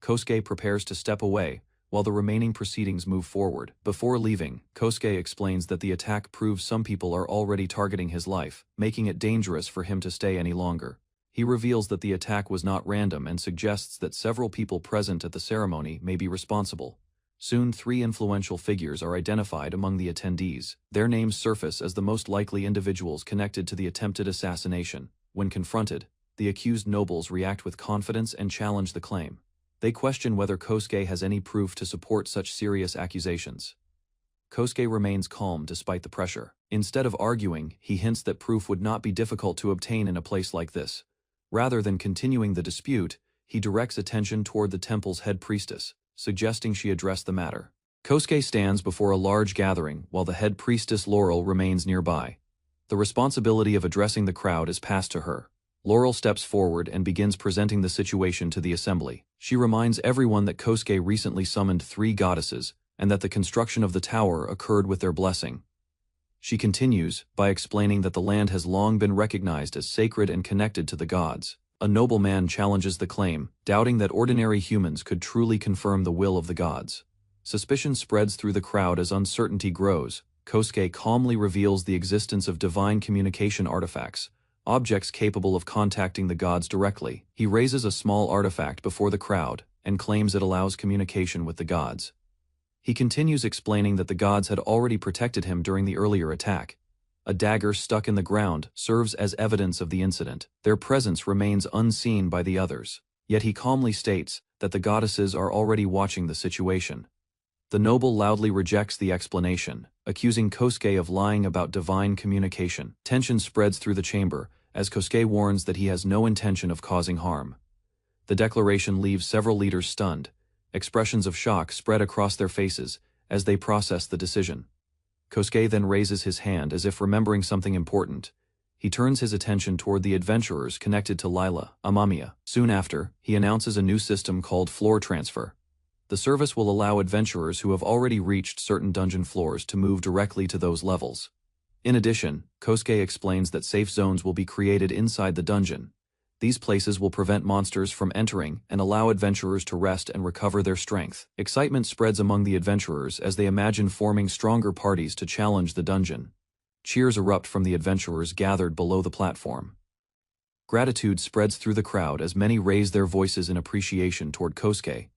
A: Kosuke prepares to step away, while the remaining proceedings move forward. Before leaving, Kosuke explains that the attack proves some people are already targeting his life, making it dangerous for him to stay any longer. He reveals that the attack was not random and suggests that several people present at the ceremony may be responsible. Soon 3 influential figures are identified among the attendees. Their names surface as the most likely individuals connected to the attempted assassination. When confronted, the accused nobles react with confidence and challenge the claim. They question whether Kosuke has any proof to support such serious accusations. Kosuke remains calm despite the pressure. Instead of arguing, he hints that proof would not be difficult to obtain in a place like this. Rather than continuing the dispute, he directs attention toward the temple's head priestess, suggesting she address the matter. Kosuke stands before a large gathering while the head priestess Laurel remains nearby. The responsibility of addressing the crowd is passed to her. Laurel steps forward and begins presenting the situation to the assembly. She reminds everyone that Kosuke recently summoned 3 goddesses and that the construction of the tower occurred with their blessing. She continues by explaining that the land has long been recognized as sacred and connected to the gods. A nobleman challenges the claim, doubting that ordinary humans could truly confirm the will of the gods. Suspicion spreads through the crowd as uncertainty grows. Kosuke calmly reveals the existence of divine communication artifacts, objects capable of contacting the gods directly. He raises a small artifact before the crowd and claims it allows communication with the gods. He continues explaining that the gods had already protected him during the earlier attack. A dagger stuck in the ground serves as evidence of the incident. Their presence remains unseen by the others, yet he calmly states that the goddesses are already watching the situation. The noble loudly rejects the explanation, accusing Kosuke of lying about divine communication. Tension spreads through the chamber, as Kosuke warns that he has no intention of causing harm. The declaration leaves several leaders stunned. Expressions of shock spread across their faces as they process the decision. Kosuke then raises his hand as if remembering something important. He turns his attention toward the adventurers connected to Lila, Amamiya. Soon after, he announces a new system called floor transfer. The service will allow adventurers who have already reached certain dungeon floors to move directly to those levels. In addition, Kosuke explains that safe zones will be created inside the dungeon. These places will prevent monsters from entering and allow adventurers to rest and recover their strength. Excitement spreads among the adventurers as they imagine forming stronger parties to challenge the dungeon. Cheers erupt from the adventurers gathered below the platform. Gratitude spreads through the crowd as many raise their voices in appreciation toward Kosuke.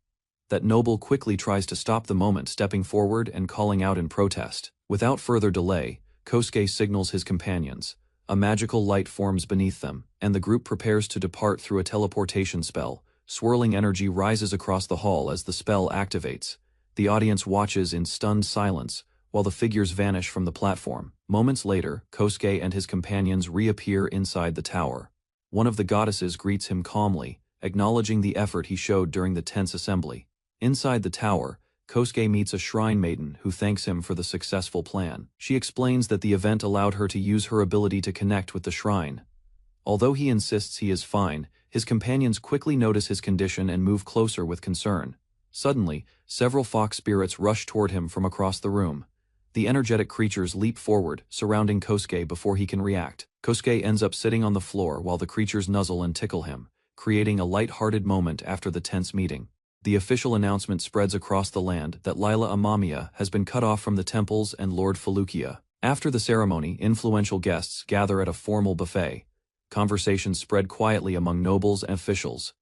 A: That noble quickly tries to stop the moment, stepping forward and calling out in protest. Without further delay, Kosuke signals his companions. A magical light forms beneath them, and the group prepares to depart through a teleportation spell. Swirling energy rises across the hall as the spell activates. The audience watches in stunned silence, while the figures vanish from the platform. Moments later, Kosuke and his companions reappear inside the tower. One of the goddesses greets him calmly, acknowledging the effort he showed during the tense assembly. Inside the tower, Kosuke meets a shrine maiden who thanks him for the successful plan. She explains that the event allowed her to use her ability to connect with the shrine. Although he insists he is fine, his companions quickly notice his condition and move closer with concern. Suddenly, several fox spirits rush toward him from across the room. The energetic creatures leap forward, surrounding Kosuke before he can react. Kosuke ends up sitting on the floor while the creatures nuzzle and tickle him, creating a light-hearted moment after the tense meeting. The official announcement spreads across the land that Lila Amamiya has been cut off from the temples and Lord Felukia. After the ceremony, influential guests gather at a formal buffet. Conversations spread quietly among nobles and officials.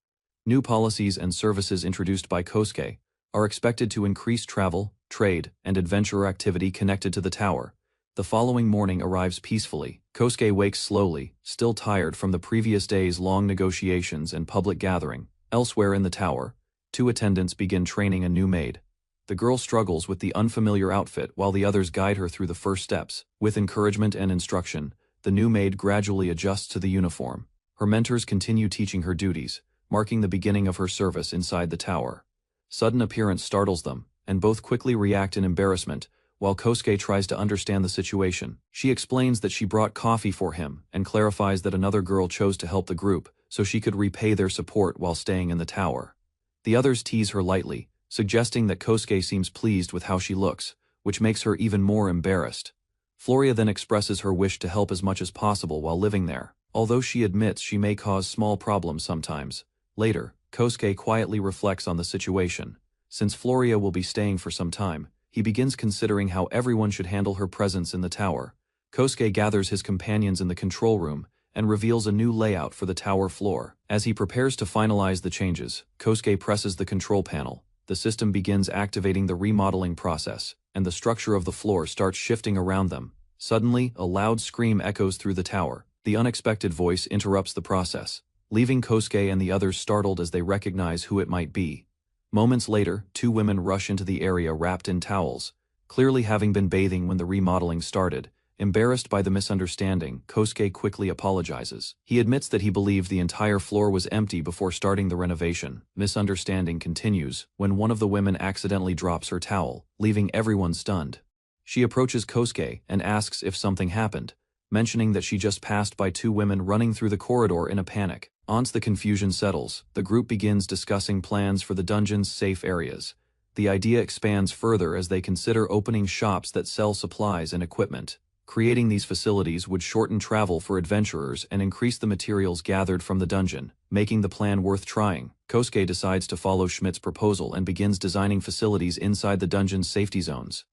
A: New policies and services introduced by Kosuke are expected to increase travel, trade, and adventurer activity connected to the tower. The following morning arrives peacefully. Kosuke wakes slowly, still tired from the previous day's long negotiations and public gathering. Elsewhere in the tower, 2 attendants begin training a new maid. The girl struggles with the unfamiliar outfit while the others guide her through the first steps. With encouragement and instruction, the new maid gradually adjusts to the uniform. Her mentors continue teaching her duties, marking the beginning of her service inside the tower. Sudden appearance startles them, and both quickly react in embarrassment, while Kosuke tries to understand the situation. She explains that she brought coffee for him and clarifies that another girl chose to help the group so she could repay their support while staying in the tower. The others tease her lightly, suggesting that Kosuke seems pleased with how she looks, which makes her even more embarrassed. Floria then expresses her wish to help as much as possible while living there, although she admits she may cause small problems sometimes. Later, Kosuke quietly reflects on the situation. Since Floria will be staying for some time, he begins considering how everyone should handle her presence in the tower. Kosuke gathers his companions in the control room and reveals a new layout for the tower floor. As he prepares to finalize the changes, Kosuke presses the control panel. The system begins activating the remodeling process, and the structure of the floor starts shifting around them. Suddenly, a loud scream echoes through the tower. The unexpected voice interrupts the process, leaving Kosuke and the others startled as they recognize who it might be. Moments later, two women rush into the area wrapped in towels, clearly having been bathing when the remodeling started. Embarrassed by the misunderstanding, Kosuke quickly apologizes. He admits that he believed the entire floor was empty before starting the renovation. Misunderstanding continues when one of the women accidentally drops her towel, leaving everyone stunned. She approaches Kosuke and asks if something happened, mentioning that she just passed by two women running through the corridor in a panic. Once the confusion settles, the group begins discussing plans for the dungeon's safe areas. The idea expands further as they consider opening shops that sell supplies and equipment. Creating these facilities would shorten travel for adventurers and increase the materials gathered from the dungeon, making the plan worth trying. Kosuke decides to follow Schmidt's proposal and begins designing facilities inside the dungeon's safety zones.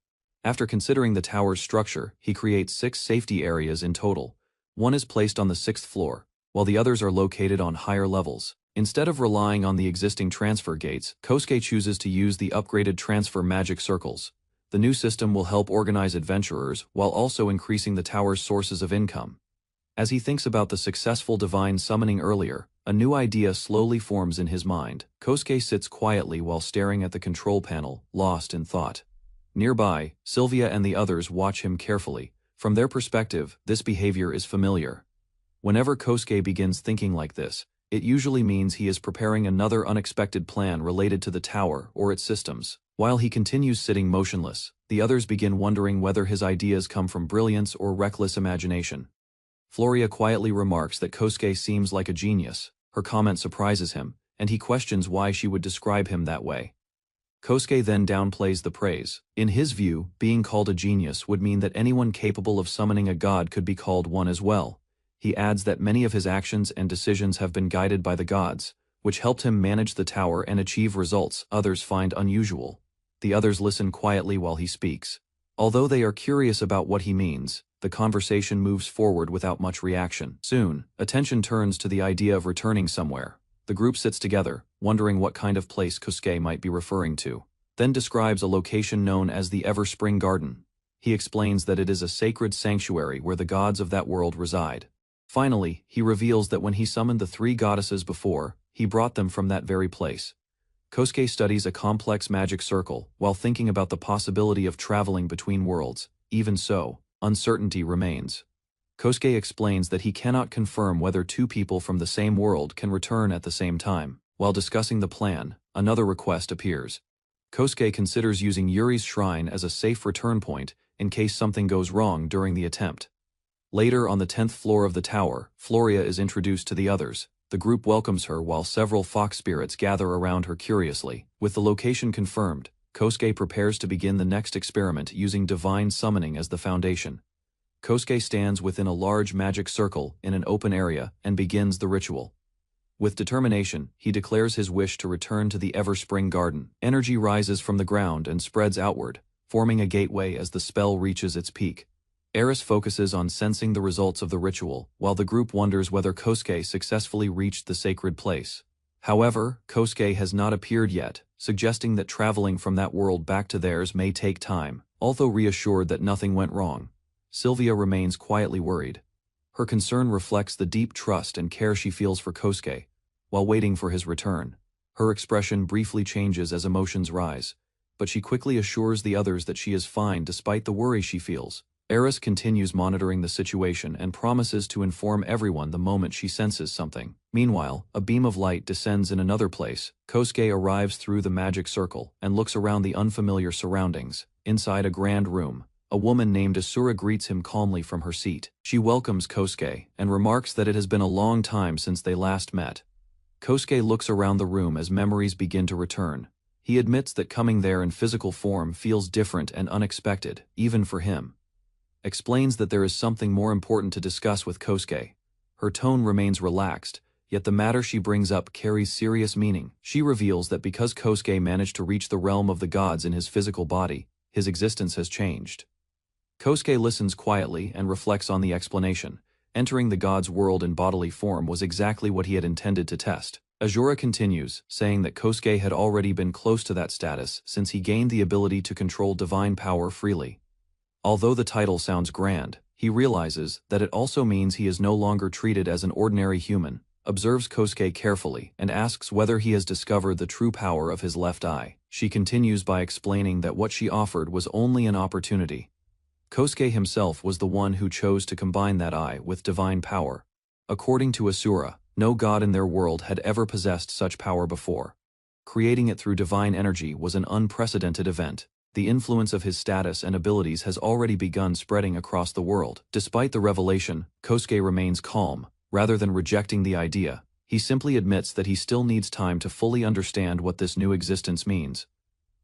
A: After considering the tower's structure, he creates 6 safety areas in total. One is placed on the 6th floor, while the others are located on higher levels. Instead of relying on the existing transfer gates, Kosuke chooses to use the upgraded transfer magic circles. The new system will help organize adventurers while also increasing the tower's sources of income. As he thinks about the successful divine summoning earlier, a new idea slowly forms in his mind. Kosuke sits quietly while staring at the control panel, lost in thought. Nearby, Sylvia and the others watch him carefully. From their perspective, this behavior is familiar. Whenever Kosuke begins thinking like this, it usually means he is preparing another unexpected plan related to the tower or its systems. While he continues sitting motionless, the others begin wondering whether his ideas come from brilliance or reckless imagination. Floria quietly remarks that Kosuke seems like a genius. Her comment surprises him, and he questions why she would describe him that way. Kosuke then downplays the praise. In his view, being called a genius would mean that anyone capable of summoning a god could be called one as well. He adds that many of his actions and decisions have been guided by the gods, which helped him manage the tower and achieve results others find unusual. The others listen quietly while he speaks. Although they are curious about what he means, the conversation moves forward without much reaction. Soon, attention turns to the idea of returning somewhere. The group sits together, wondering what kind of place Kosuke might be referring to, then describes a location known as the Everspring Garden. He explains that it is a sacred sanctuary where the gods of that world reside. Finally, he reveals that when he summoned the 3 goddesses before, he brought them from that very place. Kosuke studies a complex magic circle while thinking about the possibility of traveling between worlds. Even so, uncertainty remains. Kosuke explains that he cannot confirm whether 2 people from the same world can return at the same time. While discussing the plan, another request appears. Kosuke considers using Yuri's shrine as a safe return point in case something goes wrong during the attempt. Later on the 10th floor of the tower, Floria is introduced to the others. The group welcomes her while several fox spirits gather around her curiously. With the location confirmed, Kosuke prepares to begin the next experiment using divine summoning as the foundation. Kosuke stands within a large magic circle in an open area and begins the ritual. With determination, he declares his wish to return to the Everspring Garden. Energy rises from the ground and spreads outward, forming a gateway as the spell reaches its peak. Eris focuses on sensing the results of the ritual, while the group wonders whether Kosuke successfully reached the sacred place. However, Kosuke has not appeared yet, suggesting that traveling from that world back to theirs may take time. Although reassured that nothing went wrong, Sylvia remains quietly worried. Her concern reflects the deep trust and care she feels for Kosuke. While waiting for his return, her expression briefly changes as emotions rise, but she quickly assures the others that she is fine despite the worry she feels. Eris continues monitoring the situation and promises to inform everyone the moment she senses something. Meanwhile, a beam of light descends in another place. Kosuke arrives through the magic circle and looks around the unfamiliar surroundings. inside a grand room, a woman named Asura greets him calmly from her seat. She welcomes Kosuke and remarks that it has been a long time since they last met. Kosuke looks around the room as memories begin to return. He admits that coming there in physical form feels different and unexpected, even for him. Explains that there is something more important to discuss with Kosuke. Her tone remains relaxed, yet the matter she brings up carries serious meaning. She reveals that because Kosuke managed to reach the realm of the gods in his physical body, his existence has changed. Kosuke listens quietly and reflects on the explanation. Entering the god's world in bodily form was exactly what he had intended to test. Asura continues, saying that Kosuke had already been close to that status since he gained the ability to control divine power freely. Although the title sounds grand, he realizes that it also means he is no longer treated as an ordinary human, observes Kosuke carefully, and asks whether he has discovered the true power of his left eye. She continues by explaining that what she offered was only an opportunity. Kosuke himself was the one who chose to combine that eye with divine power. According to Asura, no god in their world had ever possessed such power before. Creating it through divine energy was an unprecedented event. The influence of his status and abilities has already begun spreading across the world. Despite the revelation, Kosuke remains calm. Rather than rejecting the idea, he simply admits that he still needs time to fully understand what this new existence means.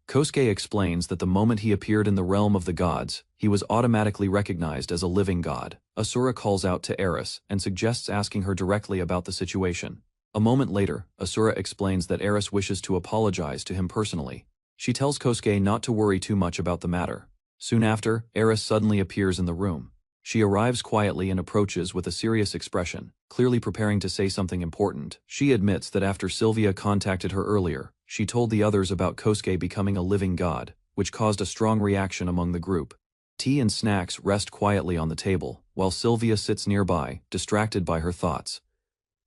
A: Kosuke explains that the moment he appeared in the realm of the gods, he was automatically recognized as a living god. Asura calls out to Eris and suggests asking her directly about the situation. A moment later, Asura explains that Eris wishes to apologize to him personally. She tells Kosuke not to worry too much about the matter. Soon after, Eris suddenly appears in the room. She arrives quietly and approaches with a serious expression, clearly preparing to say something important. She admits that after Sylvia contacted her earlier, she told the others about Kosuke becoming a living god, which caused a strong reaction among the group. Tea and snacks rest quietly on the table, while Sylvia sits nearby, distracted by her thoughts.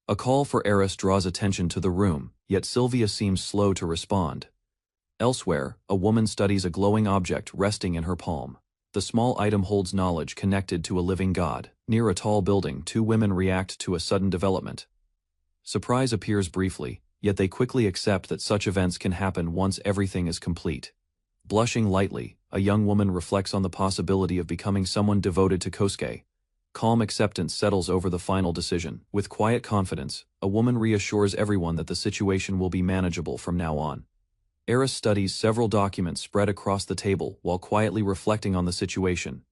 A: A call for Eris draws attention to the room, yet Sylvia seems slow to respond. Elsewhere, a woman studies a glowing object resting in her palm. The small item holds knowledge connected to a living god. Near a tall building, two women react to a sudden development. Surprise appears briefly, yet they quickly accept that such events can happen once everything is complete. Blushing lightly, a young woman reflects on the possibility of becoming someone devoted to Kosuke. Calm acceptance settles over the final decision. With quiet confidence, a woman reassures everyone that the situation will be manageable from now on. Eris studies several documents spread across the table while quietly reflecting on the situation.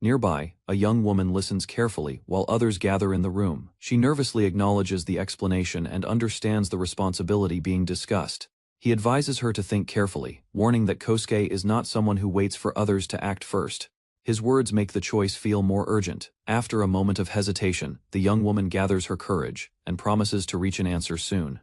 A: Nearby, a young woman listens carefully while others gather in the room. She nervously acknowledges the explanation and understands the responsibility being discussed. He advises her to think carefully, warning that Kosuke is not someone who waits for others to act first. His words make the choice feel more urgent. After a moment of hesitation, the young woman gathers her courage and promises to reach an answer soon.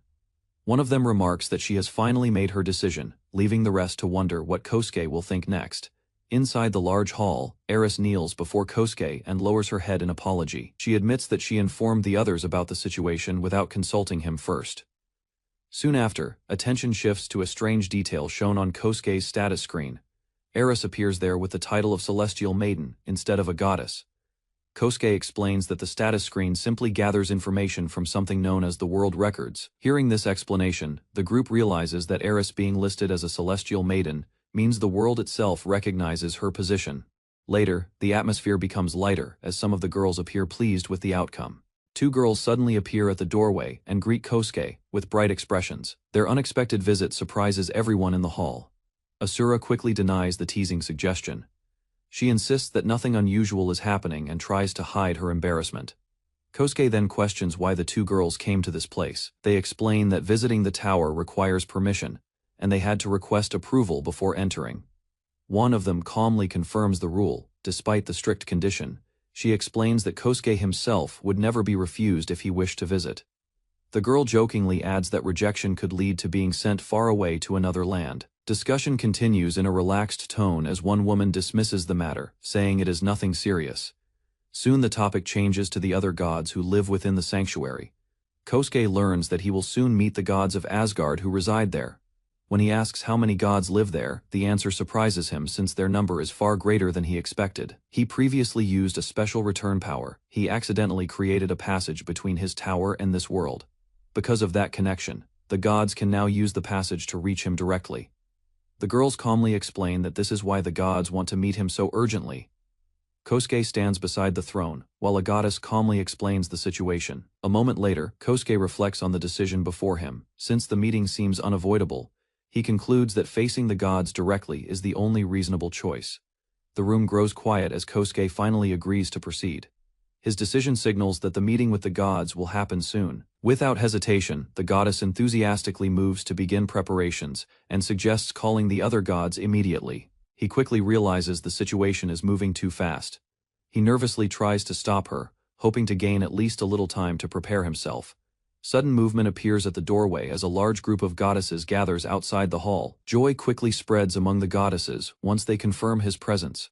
A: One of them remarks that she has finally made her decision, leaving the rest to wonder what Kosuke will think next. Inside the large hall, Eris kneels before Kosuke and lowers her head in apology. She admits that she informed the others about the situation without consulting him first. Soon after, attention shifts to a strange detail shown on Kosuke's status screen. Eris appears there with the title of Celestial Maiden instead of a goddess. Kosuke explains that the status screen simply gathers information from something known as the world records. Hearing this explanation, the group realizes that Eris being listed as a celestial maiden means the world itself recognizes her position. Later, the atmosphere becomes lighter as some of the girls appear pleased with the outcome. Two girls suddenly appear at the doorway and greet Kosuke with bright expressions. Their unexpected visit surprises everyone in the hall. Asura quickly denies the teasing suggestion. She insists that nothing unusual is happening and tries to hide her embarrassment. Kosuke then questions why the two girls came to this place. They explain that visiting the tower requires permission, and they had to request approval before entering. One of them calmly confirms the rule, despite the strict condition. She explains that Kosuke himself would never be refused if he wished to visit. The girl jokingly adds that rejection could lead to being sent far away to another land. Discussion continues in a relaxed tone as one woman dismisses the matter, saying it is nothing serious. Soon the topic changes to the other gods who live within the sanctuary. Kosuke learns that he will soon meet the gods of Asgard who reside there. When he asks how many gods live there, the answer surprises him since their number is far greater than he expected. He previously used a special return power. He accidentally created a passage between his tower and this world. Because of that connection, the gods can now use the passage to reach him directly. The girls calmly explain that this is why the gods want to meet him so urgently. Kosuke stands beside the throne, while a goddess calmly explains the situation. A moment later, Kosuke reflects on the decision before him. Since the meeting seems unavoidable, he concludes that facing the gods directly is the only reasonable choice. The room grows quiet as Kosuke finally agrees to proceed. His decision signals that the meeting with the gods will happen soon. Without hesitation, the goddess enthusiastically moves to begin preparations and suggests calling the other gods immediately. He quickly realizes the situation is moving too fast. He nervously tries to stop her, hoping to gain at least a little time to prepare himself. Sudden movement appears at the doorway as a large group of goddesses gathers outside the hall. Joy quickly spreads among the goddesses once they confirm his presence.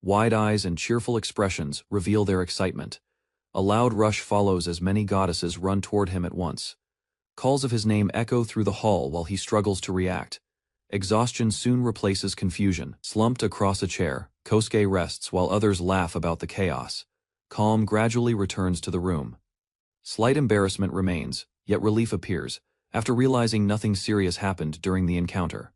A: Wide eyes and cheerful expressions reveal their excitement. A loud rush follows as many goddesses run toward him at once. Calls of his name echo through the hall while he struggles to react. Exhaustion soon replaces confusion. Slumped across a chair, Kosuke rests while others laugh about the chaos. Calm gradually returns to the room. Slight embarrassment remains, yet relief appears, after realizing nothing serious happened during the encounter.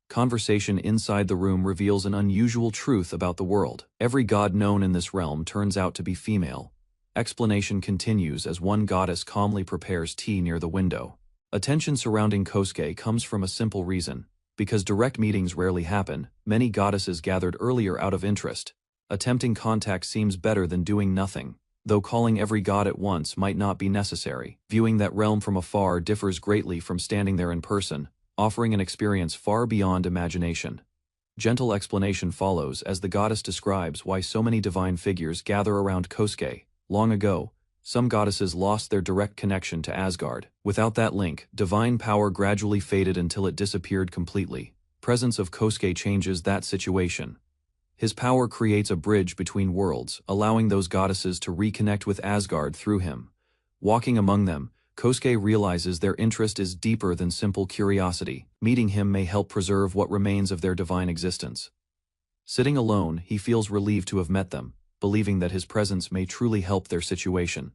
A: Conversation inside the room reveals an unusual truth about the world. Every god known in this realm turns out to be female. Explanation continues as one goddess calmly prepares tea near the window. Attention surrounding Kosuke comes from a simple reason. Because direct meetings rarely happen, many goddesses gathered earlier out of interest. Attempting contact seems better than doing nothing, though calling every god at once might not be necessary. Viewing that realm from afar differs greatly from standing there in person, offering an experience far beyond imagination. Gentle explanation follows as the goddess describes why so many divine figures gather around Kosuke. Long ago, some goddesses lost their direct connection to Asgard. Without that link, divine power gradually faded until it disappeared completely. Presence of Kosuke changes that situation. His power creates a bridge between worlds, allowing those goddesses to reconnect with Asgard through him. Walking among them, Kosuke realizes their interest is deeper than simple curiosity. Meeting him may help preserve what remains of their divine existence. Sitting alone, he feels relieved to have met them, believing that his presence may truly help their situation.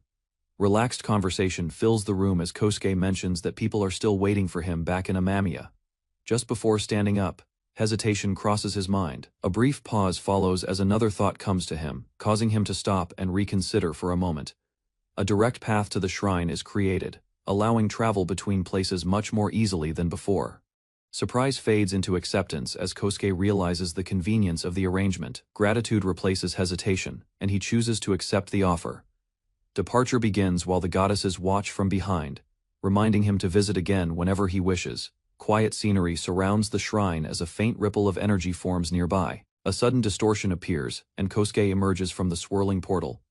A: Relaxed conversation fills the room as Kosuke mentions that people are still waiting for him back in Amamiya. Just before standing up, hesitation crosses his mind. A brief pause follows as another thought comes to him, causing him to stop and reconsider for a moment. A direct path to the shrine is created, allowing travel between places much more easily than before. Surprise fades into acceptance as Kosuke realizes the convenience of the arrangement. Gratitude replaces hesitation, and he chooses to accept the offer. Departure begins while the goddesses watch from behind, reminding him to visit again whenever he wishes. Quiet scenery surrounds the shrine as a faint ripple of energy forms nearby. A sudden distortion appears, and Kosuke emerges from the swirling portal.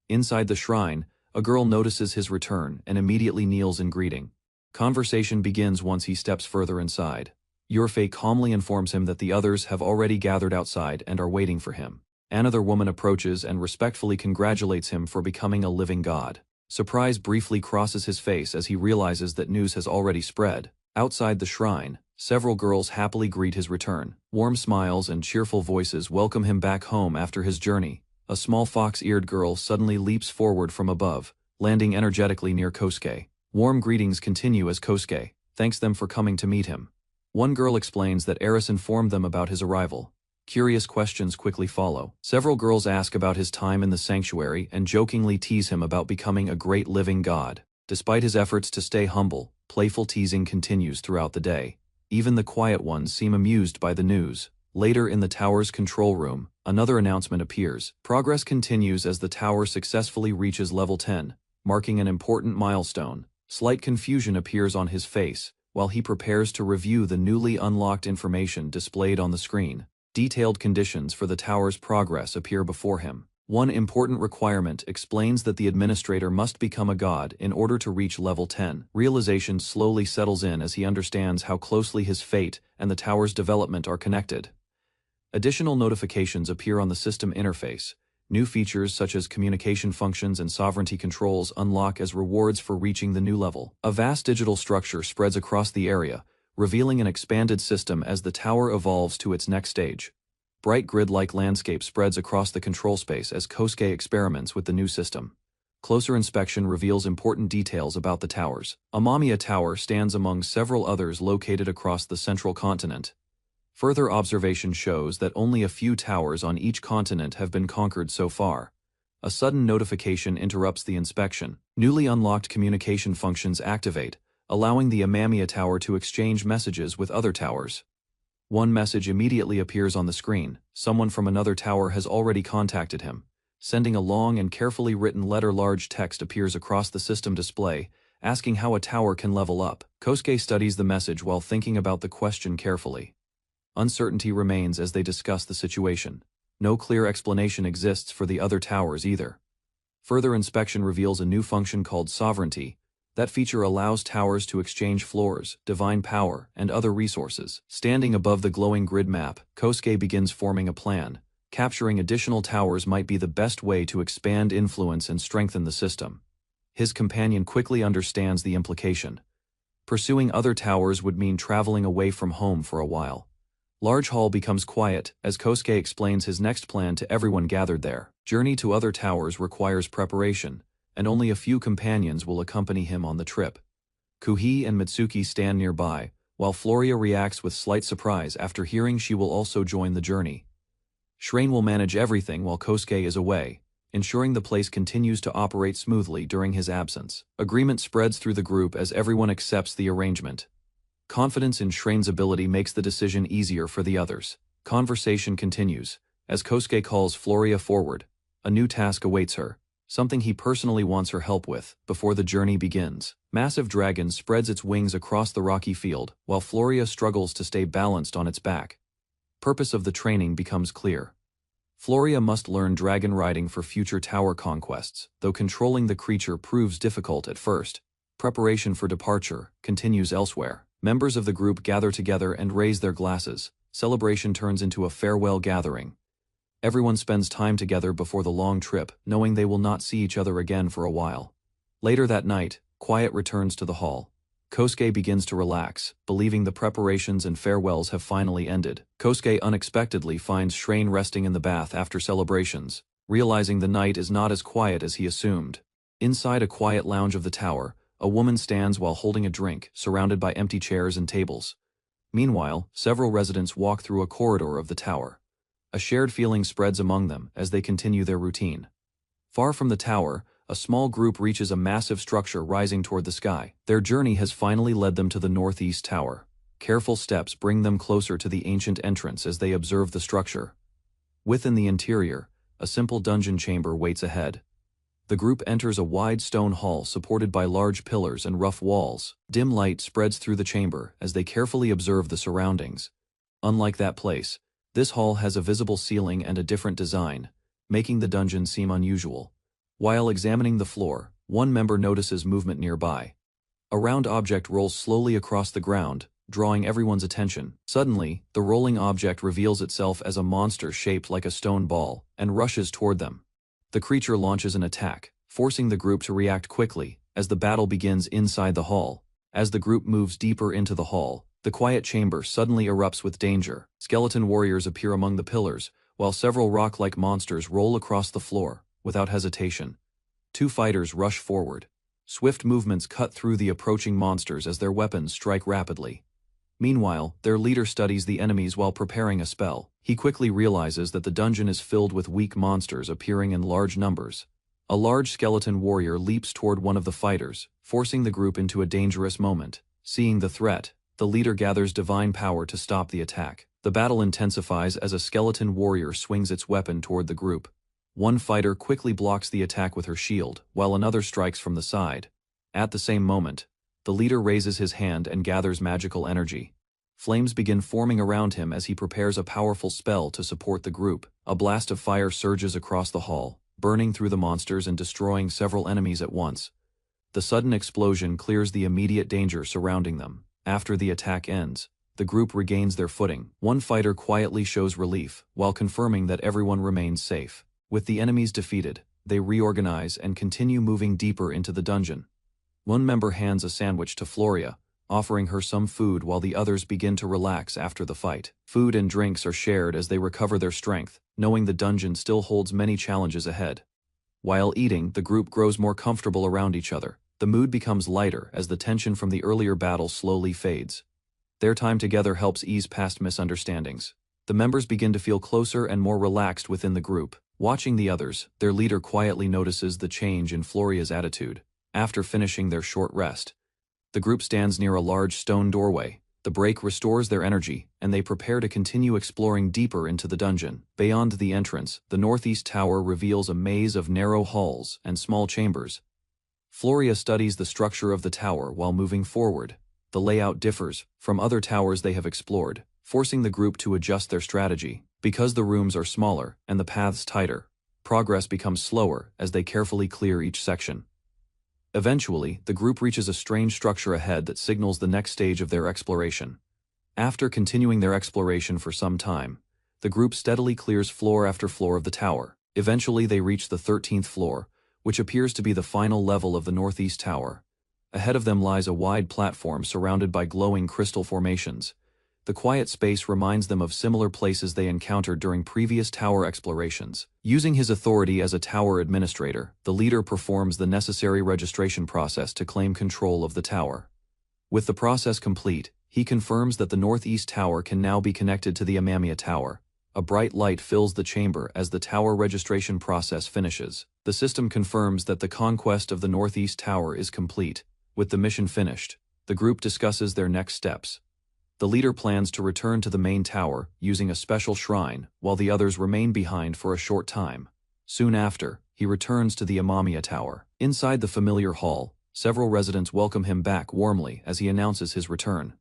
A: Inside the shrine, a girl notices his return and immediately kneels in greeting. Conversation begins once he steps further inside. Yurfei calmly informs him that the others have already gathered outside and are waiting for him. Another woman approaches and respectfully congratulates him for becoming a living god. Surprise briefly crosses his face as he realizes that news has already spread. Outside the shrine, several girls happily greet his return. Warm smiles and cheerful voices welcome him back home after his journey. A small fox-eared girl suddenly leaps forward from above, landing energetically near Kosuke. Warm greetings continue as Kosuke thanks them for coming to meet him. One girl explains that Eris informed them about his arrival. Curious questions quickly follow. Several girls ask about his time in the sanctuary and jokingly tease him about becoming a great living god. Despite his efforts to stay humble, playful teasing continues throughout the day. Even the quiet ones seem amused by the news. Later in the tower's control room, another announcement appears. Progress continues as the tower successfully reaches level 10, marking an important milestone. Slight confusion appears on his face, while he prepares to review the newly unlocked information displayed on the screen. Detailed conditions for the tower's progress appear before him. One important requirement explains that the administrator must become a god in order to reach level 10. Realization slowly settles in as he understands how closely his fate and the tower's development are connected. Additional notifications appear on the system interface. New features such as communication functions and sovereignty controls unlock as rewards for reaching the new level. A vast digital structure spreads across the area, revealing an expanded system as the tower evolves to its next stage. Bright grid-like landscape spreads across the control space as Kosuke experiments with the new system. Closer inspection reveals important details about the towers. Amamiya Tower stands among several others located across the central continent. Further observation shows that only a few towers on each continent have been conquered so far. A sudden notification interrupts the inspection. Newly unlocked communication functions activate, allowing the Amamiya Tower to exchange messages with other towers. One message immediately appears on the screen. Someone from another tower has already contacted him. Sending a long and carefully written letter. Large text appears across the system display, asking how a tower can level up. Kosuke studies the message while thinking about the question carefully. Uncertainty remains as they discuss the situation. No clear explanation exists for the other towers either. Further inspection reveals a new function called sovereignty. That feature allows towers to exchange floors, divine power, and other resources. Standing above the glowing grid map, Kosuke begins forming a plan. Capturing additional towers might be the best way to expand influence and strengthen the system. His companion quickly understands the implication. Pursuing other towers would mean traveling away from home for a while. Large hall becomes quiet as Kosuke explains his next plan to everyone gathered there. Journey to other towers requires preparation, and only a few companions will accompany him on the trip. Kuhi and Mitsuki stand nearby, while Floria reacts with slight surprise after hearing she will also join the journey. Shrain will manage everything while Kosuke is away, ensuring the place continues to operate smoothly during his absence. Agreement spreads through the group as everyone accepts the arrangement. Confidence in Shrain's ability makes the decision easier for the others. Conversation continues, as Kosuke calls Floria forward. A new task awaits her, something he personally wants her help with, before the journey begins. Massive Dragon spreads its wings across the rocky field, while Floria struggles to stay balanced on its back. Purpose of the training becomes clear. Floria must learn dragon riding for future tower conquests, though controlling the creature proves difficult at first. Preparation for departure continues elsewhere. Members of the group gather together and raise their glasses. Celebration turns into a farewell gathering. Everyone spends time together before the long trip, knowing they will not see each other again for a while. Later that night, quiet returns to the hall. Kosuke begins to relax, believing the preparations and farewells have finally ended. Kosuke unexpectedly finds Shrain resting in the bath after celebrations, realizing the night is not as quiet as he assumed. Inside a quiet lounge of the tower, a woman stands while holding a drink, surrounded by empty chairs and tables. Meanwhile, several residents walk through a corridor of the tower. A shared feeling spreads among them as they continue their routine. Far from the tower, a small group reaches a massive structure rising toward the sky. Their journey has finally led them to the northeast tower. Careful steps bring them closer to the ancient entrance as they observe the structure. Within the interior, a simple dungeon chamber waits ahead. The group enters a wide stone hall supported by large pillars and rough walls. Dim light spreads through the chamber as they carefully observe the surroundings. Unlike that place, this hall has a visible ceiling and a different design, making the dungeon seem unusual. While examining the floor, one member notices movement nearby. A round object rolls slowly across the ground, drawing everyone's attention. Suddenly, the rolling object reveals itself as a monster shaped like a stone ball, and rushes toward them. The creature launches an attack, forcing the group to react quickly, as the battle begins inside the hall. As the group moves deeper into the hall, the quiet chamber suddenly erupts with danger. Skeleton warriors appear among the pillars, while several rock-like monsters roll across the floor. Without hesitation, two fighters rush forward. Swift movements cut through the approaching monsters as their weapons strike rapidly. Meanwhile, their leader studies the enemies while preparing a spell. He quickly realizes that the dungeon is filled with weak monsters appearing in large numbers. A large skeleton warrior leaps toward one of the fighters, forcing the group into a dangerous moment. Seeing the threat, the leader gathers divine power to stop the attack. The battle intensifies as a skeleton warrior swings its weapon toward the group. One fighter quickly blocks the attack with her shield, while another strikes from the side. At the same moment, the leader raises his hand and gathers magical energy. Flames begin forming around him as he prepares a powerful spell to support the group. A blast of fire surges across the hall, burning through the monsters and destroying several enemies at once. The sudden explosion clears the immediate danger surrounding them. After the attack ends, the group regains their footing. One fighter quietly shows relief, while confirming that everyone remains safe. With the enemies defeated, they reorganize and continue moving deeper into the dungeon. One member hands a sandwich to Floria, offering her some food while the others begin to relax after the fight. Food and drinks are shared as they recover their strength, knowing the dungeon still holds many challenges ahead. While eating, the group grows more comfortable around each other. The mood becomes lighter as the tension from the earlier battle slowly fades. Their time together helps ease past misunderstandings. The members begin to feel closer and more relaxed within the group. Watching the others, their leader quietly notices the change in Floria's attitude. After finishing their short rest, the group stands near a large stone doorway. The break restores their energy, and they prepare to continue exploring deeper into the dungeon. Beyond the entrance, the northeast tower reveals a maze of narrow halls and small chambers. Floria studies the structure of the tower while moving forward. The layout differs from other towers they have explored, forcing the group to adjust their strategy. Because the rooms are smaller and the paths tighter, progress becomes slower as they carefully clear each section. Eventually, the group reaches a strange structure ahead that signals the next stage of their exploration. After continuing their exploration for some time, the group steadily clears floor after floor of the tower. Eventually they reach the 13th floor, which appears to be the final level of the northeast tower. Ahead of them lies a wide platform surrounded by glowing crystal formations. The quiet space reminds them of similar places they encountered during previous tower explorations. Using his authority as a tower administrator, the leader performs the necessary registration process to claim control of the tower. With the process complete, he confirms that the northeast tower can now be connected to the Amamiya Tower. A bright light fills the chamber as the tower registration process finishes. The system confirms that the conquest of the northeast tower is complete. With the mission finished, the group discusses their next steps. The leader plans to return to the main tower using a special shrine, while the others remain behind for a short time. Soon after, he returns to the Amamiya Tower. Inside the familiar hall, several residents welcome him back warmly as he announces his return.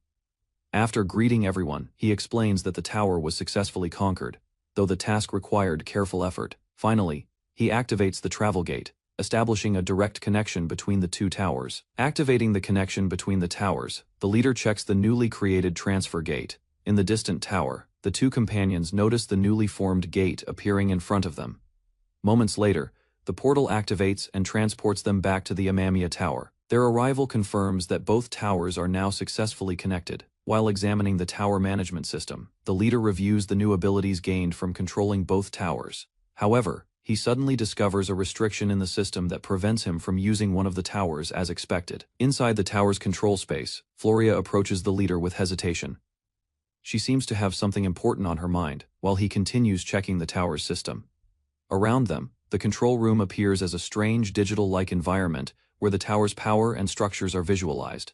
A: After greeting everyone, he explains that the tower was successfully conquered, though the task required careful effort. Finally, he activates the travel gate, establishing a direct connection between the two towers. Activating the connection between the towers, the leader checks the newly created transfer gate. In the distant tower, the two companions notice the newly formed gate appearing in front of them. Moments later, the portal activates and transports them back to the Amamiya Tower. Their arrival confirms that both towers are now successfully connected. While examining the tower management system, the leader reviews the new abilities gained from controlling both towers. However, he suddenly discovers a restriction in the system that prevents him from using one of the towers as expected. Inside the tower's control space, Floria approaches the leader with hesitation. She seems to have something important on her mind, while he continues checking the tower's system. Around them, the control room appears as a strange digital-like environment where the tower's power and structures are visualized.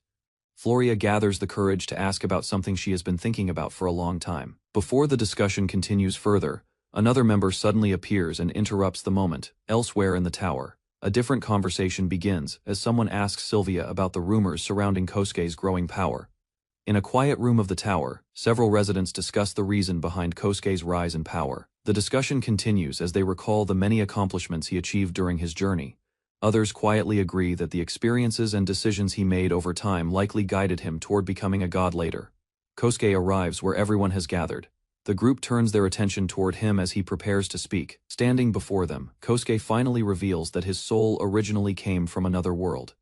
A: Floria gathers the courage to ask about something she has been thinking about for a long time. Before the discussion continues further, another member suddenly appears and interrupts the moment. Elsewhere in the tower, a different conversation begins as someone asks Sylvia about the rumors surrounding Kosuke's growing power. In a quiet room of the tower, several residents discuss the reason behind Kosuke's rise in power. The discussion continues as they recall the many accomplishments he achieved during his journey. Others quietly agree that the experiences and decisions he made over time likely guided him toward becoming a god later. Kosuke arrives where everyone has gathered. The group turns their attention toward him as he prepares to speak. Standing before them, Kosuke finally reveals that his soul originally came from another world.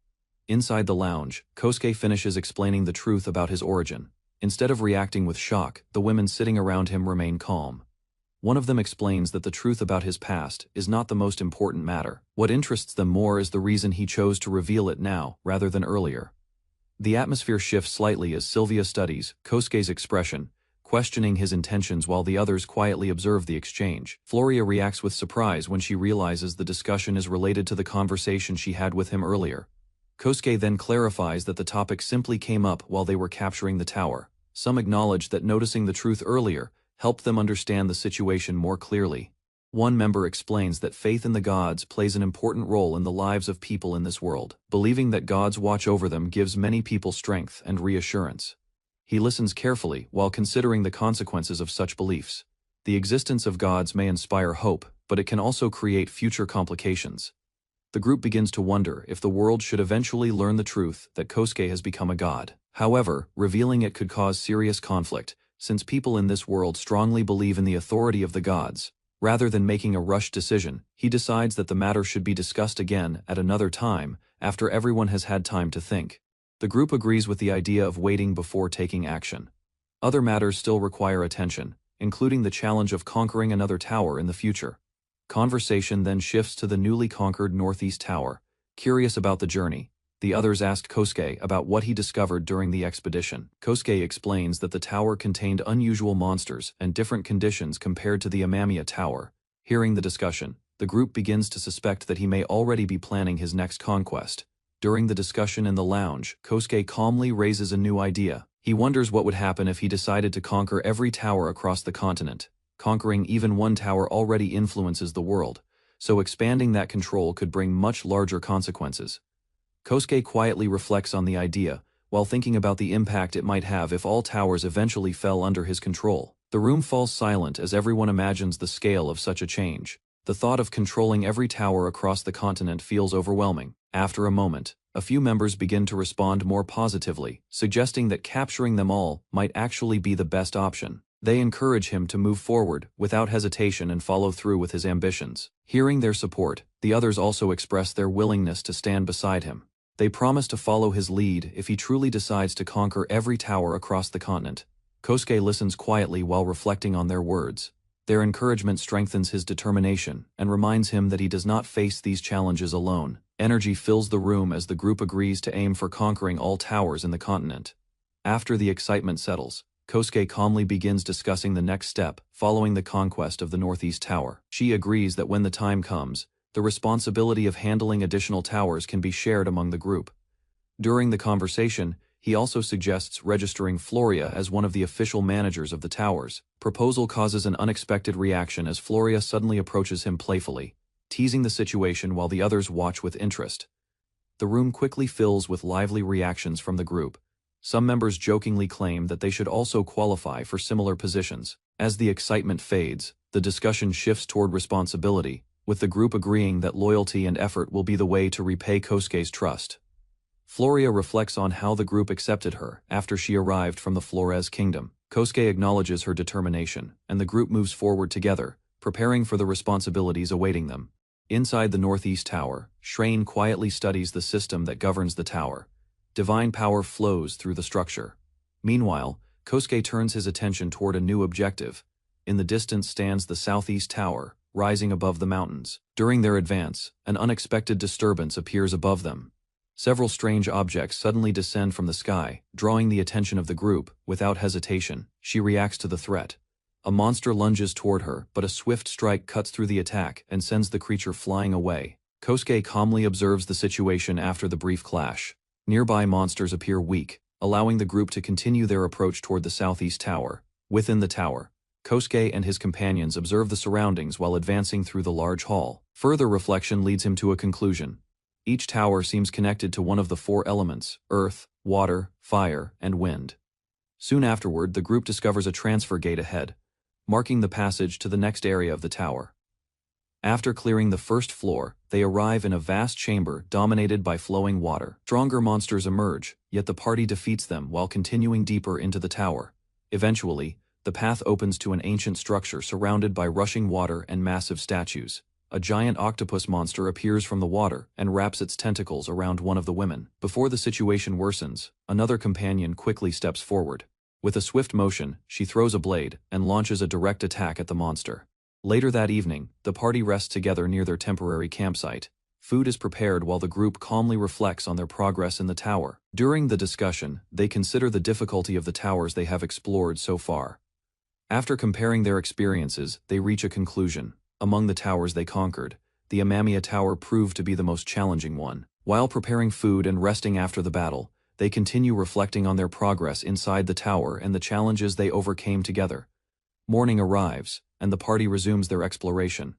A: Inside the lounge, Kosuke finishes explaining the truth about his origin. Instead of reacting with shock, the women sitting around him remain calm. One of them explains that the truth about his past is not the most important matter. What interests them more is the reason he chose to reveal it now, rather than earlier. The atmosphere shifts slightly as Sylvia studies Kosuke's expression, questioning his intentions while the others quietly observe the exchange. Floria reacts with surprise when she realizes the discussion is related to the conversation she had with him earlier. Kosuke then clarifies that the topic simply came up while they were capturing the tower. Some acknowledge that noticing the truth earlier helped them understand the situation more clearly. One member explains that faith in the gods plays an important role in the lives of people in this world. Believing that gods watch over them gives many people strength and reassurance. He listens carefully while considering the consequences of such beliefs. The existence of gods may inspire hope, but it can also create future complications. The group begins to wonder if the world should eventually learn the truth that Kosuke has become a god. However, revealing it could cause serious conflict, since people in this world strongly believe in the authority of the gods. Rather than making a rushed decision, he decides that the matter should be discussed again at another time, after everyone has had time to think. The group agrees with the idea of waiting before taking action. Other matters still require attention, including the challenge of conquering another tower in the future. Conversation then shifts to the newly conquered Northeast Tower. Curious about the journey, The others asked Kosuke about what he discovered during the expedition. Kosuke explains that the tower contained unusual monsters and different conditions compared to the Amamiya Tower. Hearing the discussion, the group begins to suspect that he may already be planning his next conquest. During the discussion in the lounge, Kosuke calmly raises a new idea. He wonders what would happen if he decided to conquer every tower across the continent. Conquering even one tower already influences the world, so expanding that control could bring much larger consequences. Kosuke quietly reflects on the idea, while thinking about the impact it might have if all towers eventually fell under his control. The room falls silent as everyone imagines the scale of such a change. The thought of controlling every tower across the continent feels overwhelming. After a moment, a few members begin to respond more positively, suggesting that capturing them all might actually be the best option. They encourage him to move forward without hesitation and follow through with his ambitions. Hearing their support, the others also express their willingness to stand beside him. They promise to follow his lead if he truly decides to conquer every tower across the continent. Kosuke listens quietly while reflecting on their words. Their encouragement strengthens his determination and reminds him that he does not face these challenges alone. Energy fills the room as the group agrees to aim for conquering all towers in the continent. After the excitement settles, Kosuke calmly begins discussing the next step, following the conquest of the Northeast Tower. She agrees that when the time comes, the responsibility of handling additional towers can be shared among the group. During the conversation, he also suggests registering Floria as one of the official managers of the towers. Proposal causes an unexpected reaction as Floria suddenly approaches him playfully, teasing the situation while the others watch with interest. The room quickly fills with lively reactions from the group. Some members jokingly claim that they should also qualify for similar positions. As the excitement fades, the discussion shifts toward responsibility, with the group agreeing that loyalty and effort will be the way to repay Kosuke's trust. Floria reflects on how the group accepted her after she arrived from the Flores Kingdom. Kosuke acknowledges her determination, and the group moves forward together, preparing for the responsibilities awaiting them. Inside the Northeast Tower, Shrane quietly studies the system that governs the tower. Divine power flows through the structure. Meanwhile, Kosuke turns his attention toward a new objective. In the distance stands the Southeast Tower, rising above the mountains. During their advance, an unexpected disturbance appears above them. Several strange objects suddenly descend from the sky, drawing the attention of the group. Without hesitation, she reacts to the threat. A monster lunges toward her, but a swift strike cuts through the attack and sends the creature flying away. Kosuke calmly observes the situation after the brief clash. Nearby monsters appear weak, allowing the group to continue their approach toward the Southeast Tower. Within the tower, Kosuke and his companions observe the surroundings while advancing through the large hall. Further reflection leads him to a conclusion. Each tower seems connected to one of the four elements: earth, water, fire, and wind. Soon afterward, the group discovers a transfer gate ahead, marking the passage to the next area of the tower. After clearing the first floor, they arrive in a vast chamber dominated by flowing water. Stronger monsters emerge, yet the party defeats them while continuing deeper into the tower. Eventually, the path opens to an ancient structure surrounded by rushing water and massive statues. A giant octopus monster appears from the water and wraps its tentacles around one of the women. Before the situation worsens, another companion quickly steps forward. With a swift motion, she throws a blade and launches a direct attack at the monster. Later that evening, the party rests together near their temporary campsite. Food is prepared while the group calmly reflects on their progress in the tower. During the discussion, they consider the difficulty of the towers they have explored so far. After comparing their experiences, they reach a conclusion. Among the towers they conquered, the Amamiya Tower proved to be the most challenging one. While preparing food and resting after the battle, they continue reflecting on their progress inside the tower and the challenges they overcame together. Morning arrives, and the party resumes their exploration.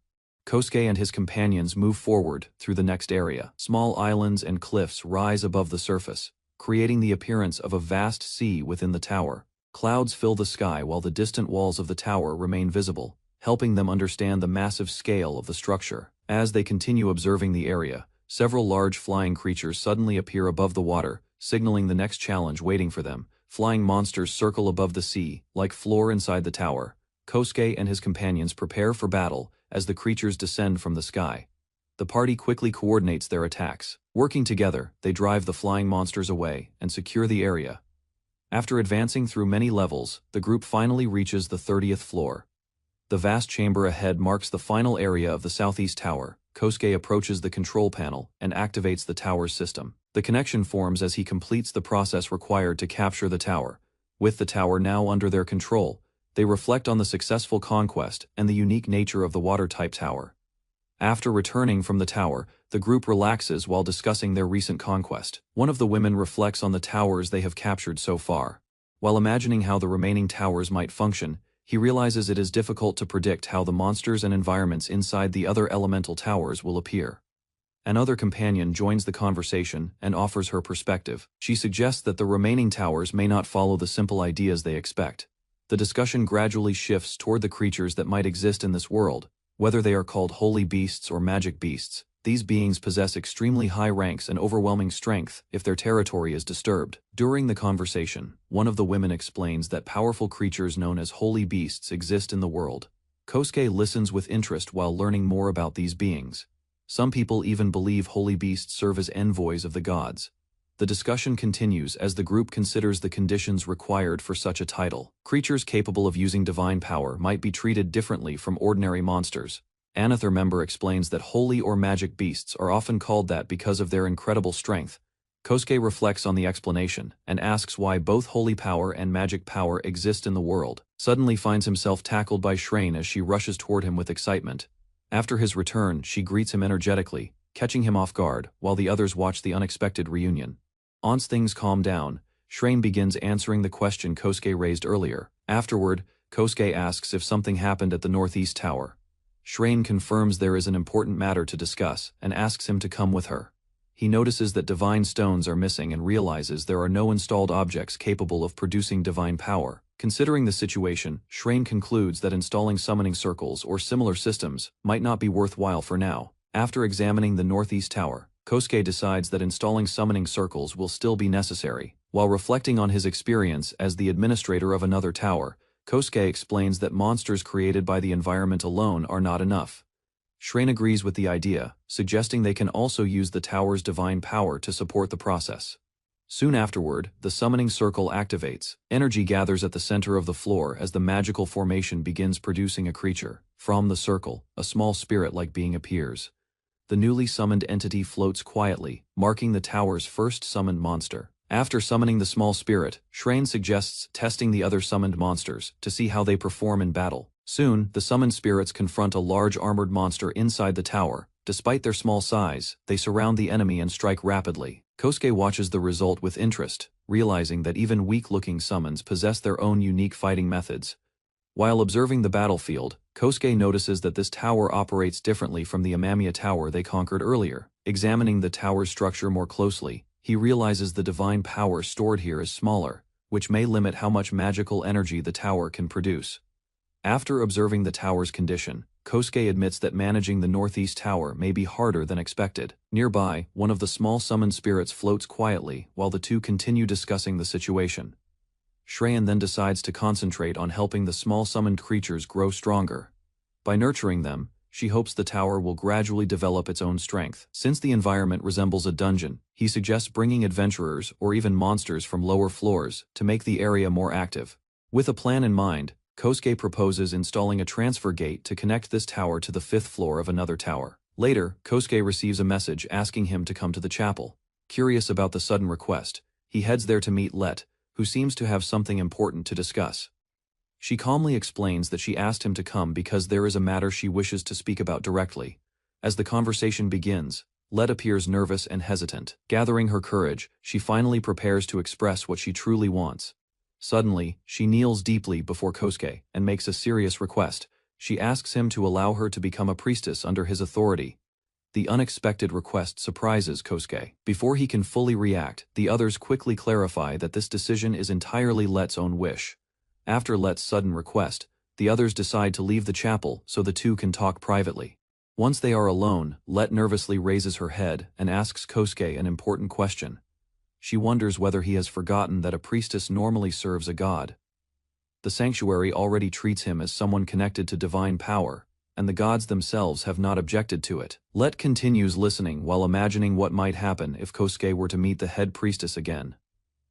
A: Kosuke and his companions move forward through the next area. Small islands and cliffs rise above the surface, creating the appearance of a vast sea within the tower. Clouds fill the sky while the distant walls of the tower remain visible, helping them understand the massive scale of the structure. As they continue observing the area, several large flying creatures suddenly appear above the water, signaling the next challenge waiting for them. Flying monsters circle above the sea, like floor inside the tower. Kosuke and his companions prepare for battle as the creatures descend from the sky. The party quickly coordinates their attacks. Working together, they drive the flying monsters away and secure the area. After advancing through many levels, the group finally reaches the 30th floor. The vast chamber ahead marks the final area of the Southeast Tower. Kosuke approaches the control panel and activates the tower's system. The connection forms as he completes the process required to capture the tower. With the tower now under their control, they reflect on the successful conquest and the unique nature of the water-type tower. After returning from the tower, the group relaxes while discussing their recent conquest. One of the women reflects on the towers they have captured so far. While imagining how the remaining towers might function, he realizes it is difficult to predict how the monsters and environments inside the other elemental towers will appear. Another companion joins the conversation and offers her perspective. She suggests that the remaining towers may not follow the simple ideas they expect. The discussion gradually shifts toward the creatures that might exist in this world. Whether they are called holy beasts or magic beasts, these beings possess extremely high ranks and overwhelming strength if their territory is disturbed. During the conversation, one of the women explains that powerful creatures known as holy beasts exist in the world. Kosuke listens with interest while learning more about these beings. Some people even believe holy beasts serve as envoys of the gods. The discussion continues as the group considers the conditions required for such a title. Creatures capable of using divine power might be treated differently from ordinary monsters. Another member explains that holy or magic beasts are often called that because of their incredible strength. Kosuke reflects on the explanation and asks why both holy power and magic power exist in the world. Suddenly finds himself tackled by Shrane as she rushes toward him with excitement. After his return, she greets him energetically, catching him off guard, while the others watch the unexpected reunion. Once things calm down, Shrane begins answering the question Kosuke raised earlier. Afterward, Kosuke asks if something happened at the Northeast Tower. Shrane confirms there is an important matter to discuss and asks him to come with her. He notices that divine stones are missing and realizes there are no installed objects capable of producing divine power. Considering the situation, Shrane concludes that installing summoning circles or similar systems might not be worthwhile for now. After examining the Northeast Tower, Kosuke decides that installing summoning circles will still be necessary. While reflecting on his experience as the administrator of another tower, Kosuke explains that monsters created by the environment alone are not enough. Shrane agrees with the idea, suggesting they can also use the tower's divine power to support the process. Soon afterward, the summoning circle activates. Energy gathers at the center of the floor as the magical formation begins producing a creature. From the circle, a small spirit-like being appears. The newly summoned entity floats quietly, marking the tower's first summoned monster. After summoning the small spirit, Shrane suggests testing the other summoned monsters to see how they perform in battle. Soon, the summoned spirits confront a large armored monster inside the tower. Despite their small size, they surround the enemy and strike rapidly. Kosuke watches the result with interest, realizing that even weak-looking summons possess their own unique fighting methods. While observing the battlefield, Kosuke notices that this tower operates differently from the Amamiya tower they conquered earlier. Examining the tower's structure more closely, he realizes the divine power stored here is smaller, which may limit how much magical energy the tower can produce. After observing the tower's condition, Kosuke admits that managing the Northeast Tower may be harder than expected. Nearby, one of the small summoned spirits floats quietly while the two continue discussing the situation. Shrane then decides to concentrate on helping the small summoned creatures grow stronger. By nurturing them, she hopes the tower will gradually develop its own strength. Since the environment resembles a dungeon, he suggests bringing adventurers or even monsters from lower floors to make the area more active. With a plan in mind, Kosuke proposes installing a transfer gate to connect this tower to the 5th floor of another tower. Later, Kosuke receives a message asking him to come to the chapel. Curious about the sudden request, he heads there to meet Let, who seems to have something important to discuss. She calmly explains that she asked him to come because there is a matter she wishes to speak about directly. As the conversation begins, Let appears nervous and hesitant. Gathering her courage, she finally prepares to express what she truly wants. Suddenly, she kneels deeply before Kosuke and makes a serious request. She asks him to allow her to become a priestess under his authority. The unexpected request surprises Kosuke. Before he can fully react, the others quickly clarify that this decision is entirely Let's own wish. After Let's sudden request, the others decide to leave the chapel so the two can talk privately. Once they are alone, Let nervously raises her head and asks Kosuke an important question. She wonders whether he has forgotten that a priestess normally serves a god. The sanctuary already treats him as someone connected to divine power, and the gods themselves have not objected to it. Let continues listening while imagining what might happen if Kosuke were to meet the head priestess again.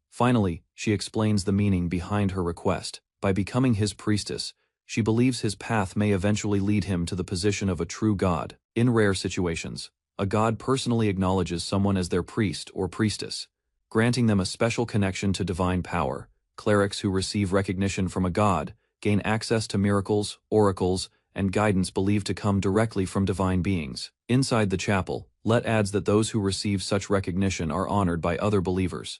A: Finally, she explains the meaning behind her request. By becoming his priestess, she believes his path may eventually lead him to the position of a true god. In rare situations, A god personally acknowledges someone as their priest or priestess, granting them a special connection to divine power. Clerics who receive recognition from a god gain access to miracles, oracles, and guidance believed to come directly from divine beings. Inside the chapel, Let adds that those who receive such recognition are honored by other believers.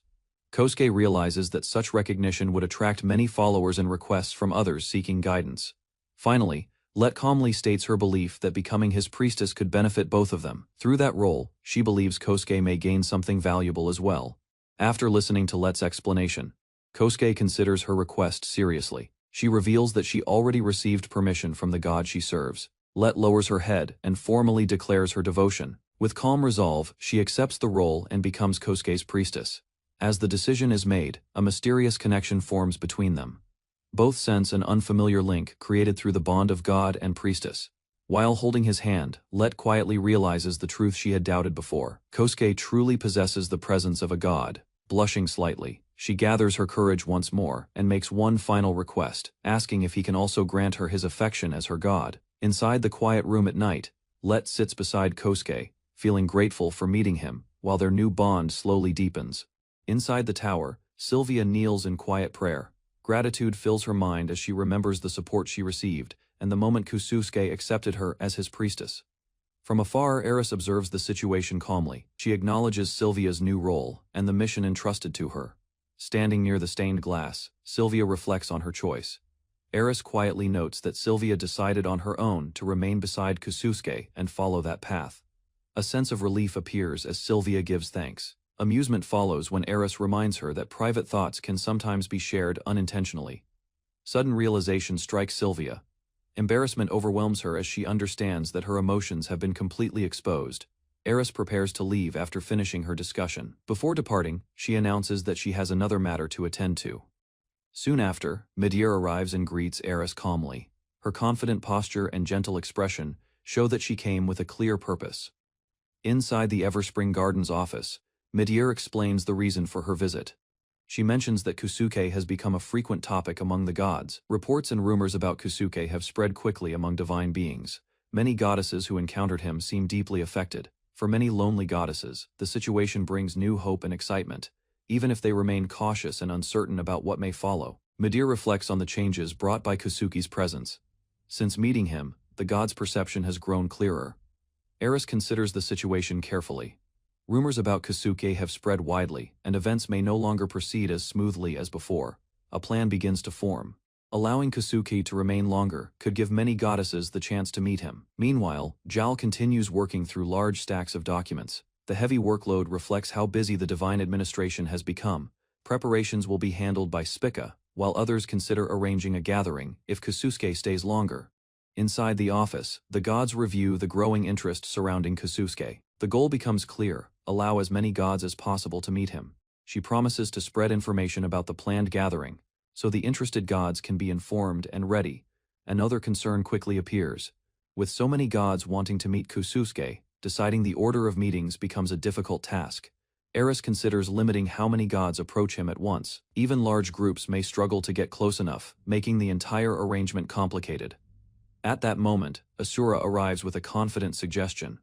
A: Kosuke realizes that such recognition would attract many followers and requests from others seeking guidance. Finally, Let calmly states her belief that becoming his priestess could benefit both of them. Through that role, she believes Kosuke may gain something valuable as well. After listening to Let's explanation, Kosuke considers her request seriously. She reveals that she already received permission from the god she serves. Let lowers her head and formally declares her devotion. With calm resolve, she accepts the role and becomes Kosuke's priestess. As the decision is made, a mysterious connection forms between them. Both sense an unfamiliar link created through the bond of god and priestess. While holding his hand, Let quietly realizes the truth she had doubted before. Kosuke truly possesses the presence of a god. Blushing slightly, she gathers her courage once more and makes one final request, asking if he can also grant her his affection as her god. Inside the quiet room at night, Let sits beside Kosuke, feeling grateful for meeting him, while their new bond slowly deepens. Inside the tower, Sylvia kneels in quiet prayer. Gratitude fills her mind as she remembers the support she received, and the moment Kosuke accepted her as his priestess. From afar, Eris observes the situation calmly. She acknowledges Sylvia's new role and the mission entrusted to her. Standing near the stained glass, Sylvia reflects on her choice. Eris quietly notes that Sylvia decided on her own to remain beside Kosuke and follow that path. A sense of relief appears as Sylvia gives thanks. Amusement follows when Eris reminds her that private thoughts can sometimes be shared unintentionally. Sudden realization strikes Sylvia. Embarrassment overwhelms her as she understands that her emotions have been completely exposed. Eris prepares to leave after finishing her discussion. Before departing, she announces that she has another matter to attend to. Soon after, Midir arrives and greets Eris calmly. Her confident posture and gentle expression show that she came with a clear purpose. Inside the Everspring Gardens office, Midir explains the reason for her visit. She mentions that Kosuke has become a frequent topic among the gods. Reports and rumors about Kosuke have spread quickly among divine beings. Many goddesses who encountered him seem deeply affected. For many lonely goddesses, the situation brings new hope and excitement, even if they remain cautious and uncertain about what may follow. Midir reflects on the changes brought by Kosuke's presence. Since meeting him, the god's perception has grown clearer. Eris considers the situation carefully. Rumors about Kosuke have spread widely, and events may no longer proceed as smoothly as before. A plan begins to form. Allowing Kosuke to remain longer could give many goddesses the chance to meet him. Meanwhile, Jal continues working through large stacks of documents. The heavy workload reflects how busy the divine administration has become. Preparations will be handled by Spica, while others consider arranging a gathering if Kosuke stays longer. Inside the office, the gods review the growing interest surrounding Kosuke. The goal becomes clear: allow as many gods as possible to meet him. She promises to spread information about the planned gathering, so the interested gods can be informed and ready. Another concern quickly appears. With so many gods wanting to meet Kosuke, deciding the order of meetings becomes a difficult task. Eris considers limiting how many gods approach him at once. Even large groups may struggle to get close enough, making the entire arrangement complicated. At that moment, Asura arrives with a confident suggestion.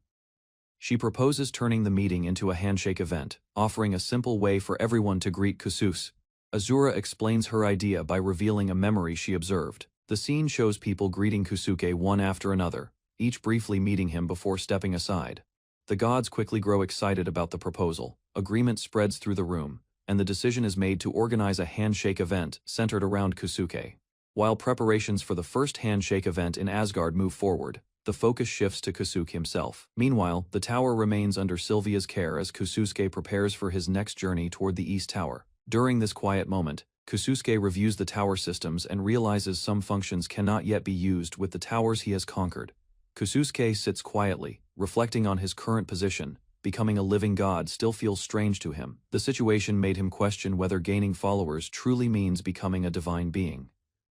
A: She proposes turning the meeting into a handshake event, offering a simple way for everyone to greet Kosuke. Asura explains her idea by revealing a memory she observed. The scene shows people greeting Kosuke one after another, each briefly meeting him before stepping aside. The gods quickly grow excited about the proposal. Agreement spreads through the room, and the decision is made to organize a handshake event centered around Kosuke. While preparations for the first handshake event in Asgard move forward, the focus shifts to Kosuke himself. Meanwhile, the tower remains under Sylvia's care as Kosuke prepares for his next journey toward the East Tower. During this quiet moment, Kosuke reviews the tower systems and realizes some functions cannot yet be used with the towers he has conquered. Kosuke sits quietly, reflecting on his current position. Becoming a living god still feels strange to him. The situation made him question whether gaining followers truly means becoming a divine being.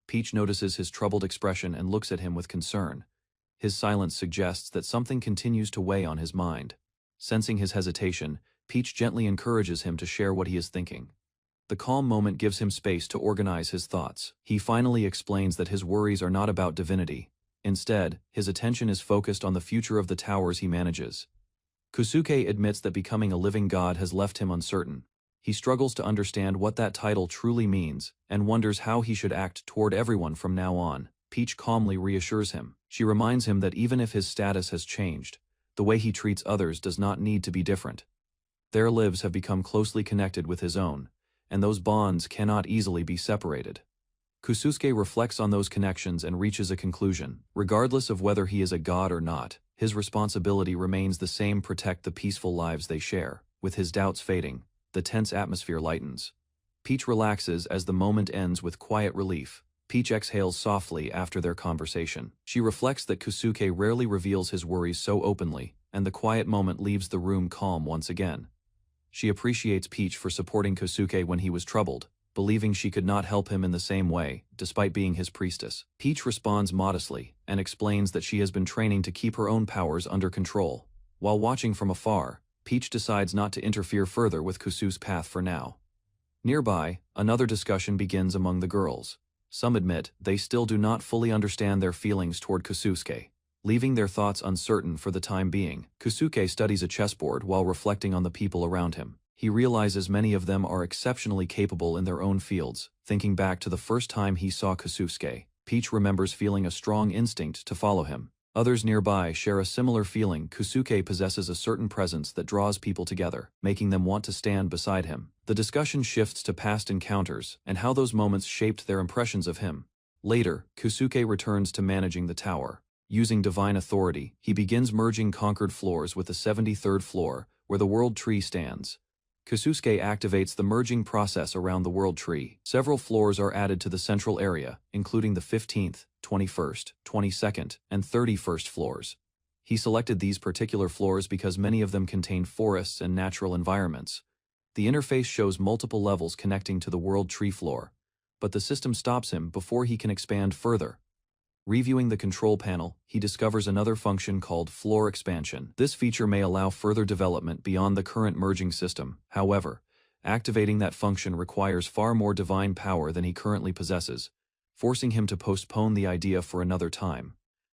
A: Peach notices his troubled expression and looks at him with concern. His silence suggests that something continues to weigh on his mind. Sensing his hesitation, Peach gently encourages him to share what he is thinking. The calm moment gives him space to organize his thoughts. He finally explains that his worries are not about divinity. Instead, his attention is focused on the future of the towers he manages. Kusuke admits that becoming a living god has left him uncertain. He struggles to understand what that title truly means and wonders how he should act toward everyone from now on. Peach calmly reassures him. She reminds him that even if his status has changed, the way he treats others does not need to be different. Their lives have become closely connected with his own, and those bonds cannot easily be separated. Kusuke reflects on those connections and reaches a conclusion. Regardless of whether he is a god or not, his responsibility remains the same: protect the peaceful lives they share. With his doubts fading, the tense atmosphere lightens. Peach relaxes as the moment ends with quiet relief. Peach exhales softly after their conversation. She reflects that Kusuke rarely reveals his worries so openly, and the quiet moment leaves the room calm once again. She appreciates Peach for supporting Kusuke when he was troubled, believing she could not help him in the same way, despite being his priestess. Peach responds modestly, and explains that she has been training to keep her own powers under control. While watching from afar, Peach decides not to interfere further with Kusu's path for now. Nearby, another discussion begins among the girls. Some admit they still do not fully understand their feelings toward Kusuke, leaving their thoughts uncertain for the time being. Kusuke studies a chessboard while reflecting on the people around him. He realizes many of them are exceptionally capable in their own fields. Thinking back to the first time he saw Kusuke, Peach remembers feeling a strong instinct to follow him. Others nearby share a similar feeling. Kusuke possesses a certain presence that draws people together, making them want to stand beside him. The discussion shifts to past encounters and how those moments shaped their impressions of him. Later, Kusuke returns to managing the tower. Using divine authority, he begins merging conquered floors with the 73rd floor, where the World Tree stands. Kusuke activates the merging process around the World Tree. Several floors are added to the central area, including the 15th, 21st, 22nd, and 31st floors. He selected these particular floors because many of them contain forests and natural environments. The interface shows multiple levels connecting to the World Tree floor, but the system stops him before he can expand further. Reviewing the control panel, he discovers another function called floor expansion. This feature may allow further development beyond the current merging system. However, activating that function requires far more divine power than he currently possesses, forcing him to postpone the idea for another time.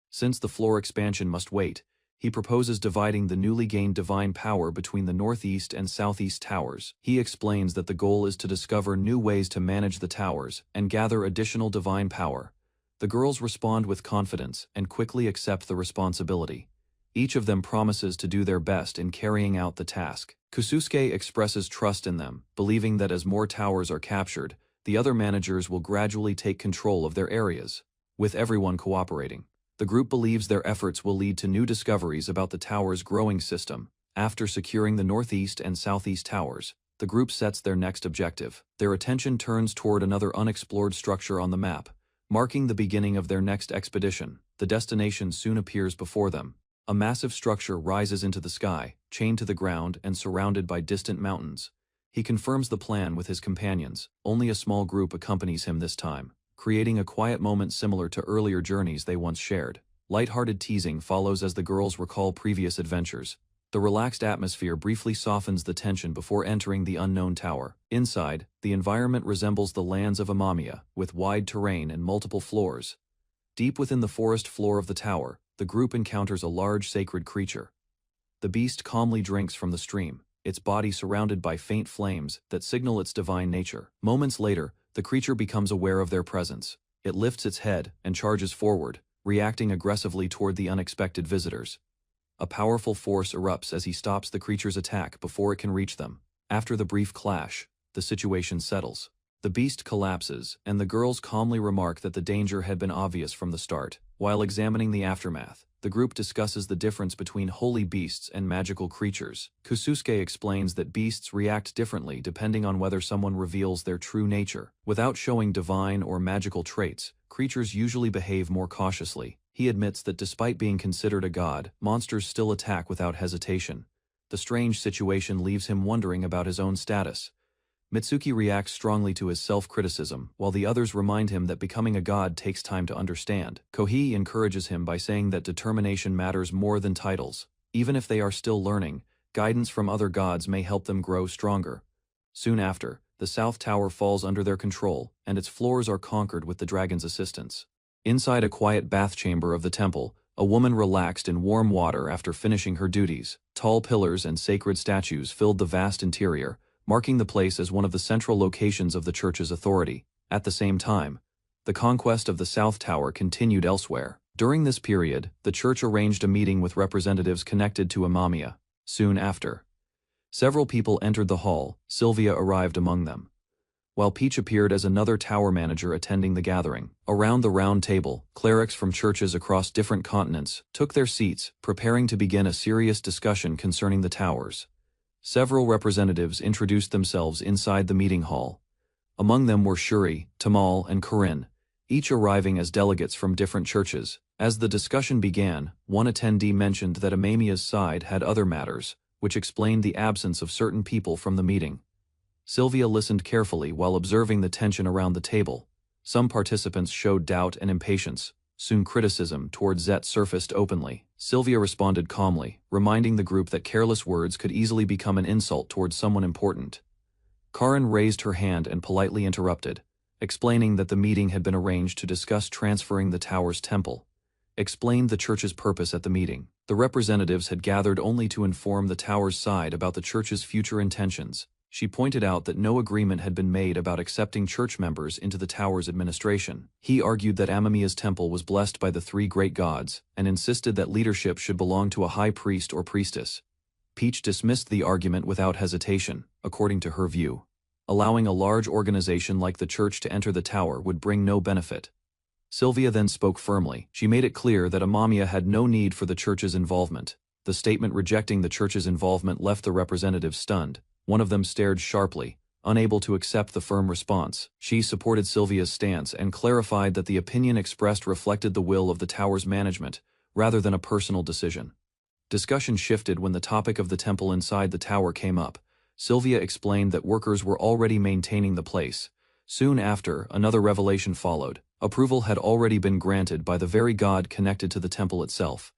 A: Since the floor expansion must wait, he proposes dividing the newly gained divine power between the northeast and southeast towers. He explains that the goal is to discover new ways to manage the towers and gather additional divine power. The girls respond with confidence and quickly accept the responsibility. Each of them promises to do their best in carrying out the task. Kusuke expresses trust in them, believing that as more towers are captured, the other managers will gradually take control of their areas. With everyone cooperating, the group believes their efforts will lead to new discoveries about the tower's growing system. After securing the northeast and southeast towers, the group sets their next objective. Their attention turns toward another unexplored structure on the map, marking the beginning of their next expedition. The destination soon appears before them. A massive structure rises into the sky, chained to the ground and surrounded by distant mountains. He confirms the plan with his companions. Only a small group accompanies him this time, creating a quiet moment similar to earlier journeys they once shared. Light-hearted teasing follows as the girls recall previous adventures. The relaxed atmosphere briefly softens the tension before entering the unknown tower. Inside, the environment resembles the lands of Amamiya, with wide terrain and multiple floors. Deep within the forest floor of the tower, the group encounters a large sacred creature. The beast calmly drinks from the stream, its body surrounded by faint flames that signal its divine nature. Moments later, the creature becomes aware of their presence. It lifts its head and charges forward, reacting aggressively toward the unexpected visitors. A powerful force erupts as he stops the creature's attack before it can reach them. After the brief clash, the situation settles. The beast collapses, and the girls calmly remark that the danger had been obvious from the start. While examining the aftermath, the group discusses the difference between holy beasts and magical creatures. Kusuke explains that beasts react differently depending on whether someone reveals their true nature. Without showing divine or magical traits, creatures usually behave more cautiously. He admits that despite being considered a god, monsters still attack without hesitation. The strange situation leaves him wondering about his own status. Mitsuki reacts strongly to his self-criticism, while the others remind him that becoming a god takes time to understand. Kohei encourages him by saying that determination matters more than titles. Even if they are still learning, guidance from other gods may help them grow stronger. Soon after, the South Tower falls under their control, and its floors are conquered with the dragon's assistance. Inside a quiet bath chamber of the temple, A woman relaxed in warm water after finishing her duties. Tall pillars and sacred statues filled the vast interior, marking the place as one of the central locations of the church's authority. At the same time, the conquest of the South Tower continued elsewhere. During this period, the church arranged a meeting with representatives connected to Amamiya. Soon after, several people entered the hall. Sylvia arrived among them, while Peach appeared as another tower manager attending the gathering. Around the round table, clerics from churches across different continents took their seats, preparing to begin a serious discussion concerning the towers. Several representatives introduced themselves inside the meeting hall. Among them were Shuri, Tamal, and Corinne, each arriving as delegates from different churches. As the discussion began, one attendee mentioned that Amamiya's side had other matters, which explained the absence of certain people from the meeting. Sylvia listened carefully while observing the tension around the table. Some participants showed doubt and impatience. Soon criticism toward Zet surfaced openly. Sylvia responded calmly, reminding the group that careless words could easily become an insult toward someone important. Karin raised her hand and politely interrupted, explaining that the meeting had been arranged to discuss transferring the tower's temple. Explained the church's purpose at the meeting. The representatives had gathered only to inform the tower's side about the church's future intentions. She pointed out that no agreement had been made about accepting church members into the tower's administration. He argued that Amamiya's temple was blessed by the three great gods, and insisted that leadership should belong to a high priest or priestess. Peach dismissed the argument without hesitation. According to her view, allowing a large organization like the church to enter the tower would bring no benefit. Sylvia then spoke firmly. She made it clear that Amamiya had no need for the church's involvement. The statement rejecting the church's involvement left the representatives stunned. One of them stared sharply, unable to accept the firm response. She supported Sylvia's stance and clarified that the opinion expressed reflected the will of the tower's management, rather than a personal decision. Discussion shifted when the topic of the temple inside the tower came up. Sylvia explained that workers were already maintaining the place. Soon after, another revelation followed. Approval had already been granted by the very god connected to the temple itself.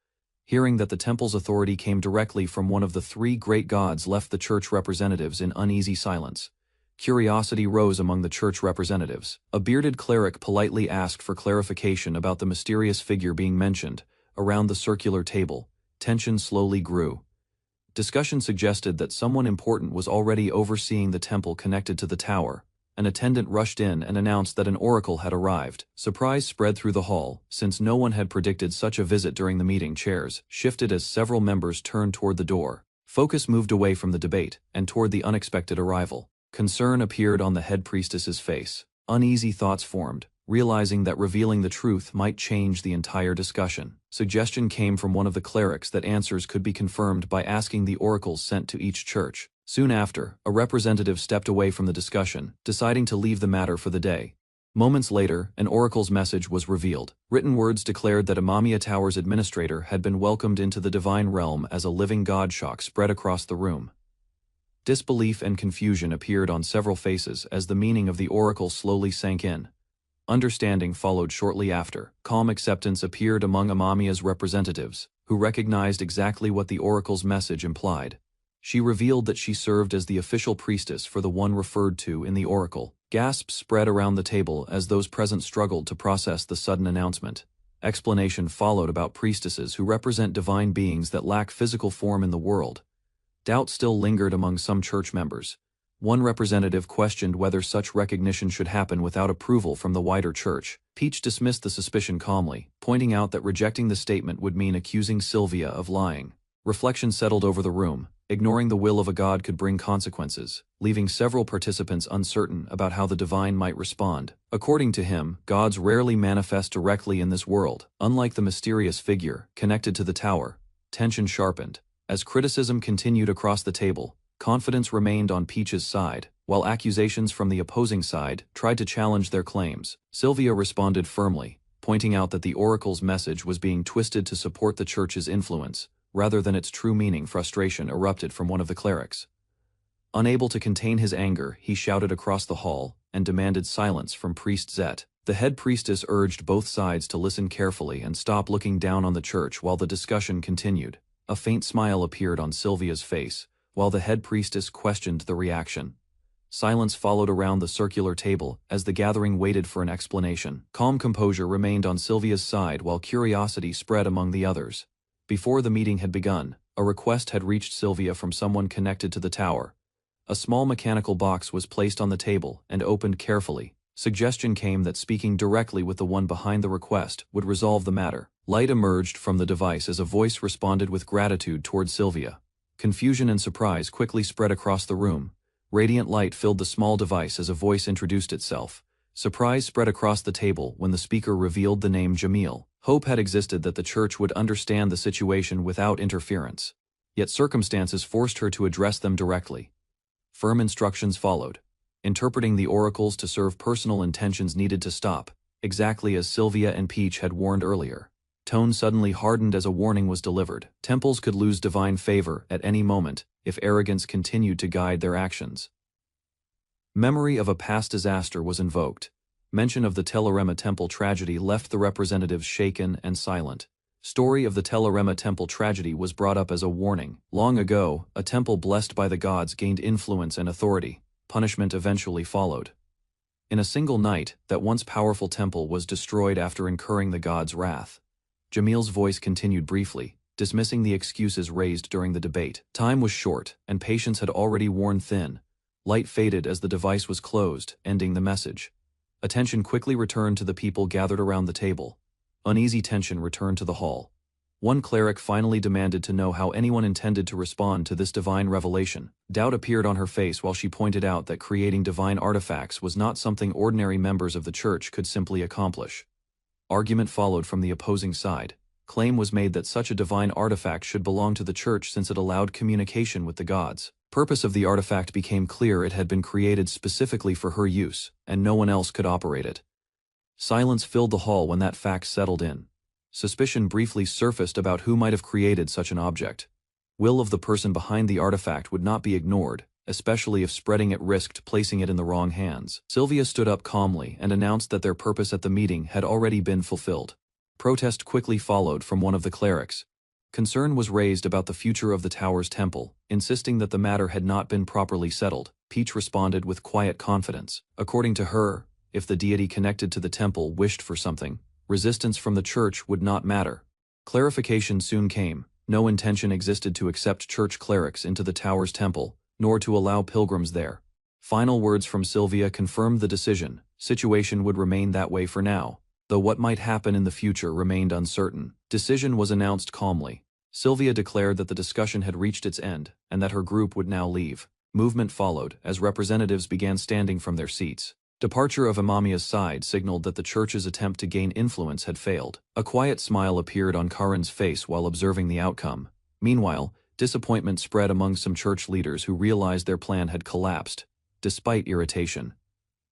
A: Hearing that the temple's authority came directly from one of the three great gods left the church representatives in uneasy silence. Curiosity rose among the church representatives. A bearded cleric politely asked for clarification about the mysterious figure being mentioned. Around the circular table, tension slowly grew. Discussion suggested that someone important was already overseeing the temple connected to the tower. An attendant rushed in and announced that an oracle had arrived. Surprise spread through the hall, since no one had predicted such a visit during the meeting. Chairs shifted as several members turned toward the door. Focus moved away from the debate and toward the unexpected arrival. Concern appeared on the head priestess's face. Uneasy thoughts formed, realizing that revealing the truth might change the entire discussion. Suggestion came from one of the clerics that answers could be confirmed by asking the oracles sent to each church. Soon after, a representative stepped away from the discussion, deciding to leave the matter for the day. Moments later, an oracle's message was revealed. Written words declared that Amamiya Tower's administrator had been welcomed into the divine realm as a living god. Shock spread across the room. Disbelief and confusion appeared on several faces as the meaning of the oracle slowly sank in. Understanding followed shortly after. Calm acceptance appeared among Amamiya's representatives, who recognized exactly what the oracle's message implied. She revealed that she served as the official priestess for the one referred to in the oracle. Gasps spread around the table as those present struggled to process the sudden announcement. Explanation followed about priestesses who represent divine beings that lack physical form in the world. Doubt still lingered among some church members. One representative questioned whether such recognition should happen without approval from the wider church. Peach dismissed the suspicion calmly, pointing out that rejecting the statement would mean accusing Sylvia of lying. Reflection settled over the room. Ignoring the will of a god could bring consequences, leaving several participants uncertain about how the divine might respond. According to him, gods rarely manifest directly in this world. Unlike the mysterious figure connected to the tower, tension sharpened. As criticism continued across the table, confidence remained on Peach's side, while accusations from the opposing side tried to challenge their claims. Sylvia responded firmly, pointing out that the oracle's message was being twisted to support the church's influence, rather than its true meaning. Frustration erupted from one of the clerics. Unable to contain his anger, he shouted across the hall and demanded silence from Priest Zet. The head priestess urged both sides to listen carefully and stop looking down on the church while the discussion continued. A faint smile appeared on Sylvia's face, while the head priestess questioned the reaction. Silence followed around the circular table as the gathering waited for an explanation. Calm composure remained on Sylvia's side while curiosity spread among the others. Before the meeting had begun, a request had reached Sylvia from someone connected to the tower. A small mechanical box was placed on the table and opened carefully. Suggestion came that speaking directly with the one behind the request would resolve the matter. Light emerged from the device as a voice responded with gratitude toward Sylvia. Confusion and surprise quickly spread across the room. Radiant light filled the small device as a voice introduced itself. Surprise spread across the table when the speaker revealed the name Jamil. Hope had existed that the church would understand the situation without interference. Yet circumstances forced her to address them directly. Firm instructions followed. Interpreting the oracles to serve personal intentions needed to stop, exactly as Sylvia and Peach had warned earlier. Tone suddenly hardened as a warning was delivered. Temples could lose divine favor at any moment if arrogance continued to guide their actions. Memory of a past disaster was invoked. Mention of the Telerema Temple tragedy left the representatives shaken and silent. Story of the Telerema Temple tragedy was brought up as a warning. Long ago, a temple blessed by the gods gained influence and authority. Punishment eventually followed. In a single night, that once powerful temple was destroyed after incurring the gods' wrath. Jamil's voice continued briefly, dismissing the excuses raised during the debate. Time was short, and patience had already worn thin. Light faded as the device was closed, ending the message. Attention quickly returned to the people gathered around the table. Uneasy tension returned to the hall. One cleric finally demanded to know how anyone intended to respond to this divine revelation. Doubt appeared on her face while she pointed out that creating divine artifacts was not something ordinary members of the church could simply accomplish. Argument followed from the opposing side. Claim was made that such a divine artifact should belong to the church since it allowed communication with the gods. Purpose of the artifact became clear: it had been created specifically for her use, and no one else could operate it. Silence filled the hall when that fact settled in. Suspicion briefly surfaced about who might have created such an object. Will of the person behind the artifact would not be ignored, especially if spreading it risked placing it in the wrong hands. Sylvia stood up calmly and announced that their purpose at the meeting had already been fulfilled. Protest quickly followed from one of the clerics. Concern was raised about the future of the tower's temple, insisting that the matter had not been properly settled. Peach responded with quiet confidence. According to her, if the deity connected to the temple wished for something, resistance from the church would not matter. Clarification soon came. No intention existed to accept church clerics into the tower's temple, nor to allow pilgrims there. Final words from Sylvia confirmed the decision. Situation would remain that way for now, though what might happen in the future remained uncertain. Decision was announced calmly. Sylvia declared that the discussion had reached its end, and that her group would now leave. Movement followed, as representatives began standing from their seats. Departure of Amamiya's side signaled that the church's attempt to gain influence had failed. A quiet smile appeared on Karen's face while observing the outcome. Meanwhile, disappointment spread among some church leaders who realized their plan had collapsed, despite irritation.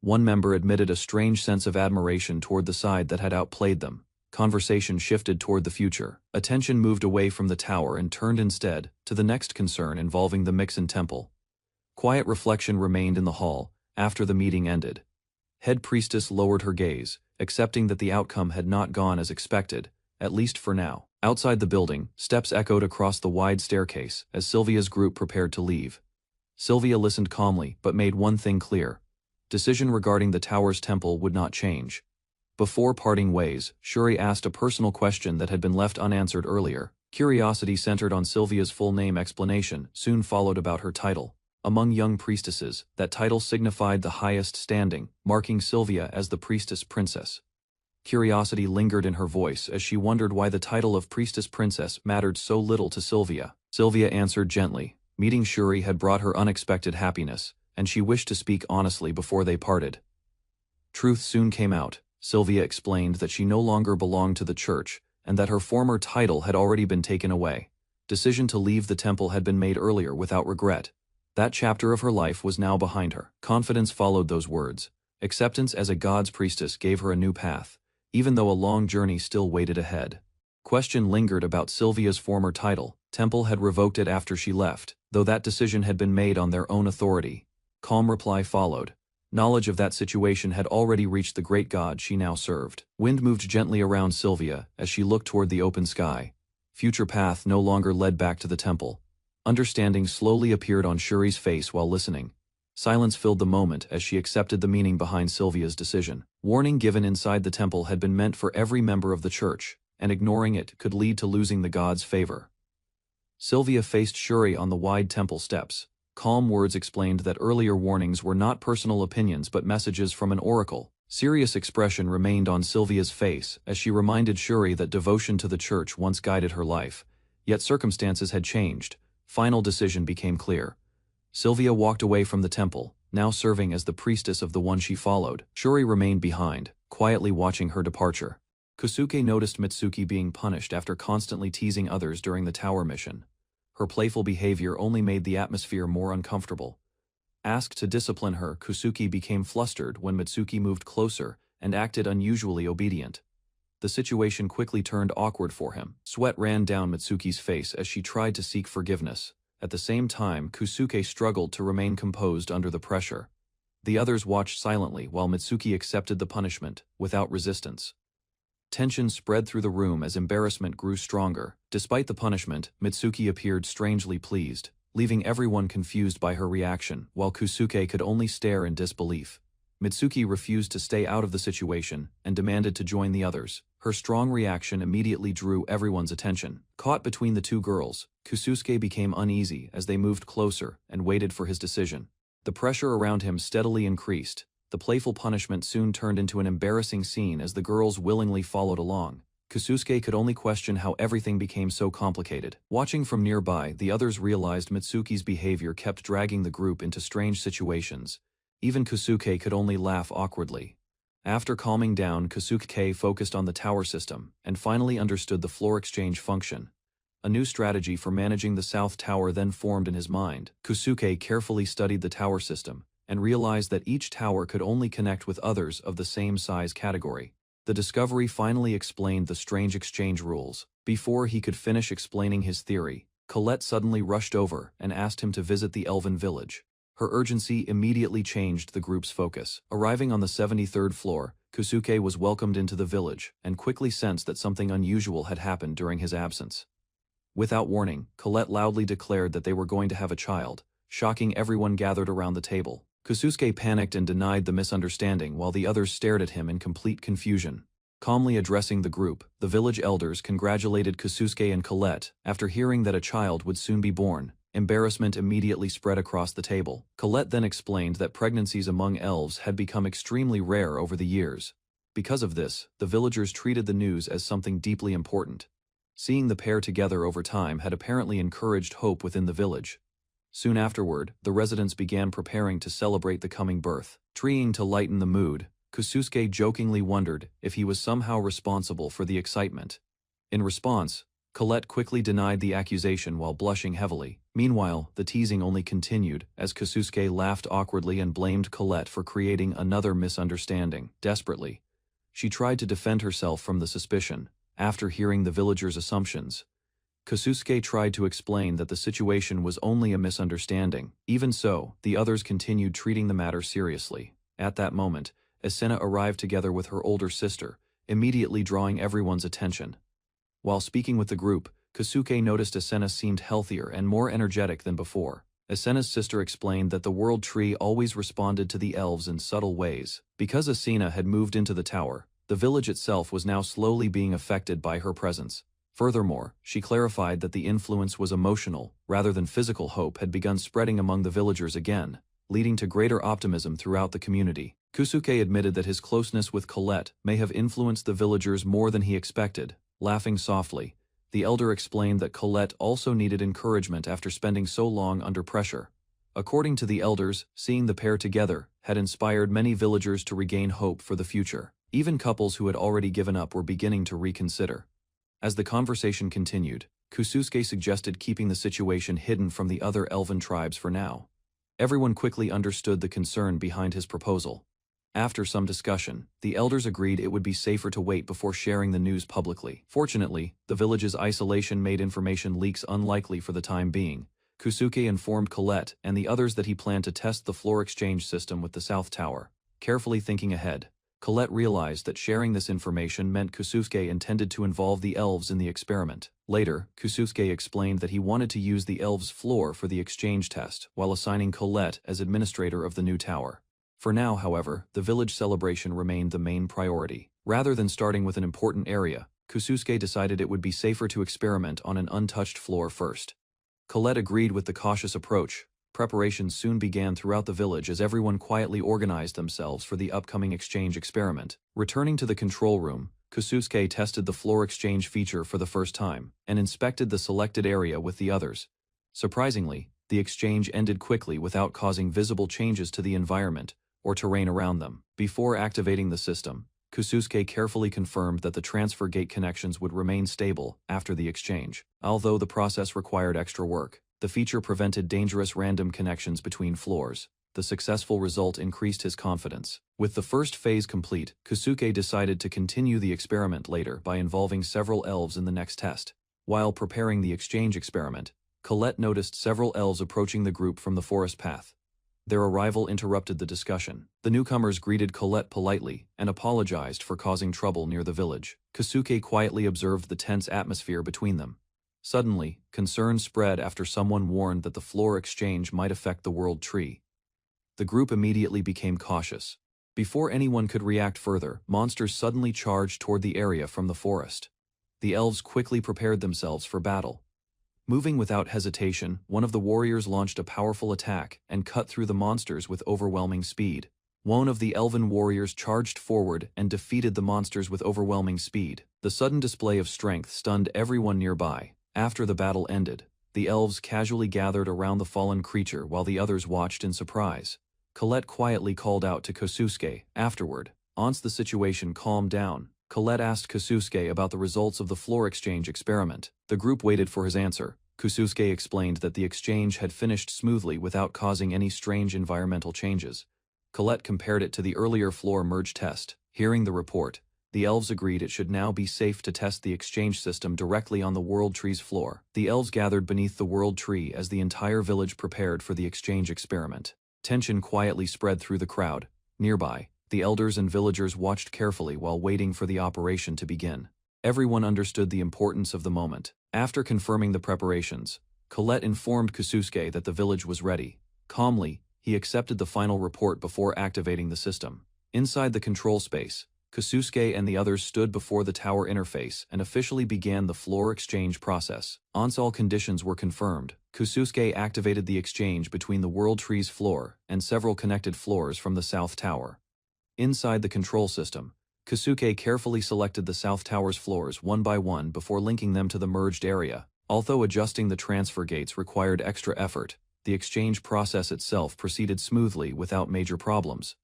A: One member admitted a strange sense of admiration toward the side that had outplayed them. Conversation shifted toward the future. Attention moved away from the tower and turned instead to the next concern involving the Mixen Temple. Quiet reflection remained in the hall after the meeting ended. Head priestess lowered her gaze, accepting that the outcome had not gone as expected, at least for now. Outside the building, steps echoed across the wide staircase as Sylvia's group prepared to leave. Sylvia listened calmly but made one thing clear. Decision regarding the tower's temple would not change. Before parting ways, Shuri asked a personal question that had been left unanswered earlier. Curiosity centered on Sylvia's full name. Explanation soon followed about her title. Among young priestesses, that title signified the highest standing, marking Sylvia as the priestess princess. Curiosity lingered in her voice as she wondered why the title of priestess princess mattered so little to Sylvia. Sylvia answered gently. Meeting Shuri had brought her unexpected happiness, and she wished to speak honestly before they parted. Truth soon came out. Sylvia explained that she no longer belonged to the church, and that her former title had already been taken away. Decision to leave the temple had been made earlier without regret. That chapter of her life was now behind her. Confidence followed those words. Acceptance as a god's priestess gave her a new path, even though a long journey still waited ahead. Question lingered about Sylvia's former title. Temple had revoked it after she left, though that decision had been made on their own authority. Calm reply followed. Knowledge of that situation had already reached the great god she now served. Wind moved gently around Sylvia as she looked toward the open sky. Future path no longer led back to the temple. Understanding slowly appeared on Shuri's face while listening. Silence filled the moment as she accepted the meaning behind Sylvia's decision. Warning given inside the temple had been meant for every member of the church, and ignoring it could lead to losing the god's favor. Sylvia faced Shuri on the wide temple steps. Calm words explained that earlier warnings were not personal opinions but messages from an oracle. Serious expression remained on Sylvia's face as she reminded Shuri that devotion to the church once guided her life. Yet circumstances had changed. Final decision became clear. Sylvia walked away from the temple, now serving as the priestess of the one she followed. Shuri remained behind, quietly watching her departure. Kosuke noticed Mitsuki being punished after constantly teasing others during the tower mission. Her playful behavior only made the atmosphere more uncomfortable. Asked to discipline her, Kosuke became flustered when Mitsuki moved closer and acted unusually obedient. The situation quickly turned awkward for him. Sweat ran down Mitsuki's face as she tried to seek forgiveness. At the same time, Kosuke struggled to remain composed under the pressure. The others watched silently while Mitsuki accepted the punishment, without resistance. Tension spread through the room as embarrassment grew stronger. Despite the punishment, Mitsuki appeared strangely pleased, leaving everyone confused by her reaction, while Kosuke could only stare in disbelief. Mitsuki refused to stay out of the situation and demanded to join the others. Her strong reaction immediately drew everyone's attention. Caught between the two girls, Kosuke became uneasy as they moved closer and waited for his decision. The pressure around him steadily increased. The playful punishment soon turned into an embarrassing scene as the girls willingly followed along. Kosuke could only question how everything became so complicated. Watching from nearby, the others realized Mitsuki's behavior kept dragging the group into strange situations. Even Kosuke could only laugh awkwardly. After calming down, Kosuke focused on the tower system and finally understood the floor exchange function. A new strategy for managing the South Tower then formed in his mind. Kosuke carefully studied the tower system and realized that each tower could only connect with others of the same size category. The discovery finally explained the strange exchange rules. Before he could finish explaining his theory, Colette suddenly rushed over and asked him to visit the elven village. Her urgency immediately changed the group's focus. Arriving on the 73rd floor, Kosuke was welcomed into the village and quickly sensed that something unusual had happened during his absence. Without warning, Colette loudly declared that they were going to have a child, shocking everyone gathered around the table. Kosuke panicked and denied the misunderstanding while the others stared at him in complete confusion. Calmly addressing the group, the village elders congratulated Kosuke and Colette. After hearing that a child would soon be born, embarrassment immediately spread across the table. Colette then explained that pregnancies among elves had become extremely rare over the years. Because of this, the villagers treated the news as something deeply important. Seeing the pair together over time had apparently encouraged hope within the village. Soon afterward, the residents began preparing to celebrate the coming birth. Trying to lighten the mood, Kosuke jokingly wondered if he was somehow responsible for the excitement. In response, Colette quickly denied the accusation while blushing heavily. Meanwhile, the teasing only continued as Kosuke laughed awkwardly and blamed Colette for creating another misunderstanding. Desperately, she tried to defend herself from the suspicion. After hearing the villagers' assumptions, Kosuke tried to explain that the situation was only a misunderstanding. Even so, the others continued treating the matter seriously. At that moment, Asuna arrived together with her older sister, immediately drawing everyone's attention. While speaking with the group, Kosuke noticed Asuna seemed healthier and more energetic than before. Asuna's sister explained that the world tree always responded to the elves in subtle ways. Because Asuna had moved into the tower, the village itself was now slowly being affected by her presence. Furthermore, she clarified that the influence was emotional, rather than physical. Hope had begun spreading among the villagers again, leading to greater optimism throughout the community. Kosuke admitted that his closeness with Colette may have influenced the villagers more than he expected. Laughing softly, the elder explained that Colette also needed encouragement after spending so long under pressure. According to the elders, seeing the pair together had inspired many villagers to regain hope for the future. Even couples who had already given up were beginning to reconsider. As the conversation continued, Kosuke suggested keeping the situation hidden from the other elven tribes for now. Everyone quickly understood the concern behind his proposal. After some discussion, the elders agreed it would be safer to wait before sharing the news publicly. Fortunately, the village's isolation made information leaks unlikely for the time being. Kosuke informed Colette and the others that he planned to test the floor exchange system with the South Tower. Carefully thinking ahead, Colette realized that sharing this information meant Kusuke intended to involve the elves in the experiment. Later, Kusuke explained that he wanted to use the elves' floor for the exchange test, while assigning Colette as administrator of the new tower. For now, however, the village celebration remained the main priority. Rather than starting with an important area, Kusuke decided it would be safer to experiment on an untouched floor first. Colette agreed with the cautious approach. Preparations soon began throughout the village as everyone quietly organized themselves for the upcoming exchange experiment. Returning to the control room, Kusuke tested the floor exchange feature for the first time, and inspected the selected area with the others. Surprisingly, the exchange ended quickly without causing visible changes to the environment or terrain around them. Before activating the system, Kusuke carefully confirmed that the transfer gate connections would remain stable after the exchange. Although the process required extra work, the feature prevented dangerous random connections between floors. The successful result increased his confidence. With the first phase complete, Kusuke decided to continue the experiment later by involving several elves in the next test. While preparing the exchange experiment, Colette noticed several elves approaching the group from the forest path. Their arrival interrupted the discussion. The newcomers greeted Colette politely and apologized for causing trouble near the village. Kusuke quietly observed the tense atmosphere between them. Suddenly, concern spread after someone warned that the floor exchange might affect the world tree. The group immediately became cautious. Before anyone could react further, monsters suddenly charged toward the area from the forest. The elves quickly prepared themselves for battle. Moving without hesitation, one of the warriors launched a powerful attack and cut through the monsters with overwhelming speed. One of the elven warriors charged forward and defeated the monsters with overwhelming speed. The sudden display of strength stunned everyone nearby. After the battle ended, the elves casually gathered around the fallen creature while the others watched in surprise. Colette quietly called out to Kusuke afterward. Once the situation calmed down, Colette asked Kusuke about the results of the floor exchange experiment. The group waited for his answer. Kusuke explained that the exchange had finished smoothly without causing any strange environmental changes. Colette compared it to the earlier floor merge test. Hearing the report, the elves agreed it should now be safe to test the exchange system directly on the world tree's floor. The elves gathered beneath the world tree as the entire village prepared for the exchange experiment. Tension quietly spread through the crowd. Nearby, the elders and villagers watched carefully while waiting for the operation to begin. Everyone understood the importance of the moment. After confirming the preparations, Colette informed Kusuke that the village was ready. Calmly, he accepted the final report before activating the system. Inside the control space, Kusuke and the others stood before the tower interface and officially began the floor exchange process. Once all conditions were confirmed, Kusuke activated the exchange between the world tree's floor and several connected floors from the south tower. Inside the control system, Kusuke carefully selected the south tower's floors one by one before linking them to the merged area. Although adjusting the transfer gates required extra effort, the exchange process itself proceeded smoothly without major problems.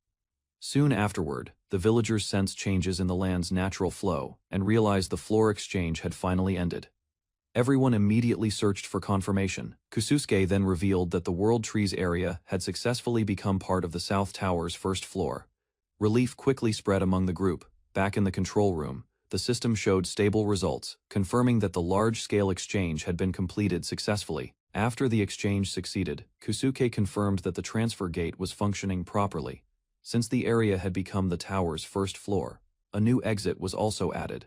A: Soon afterward, the villagers sensed changes in the land's natural flow and realized the floor exchange had finally ended. Everyone immediately searched for confirmation. Kusuke then revealed that the world tree's area had successfully become part of the south tower's first floor. Relief quickly spread among the group. Back in the control room, the system showed stable results, confirming that the large-scale exchange had been completed successfully. After the exchange succeeded, Kusuke confirmed that the transfer gate was functioning properly. Since the area had become the tower's first floor, a new exit was also added.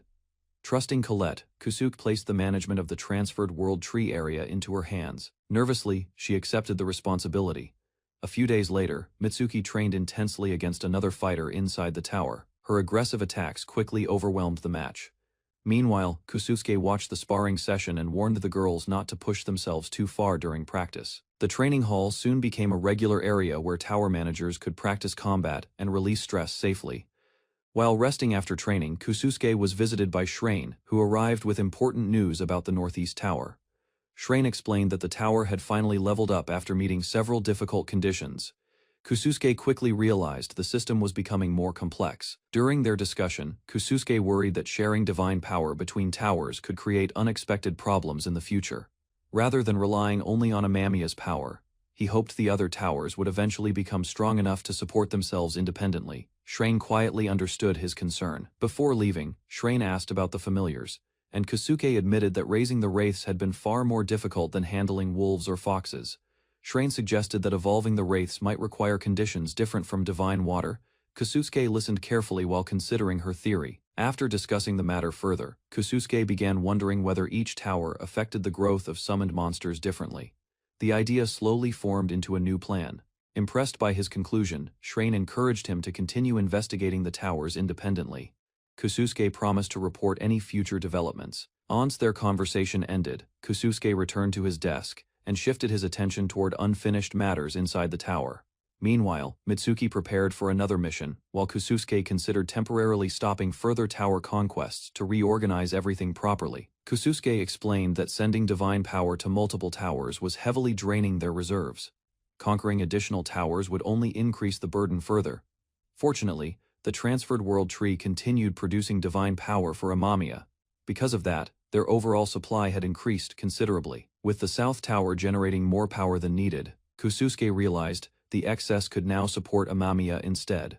A: Trusting Colette, Kusuke placed the management of the transferred world tree area into her hands. Nervously, she accepted the responsibility. A few days later, Mitsuki trained intensely against another fighter inside the tower. Her aggressive attacks quickly overwhelmed the match. Meanwhile, Kusuke watched the sparring session and warned the girls not to push themselves too far during practice. The training hall soon became a regular area where tower managers could practice combat and release stress safely. While resting after training, Kusuke was visited by Shrain, who arrived with important news about the Northeast Tower. Shrain explained that the tower had finally leveled up after meeting several difficult conditions. Kusuke quickly realized the system was becoming more complex. During their discussion, Kusuke worried that sharing divine power between towers could create unexpected problems in the future. Rather than relying only on Amamiya's power, he hoped the other towers would eventually become strong enough to support themselves independently. Shrain quietly understood his concern. Before leaving, Shrain asked about the familiars, and Kusuke admitted that raising the wraiths had been far more difficult than handling wolves or foxes. Shrain suggested that evolving the wraiths might require conditions different from divine water, Kususuke listened carefully while considering her theory. After discussing the matter further, Kususuke began wondering whether each tower affected the growth of summoned monsters differently. The idea slowly formed into a new plan. Impressed by his conclusion, Shrane encouraged him to continue investigating the towers independently. Kususuke promised to report any future developments. Once their conversation ended, Kususuke returned to his desk and shifted his attention toward unfinished matters inside the tower. Meanwhile, Mitsuki prepared for another mission, while Kususuke considered temporarily stopping further tower conquests to reorganize everything properly. Kususuke explained that sending divine power to multiple towers was heavily draining their reserves. Conquering additional towers would only increase the burden further. Fortunately, the transferred world tree continued producing divine power for Amamiya. Because of that, their overall supply had increased considerably. With the South Tower generating more power than needed, Kususuke realized the excess could now support Amamiya instead.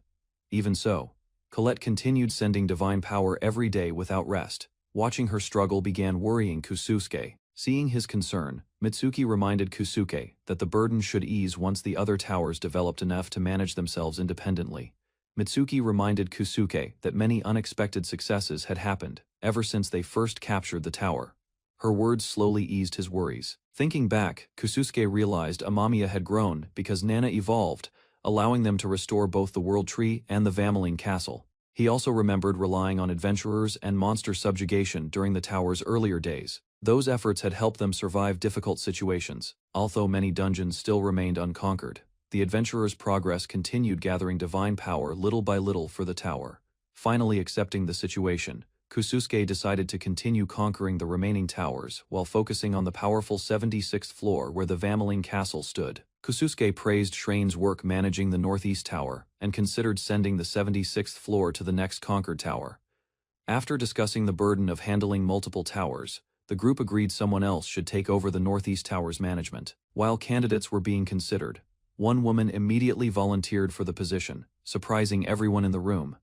A: Even so, Colette continued sending divine power every day without rest. Watching her struggle began worrying Kususuke. Seeing his concern, Mitsuki reminded Kususuke that the burden should ease once the other towers developed enough to manage themselves independently. Mitsuki reminded Kususuke that many unexpected successes had happened ever since they first captured the tower. Her words slowly eased his worries. Thinking back, Kususuke realized Amamiya had grown because Nana evolved, allowing them to restore both the World Tree and the Vameline Castle. He also remembered relying on adventurers and monster subjugation during the tower's earlier days. Those efforts had helped them survive difficult situations. Although many dungeons still remained unconquered, the adventurers' progress continued gathering divine power little by little for the tower. Finally accepting the situation, Kususuke decided to continue conquering the remaining towers while focusing on the powerful 76th floor where the Vameline Castle stood. Kususuke praised Shrane's work managing the Northeast Tower and considered sending the 76th floor to the next conquered tower. After discussing the burden of handling multiple towers, the group agreed someone else should take over the Northeast Tower's management. While candidates were being considered, one woman immediately volunteered for the position, surprising everyone in the room.